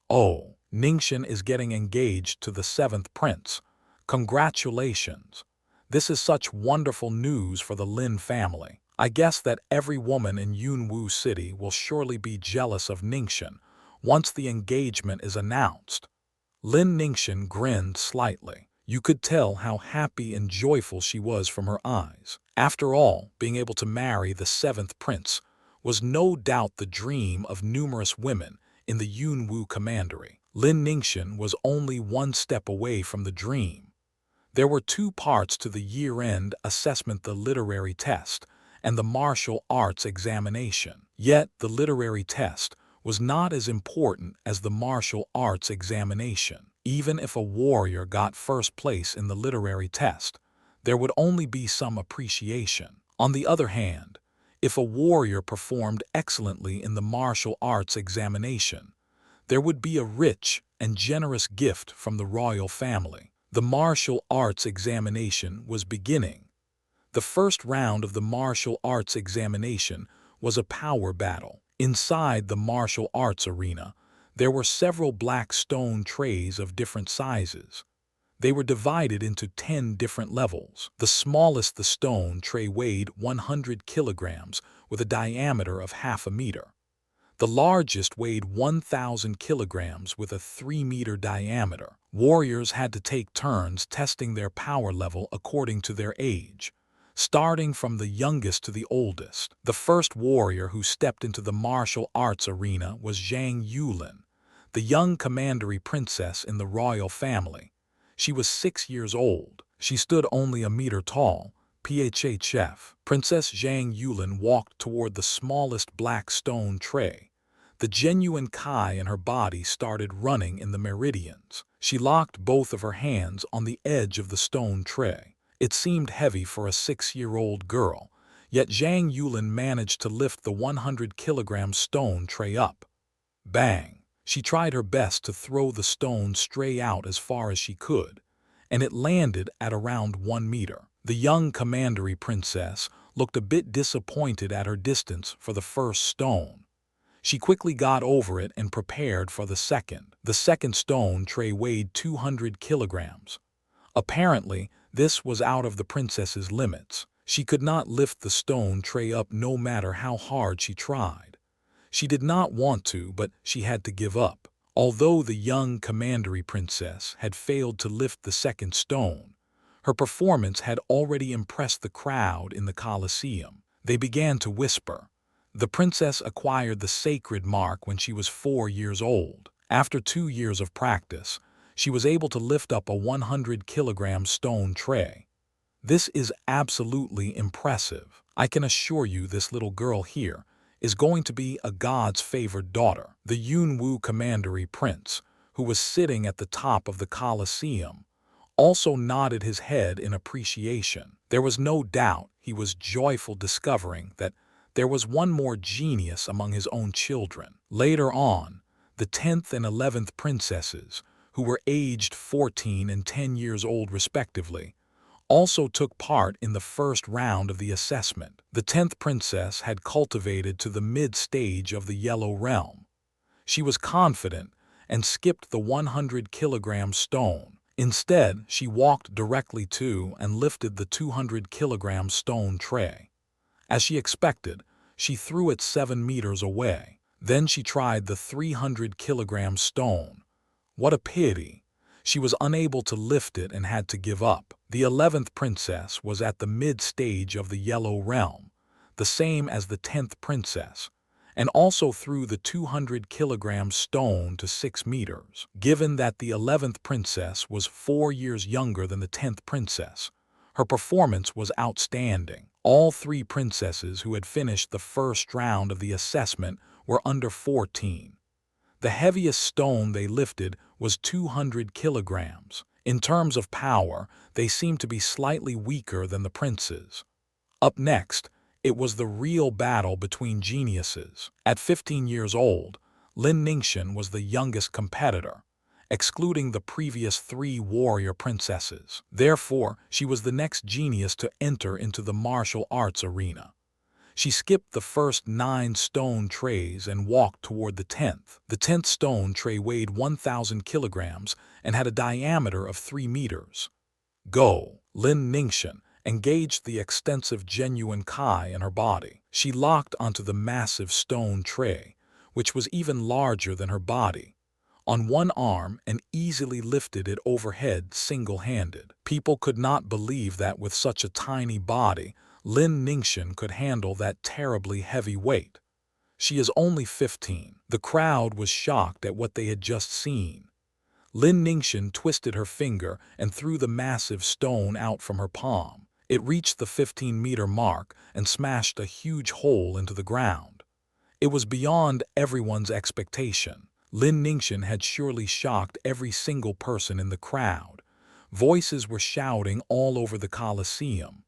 "Oh, Ningxian is getting engaged to the 7th Prince. Congratulations. This is such wonderful news for the Lin family. I guess that every woman in Yunwu City will surely be jealous of Ningxian once the engagement is announced." Lin Ningxian grinned slightly. You could tell how happy and joyful she was from her eyes. After all, being able to marry the 7th Prince was no doubt the dream of numerous women in the Yunwu Commandery. Lin Ningxian was only one step away from the dream. There were 2 parts to the year-end assessment: the literary test and the martial arts examination. Yet the literary test was not as important as the martial arts examination. Even if a warrior got first place in the literary test, there would only be some appreciation. On the other hand, if a warrior performed excellently in the martial arts examination, there would be a rich and generous gift from the royal family. The martial arts examination was beginning. The first round of the martial arts examination was a power battle. Inside the martial arts arena, there were several black stone trays of different sizes. They were divided into 10 different levels. The smallest the stone tray weighed 100 kilograms with a diameter of half a meter. The largest weighed 1,000 kilograms with a 3-meter diameter. Warriors had to take turns testing their power level according to their age, starting from the youngest to the oldest. The first warrior who stepped into the martial arts arena was Zhang Ruo, the young commandery princess in the royal family. She was 6 years old. She stood only a meter tall. PHHF. Princess Zhang Ruo walked toward the smallest black stone tray. The genuine Kai in her body started running in the meridians. She locked both of her hands on the edge of the stone tray. It seemed heavy for a 6-year-old girl, yet Zhang Ruo managed to lift the 100-kilogram stone tray up. Bang! She tried her best to throw the stone stray out as far as she could, and it landed at around 1 meter. The young commandery princess looked a bit disappointed at her distance for the first stone. She quickly got over it and prepared for the second. The second stone tray weighed 200 kilograms. Apparently, this was out of the princess's limits. She could not lift the stone tray up no matter how hard she tried. She did not want to, but she had to give up. Although the young commandery princess had failed to lift the second stone, her performance had already impressed the crowd in the Colosseum. They began to whisper. The princess acquired the sacred mark when she was 4 years old. After 2 years of practice, she was able to lift up a 100-kilogram stone tray. This is absolutely impressive. I can assure you this little girl here is going to be a god's favored daughter. The Yunwu commandery prince, who was sitting at the top of the Colosseum, also nodded his head in appreciation. There was no doubt he was joyful discovering that there was one more genius among his own children. Later on, the 10th and 11th princesses, who were aged 14 and 10 years old respectively, also took part in the first round of the assessment. The 10th princess had cultivated to the mid-stage of the Yellow Realm. She was confident and skipped the 100-kilogram stone. Instead, she walked directly to and lifted the 200-kilogram stone tray. As she expected, she threw it 7 meters away. Then she tried the 300-kilogram stone. What a pity! She was unable to lift it and had to give up. The 11th princess was at the mid-stage of the Yellow Realm, the same as the 10th princess, and also threw the 200-kilogram stone to 6 meters. Given that the 11th princess was 4 years younger than the 10th princess, her performance was outstanding. All 3 princesses who had finished the first round of the assessment were under 14. The heaviest stone they lifted was 200 kilograms. In terms of power, they seemed to be slightly weaker than the princes. Up next, it was the real battle between geniuses. At 15 years old, Lin Ningxian was the youngest competitor, excluding the previous 3 warrior princesses. Therefore, she was the next genius to enter into the martial arts arena. She skipped the first 9 stone trays and walked toward the 10th. The 10th stone tray weighed 1,000 kilograms and had a diameter of 3 meters. Go! Lin Ningxian engaged the extensive genuine Kai in her body. She locked onto the massive stone tray, which was even larger than her body, on one arm and easily lifted it overhead single-handed. People could not believe that with such a tiny body, Lin Ningxian could handle that terribly heavy weight. She is only 15. The crowd was shocked at what they had just seen. Lin Ningxian twisted her finger and threw the massive stone out from her palm. It reached the 15-meter mark and smashed a huge hole into the ground. It was beyond everyone's expectation. Lin Ningxian had surely shocked every single person in the crowd. Voices were shouting all over the Colosseum.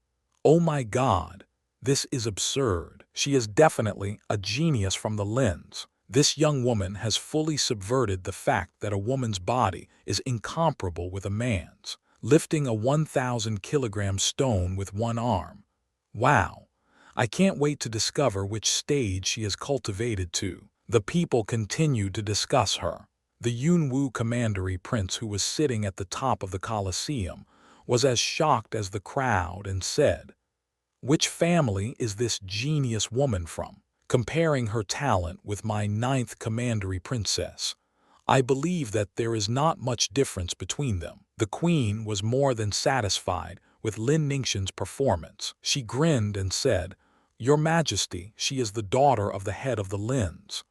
"Oh my God! This is absurd. She is definitely a genius from the lens. This young woman has fully subverted the fact that a woman's body is incomparable with a man's, lifting a 1,000-kilogram stone with one arm. Wow! I can't wait to discover which stage she has cultivated to." The people continued to discuss her. The Yunwu commandery prince, who was sitting at the top of the Colosseum, was as shocked as the crowd and said, "Which family is this genius woman from? Comparing her talent with my 9th commandery princess, I believe that there is not much difference between them." The queen was more than satisfied with Lin Ningxian's performance. She grinned and said, "Your Majesty, she is the daughter of the head of the Lins.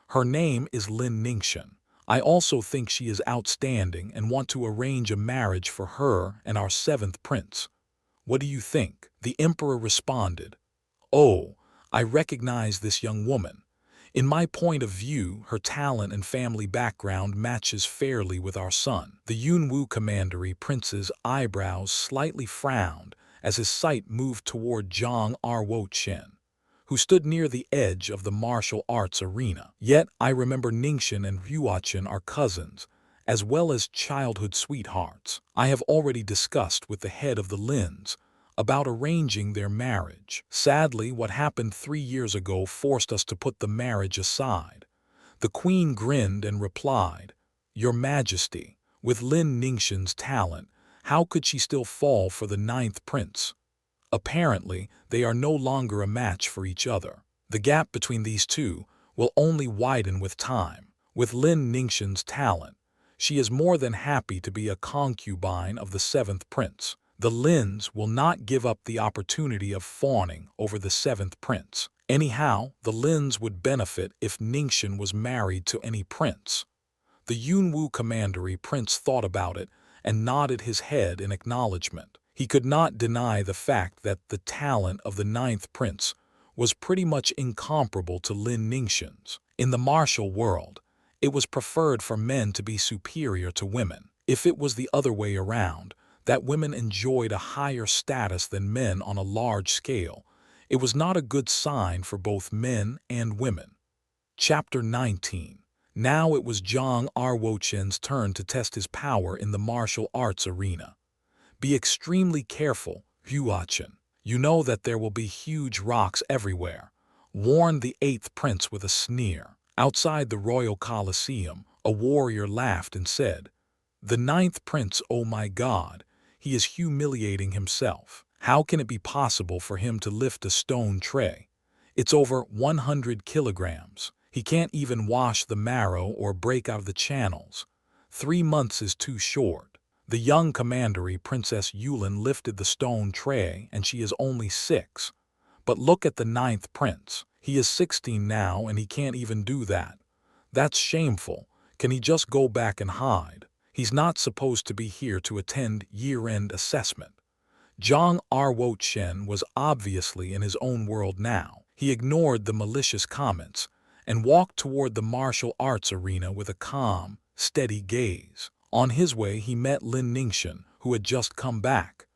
Her name is Lin Ningxian. I also think she is outstanding and want to arrange a marriage for her and our 7th prince. What do you think?" The emperor responded, "Oh, I recognize this young woman. In my point of view, her talent and family background matches fairly with our son." The Yunwu commandery prince's eyebrows slightly frowned as his sight moved toward Zhang Ruo Chen, who stood near the edge of the martial arts arena. "Yet I remember Ningxian and Huachen are cousins, as well as childhood sweethearts. I have already discussed with the head of the Lins about arranging their marriage. Sadly, what happened 3 years ago forced us to put the marriage aside." The queen grinned and replied, "Your Majesty, with Lin Ningxian's talent, how could she still fall for the 9th prince? Apparently, they are no longer a match for each other. The gap between these two will only widen with time. With Lin Ningxian's talent, she is more than happy to be a concubine of the 7th prince. The Lins will not give up the opportunity of fawning over the 7th prince. Anyhow, the Lins would benefit if Ningxian was married to any prince." The Yunwu commandery prince thought about it and nodded his head in acknowledgement. He could not deny the fact that the talent of the 9th prince was pretty much incomparable to Lin Ningxian's. In the martial world, it was preferred for men to be superior to women. If it was the other way around, that women enjoyed a higher status than men on a large scale, it was not a good sign for both men and women. Chapter 19. Now it was Zhang Ruo Chen's turn to test his power in the martial arts arena. "Be extremely careful, Huachen. You know that there will be huge rocks everywhere," warned the 8th prince with a sneer. Outside the royal Colosseum, a warrior laughed and said, "The 9th prince, oh my God, he is humiliating himself. How can it be possible for him to lift a stone tray? It's over 100 kilograms. He can't even wash the marrow or break out of the channels. 3 months is too short." The young commandery Princess Yulin lifted the stone tray, and she is only 6. But look at the 9th prince. He is 16 now and he can't even do that. That's shameful. Can he just go back and hide? He's not supposed to be here to attend year-end assessment. Zhang Ruo Chen was obviously in his own world now. He ignored the malicious comments and walked toward the martial arts arena with a calm, steady gaze. On his way, he met Lin Ningxian, who had just come back.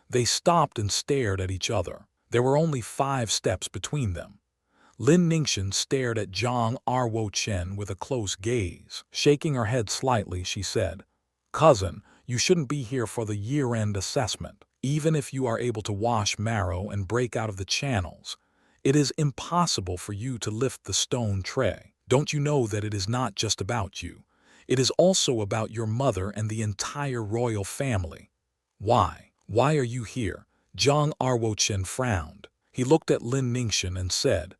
They stopped and stared at each other. There were only 5 steps between them. Lin Ningxian stared at Zhang Ruo Chen with a close gaze. Shaking her head slightly, she said, "Cousin, you shouldn't be here for the year-end assessment. Even if you are able to wash marrow and break out of the channels, it is impossible for you to lift the stone tray. Don't you know that it is not just about you? It is also about your mother and the entire royal family. Why are you here?" Zhang Ruo Chen frowned. He looked at Lin Ningxian and said,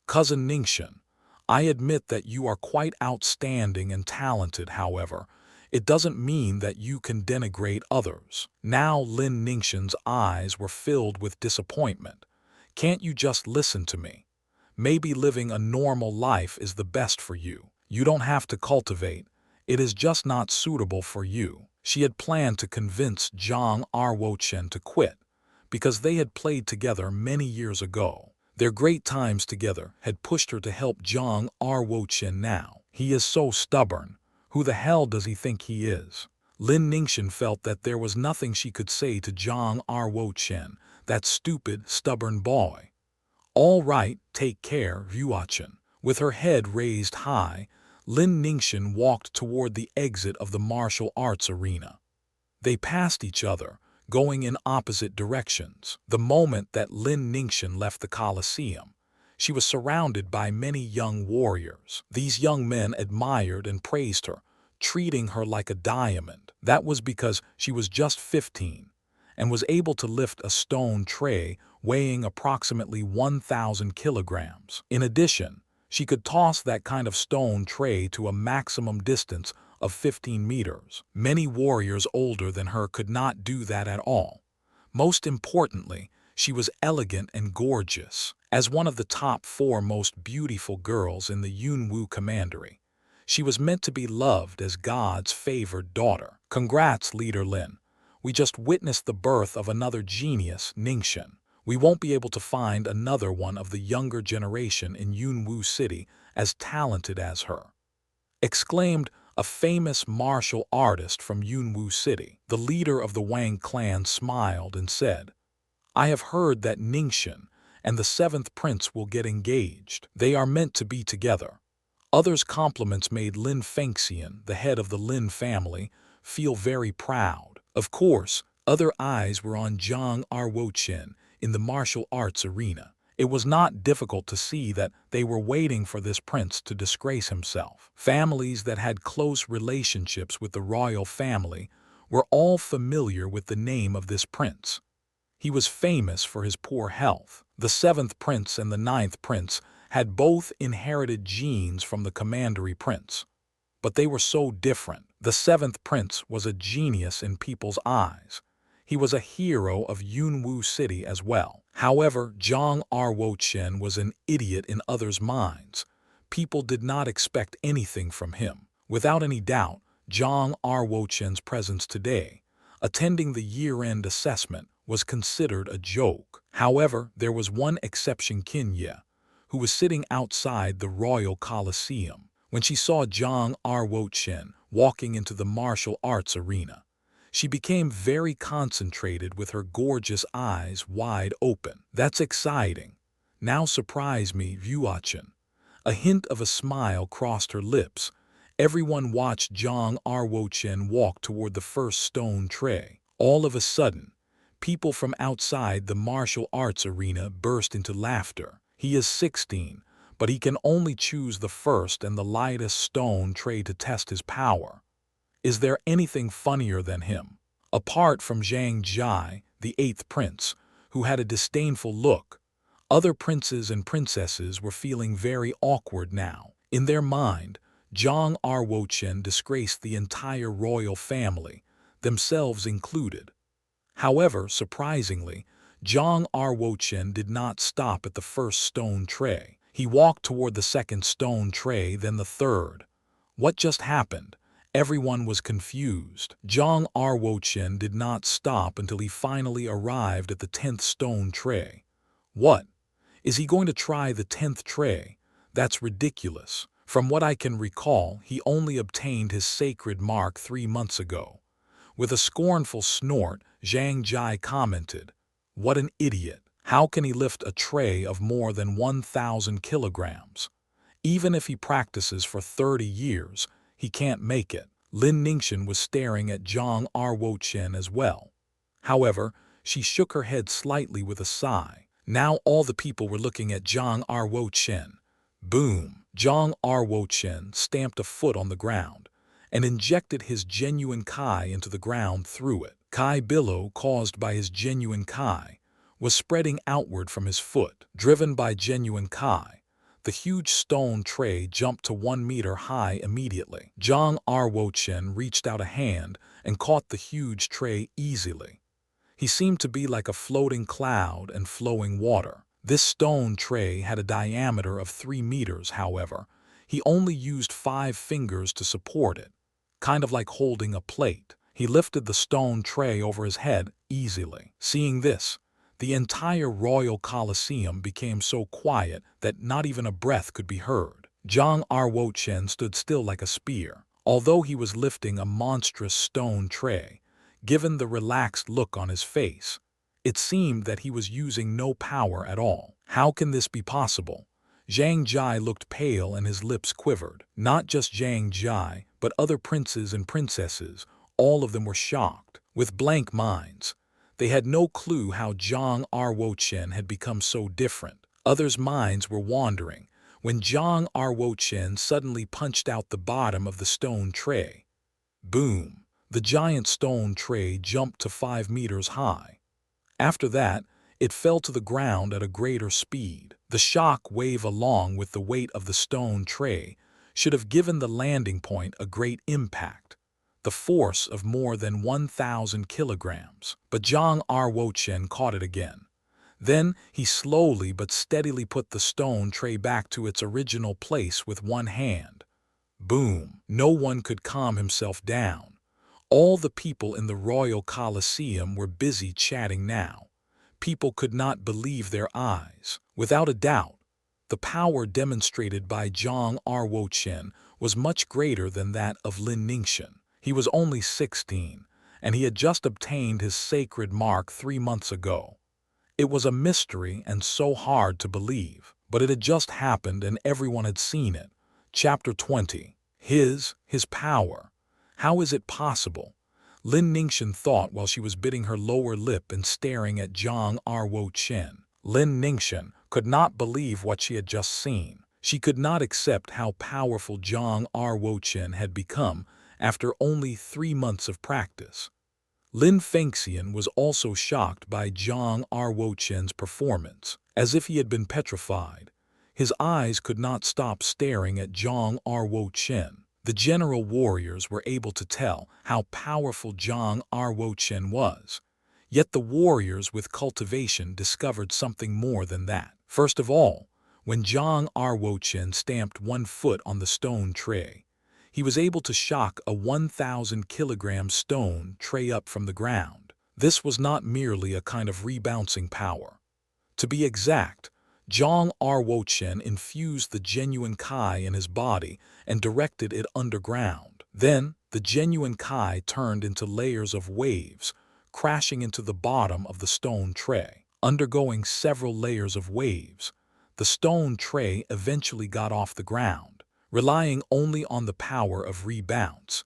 "Cousin Ningxian, I admit that you are quite outstanding and talented. However, it doesn't mean that you can denigrate others." Now Lin Ningxian's eyes were filled with disappointment. "Can't you just listen to me? Maybe living a normal life is the best for you. You don't have to cultivate. It is just not suitable for you." She had planned to convince Zhang Ruo Chen to quit, because they had played together many years ago. Their great times together had pushed her to help Zhang Ruo Chen now. He is so stubborn. Who the hell does he think he is? Lin Ningxian felt that there was nothing she could say to Zhang Ruo Chen, that stupid, stubborn boy. All right, take care, Ruo Chen. With her head raised high, Lin Ningxian walked toward the exit of the martial arts arena. They passed each other, going in opposite directions. The moment that Lin Ningxian left the Colosseum, she was surrounded by many young warriors. These young men admired and praised her, treating her like a diamond. That was because she was just 15 and was able to lift a stone tray weighing approximately 1,000 kilograms. In addition, she could toss that kind of stone tray to a maximum distance of 15 meters. Many warriors older than her could not do that at all. Most importantly, she was elegant and gorgeous. As one of the top 4 most beautiful girls in the Yunwu Commandery, she was meant to be loved as God's favored daughter. Congrats, Leader Lin. We just witnessed the birth of another genius, Ningxian. We won't be able to find another one of the younger generation in Yunwu City as talented as her, exclaimed a famous martial artist from Yunwu City. The leader of the Wang clan smiled and said, I have heard that Ningxian and the 7th prince will get engaged. They are meant to be together. Others' compliments made Lin Fengxian, the head of the Lin family, feel very proud. Of course, other eyes were on Zhang Ruo Chen in the martial arts arena. It was not difficult to see that they were waiting for this prince to disgrace himself. Families that had close relationships with the royal family were all familiar with the name of this prince. He was famous for his poor health. The 7th prince and the 9th prince had both inherited genes from the commandery prince. But they were so different. The 7th prince was a genius in people's eyes. He was a hero of Yunwu City as well. However, Zhang Ruo Chen was an idiot in others' minds. People did not expect anything from him. Without any doubt, Zhang Ruo Chen's presence today, attending the year-end assessment, was considered a joke. However, there was one exception, Xianxia, who was sitting outside the Royal Colosseum. When she saw Zhang Ruo Chen walking into the martial arts arena, she became very concentrated with her gorgeous eyes wide open. That's exciting. Now surprise me, Ruo Chen. A hint of a smile crossed her lips. Everyone watched Zhang Ruo Chen walk toward the first stone tray. All of a sudden, people from outside the martial arts arena burst into laughter. He is 16, but he can only choose the first and the lightest stone tray to test his power. Is there anything funnier than him? Apart from Xianxia, the 8th prince, who had a disdainful look, other princes and princesses were feeling very awkward now. In their mind, Zhang Ruo Chen disgraced the entire royal family, themselves included. However, surprisingly, Zhang Ruo Chen did not stop at the first stone tray. He walked toward the second stone tray, then the third. What just happened? Everyone was confused. Zhang Ruo Chen did not stop until he finally arrived at the 10th stone tray. What? Is he going to try the 10th tray? That's ridiculous. From what I can recall, he only obtained his sacred mark 3 months ago. With a scornful snort, Xianxia commented, What an idiot. How can he lift a tray of more than 1,000 kilograms? Even if he practices for 30 years, he can't make it. Lin Ningxian was staring at Zhang Ruo Chen as well. However, she shook her head slightly with a sigh. Now all the people were looking at Zhang Ruo Chen. Boom! Zhang Ruo Chen stamped a foot on the ground and injected his genuine Kai into the ground through it. Kai billow caused by his genuine Kai was spreading outward from his foot. Driven by genuine Kai, the huge stone tray jumped to 1 meter high immediately. Zhang Ruo Chen reached out a hand and caught the huge tray easily. He seemed to be like a floating cloud and flowing water. This stone tray had a diameter of 3 meters, however. He only used 5 fingers to support it, kind of like holding a plate. He lifted the stone tray over his head easily. Seeing this, The entire royal coliseum became so quiet that not even a breath could be heard. Zhang Ruo Chen stood still like a spear, although he was lifting a monstrous stone tray. Given the relaxed look on his face, it seemed that he was using no power at all. How can this be possible? Zhang Jai looked pale and his lips quivered. Not just Zhang Jai, but other princes and princesses, all of them were shocked, with blank minds. They had no clue how Zhang Ruo Chen had become so different. Others' minds were wandering when Zhang Ruo Chen suddenly punched out the bottom of the stone tray. Boom! The giant stone tray jumped to 5 meters high. After that, it fell to the ground at a greater speed. The shock wave along with the weight of the stone tray should have given the landing point a great impact, the force of more than 1,000 kilograms. But Zhang Ruo Chen caught it again. Then he slowly but steadily put the stone tray back to its original place with one hand. Boom! No one could calm himself down. All the people in the Royal Colosseum were busy chatting now. People could not believe their eyes. Without a doubt, the power demonstrated by Zhang Ruo Chen was much greater than that of Lin Ningxian. He was only 16, and he had just obtained his sacred mark 3 months ago. It was a mystery and so hard to believe, but it had just happened and everyone had seen it. Chapter 20. His power. How is it possible? Lin Ningxian thought while she was biting her lower lip and staring at Zhang Ruo Chen. Lin Ningxian could not believe what she had just seen. She could not accept how powerful Zhang Ruo Chen had become after only 3 months of practice. Lin Fengxian was also shocked by Zhang Ruo Chen's performance. As if he had been petrified, his eyes could not stop staring at Zhang Ruo Chen. The general warriors were able to tell how powerful Zhang Ruo Chen was. Yet the warriors with cultivation discovered something more than that. First of all, when Zhang Ruo Chen stamped 1 foot on the stone tray, he was able to shock a 1,000-kilogram stone tray up from the ground. This was not merely a kind of rebouncing power. To be exact, Zhang Ruo Chen infused the genuine Kai in his body and directed it underground. Then, the genuine Kai turned into layers of waves, crashing into the bottom of the stone tray. Undergoing several layers of waves, the stone tray eventually got off the ground, relying only on the power of rebounce.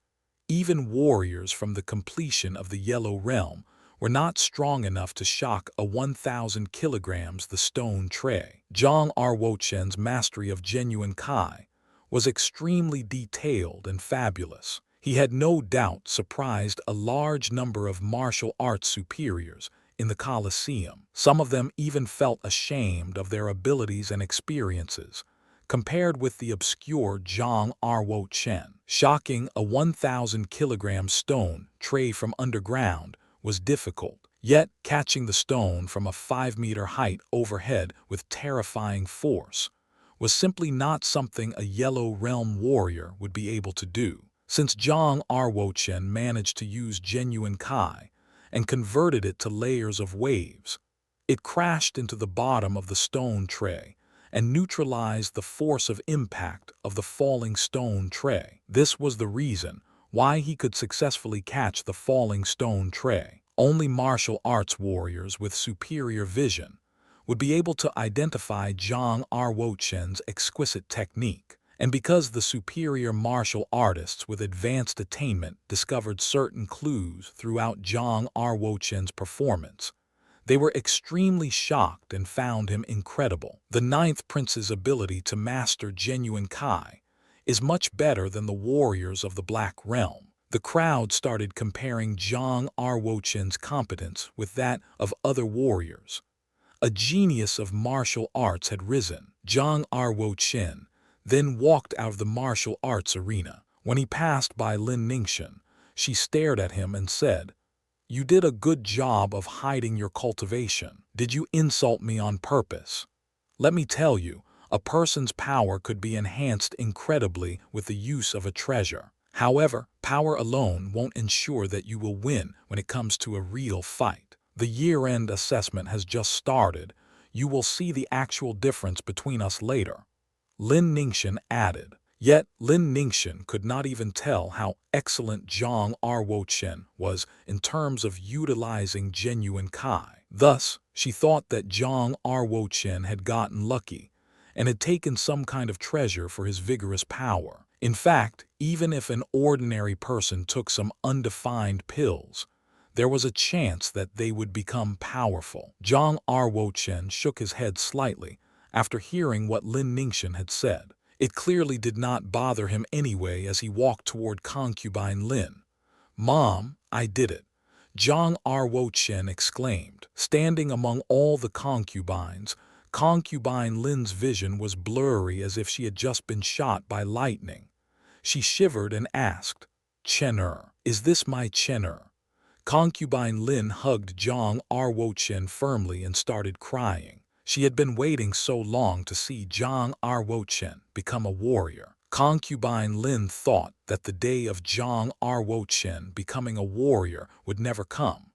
Even warriors from the completion of the Yellow Realm were not strong enough to shock a 1,000 kilograms the stone tray. Zhang Ruo Chen's mastery of genuine Kai was extremely detailed and fabulous. He had no doubt surprised a large number of martial arts superiors in the Colosseum. Some of them even felt ashamed of their abilities and experiences, compared with the obscure Zhang Ruo Chen. Shocking a 1,000-kilogram stone tray from underground was difficult, yet catching the stone from a 5-meter height overhead with terrifying force was simply not something a Yellow Realm warrior would be able to do. Since Zhang Ruo Chen managed to use genuine Kai and converted it to layers of waves, it crashed into the bottom of the stone tray and neutralized the force of impact of the falling stone tray. This was the reason why he could successfully catch the falling stone tray. Only martial arts warriors with superior vision would be able to identify Zhang Ruo Chen's exquisite technique. And because the superior martial artists with advanced attainment discovered certain clues throughout Zhang Ruo Chen's performance, they were extremely shocked and found him incredible. The 9th Prince's ability to master genuine Kai is much better than the warriors of the Black Realm. The crowd started comparing Zhang Ruo Chen's competence with that of other warriors. A genius of martial arts had risen. Zhang Ruo Chen then walked out of the martial arts arena. When he passed by Lin Ningxian, she stared at him and said, "You did a good job of hiding your cultivation. Did you insult me on purpose? Let me tell you, a person's power could be enhanced incredibly with the use of a treasure. However, power alone won't ensure that you will win when it comes to a real fight. The year-end assessment has just started. You will see the actual difference between us later," Lin Ningxian added. Yet Lin Ningxian could not even tell how excellent Zhang Ruo Chen was in terms of utilizing genuine Kai. Thus, she thought that Zhang Ruo Chen had gotten lucky and had taken some kind of treasure for his vigorous power. In fact, even if an ordinary person took some undefined pills, there was a chance that they would become powerful. Zhang Ruo Chen shook his head slightly after hearing what Lin Ningxian had said. It clearly did not bother him anyway as he walked toward concubine Lin. "Mom, I did it," Zhang Ruo Chen exclaimed. Standing among all the concubines, concubine Lin's vision was blurry as if she had just been shot by lightning. She shivered and asked, "Chener, is this my Chener?" Concubine Lin hugged Zhang Ruo Chen firmly and started crying. She had been waiting so long to see Zhang Ruo Chen become a warrior. Concubine Lin thought that the day of Zhang Ruo Chen becoming a warrior would never come.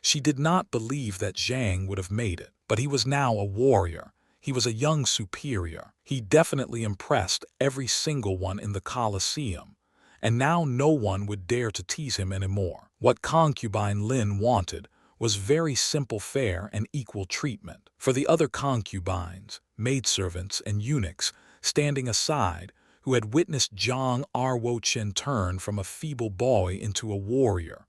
She did not believe that Zhang would have made it, but he was now a warrior. He was a young superior. He definitely impressed every single one in the Colosseum, and now no one would dare to tease him anymore. What concubine Lin wanted was very simple, fair, and equal treatment. For the other concubines, maidservants, and eunuchs standing aside, who had witnessed Zhang Ruo Chen turn from a feeble boy into a warrior,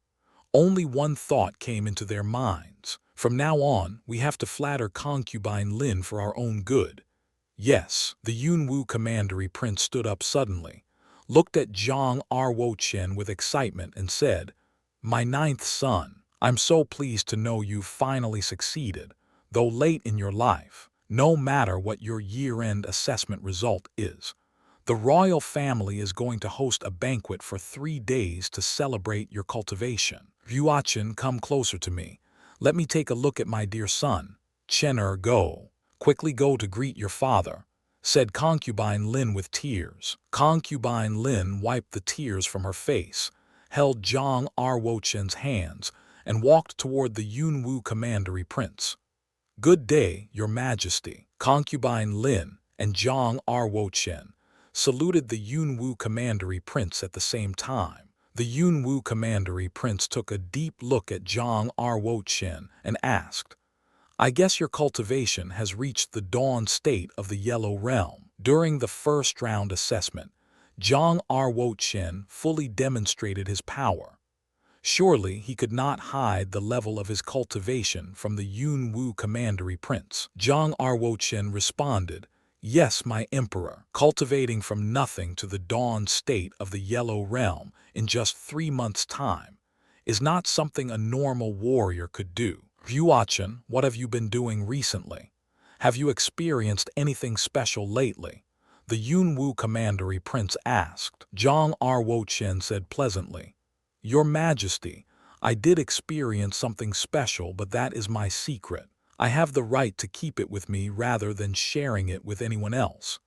only one thought came into their minds. From now on, we have to flatter concubine Lin for our own good. Yes, the Yunwu commandery prince stood up suddenly, looked at Zhang Ruo Chen with excitement and said, "My ninth son, I'm so pleased to know you've finally succeeded, though late in your life. No matter what your year-end assessment result is, the royal family is going to host a banquet for 3 days to celebrate your cultivation. Yuachin, come closer to me. Let me take a look at my dear son. Chener, quickly go to greet your father," said concubine Lin with tears. Concubine Lin wiped the tears from her face, held Zhang Ruo Chen's hands, and walked toward the Yunwu commandery prince. "Good day, your majesty." Concubine Lin and Zhang Ruo Chen saluted the Yunwu commandery prince at the same time. The Yunwu commandery prince took a deep look at Zhang Ruo Chen and asked, "I guess your cultivation has reached the dawn state of the Yellow Realm." During the first round assessment, Zhang Ruo Chen fully demonstrated his power. Surely he could not hide the level of his cultivation from the Yunwu commandery prince. Zhang Ruo Chen responded, "Yes, my emperor, cultivating from nothing to the dawn state of the Yellow Realm in just 3 months' time is not something a normal warrior could do." "Yuachin, what have you been doing recently? Have you experienced anything special lately?" the Yunwu commandery prince asked. Zhang Ruo Chen said pleasantly, "Your Majesty, I did experience something special, but that is my secret. I have the right to keep it with me rather than sharing it with anyone else."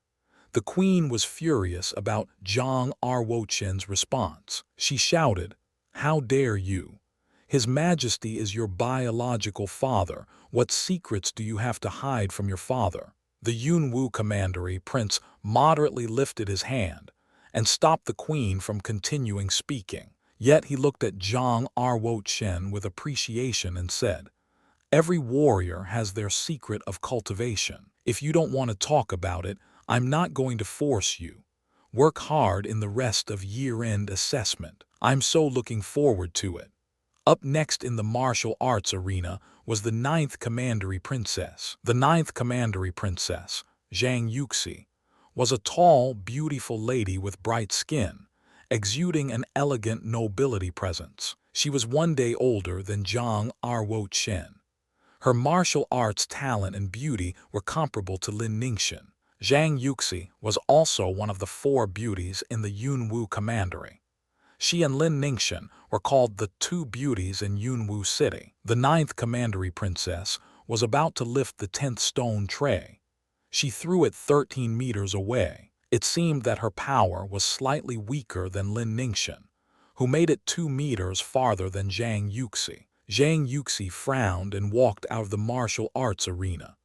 The queen was furious about Zhang Ruo Chen's response. She shouted, "How dare you? His Majesty is your biological father. What secrets do you have to hide from your father?" The Yunwu commandery prince moderately lifted his hand and stopped the queen from continuing speaking. Yet he looked at Zhang Ruo Chen with appreciation and said, "Every warrior has their secret of cultivation. If you don't want to talk about it, I'm not going to force you. Work hard in the rest of year-end assessment. I'm so looking forward to it." Up next in the martial arts arena was the 9th commandery princess. The 9th commandery princess, Xianxia, was a tall, beautiful lady with bright skin, exuding an elegant nobility presence. She was 1 day older than Zhang Ruo Chen. Her martial arts talent and beauty were comparable to Lin Ningxian. Xianxia was also one of the 4 beauties in the Yunwu commandery. She and Lin Ningxian were called the 2 beauties in Yunwu City. The 9th commandery princess was about to lift the 10th stone tray. She threw it 13 meters away. It seemed that her power was slightly weaker than Lin Ningxian, who made it 2 meters farther than Xianxia. Xianxia frowned and walked out of the martial arts arena.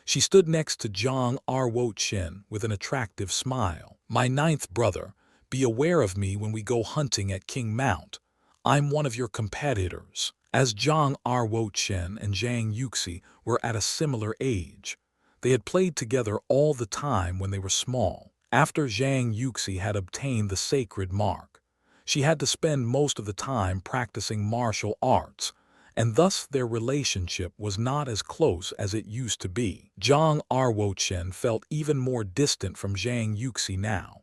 She stood next to Zhang Ruo Chen with an attractive smile. "My ninth brother, be aware of me when we go hunting at King Mount. I'm one of your competitors." As Zhang Ruo Chen and Xianxia were at a similar age, they had played together all the time when they were small. After Xianxia had obtained the sacred mark, she had to spend most of the time practicing martial arts, and thus their relationship was not as close as it used to be. Zhang Ruo Chen felt even more distant from Xianxia now,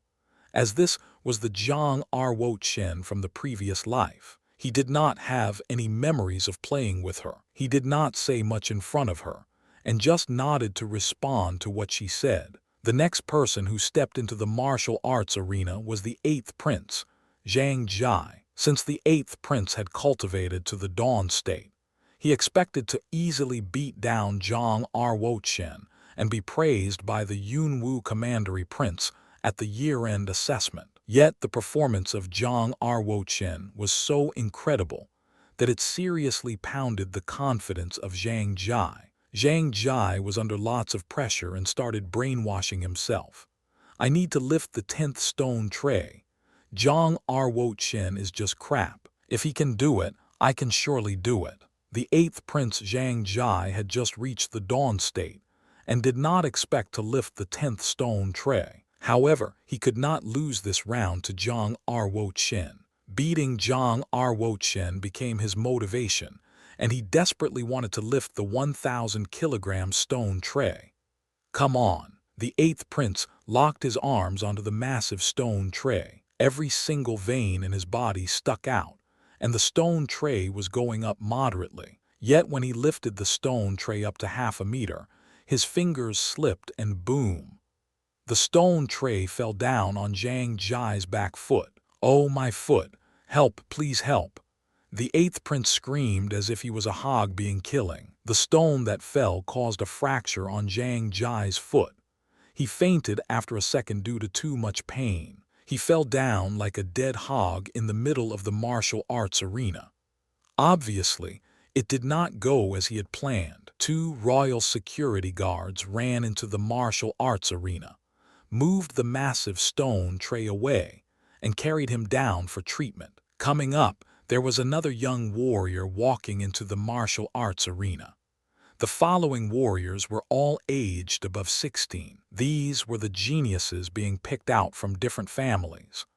as this was the Zhang Ruo Chen from the previous life. He did not have any memories of playing with her. He did not say much in front of her, and just nodded to respond to what she said. The next person who stepped into the martial arts arena was the 8th prince, Xianxia. Since the 8th prince had cultivated to the dawn state, he expected to easily beat down Zhang Ruo Chen and be praised by the Yunwu commandery prince at the year-end assessment. Yet the performance of Zhang Ruo Chen was so incredible that it seriously pounded the confidence of Xianxia. Xianxia was under lots of pressure and started brainwashing himself. "I need to lift the 10th stone tray. Zhang Ruo Chen is just crap. If he can do it, I can surely do it." The 8th prince Xianxia had just reached the dawn state and did not expect to lift the 10th stone tray. However, he could not lose this round to Zhang Ruo Chen. Beating Zhang Ruo Chen became his motivation, and he desperately wanted to lift the 1,000-kilogram stone tray. "Come on." The 8th prince locked his arms onto the massive stone tray. Every single vein in his body stuck out, and the stone tray was going up moderately. Yet when he lifted the stone tray up to half a meter, his fingers slipped and boom! The stone tray fell down on Xianxia's back foot. "Oh, my foot! Help, please help!" The 8th prince screamed as if he was a hog being killing. The stone that fell caused a fracture on Xianxia's foot. He fainted after a second due to too much pain. He fell down like a dead hog in the middle of the martial arts arena. Obviously, it did not go as he had planned. 2 royal security guards ran into the martial arts arena, moved the massive stone tray away, and carried him down for treatment. Coming up, there was another young warrior walking into the martial arts arena. The following warriors were all aged above 16. These were the geniuses being picked out from different families.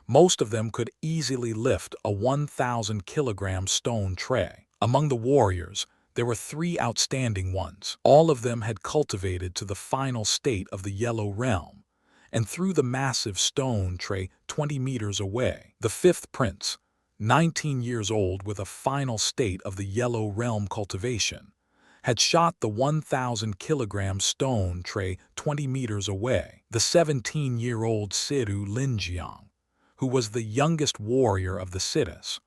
Most of them could easily lift a 1,000-kilogram stone tray. Among the warriors, there were 3 outstanding ones. All of them had cultivated to the final state of the Yellow Realm, and threw the massive stone tray 20 meters away. The 5th prince, 19 years old with a final state of the Yellow Realm cultivation, had shot the 1,000-kilogram stone tray 20 meters away. The 17-year-old Sidu Linjiang, who was the youngest warrior of the cities,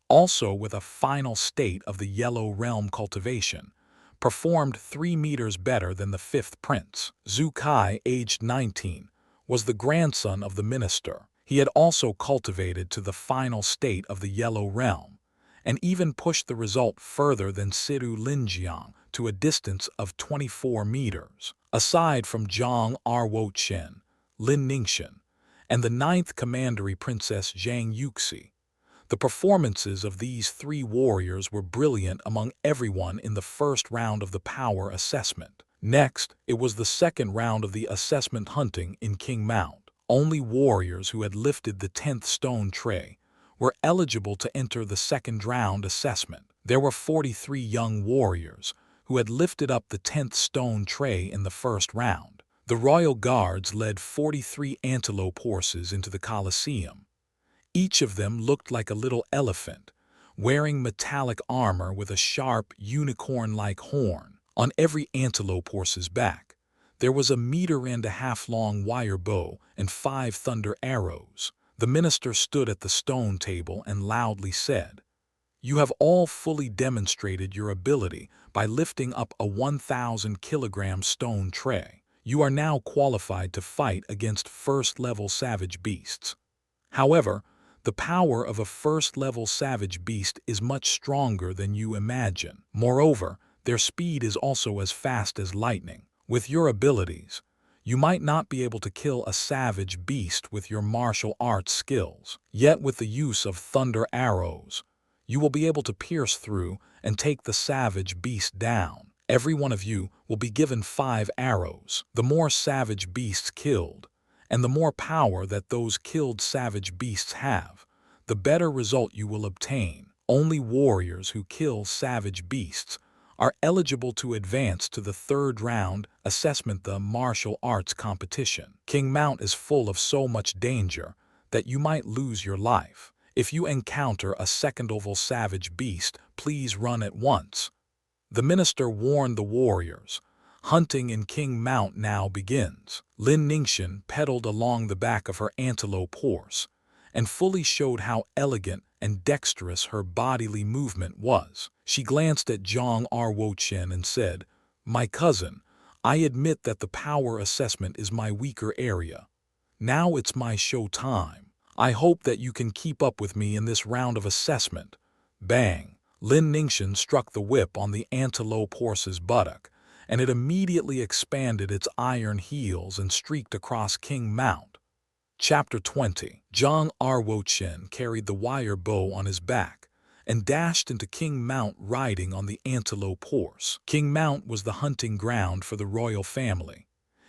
also with a final state of the Yellow Realm cultivation, performed 3 meters better than the 5th prince. Zhu Kai, aged 19, was the grandson of the minister. He had also cultivated to the final state of the Yellow Realm, and even pushed the result further than Sidu Linjiang to a distance of 24 meters. Aside from Zhang Ruo Chen, Lin Ningxian, and the 9th commandery princess Xianxia, the performances of these 3 warriors were brilliant among everyone in the first round of the power assessment. Next, it was the second round of the assessment hunting in King Mount. Only warriors who had lifted the 10th stone tray were eligible to enter the second round assessment. There were 43 young warriors who had lifted up the 10th stone tray in the first round. The royal guards led 43 antelope horses into the Colosseum. Each of them looked like a little elephant, wearing metallic armor with a sharp, unicorn-like horn. On every antelope horse's back, there was a 1.5 meter long wire bow and 5 thunder arrows. The minister stood at the stone table and loudly said, "You have all fully demonstrated your ability by lifting up a 1,000-kilogram stone tray. You are now qualified to fight against first-level savage beasts. However, The power of a first-level savage beast is much stronger than you imagine. Moreover, their speed is also as fast as lightning. With your abilities, you might not be able to kill a savage beast with your martial arts skills. Yet with the use of thunder arrows, you will be able to pierce through and take the savage beast down. Every one of you will be given 5 arrows. The more savage beasts killed, and the more power that those killed savage beasts have, the better result you will obtain. Only warriors who kill savage beasts are eligible to advance to the 3rd round assessment, the martial arts competition. King Mount is full of so much danger that you might lose your life. If you encounter a second-level savage beast, please run at once. The minister warned the warriors. Hunting in King Mount now begins. Lin Ningxian pedaled along the back of her antelope horse and fully showed how elegant and dexterous her bodily movement was. She glanced at Zhang Ruo Chen and said, "My cousin, I admit that the power assessment is my weaker area. Now it's my show time. I hope that you can keep up with me in this round of assessment." Bang! Lin Ningxian struck the whip on the antelope horse's buttock, and it immediately expanded its iron heels and streaked across King Mount. Chapter 20. Zhang Ruo Chen carried the wire bow on his back and dashed into King Mount riding on the antelope horse. King Mount was the hunting ground for the royal family.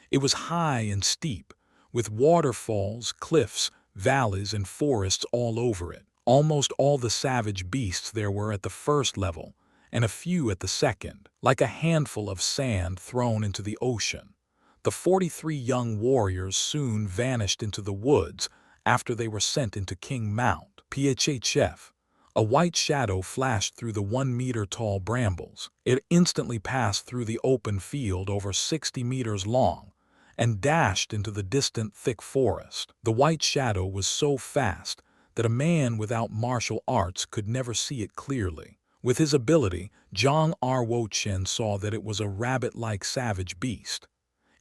It was high and steep, with waterfalls, cliffs, valleys, and forests all over it. Almost all the savage beasts there were at the 1st level, and a few at the 2nd, like a handful of sand thrown into the ocean. The 43 young warriors soon vanished into the woods after they were sent into King Mount. PHHF. A white shadow flashed through the 1-meter-tall brambles. It instantly passed through the open field over 60 meters long and dashed into the distant thick forest. The white shadow was so fast that a man without martial arts could never see it clearly. With his ability, Zhang Ruo Chen saw that it was a rabbit-like savage beast.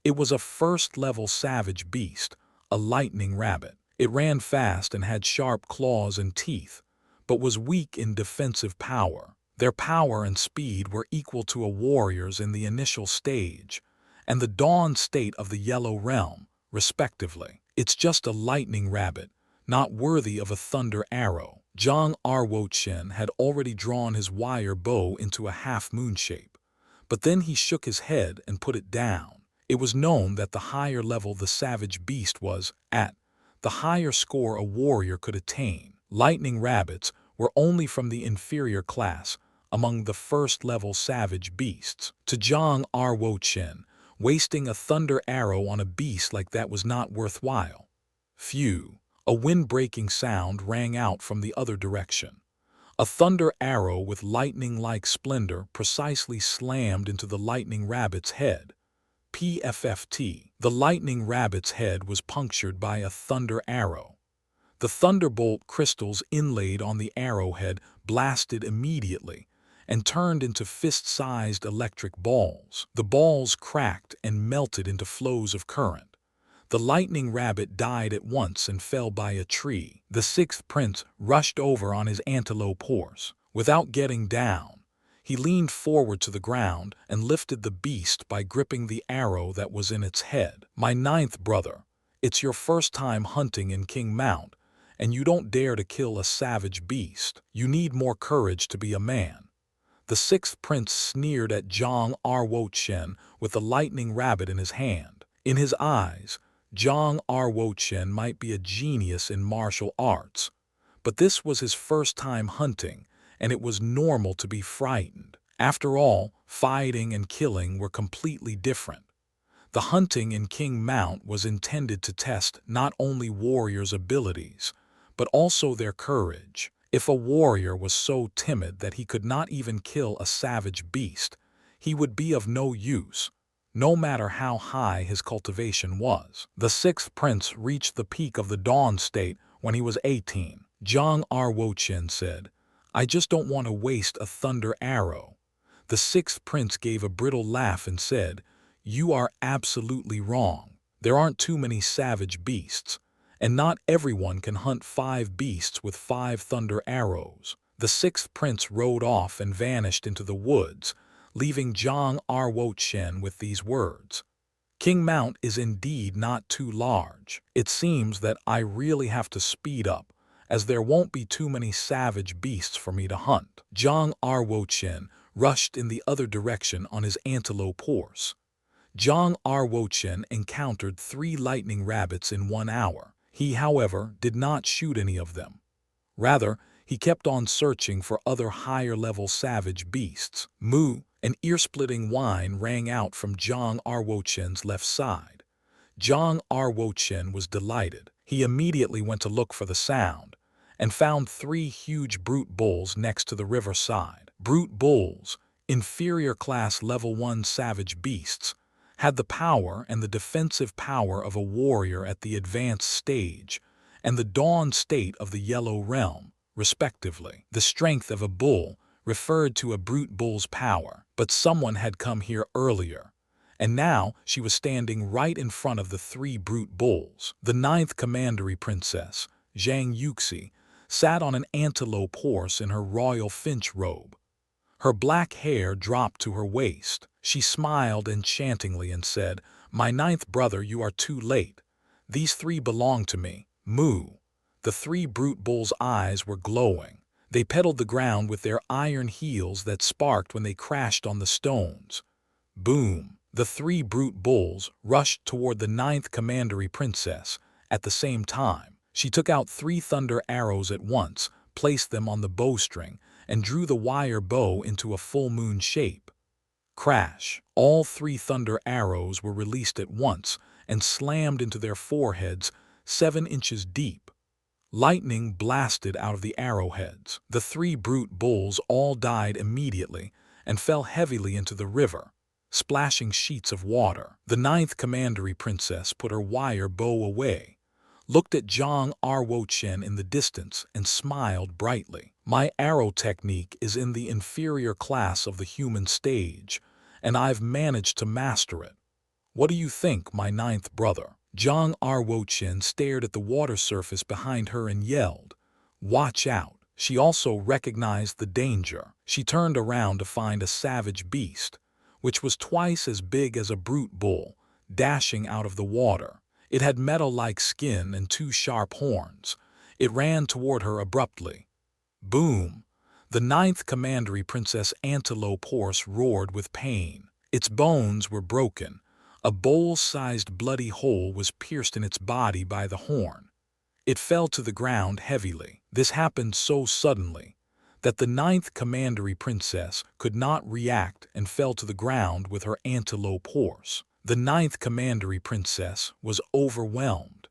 It was a 1st-level savage beast, a lightning rabbit. It ran fast and had sharp claws and teeth, but was weak in defensive power. Their power and speed were equal to a warrior's in the initial stage and the dawn state of the Yellow Realm, respectively. It's just a lightning rabbit, not worthy of a thunder arrow. Zhang Ruo Chen had already drawn his wire bow into a half-moon shape, but then he shook his head and put it down. It was known that the higher level the savage beast was at, the higher score a warrior could attain. Lightning rabbits were only from the inferior class among the 1st-level savage beasts. To Zhang Ruo Chen, wasting a thunder arrow on a beast like that was not worthwhile. Phew! A wind-breaking sound rang out from the other direction. A thunder arrow with lightning-like splendor precisely slammed into the lightning rabbit's head. PFFT. The lightning rabbit's head was punctured by a thunder arrow. The thunderbolt crystals inlaid on the arrowhead blasted immediately and turned into fist-sized electric balls. The balls cracked and melted into flows of current. The lightning rabbit died at once and fell by a tree. The 6th prince rushed over on his antelope horse. Without getting down, he leaned forward to the ground and lifted the beast by gripping the arrow that was in its head. "My 9th brother, it's your first time hunting in King Mount, and you don't dare to kill a savage beast. You need more courage to be a man." The 6th prince sneered at Zhang Ruo Chen with the lightning rabbit in his hand. In his eyes, Zhang Ruo Chen might be a genius in martial arts, but this was his first time hunting, and it was normal to be frightened. After all, fighting and killing were completely different. The hunting in King Mount was intended to test not only warriors' abilities, but also their courage. If a warrior was so timid that he could not even kill a savage beast, he would be of no use, no matter how high his cultivation was. The 6th prince reached the peak of the dawn state when he was 18. Zhang Ruo Chen said, "I just don't want to waste a thunder arrow." The 6th prince gave a brittle laugh and said, "You are absolutely wrong. There aren't too many savage beasts, and not everyone can hunt 5 beasts with 5 thunder arrows. The 6th prince rode off and vanished into the woods, leaving Zhang Ruo Chen with these words. King Mount is indeed not too large. It seems that I really have to speed up, as there won't be too many savage beasts for me to hunt. Zhang Ruo Chen rushed in the other direction on his antelope horse. Zhang Ruo Chen encountered 3 lightning rabbits in 1 hour. He, however, did not shoot any of them. Rather, he kept on searching for other higher-level savage beasts. Moo! An ear-splitting whine rang out from Zhang Ruo Chen's left side. Zhang Ruo Chen was delighted. He immediately went to look for the sound, and found 3 huge brute bulls next to the riverside. Brute bulls, inferior class level 1 savage beasts, had the power and the defensive power of a warrior at the advanced stage and the dawn state of the Yellow Realm, respectively. The strength of a bull referred to a brute bull's power, but someone had come here earlier, and now she was standing right in front of the 3 brute bulls. The 9th commandery princess, Xianxia, sat on an antelope horse in her royal finch robe. Her black hair dropped to her waist. She smiled enchantingly and said, "My 9th brother, you are too late. These 3 belong to me." Moo! The 3 brute bulls' eyes were glowing. They pedaled the ground with their iron heels that sparked when they crashed on the stones. Boom! The 3 brute bulls rushed toward the 9th commandery princess. At the same time, she took out 3 thunder arrows at once, placed them on the bowstring, and drew the wire bow into a full moon shape. Crash! All 3 thunder arrows were released at once and slammed into their foreheads 7 inches deep. Lightning blasted out of the arrowheads. The 3 brute bulls all died immediately and fell heavily into the river, splashing sheets of water. The 9th commandery princess put her wire bow away, looked at Zhang Ruo Chen in the distance, and smiled brightly. "My arrow technique is in the inferior class of the human stage, and I've managed to master it. What do you think, my 9th brother?" Zhang Ruo Chen stared at the water surface behind her and yelled, "Watch out!" She also recognized the danger. She turned around to find a savage beast, which was twice as big as a brute bull, dashing out of the water. It had metal-like skin and 2 sharp horns. It ran toward her abruptly. Boom! The 9th commandery princess antelope horse roared with pain. Its bones were broken. A bowl-sized bloody hole was pierced in its body by the horn. It fell to the ground heavily. This happened so suddenly that the 9th commandery princess could not react and fell to the ground with her antelope horse. The 9th commandery princess was overwhelmed.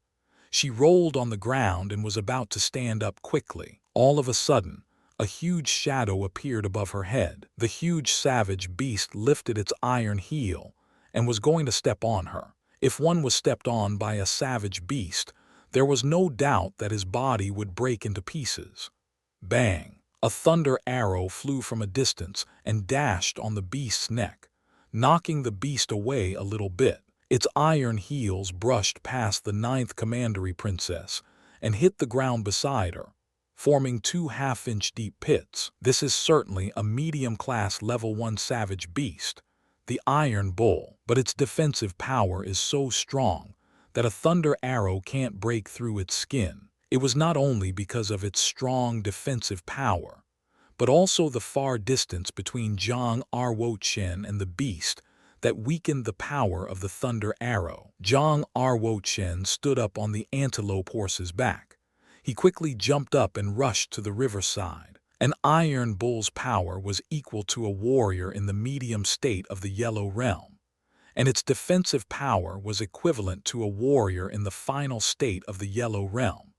She rolled on the ground and was about to stand up quickly. All of a sudden, a huge shadow appeared above her head. The huge savage beast lifted its iron heel and was going to step on her. If one was stepped on by a savage beast, there was no doubt that his body would break into pieces. Bang! A thunder arrow flew from a distance and dashed on the beast's neck, knocking the beast away a little bit. Its iron heels brushed past the 9th commandery princess and hit the ground beside her, forming 2 half-inch deep pits. This is certainly a medium-class level 1 savage beast, the Iron Bull, but its defensive power is so strong that a thunder arrow can't break through its skin. It was not only because of its strong defensive power, but also the far distance between Zhang Ruo Chen and the beast that weakened the power of the thunder arrow. Zhang Ruo Chen stood up on the antelope horse's back. He quickly jumped up and rushed to the riverside. An iron bull's power was equal to a warrior in the medium state of the Yellow Realm, and its defensive power was equivalent to a warrior in the final state of the Yellow Realm,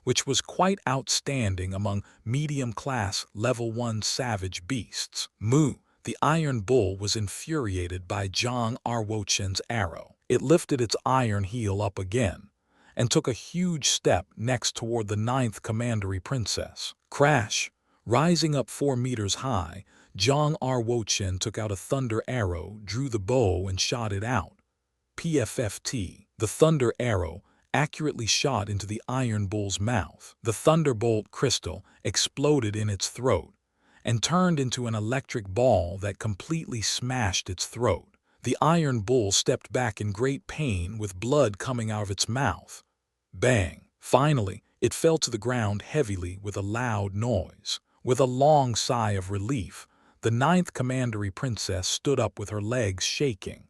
which was quite outstanding among medium-class level 1 savage beasts. Moo! The iron bull was infuriated by Zhang Ruo Chen's arrow. It lifted its iron heel up again and took a huge step next toward the 9th commandery princess. Crash! Rising up 4 meters high, Zhang Ruo Chen took out a thunder arrow, drew the bow, and shot it out. PFFT. The thunder arrow, accurately shot into the Iron Bull's mouth. The thunderbolt crystal exploded in its throat and turned into an electric ball that completely smashed its throat. The Iron Bull stepped back in great pain with blood coming out of its mouth. Bang! Finally, it fell to the ground heavily with a loud noise. With a long sigh of relief, the ninth commandery princess stood up with her legs shaking.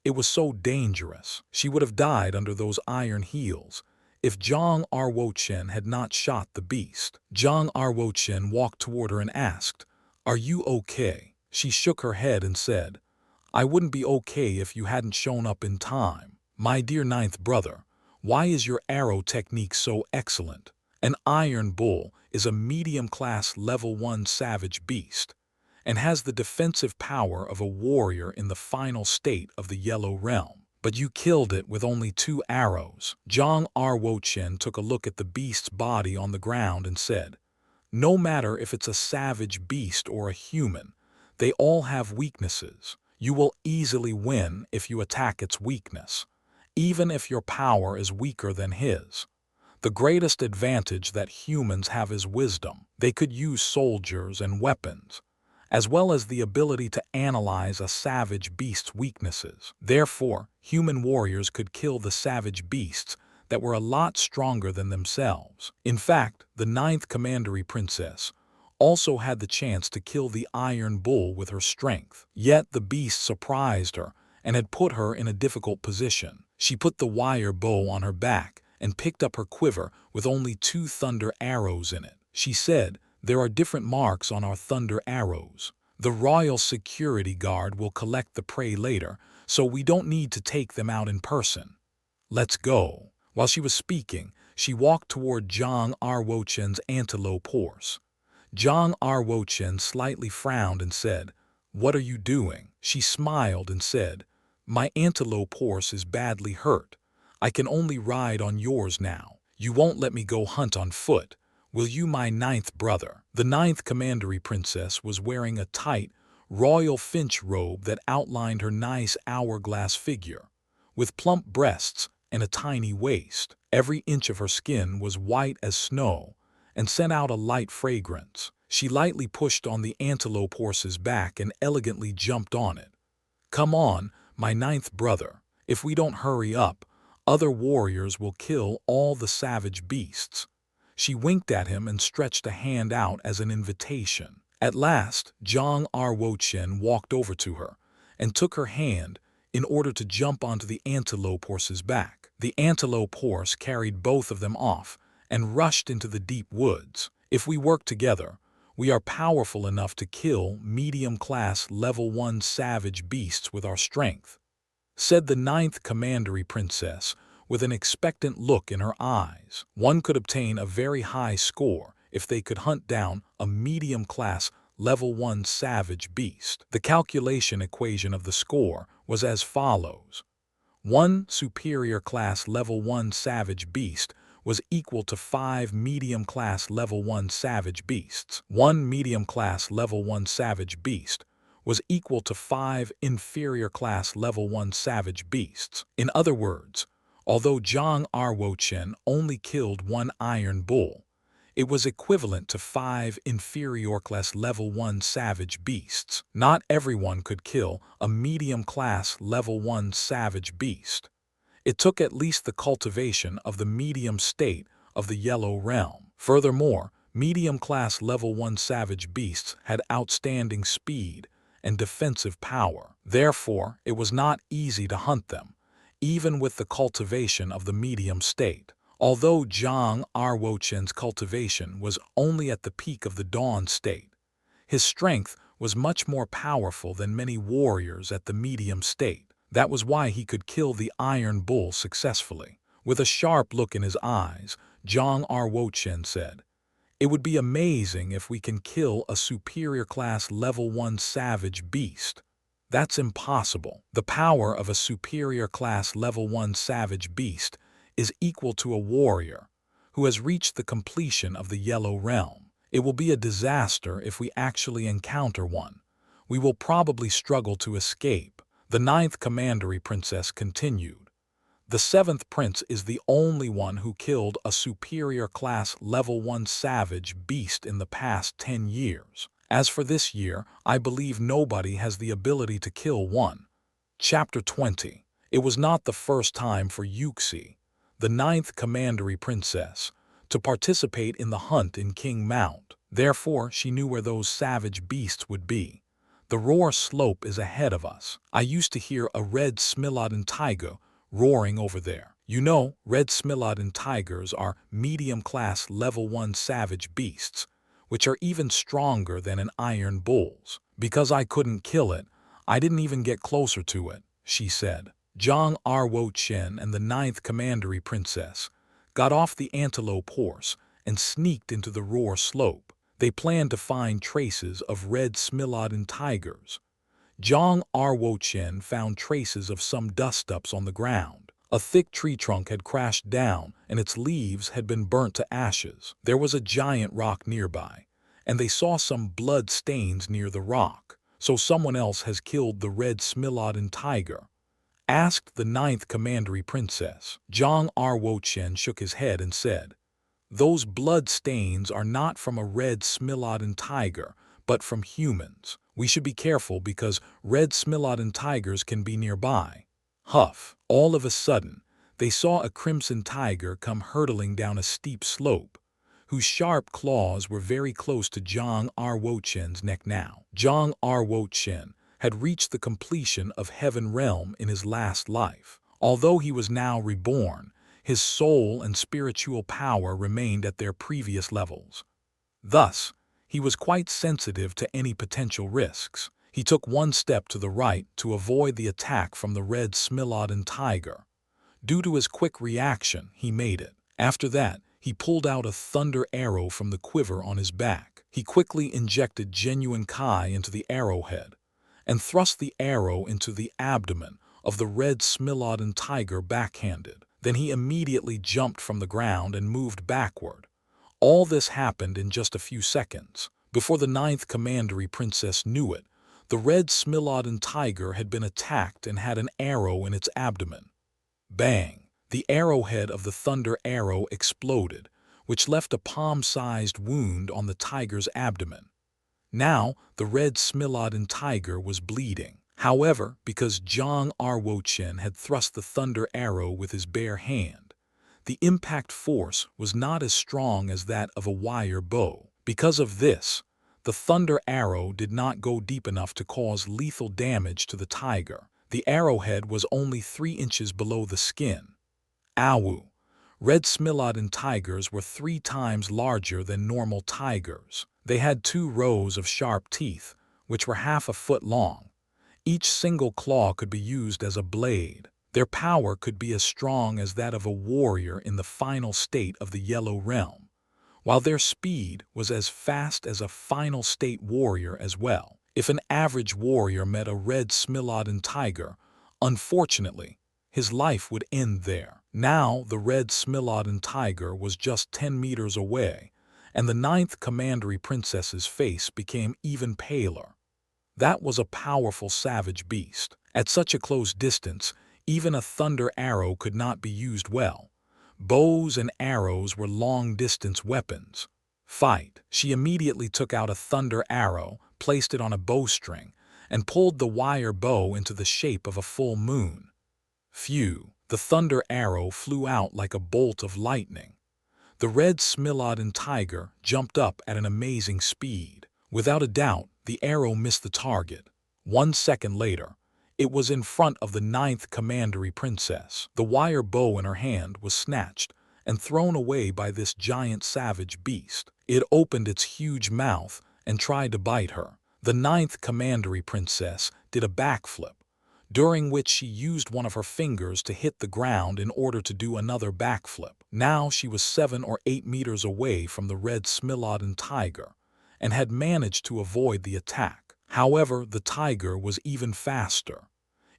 It was so dangerous. She would have died under those iron heels if Zhang Ruo Chen had not shot the beast. Zhang Ruo Chen walked toward her and asked, "Are you okay?" She shook her head and said, "I wouldn't be okay if you hadn't shown up in time. My dear ninth brother, why is your arrow technique so excellent? An Iron Bull is a medium-class level 1 savage beast and has the defensive power of a warrior in the final state of the Yellow Realm. But you killed it with only 2 arrows." Zhang Ruo Chen took a look at the beast's body on the ground and said, "No matter if it's a savage beast or a human, they all have weaknesses. You will easily win if you attack its weakness, even if your power is weaker than his. The greatest advantage that humans have is wisdom. They could use soldiers and weapons, as well as the ability to analyze a savage beast's weaknesses. Therefore, human warriors could kill the savage beasts that were a lot stronger than themselves. In fact, the ninth commandery princess also had the chance to kill the Iron Bull with her strength. Yet the beast surprised her and had put her in a difficult position. She put the wire bow on her back and picked up her quiver with only 2 thunder arrows in it. She said, "There are different marks on our thunder arrows. The royal security guard will collect the prey later, so we don't need to take them out in person. Let's go." While she was speaking, she walked toward Zhang Ruo Chen's antelope horse. Zhang Ruo Chen slightly frowned and said, "What are you doing?" She smiled and said, "My antelope horse is badly hurt. I can only ride on yours now. You won't let me go hunt on foot, will you, my ninth brother?" The ninth commandery princess was wearing a tight, royal finch robe that outlined her nice hourglass figure, with plump breasts and a tiny waist. Every inch of her skin was white as snow and sent out a light fragrance. She lightly pushed on the antelope horse's back and elegantly jumped on it. "Come on, my ninth brother. If we don't hurry up, other warriors will kill all the savage beasts." She winked at him and stretched a hand out as an invitation. At last, Zhang Ruo Chen walked over to her and took her hand in order to jump onto the antelope horse's back. The antelope horse carried both of them off and rushed into the deep woods. "If we work together, we are powerful enough to kill medium-class level 1 savage beasts with our strength," said the ninth commandery princess with an expectant look in her eyes. One could obtain a very high score if they could hunt down a medium-class level 1 savage beast. The calculation equation of the score was as follows. 1 superior class level 1 savage beast was equal to 5 medium-class level 1 savage beasts. 1 medium-class level 1 savage beast was equal to 5 inferior-class level 1 savage beasts. In other words, although Zhang Ruo Chen only killed 1 Iron Bull, it was equivalent to 5 inferior-class level 1 savage beasts. Not everyone could kill a medium-class level 1 savage beast. It took at least the cultivation of the medium state of the Yellow Realm. Furthermore, medium-class level 1 savage beasts had outstanding speed and defensive power. Therefore, it was not easy to hunt them, even with the cultivation of the medium state. Although Zhang Ruo Chen's cultivation was only at the peak of the dawn state, his strength was much more powerful than many warriors at the medium state. That was why he could kill the Iron Bull successfully. With a sharp look in his eyes, Zhang Ruo Chen said, "It would be amazing if we can kill a superior class level 1 savage beast. That's impossible. The power of a superior class level 1 savage beast is equal to a warrior who has reached the completion of the Yellow Realm. It will be a disaster if we actually encounter one. We will probably struggle to escape." The ninth commandery princess continued, The 7th prince is the only one who killed a superior class level 1 savage beast in the past 10 years. As for this year, I believe nobody has the ability to kill one. Chapter 20. It was not the first time for Xianxia, the 9th commandery princess, to participate in the hunt in King Mount. Therefore, she knew where those savage beasts would be. The Roar slope is ahead of us. I used to hear a red Smilodon tiger roaring over there. You know, red Smilodon tigers are medium-class level 1 savage beasts, which are even stronger than an iron bull's. Because I couldn't kill it, I didn't even get closer to it, she said. Zhang Ruo Chen and the 9th commandery princess got off the antelope horse and sneaked into the Roar slope. They planned to find traces of red Smilodon tigers. Zhang Ruo Chen found traces of some dust-ups on the ground. A thick tree trunk had crashed down and its leaves had been burnt to ashes. There was a giant rock nearby, and they saw some blood stains near the rock. So someone else has killed the red Smilodon tiger? Asked the 9th commandery princess. Zhang Ruo Chen shook his head and said, "Those blood stains are not from a red Smilodon tiger, but from humans. We should be careful because red Smilodon tigers can be nearby." Huff! All of a sudden, they saw a crimson tiger come hurtling down a steep slope, whose sharp claws were very close to Zhang Ruo Chen's neck now. Zhang Ruo Chen had reached the completion of Heaven Realm in his last life. Although he was now reborn, his soul and spiritual power remained at their previous levels. Thus, he was quite sensitive to any potential risks. He took one step to the right to avoid the attack from the red Smilodon tiger. Due to his quick reaction, he made it. After that, he pulled out a thunder arrow from the quiver on his back. He quickly injected genuine Kai into the arrowhead and thrust the arrow into the abdomen of the red Smilodon tiger backhanded. Then he immediately jumped from the ground and moved backward. All this happened in just a few seconds. Before the 9th commandery princess knew it, the red Smilodon tiger had been attacked and had an arrow in its abdomen. Bang! The arrowhead of the thunder arrow exploded, which left a palm-sized wound on the tiger's abdomen. Now, the red Smilodon tiger was bleeding. However, because Zhang Ruo Chen had thrust the thunder arrow with his bare hand, the impact force was not as strong as that of a wire bow. Because of this, the thunder arrow did not go deep enough to cause lethal damage to the tiger. The arrowhead was only 3 inches below the skin. Ow! Red Smilodon tigers were 3 times larger than normal tigers. They had 2 rows of sharp teeth, which were half a foot long. Each single claw could be used as a blade. Their power could be as strong as that of a warrior in the final state of the Yellow Realm, while their speed was as fast as a final state warrior as well. If an average warrior met a red Smilodon tiger, unfortunately, his life would end there. Now the red Smilodon tiger was just 10 meters away, and the 9th commandery princess's face became even paler. That was a powerful savage beast. At such a close distance, even a thunder arrow could not be used well. Bows and arrows were long-distance weapons. Fight! She immediately took out a thunder arrow, placed it on a bowstring, and pulled the wire bow into the shape of a full moon. Phew! The thunder arrow flew out like a bolt of lightning. The red Smilodon tiger jumped up at an amazing speed. Without a doubt, the arrow missed the target. 1 second later, it was in front of the 9th commandery princess. The wire bow in her hand was snatched and thrown away by this giant savage beast. It opened its huge mouth and tried to bite her. The 9th commandery princess did a backflip, during which she used one of her fingers to hit the ground in order to do another backflip. Now she was 7 or 8 meters away from the red Smilodon tiger and had managed to avoid the attack. However, the tiger was even faster.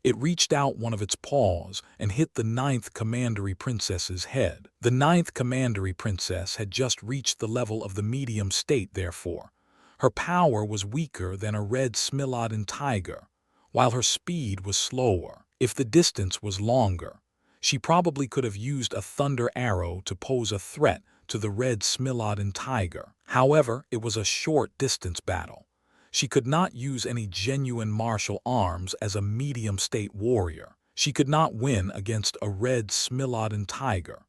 It reached out one of its paws and hit the 9th commandery princess's head. The 9th commandery princess had just reached the level of the medium state, therefore. Her power was weaker than a red Smilodon tiger, while her speed was slower. If the distance was longer, She probably could have used a thunder arrow to pose a threat to the red Smilodon tiger. However, it was a short-distance battle. She could not use any genuine martial arms as a medium-state warrior. She could not win against a red Smilodon tiger.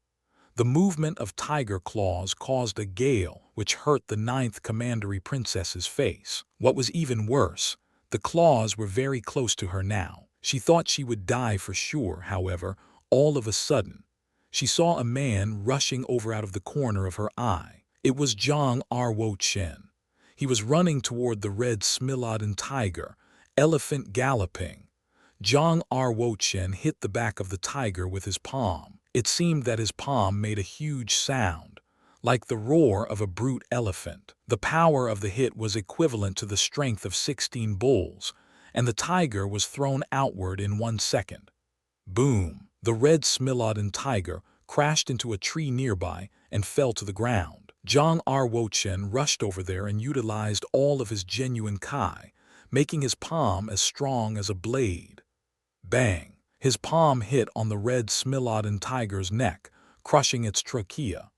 The movement of tiger claws caused a gale which hurt the 9th Commandery Princess's face. What was even worse, the claws were very close to her now. She thought she would die for sure, however, all of a sudden. She saw a man rushing over out of the corner of her eye. It was Zhang Ruo Chen. He was running toward the red Smilodon tiger, elephant galloping. Zhang Ruo Chen hit the back of the tiger with his palm. It seemed that his palm made a huge sound, like the roar of a brute elephant. The power of the hit was equivalent to the strength of 16 bulls, and the tiger was thrown outward in 1 second. Boom! The red Smilodon tiger crashed into a tree nearby and fell to the ground. Zhang Ruo Chen rushed over there and utilized all of his genuine Kai, making his palm as strong as a blade. Bang! His palm hit on the red Smilodon tiger's neck, crushing its trachea.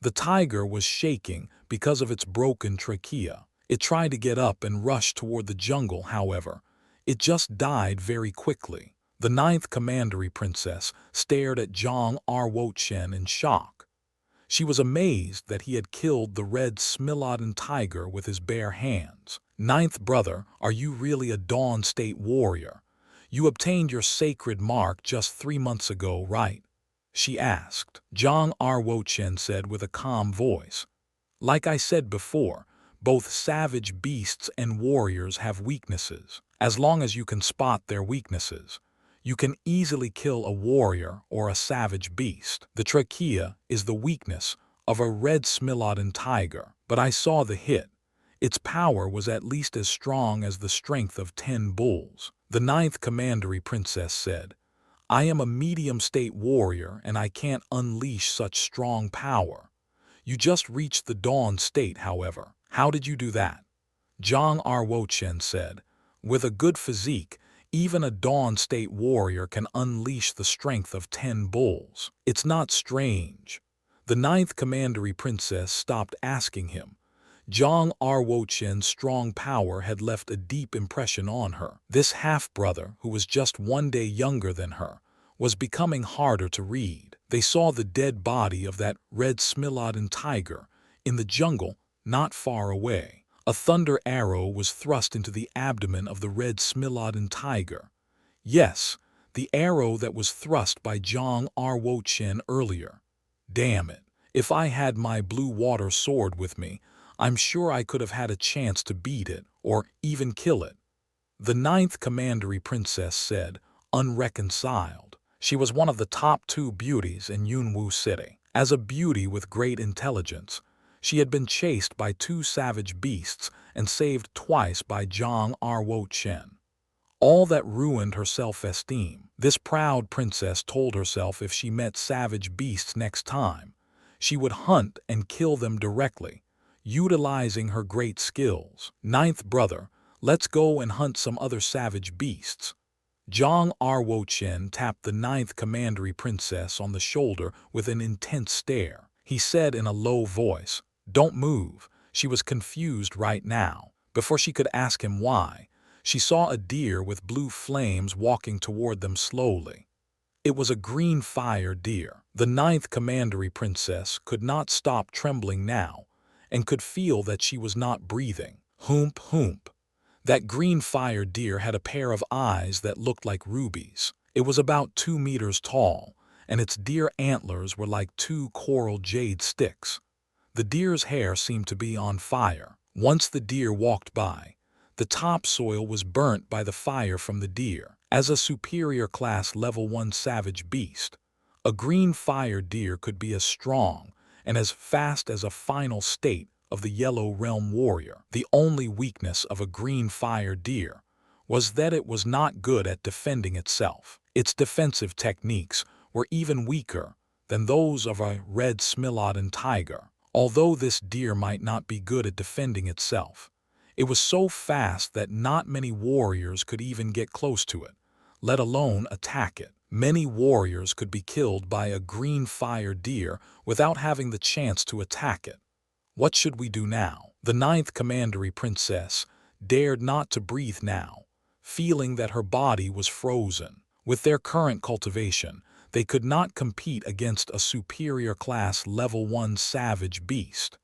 The tiger was shaking because of its broken trachea. It tried to get up and rush toward the jungle, however. It just died very quickly. The 9th Commandery Princess stared at Zhang Ruo Chen in shock. She was amazed that he had killed the red Smilodon tiger with his bare hands. 9th brother, are you really a Dawn State warrior? You obtained your sacred mark just 3 months ago, right? She asked. Zhang Ruo Chen said with a calm voice. Like I said before, both savage beasts and warriors have weaknesses. As long as you can spot their weaknesses, you can easily kill a warrior or a savage beast. The trachea is the weakness of a red Smilodon tiger, but I saw the hit. Its power was at least as strong as the strength of 10 bulls. The 9th Commandery Princess said, I am a medium-state warrior and I can't unleash such strong power. You just reached the Dawn State, however. How did you do that? Zhang Ruo Chen said, with a good physique, even a Dawn State warrior can unleash the strength of 10 bulls. It's not strange. The 9th Commandery Princess stopped asking him. Zhang Ruo Chen's strong power had left a deep impression on her. This half-brother, who was just 1 day younger than her, was becoming harder to read. They saw the dead body of that red Smilodon tiger in the jungle not far away. A thunder arrow was thrust into the abdomen of the red Smilodon tiger. Yes, the arrow that was thrust by Zhang Ruo Chen earlier. Damn it, if I had my blue water sword with me, I'm sure I could have had a chance to beat it, or even kill it. The 9th Commandery Princess said, unreconciled. She was one of the top 2 beauties in Yunwu City. As a beauty with great intelligence, she had been chased by 2 savage beasts and saved twice by Zhang Ruo Chen. All that ruined her self-esteem. This proud princess told herself if she met savage beasts next time, she would hunt and kill them directly, utilizing her great skills. 9th brother, let's go and hunt some other savage beasts. Zhang Ruo Chen tapped the 9th Commandery Princess on the shoulder with an intense stare. He said in a low voice, don't move. She was confused right now. Before she could ask him why, she saw a deer with blue flames walking toward them slowly. It was a green fire deer. The 9th Commandery Princess could not stop trembling now, and could feel that she was not breathing. Hoomp, hoomp. That green fire deer had a pair of eyes that looked like rubies. It was about 2 meters tall, and its deer antlers were like 2 coral jade sticks. The deer's hair seemed to be on fire. Once the deer walked by, the topsoil was burnt by the fire from the deer. As a superior class level 1 savage beast, a green fire deer could be as strong and as fast as a final state of the Yellow Realm warrior. The only weakness of a green fire deer was that it was not good at defending itself. Its defensive techniques were even weaker than those of a red Smilodon tiger. Although this deer might not be good at defending itself, it was so fast that not many warriors could even get close to it, let alone attack it. Many warriors could be killed by a green fire deer without having the chance to attack it. What should we do now? The ninth commandery princess dared not to breathe now, feeling that her body was frozen. With their current cultivation, they could not compete against a superior class level 1 savage beast.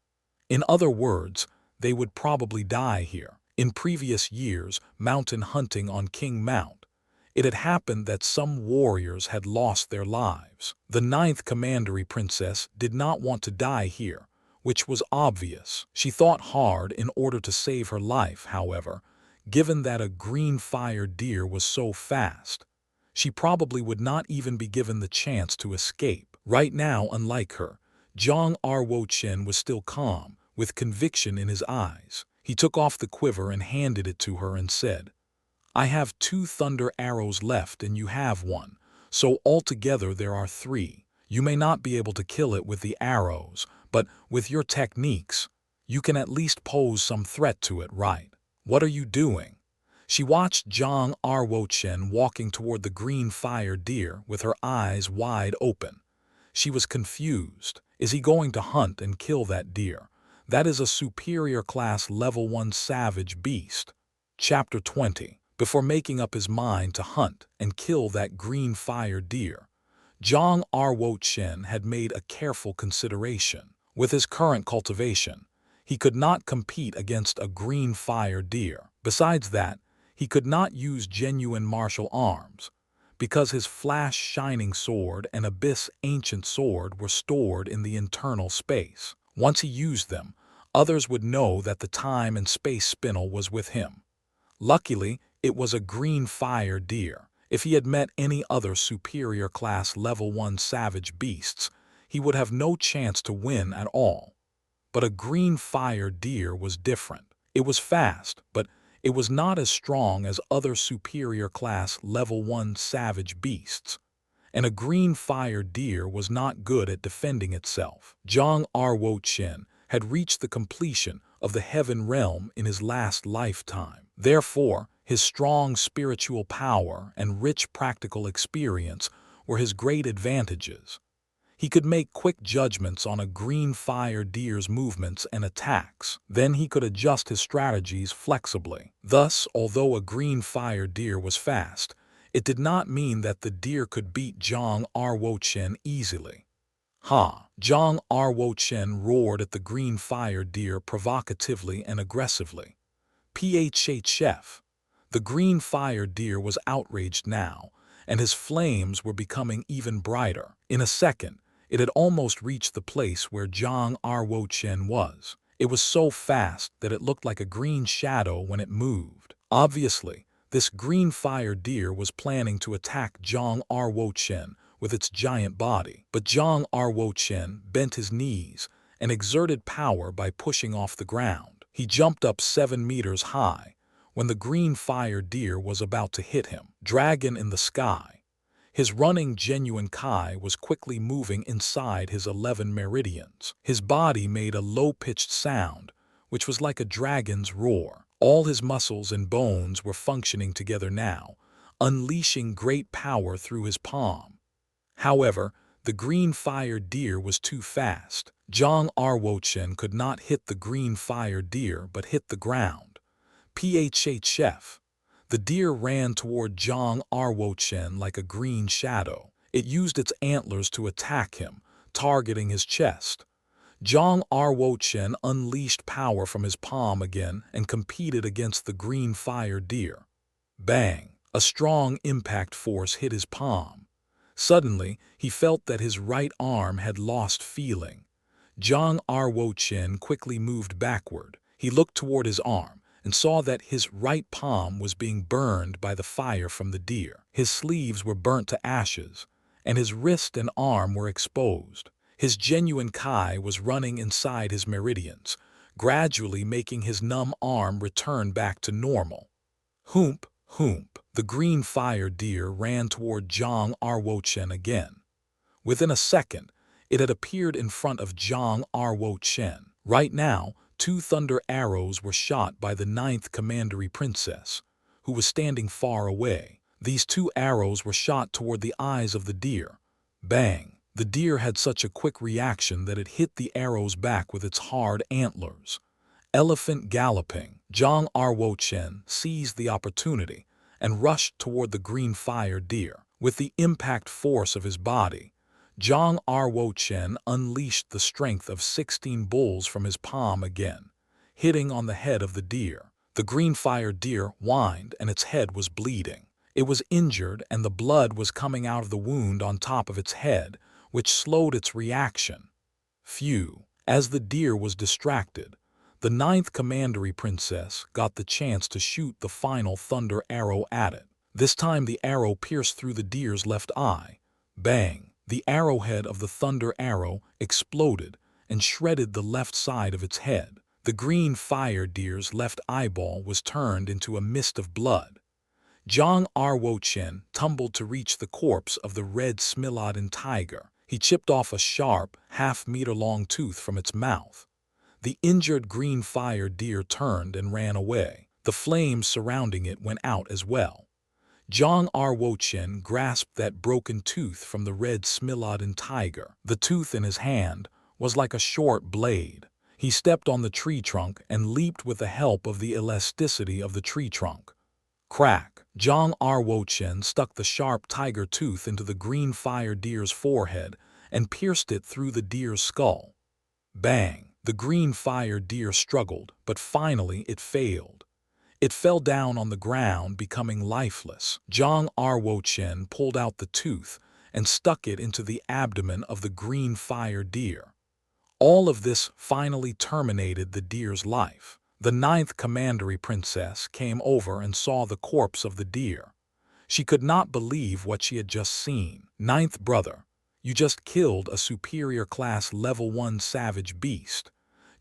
In other words, they would probably die here. In previous years, mountain hunting on King Mount, it had happened that some warriors had lost their lives. The ninth commandery princess did not want to die here, which was obvious. She thought hard in order to save her life, however, given that a green fire deer was so fast. She probably would not even be given the chance to escape. Right now, unlike her, Zhang Ruo Chen was still calm, with conviction in his eyes. He took off the quiver and handed it to her and said, "I have 2 thunder arrows left and you have 1, so altogether there are 3. You may not be able to kill it with the arrows, but with your techniques, you can at least pose some threat to it, right? What are you doing?" She watched Zhang Ruo Chen walking toward the green fire deer with her eyes wide open. She was confused. Is he going to hunt and kill that deer? That is a superior class level 1 savage beast. Chapter 20. Before making up his mind to hunt and kill that green fire deer, Zhang Ruo Chen had made a careful consideration. With his current cultivation, he could not compete against a green fire deer. Besides that, he could not use genuine martial arms, because his flash shining sword and abyss ancient sword were stored in the internal space. Once he used them, others would know that the time and space spinel was with him. Luckily, it was a green fire deer. If he had met any other superior class level 1 savage beasts, he would have no chance to win at all. But a green fire deer was different. It was fast, but it was not as strong as other superior class level 1 savage beasts. And a green fire deer was not good at defending itself. Zhang Ruo Chen had reached the completion of the heaven realm in his last lifetime. Therefore, his strong spiritual power and rich practical experience were his great advantages. He could make quick judgments on a green fire deer's movements and attacks. Then he could adjust his strategies flexibly. Thus, although a green fire deer was fast, it did not mean that the deer could beat Zhang Ruo Chen easily. "Ha!" Zhang Ruo Chen roared at the green fire deer provocatively and aggressively. "Phf." The green fire deer was outraged now, and his flames were becoming even brighter. In a second, it had almost reached the place where Zhang Ruo Chen was. It was so fast that it looked like a green shadow when it moved. Obviously, this green fire deer was planning to attack Zhang Ruo Chen with its giant body. But Zhang Ruo Chen bent his knees and exerted power by pushing off the ground. He jumped up 7 meters high when the green fire deer was about to hit him. Dragon in the sky. His running genuine Kai was quickly moving inside his 11 meridians. His body made a low-pitched sound, which was like a dragon's roar. All his muscles and bones were functioning together now, unleashing great power through his palm. However, the green fire deer was too fast. Zhang Ruo Chen could not hit the green fire deer but hit the ground. Phf. The deer ran toward Zhang Ruo Chen like a green shadow. It used its antlers to attack him, targeting his chest. Zhang Ruo Chen unleashed power from his palm again and competed against the green fire deer. Bang! A strong impact force hit his palm. Suddenly, he felt that his right arm had lost feeling. Zhang Ruo Chen quickly moved backward. He looked toward his arm and saw that his right palm was being burned by the fire from the deer. His sleeves were burnt to ashes, and his wrist and arm were exposed. His genuine Kai was running inside his meridians, gradually making his numb arm return back to normal. Hoomp, hoomp. The green fire deer ran toward Zhang Ruo Chen again. Within a second, it had appeared in front of Zhang Ruo Chen. Right now, 2 thunder arrows were shot by the 9th commandery princess, who was standing far away. These 2 arrows were shot toward the eyes of the deer. Bang! The deer had such a quick reaction that it hit the arrows back with its hard antlers. Elephant galloping. Zhang Ruo Chen seized the opportunity and rushed toward the green fire deer. With the impact force of his body, Zhang Ruo Chen unleashed the strength of 16 bulls from his palm again, hitting on the head of the deer. The green fire deer whined and its head was bleeding. It was injured and the blood was coming out of the wound on top of its head, which slowed its reaction. Phew! As the deer was distracted, the 9th Commandery Princess got the chance to shoot the final thunder arrow at it. This time the arrow pierced through the deer's left eye. Bang! The arrowhead of the thunder arrow exploded and shredded the left side of its head. The green fire deer's left eyeball was turned into a mist of blood. Zhang Ruo Chen tumbled to reach the corpse of the red Smilodon tiger. He chipped off a sharp, half-meter-long tooth from its mouth. The injured green fire deer turned and ran away. The flames surrounding it went out as well. Zhang Ruo Chen grasped that broken tooth from the red Smilodon tiger. The tooth in his hand was like a short blade. He stepped on the tree trunk and leaped with the help of the elasticity of the tree trunk. Crack! Zhang Ruo Chen stuck the sharp tiger tooth into the green fire deer's forehead and pierced it through the deer's skull. Bang! The green fire deer struggled, but finally it failed. It fell down on the ground, becoming lifeless. Zhang Ruo Chen pulled out the tooth and stuck it into the abdomen of the green fire deer. All of this finally terminated the deer's life. The 9th Commandery Princess came over and saw the corpse of the deer. She could not believe what she had just seen. 9th brother, you just killed a superior class level 1 savage beast.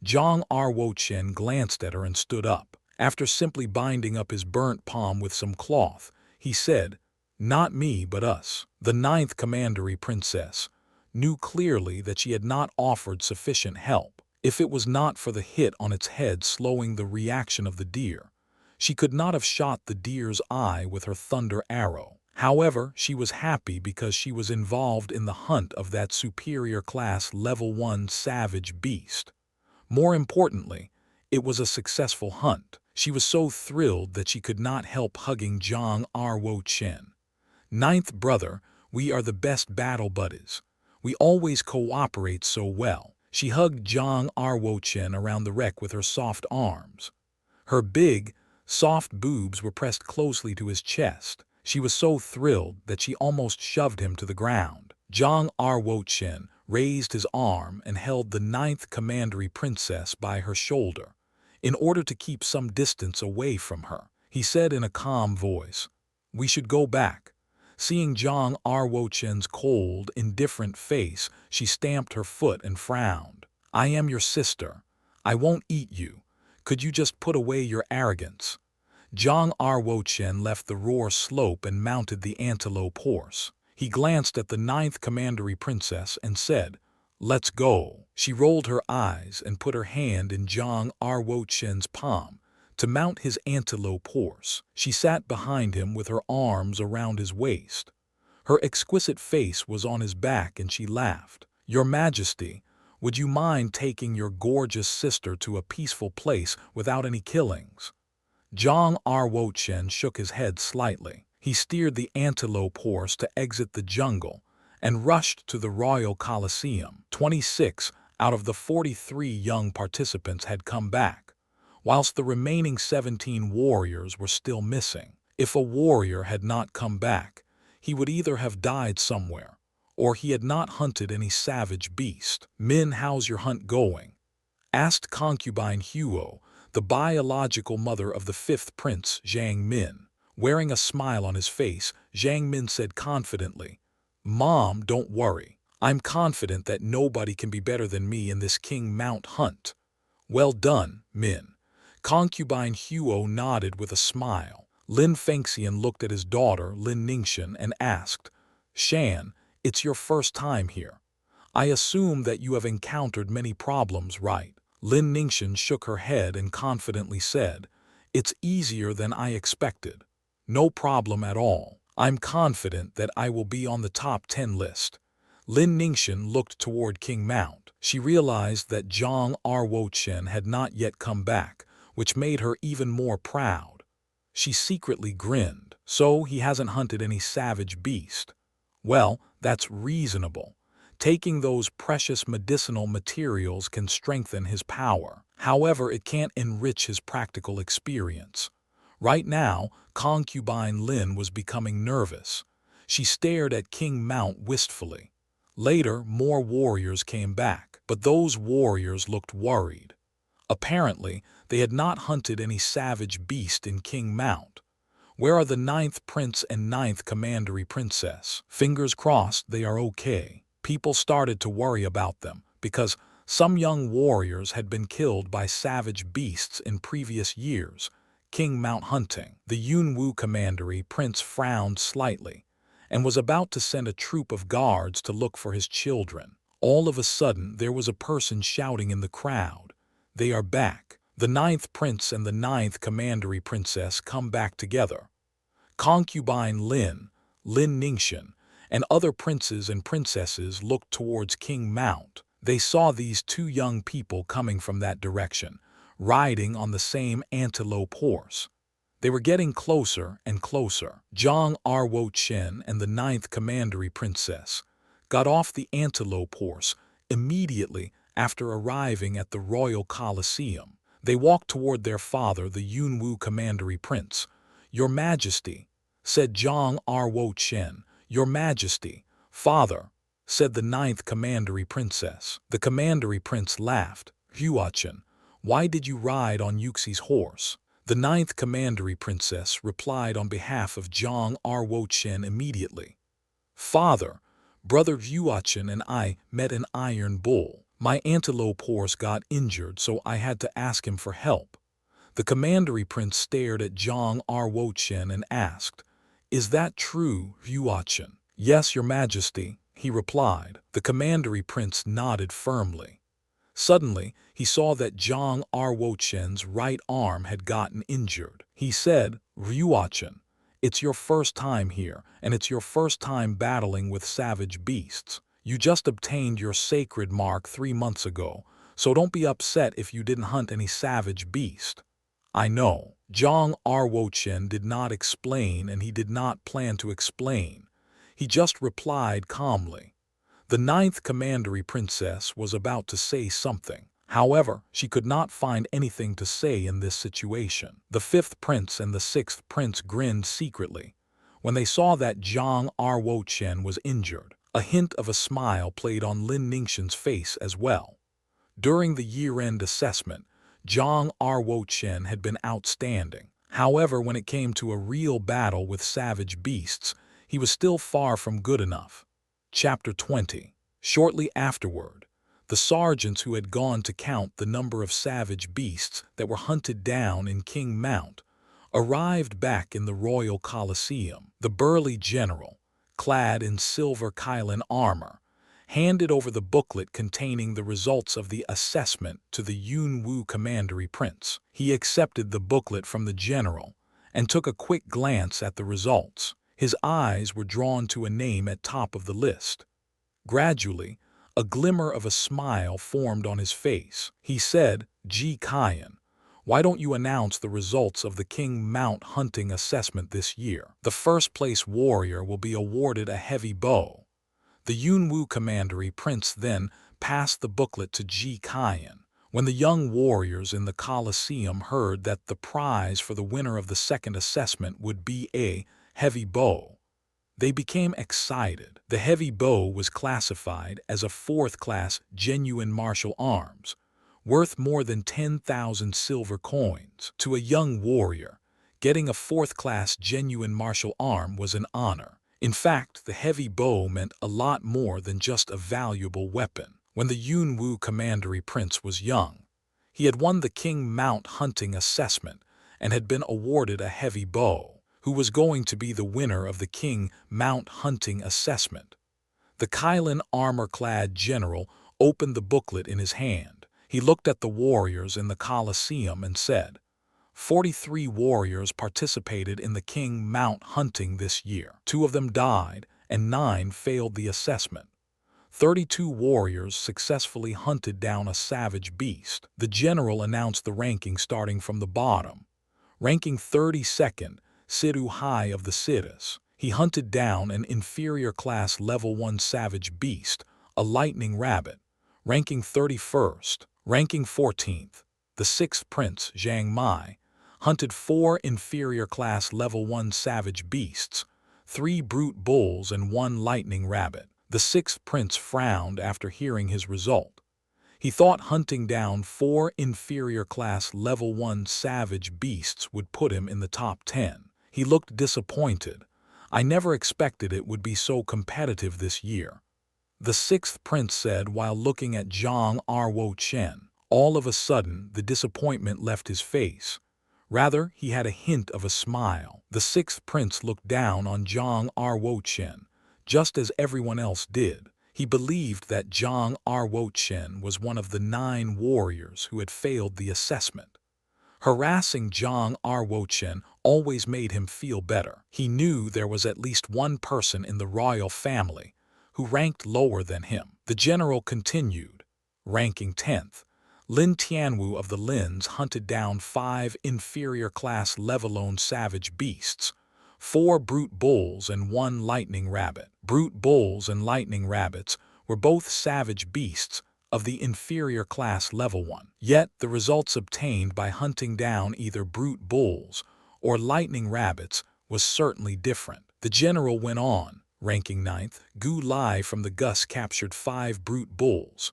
Zhang Ruo Chen glanced at her and stood up. After simply binding up his burnt palm with some cloth, he said, "Not me, but us." The 9th Commandery Princess knew clearly that she had not offered sufficient help. If it was not for the hit on its head slowing the reaction of the deer, she could not have shot the deer's eye with her thunder arrow. However, she was happy because she was involved in the hunt of that superior class level 1 savage beast. More importantly, it was a successful hunt. She was so thrilled that she could not help hugging Zhang Ruo Chen. 9th brother, we are the best battle buddies. We always cooperate so well. She hugged Zhang Ruo Chen around the neck with her soft arms. Her big, soft boobs were pressed closely to his chest. She was so thrilled that she almost shoved him to the ground. Zhang Ruo Chen raised his arm and held the 9th Commandery Princess by her shoulder, in order to keep some distance away from her. He said in a calm voice, "We should go back." Seeing Zhang Ruo Chen's cold, indifferent face, she stamped her foot and frowned. "I am your sister. I won't eat you. Could you just put away your arrogance?" Zhang Ruo Chen left the roar slope and mounted the antelope horse. He glanced at the 9th Commandery Princess and said, "Let's go." She rolled her eyes and put her hand in Zhang Ruo Chen's palm to mount his antelope horse. She sat behind him with her arms around his waist. Her exquisite face was on his back and she laughed. "Your Majesty, would you mind taking your gorgeous sister to a peaceful place without any killings?" Zhang Ruo Chen shook his head slightly. He steered the antelope horse to exit the jungle and rushed to the Royal Colosseum. 26 out of the 43 young participants had come back, whilst the remaining 17 warriors were still missing. If a warrior had not come back, he would either have died somewhere, or he had not hunted any savage beast. "Min, how's your hunt going?" asked concubine Huo, the biological mother of the 5th prince, Zhang Min. Wearing a smile on his face, Zhang Min said confidently, "Mom, don't worry. I'm confident that nobody can be better than me in this King Mount hunt." "Well done, Min." Concubine Huo nodded with a smile. Lin Fengxian looked at his daughter, Lin Ningxian, and asked, "Shan, it's your first time here. I assume that you have encountered many problems, right?" Lin Ningxian shook her head and confidently said, "It's easier than I expected. No problem at all. I'm confident that I will be on the top 10 list. Lin Ningxian looked toward King Mount. She realized that Zhang Ruo Chen had not yet come back, which made her even more proud. She secretly grinned. So he hasn't hunted any savage beast. Well, that's reasonable. Taking those precious medicinal materials can strengthen his power. However, it can't enrich his practical experience. Right now, concubine Lin was becoming nervous. She stared at King Mount wistfully. Later, more warriors came back, but those warriors looked worried. Apparently, they had not hunted any savage beast in King Mount. Where are the 9th prince and 9th commandery princess? Fingers crossed they are okay. People started to worry about them because some young warriors had been killed by savage beasts in previous years. King Mount hunting. The Yunwu commandery prince frowned slightly and was about to send a troop of guards to look for his children. All of a sudden, there was a person shouting in the crowd. They are back. The 9th prince and the 9th commandery princess come back together. Concubine Lin Ningxian, and other princes and princesses looked towards King Mount. They saw these two young people coming from that direction, riding on the same antelope horse. They were getting closer and closer. Zhang Ruo Chen and the 9th commandery princess got off the antelope horse immediately after arriving at the royal Colosseum. They walked toward their father, the Yunwu commandery prince. "Your Majesty," said Zhang Ruo Chen. "Your Majesty." "Father," said the 9th commandery princess. The commandery prince laughed. "Huachin, why did you ride on Yuxi's horse?" The 9th commandery princess replied on behalf of Zhang Ruo Chen immediately. "Father, Brother Huachin and I met an iron bull. My antelope horse got injured, so I had to ask him for help." The commandery prince stared at Zhang Ruo Chen and asked, "Is that true, Huachin?" "Yes, Your Majesty," he replied. The commandery prince nodded firmly. Suddenly, he saw that Zhang Ruo Chen's right arm had gotten injured. He said, "Huachin, it's your first time here, and it's your first time battling with savage beasts. You just obtained your sacred mark 3 months ago, so don't be upset if you didn't hunt any savage beast." "I know." Zhang Ruo Chen did not explain, and he did not plan to explain. He just replied calmly. The 9th commandery princess was about to say something. However, she could not find anything to say in this situation. The 5th prince and the 6th prince grinned secretly when they saw that Zhang Ruo Chen was injured. A hint of a smile played on Lin Ningxian's face as well. During the year-end assessment, Zhang Ruo Chen had been outstanding. However, when it came to a real battle with savage beasts, he was still far from good enough. Chapter 20. Shortly afterward, the sergeants who had gone to count the number of savage beasts that were hunted down in King Mount arrived back in the royal Colosseum. The burly general, clad in silver Kylan armor, handed over the booklet containing the results of the assessment to the Yunwu commandery prince. He accepted the booklet from the general and took a quick glance at the results. His eyes were drawn to a name at top of the list. Gradually, a glimmer of a smile formed on his face. He said, "Ji Qian, why don't you announce the results of the King Mount hunting assessment this year? The first-place warrior will be awarded a heavy bow." The Yunwu commandery prince then passed the booklet to Ji Qian. When the young warriors in the Colosseum heard that the prize for the winner of the second assessment would be a heavy bow, they became excited. The heavy bow was classified as a 4th-class genuine martial arms, worth more than 10,000 silver coins. To a young warrior, getting a 4th-class genuine martial arm was an honor. In fact, the heavy bow meant a lot more than just a valuable weapon. When the Yunwu commandery prince was young, he had won the King Mount hunting assessment and had been awarded a heavy bow. Who was going to be the winner of the King Mount hunting assessment? The Kylan armor-clad general opened the booklet in his hand. He looked at the warriors in the Colosseum and said, 43 warriors participated in the King Mount hunting this year. 2 of them died, and 9 failed the assessment. 32 warriors successfully hunted down a savage beast. The general announced the ranking starting from the bottom. Ranking 32nd, Sidu Hai of the cities. He hunted down an inferior class level 1 savage beast, a lightning rabbit. Ranking 31st. Ranking 14th, the 6th prince, Zhang Mai, hunted 4 inferior class level 1 savage beasts, 3 brute bulls and 1 lightning rabbit. The 6th prince frowned after hearing his result. He thought hunting down 4 inferior class level 1 savage beasts would put him in the top 10. He looked disappointed. I never expected it would be so competitive this year. The 6th prince said while looking at Zhang Ruo Chen. All of a sudden, the disappointment left his face. Rather, he had a hint of a smile. The 6th prince looked down on Zhang Ruo Chen, just as everyone else did. He believed that Zhang Ruo Chen was one of the 9 warriors who had failed the assessment. Harassing Zhang Ruo Chen always made him feel better. He knew there was at least one person in the royal family who ranked lower than him. The general continued. Ranking 10th, Lin Tianwu of the Lins hunted down 5 inferior class level-owned savage beasts, 4 brute bulls and 1 lightning rabbit. Brute bulls and lightning rabbits were both savage beasts of the inferior class level 1. Yet the results obtained by hunting down either brute bulls or lightning rabbits was certainly different. The general went on. Ranking 9th, Gu Lai from the Gus captured 5 brute bulls.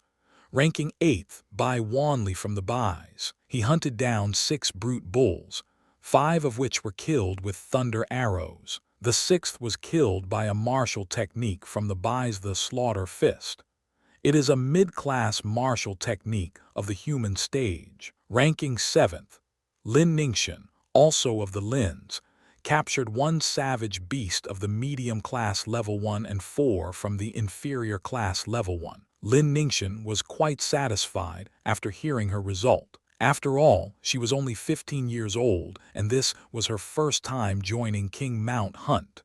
Ranking 8th, Bai Wanli from the Bais. He hunted down 6 brute bulls, 5 of which were killed with thunder arrows. The 6th was killed by a martial technique from the Bais, the slaughter fist. It is a mid-class martial technique of the human stage. Ranking 7th, Lin Ningxian, also of the Lins, captured 1 savage beast of the medium class level 1 and 4 from the inferior class level 1. Lin Ningxian was quite satisfied after hearing her result. After all, she was only 15 years old, and this was her first time joining King Mount Hunt.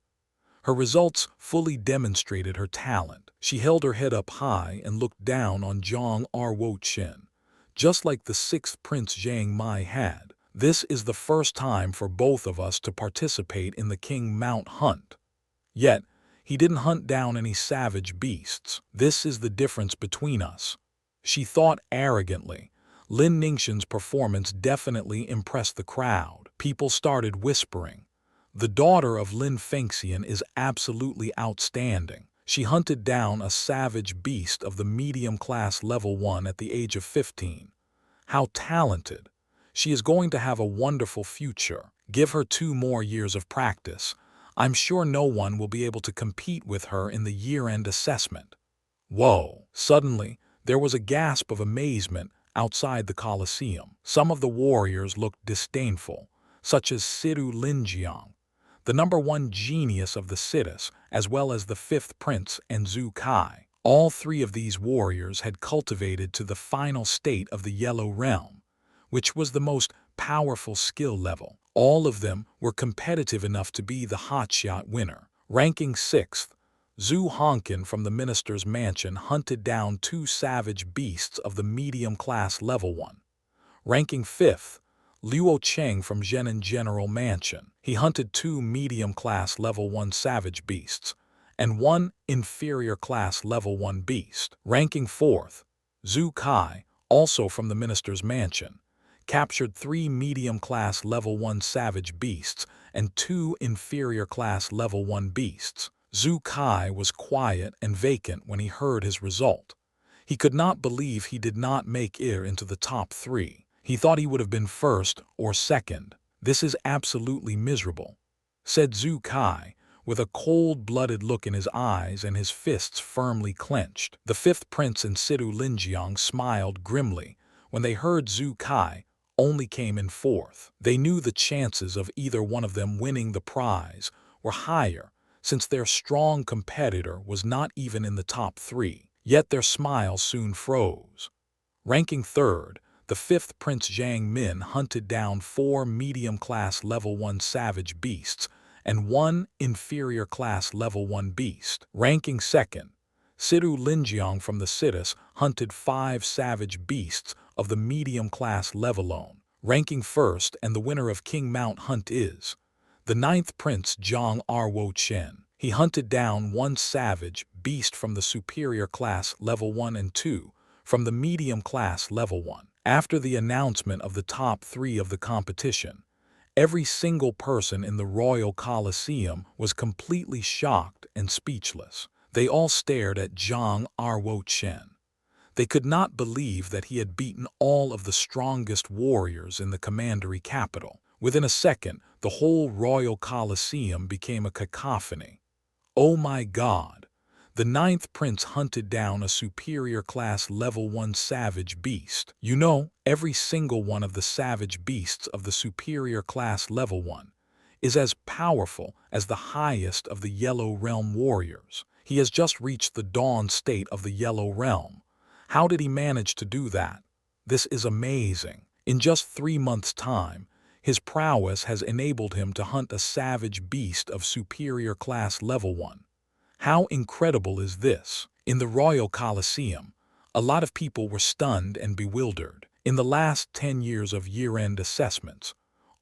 Her results fully demonstrated her talent. She held her head up high and looked down on Zhang Ruo Chen, just like the 6th Prince Zhang Mai had. This is the first time for both of us to participate in the King Mount Hunt. Yet, he didn't hunt down any savage beasts. This is the difference between us. She thought arrogantly. Lin Ningxian's performance definitely impressed the crowd. People started whispering. The daughter of Lin Fengxian is absolutely outstanding. She hunted down a savage beast of the medium class level 1 at the age of 15. How talented! She is going to have a wonderful future. Give her 2 more years of practice. I'm sure no one will be able to compete with her in the year-end assessment. Whoa! Suddenly, there was a gasp of amazement outside the Colosseum. Some of the warriors looked disdainful, such as Sidu Linjiang, the #1 genius of the cities, as well as the 5th prince and Zhu Kai. All 3 of these warriors had cultivated to the final state of the Yellow Realm, which was the most powerful skill level. All of them were competitive enough to be the hotshot winner. Ranking 6th, Zhu Honkin from the minister's mansion hunted down 2 savage beasts of the medium class level 1. Ranking 5th, Luo Cheng from Zhenan General Mansion. He hunted 2 medium class level 1 savage beasts and 1 inferior class level 1 beast. Ranking 4th, Zhu Kai, also from the minister's mansion, captured 3 medium class level 1 savage beasts and 2 inferior class level 1 beasts. Zhu Kai was quiet and vacant when he heard his result. He could not believe he did not make it into the top 3. He thought he would have been 1st or 2nd. This is absolutely miserable, said Zhu Kai, with a cold-blooded look in his eyes and his fists firmly clenched. The 5th prince and Sidu Linjiang smiled grimly when they heard Zhu Kai only came in 4th. They knew the chances of either one of them winning the prize were higher, since their strong competitor was not even in the top 3. Yet their smiles soon froze. Ranking 3rd, The fifth Prince Zhang Min hunted down 4 medium-class level 1 savage beasts and 1 inferior-class level 1 beast. Ranking second, Sidu Linjiang from the cities hunted 5 savage beasts of the medium-class level alone. Ranking first, and the winner of King Mount Hunt is the 9th Prince Zhang Ruo Chen. He hunted down 1 savage beast from the superior class level 1 and 2 from the medium class level 1. After the announcement of the top 3 of the competition, every single person in the Royal Colosseum was completely shocked and speechless. They all stared at Zhang Ruo Chen. They could not believe that he had beaten all of the strongest warriors in the commandery capital. Within a second, the whole Royal Colosseum became a cacophony. Oh my God! The 9th Prince hunted down a superior class level 1 savage beast. You know, every single one of the savage beasts of the superior class level 1 is as powerful as the highest of the Yellow Realm warriors. He has just reached the dawn state of the Yellow Realm. How did he manage to do that? This is amazing. In just 3 months' time, his prowess has enabled him to hunt a savage beast of superior class level 1. How incredible is this? In the Royal Colosseum, a lot of people were stunned and bewildered. In the last 10 years of year-end assessments,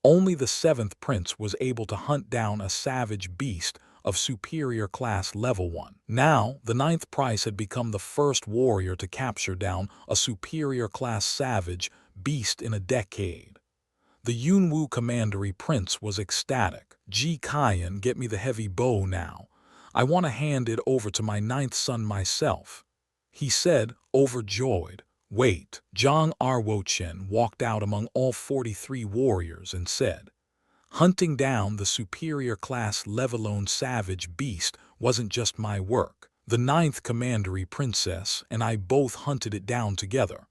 only the 7th Prince was able to hunt down a savage beast of superior class level 1. Now, the 9th Prince had become the first warrior to capture down a superior class savage beast in a decade. The Yunwu Commandery Prince was ecstatic. "Ji Qian, get me the heavy bow now. I want to hand it over to my 9th son myself," he said, overjoyed. Wait. Zhang Ruo Chen walked out among all 43 warriors and said, "Hunting down the superior class level-owned savage beast wasn't just my work. The 9th Commandery Princess and I both hunted it down together.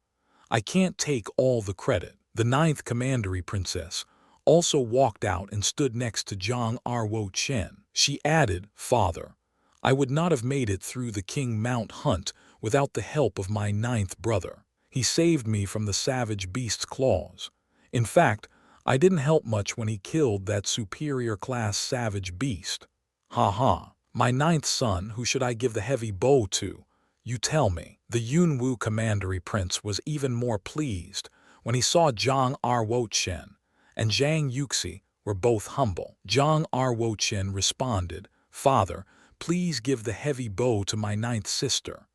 I can't take all the credit." The 9th Commandery Princess also walked out and stood next to Zhang Ruo Chen. She added, "Father, I would not have made it through the King Mount Hunt without the help of my 9th brother. He saved me from the savage beast's claws. In fact, I didn't help much when he killed that superior class savage beast. Ha ha. My 9th son, who should I give the heavy bow to? You tell me." The Yunwu Commandery Prince was even more pleased when he saw Zhang Ruo Chen and Zhang Yuxi were both humble. Zhang Ruo Chen responded, "Father, please give the heavy bow to my 9th sister.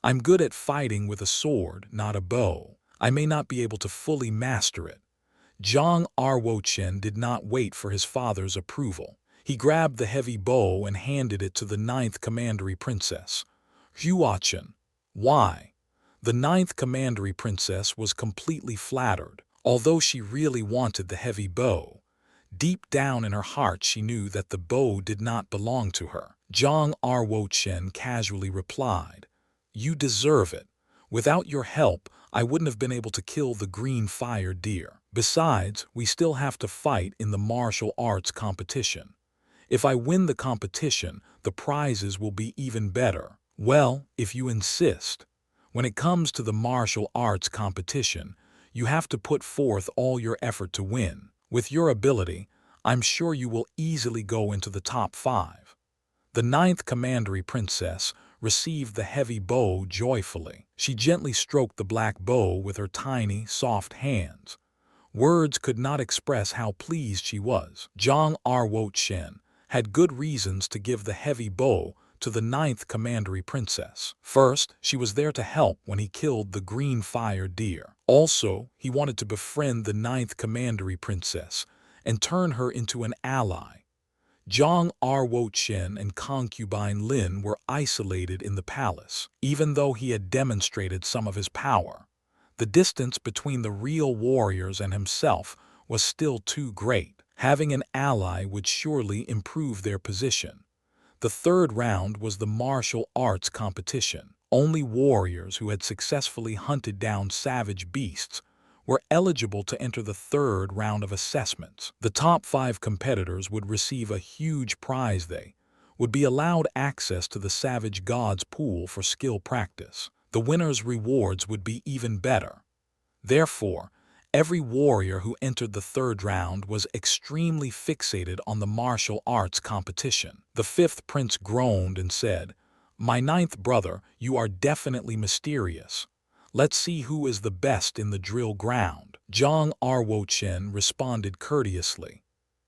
I'm good at fighting with a sword, not a bow. I may not be able to fully master it." Zhang Ruo Chen did not wait for his father's approval. He grabbed the heavy bow and handed it to the 9th Commandery Princess. "Chen, why?" The 9th Commandery Princess was completely flattered. Although she really wanted the heavy bow, deep down in her heart she knew that the bow did not belong to her. Zhang Ruo Chen casually replied, "You deserve it. Without your help, I wouldn't have been able to kill the green fire deer. Besides, we still have to fight in the martial arts competition. If I win the competition, the prizes will be even better." "Well, if you insist. When it comes to the martial arts competition, you have to put forth all your effort to win. With your ability, I'm sure you will easily go into the top 5. The 9th Commandery Princess received the heavy bow joyfully. She gently stroked the black bow with her tiny, soft hands. Words could not express how pleased she was. Zhang Ruo Chen had good reasons to give the heavy bow to the 9th Commandery Princess. First, she was there to help when he killed the green fire deer. Also, he wanted to befriend the 9th Commandery Princess and turn her into an ally. Zhang Ruo Chen and concubine Lin were isolated in the palace. Even though he had demonstrated some of his power, the distance between the real warriors and himself was still too great. Having an ally would surely improve their position. The third round was the martial arts competition. Only warriors who had successfully hunted down savage beasts were eligible to enter the third round of assessments. The top 5 competitors would receive a huge prize. They would be allowed access to the Savage Gods pool for skill practice. The winners' rewards would be even better. Therefore, every warrior who entered the third round was extremely fixated on the martial arts competition. The fifth prince groaned and said, "My ninth brother, you are definitely mysterious. Let's see who is the best in the drill ground." Zhang Ruo Chen responded courteously,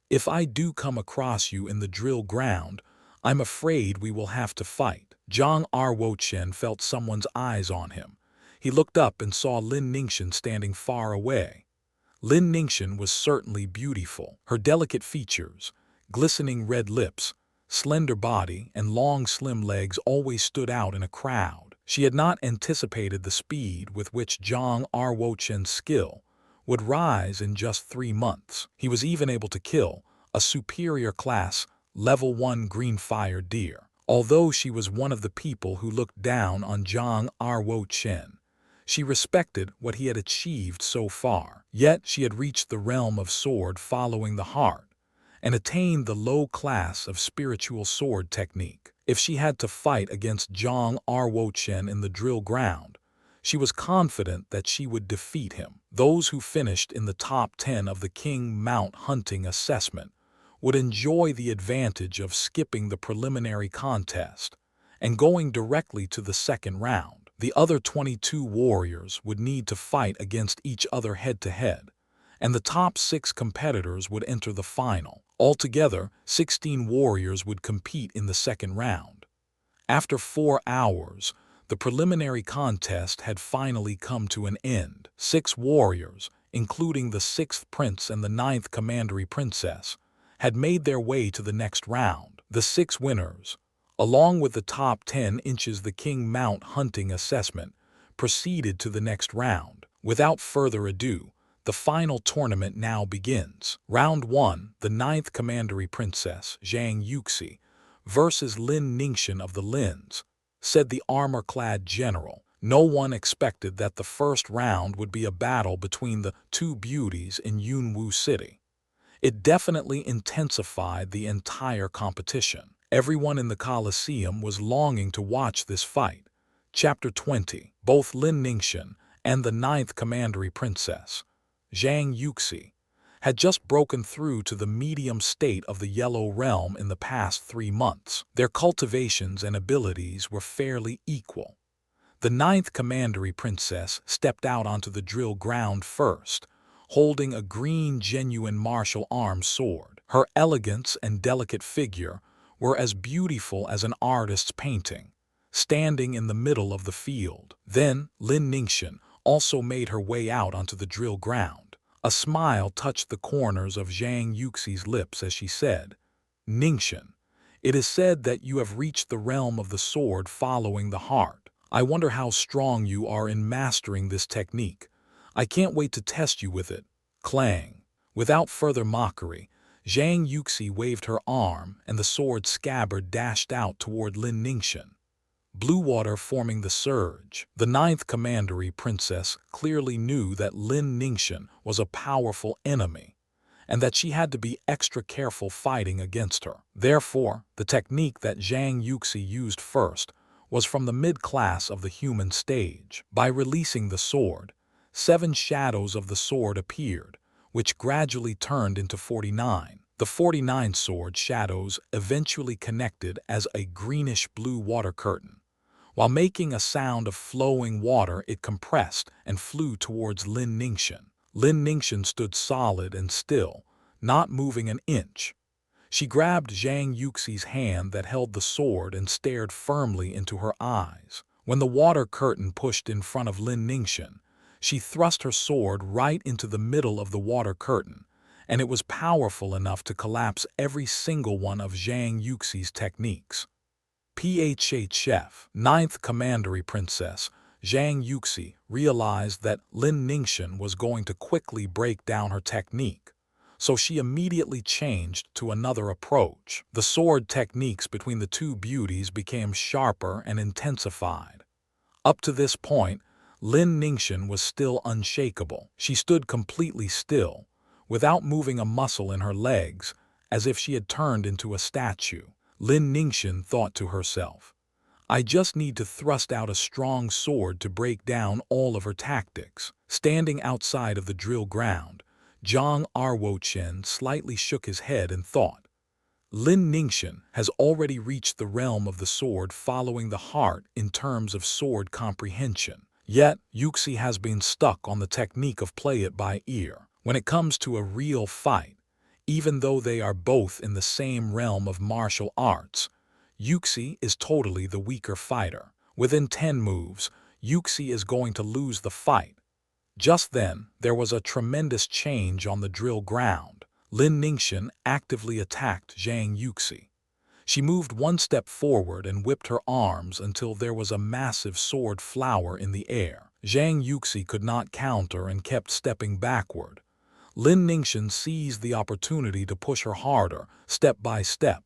"If I do come across you in the drill ground, I'm afraid we will have to fight." Zhang Ruo Chen felt someone's eyes on him. He looked up and saw Lin Ningxian standing far away. Lin Ningxian was certainly beautiful. Her delicate features, glistening red lips, slender body, and long slim legs always stood out in a crowd. She had not anticipated the speed with which Zhang Ruo Chen's skill would rise in just 3 months. He was even able to kill a superior class level 1 green fire deer. Although she was one of the people who looked down on Zhang Ruo Chen, she respected what he had achieved so far. Yet she had reached the realm of sword following the heart and attained the low class of spiritual sword technique. If she had to fight against Zhang Ruo Chen in the drill ground, she was confident that she would defeat him. Those who finished in the top 10 of the King Mount hunting assessment would enjoy the advantage of skipping the preliminary contest and going directly to the second round. The other 22 warriors would need to fight against each other head-to-head, and the top 6 competitors would enter the final. Altogether, 16 warriors would compete in the second round. After 4 hours, the preliminary contest had finally come to an end. 6 warriors, including the 6th prince and the 9th commandery princess, had made their way to the next round. The 6 winners, along with the top 10 inches the King Mount hunting assessment, proceeded to the next round. Without further ado, the final tournament now begins. Round 1, the 9th commandery princess, Xianxia, versus Lin Ningxian of the Lins, said the armor-clad general. No one expected that the first round would be a battle between the 2 beauties in Yunwu City. It definitely intensified the entire competition. Everyone in the Colosseum was longing to watch this fight. Chapter 20. Both Lin Ningxian and the 9th commandery princess, Xianxia, had just broken through to the medium state of the Yellow Realm in the past 3 months. Their cultivations and abilities were fairly equal. The 9th commandery princess stepped out onto the drill ground first, holding a green genuine martial arms sword. Her elegance and delicate figure were as beautiful as an artist's painting, standing in the middle of the field. Then Lin Ningxian also made her way out onto the drill ground. A smile touched the corners of Xianxia's lips as she said, "Ningxian, it is said that you have reached the realm of the sword following the heart. I wonder how strong you are in mastering this technique. I can't wait to test you with it." Clang. Without further mockery, Xianxia waved her arm and the sword scabbard dashed out toward Lin Ningxian. Blue water forming the surge. The 9th commandery princess clearly knew that Lin Ningxian was a powerful enemy, and that she had to be extra careful fighting against her. Therefore, the technique that Xianxia used first was from the mid-class of the human stage. By releasing the sword, 7 shadows of the sword appeared, which gradually turned into 49. The 49 sword shadows eventually connected as a greenish-blue water curtain. While making a sound of flowing water, it compressed and flew towards Lin Ningxian. Lin Ningxian stood solid and still, not moving an inch. She grabbed Xianxia's hand that held the sword and stared firmly into her eyes. When the water curtain pushed in front of Lin Ningxian, she thrust her sword right into the middle of the water curtain, and it was powerful enough to collapse every single one of Xianxia's techniques. PHHF, 9th commandery princess, Xianxia realized that Lin Ningxian was going to quickly break down her technique, so she immediately changed to another approach. The sword techniques between the 2 beauties became sharper and intensified. Up to this point, Lin Ningxian was still unshakable. She stood completely still, without moving a muscle in her legs, as if she had turned into a statue. Lin Ningxian thought to herself, I just need to thrust out a strong sword to break down all of her tactics. Standing outside of the drill ground, Zhang Ruo Chen slightly shook his head and thought. Lin Ningxian has already reached the realm of the sword following the heart in terms of sword comprehension. Yet, Yuxi has been stuck on the technique of play it by ear. When it comes to a real fight, even though they are both in the same realm of martial arts, Yuxi is totally the weaker fighter. Within 10 moves, Yuxi is going to lose the fight. Just then, there was a tremendous change on the drill ground. Lin Ningxian actively attacked Zhang Yuxi. She moved one step forward and whipped her arms until there was a massive sword flower in the air. Zhang Yuxi could not counter and kept stepping backward. Lin Ningxian seized the opportunity to push her harder, step by step.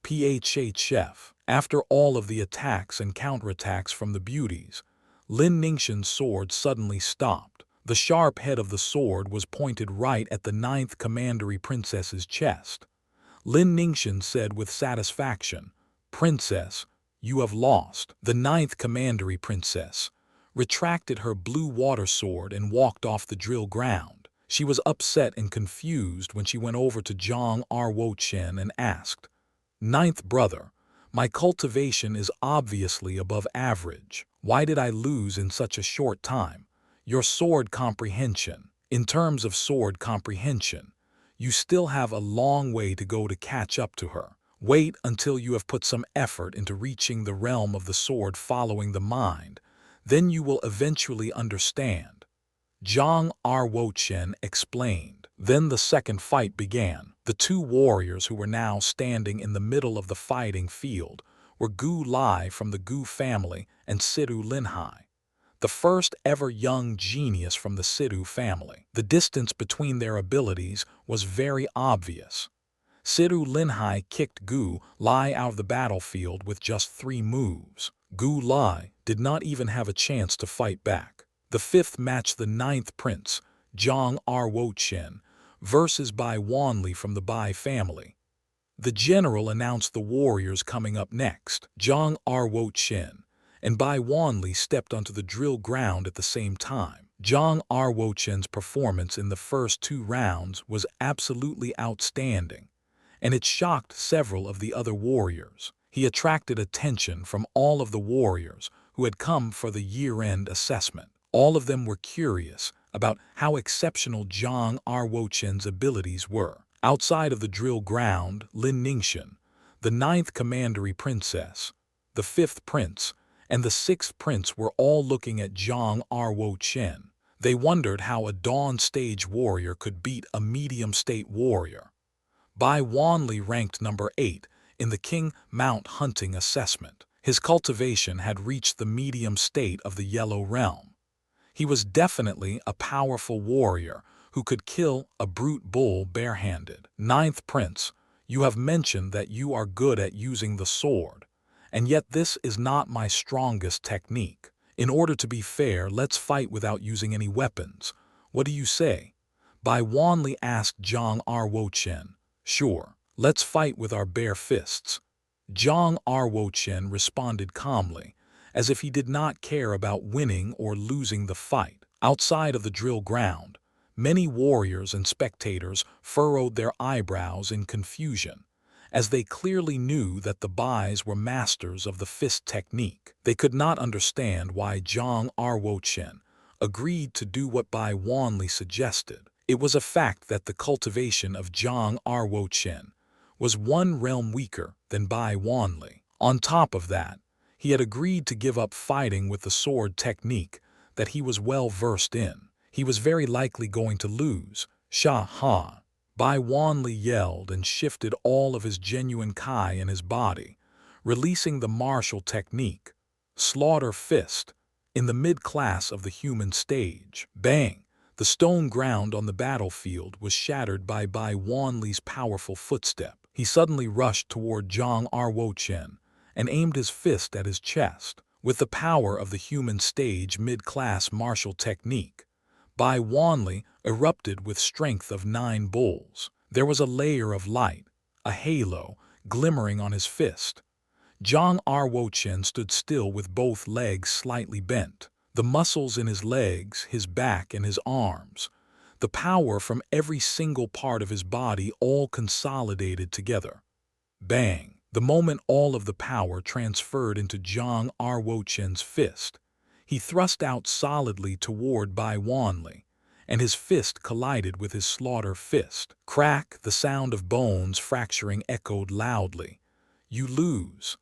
PHHF. After all of the attacks and counterattacks from the beauties, Lin Ningxian's sword suddenly stopped. The sharp head of the sword was pointed right at the 9th Commandery Princess's chest. Lin Ningxian said with satisfaction, "Princess, you have lost." The 9th Commandery Princess retracted her blue water sword and walked off the drill ground. She was upset and confused when she went over to Zhang Ruo Chen and asked, "Ninth brother, my cultivation is obviously above average. Why did I lose in such a short time? Your sword comprehension. In terms of sword comprehension, you still have a long way to go to catch up to her. Wait until you have put some effort into reaching the realm of the sword following the mind. Then you will eventually understand." Zhang Ruo Chen explained. Then the second fight began. The two warriors who were now standing in the middle of the fighting field were Gu Lai from the Gu family and Sidu Linhai, the first ever young genius from the Sidu family. The distance between their abilities was very obvious. Sidu Linhai kicked Gu Lai out of the battlefield with just 3 moves. Gu Lai did not even have a chance to fight back. The 5th match, the 9th prince, Zhang Ruo Chen, versus Bai Wanli from the Bai family. The general announced the warriors coming up next. Zhang Ruo Chen and Bai Wanli stepped onto the drill ground at the same time. Zhang Ruo Chen's performance in the first 2 rounds was absolutely outstanding, and it shocked several of the other warriors. He attracted attention from all of the warriors who had come for the year-end assessment. All of them were curious about how exceptional Zhang Ruo Chen's abilities were. Outside of the drill ground, Lin Ningxian, the 9th Commandery Princess, the 5th Prince, and the 6th Prince were all looking at Zhang Ruo Chen. They wondered how a Dawn Stage warrior could beat a Medium State warrior. Bai Wanli ranked number 8 in the King Mount Hunting assessment. His cultivation had reached the Medium State of the Yellow Realm. He was definitely a powerful warrior who could kill a brute bull barehanded. 9th Prince, you have mentioned that you are good at using the sword, and yet this is not my strongest technique. In order to be fair, let's fight without using any weapons. What do you say? Bai Wanli asked Zhang Ruo Chen. Sure, let's fight with our bare fists. Zhang Ruo Chen responded calmly, as if he did not care about winning or losing the fight. Outside of the drill ground, many warriors and spectators furrowed their eyebrows in confusion, as they clearly knew that the Bais were masters of the fist technique. They could not understand why Zhang Ruo Chen agreed to do what Bai Wanli suggested. It was a fact that the cultivation of Zhang Ruo Chen was 1 realm weaker than Bai Wanli. On top of that, he had agreed to give up fighting with the sword technique that he was well versed in. He was very likely going to lose. Sha ha! Bai Wanli yelled and shifted all of his genuine Kai in his body, releasing the martial technique, Slaughter Fist, in the mid-class of the human stage. Bang! The stone ground on the battlefield was shattered by Bai Wanli's powerful footstep. He suddenly rushed toward Zhang Ruo Chen and aimed his fist at his chest. With the power of the human stage mid-class martial technique, Bai Wanli erupted with strength of 9 bulls. There was a layer of light, a halo, glimmering on his fist. Zhang Ruo Chen stood still with both legs slightly bent. The muscles in his legs, his back, and his arms, the power from every single part of his body all consolidated together. Bang! The moment all of the power transferred into Zhang Ruo Chen's fist, he thrust out solidly toward Bai Wanli, and his fist collided with his slaughter fist. Crack! The sound of bones fracturing echoed loudly. "You lose,"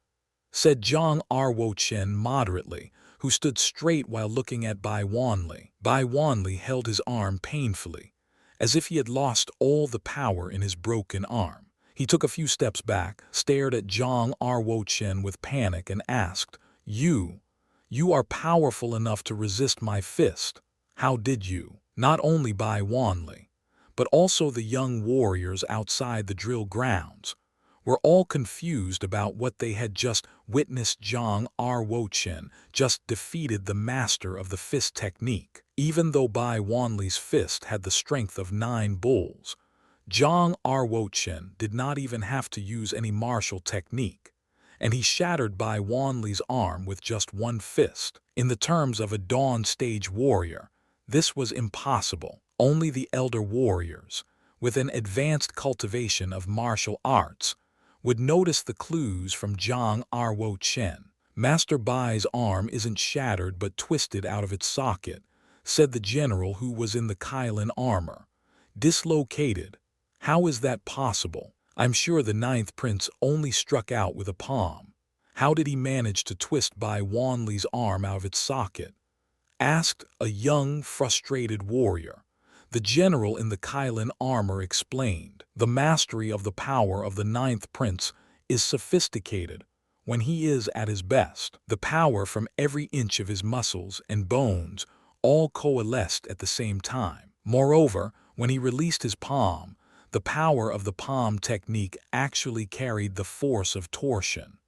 said Zhang Ruo Chen moderately, who stood straight while looking at Bai Wanli. Bai Wanli held his arm painfully, as if he had lost all the power in his broken arm. He took a few steps back, stared at Zhang Ruo Chen with panic, and asked, You are powerful enough to resist my fist. How did you?" Not only Bai Wanli, but also the young warriors outside the drill grounds, were all confused about what they had just witnessed. Zhang Ruo Chen just defeated the master of the fist technique. Even though Bai Wanli's fist had the strength of 9 bulls, Zhang Ruo Chen did not even have to use any martial technique, and he shattered Bai Wanli's arm with just one fist. In the terms of a dawn stage warrior, this was impossible. Only the elder warriors, with an advanced cultivation of martial arts, would notice the clues from Zhang Ruo Chen. "Master Bai's arm isn't shattered but twisted out of its socket," said the general who was in the Kylan armor. "Dislocated? How is that possible? I'm sure the 9th prince only struck out with a palm. How did he manage to twist Bai Wanli's arm out of its socket?" asked a young, frustrated warrior. The general in the Kylan armor explained, "The mastery of the power of the 9th prince is sophisticated when he is at his best. The power from every inch of his muscles and bones all coalesced at the same time. Moreover, when he released his palm, the power of the palm technique actually carried the force of torsion.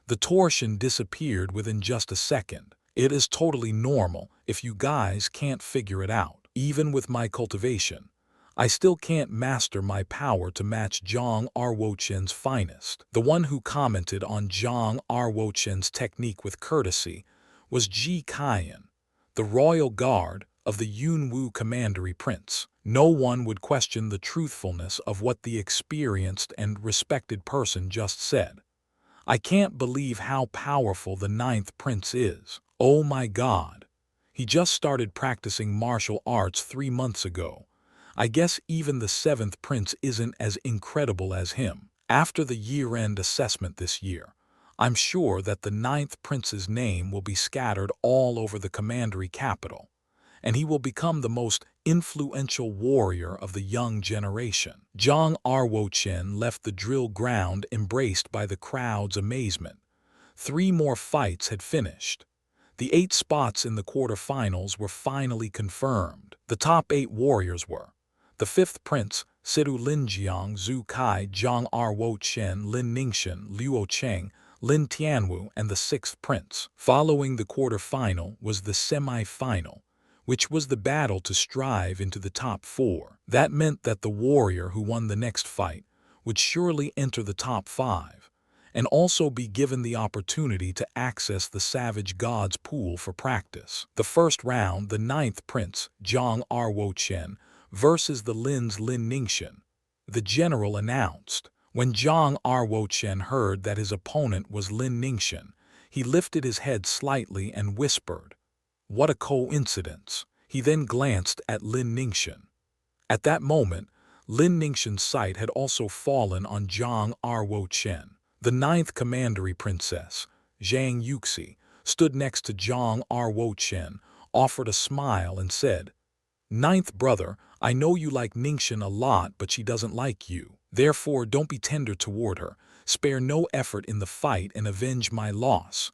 The torsion disappeared within just a second. It is totally normal if you guys can't figure it out. Even with my cultivation, I still can't master my power to match Zhang Ruo Chen's finest." The one who commented on Zhang Ruo Chen's technique with courtesy was Ji Qian, the royal guard of the Yunwu commandery prince. No one would question the truthfulness of what the experienced and respected person just said. "I can't believe how powerful the 9th prince is. Oh my God. He just started practicing martial arts 3 months ago. I guess even the 7th prince isn't as incredible as him." After the year-end assessment this year, I'm sure that the 9th prince's name will be scattered all over the commandery capital, and he will become the most influential warrior of the young generation. Zhang Ruo Chen left the drill ground embraced by the crowd's amazement. 3 more fights had finished. The 8 spots in the quarterfinals were finally confirmed. The top 8 warriors were the 5th prince, Sidu Linjiang, Zhu Kai, Zhang Ruo Chen, Lin Ningxin, Luo Cheng, Lin Tianwu, and the 6th prince. Following the quarterfinal was the semi-final, which was the battle to strive into the top 4. That meant that the warrior who won the next fight would surely enter the top 5, and also be given the opportunity to access the Savage Gods pool for practice. The first round, the 9th prince, Zhang Ruo Chen, versus the Lin's Lin Ningxin, the general announced. When Zhang Ruo Chen heard that his opponent was Lin Ningxin, he lifted his head slightly and whispered, "What a coincidence." He then glanced at Lin Ningxin. At that moment, Lin Ningxin's sight had also fallen on Zhang Ruo Chen. The 9th commandery princess, Zhang Yuxi, stood next to Zhang Ruo Chen, offered a smile and said, "9th brother, I know you like Ningxin a lot, but she doesn't like you. Therefore, don't be tender toward her. Spare no effort in the fight and avenge my loss."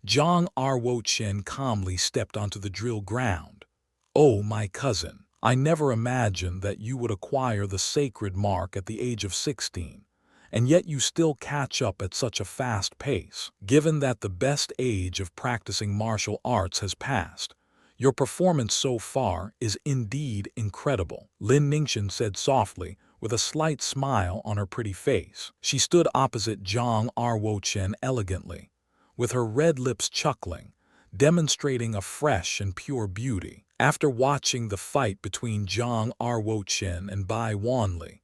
Zhang Ruo Chen calmly stepped onto the drill ground. "Oh, my cousin, I never imagined that you would acquire the sacred mark at the age of 16. And yet you still catch up at such a fast pace. Given that the best age of practicing martial arts has passed, your performance so far is indeed incredible," Lin Ningxin said softly, with a slight smile on her pretty face. She stood opposite Zhang Ruo Chen elegantly, with her red lips chuckling, demonstrating a fresh and pure beauty. After watching the fight between Zhang Ruo Chen and Bai Wanli,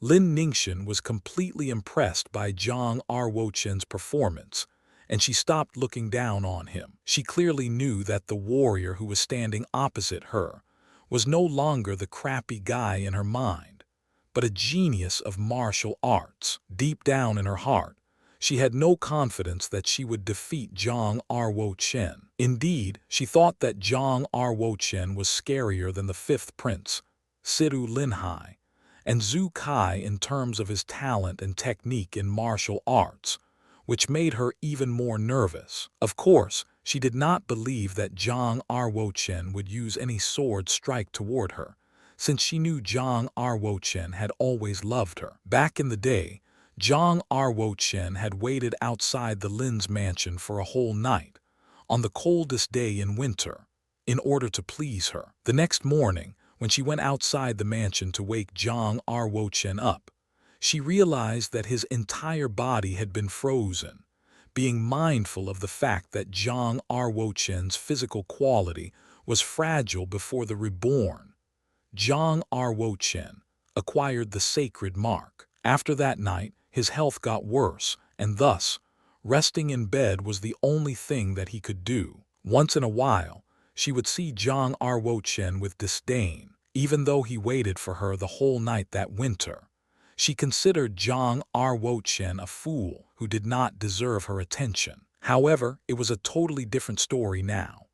Lin Ningxian was completely impressed by Zhang Ruo Chen's performance, and she stopped looking down on him. She clearly knew that the warrior who was standing opposite her was no longer the crappy guy in her mind, but a genius of martial arts. Deep down in her heart, she had no confidence that she would defeat Zhang Ruo Chen. Indeed, she thought that Zhang Ruo Chen was scarier than the fifth prince, Sidu Linhai, and Zhu Kai in terms of his talent and technique in martial arts, which made her even more nervous. Of course, she did not believe that Zhang Ruo Chen would use any sword strike toward her, since she knew Zhang Ruo Chen had always loved her. Back in the day, Zhang Ruo Chen had waited outside the Lin's mansion for a whole night, on the coldest day in winter, in order to please her. The next morning, when she went outside the mansion to wake Zhang Ruo Chen up, she realized that his entire body had been frozen, being mindful of the fact that Zhang Ruo Chen's physical quality was fragile before the Reborn. Zhang Ruo Chen acquired the sacred mark. After that night, his health got worse, and thus, resting in bed was the only thing that he could do. Once in a while, she would see Zhang Ruo Chen with disdain, even though he waited for her the whole night that winter. She considered Zhang Ruo Chen a fool who did not deserve her attention. However, it was a totally different story now.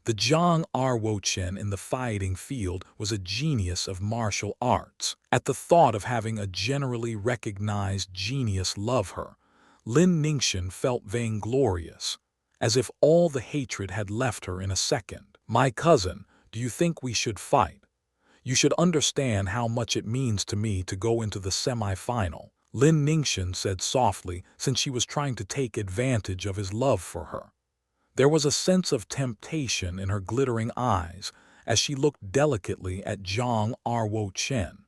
The Zhang Ruo Chen in the fighting field was a genius of martial arts. At the thought of having a generally recognized genius love her, Lin Ningxian felt vainglorious, as if all the hatred had left her in a second. "My cousin, do you think we should fight? You should understand how much it means to me to go into the semi-final," Lin Ningxian said softly, since she was trying to take advantage of his love for her. There was a sense of temptation in her glittering eyes as she looked delicately at Zhang Ruo Chen.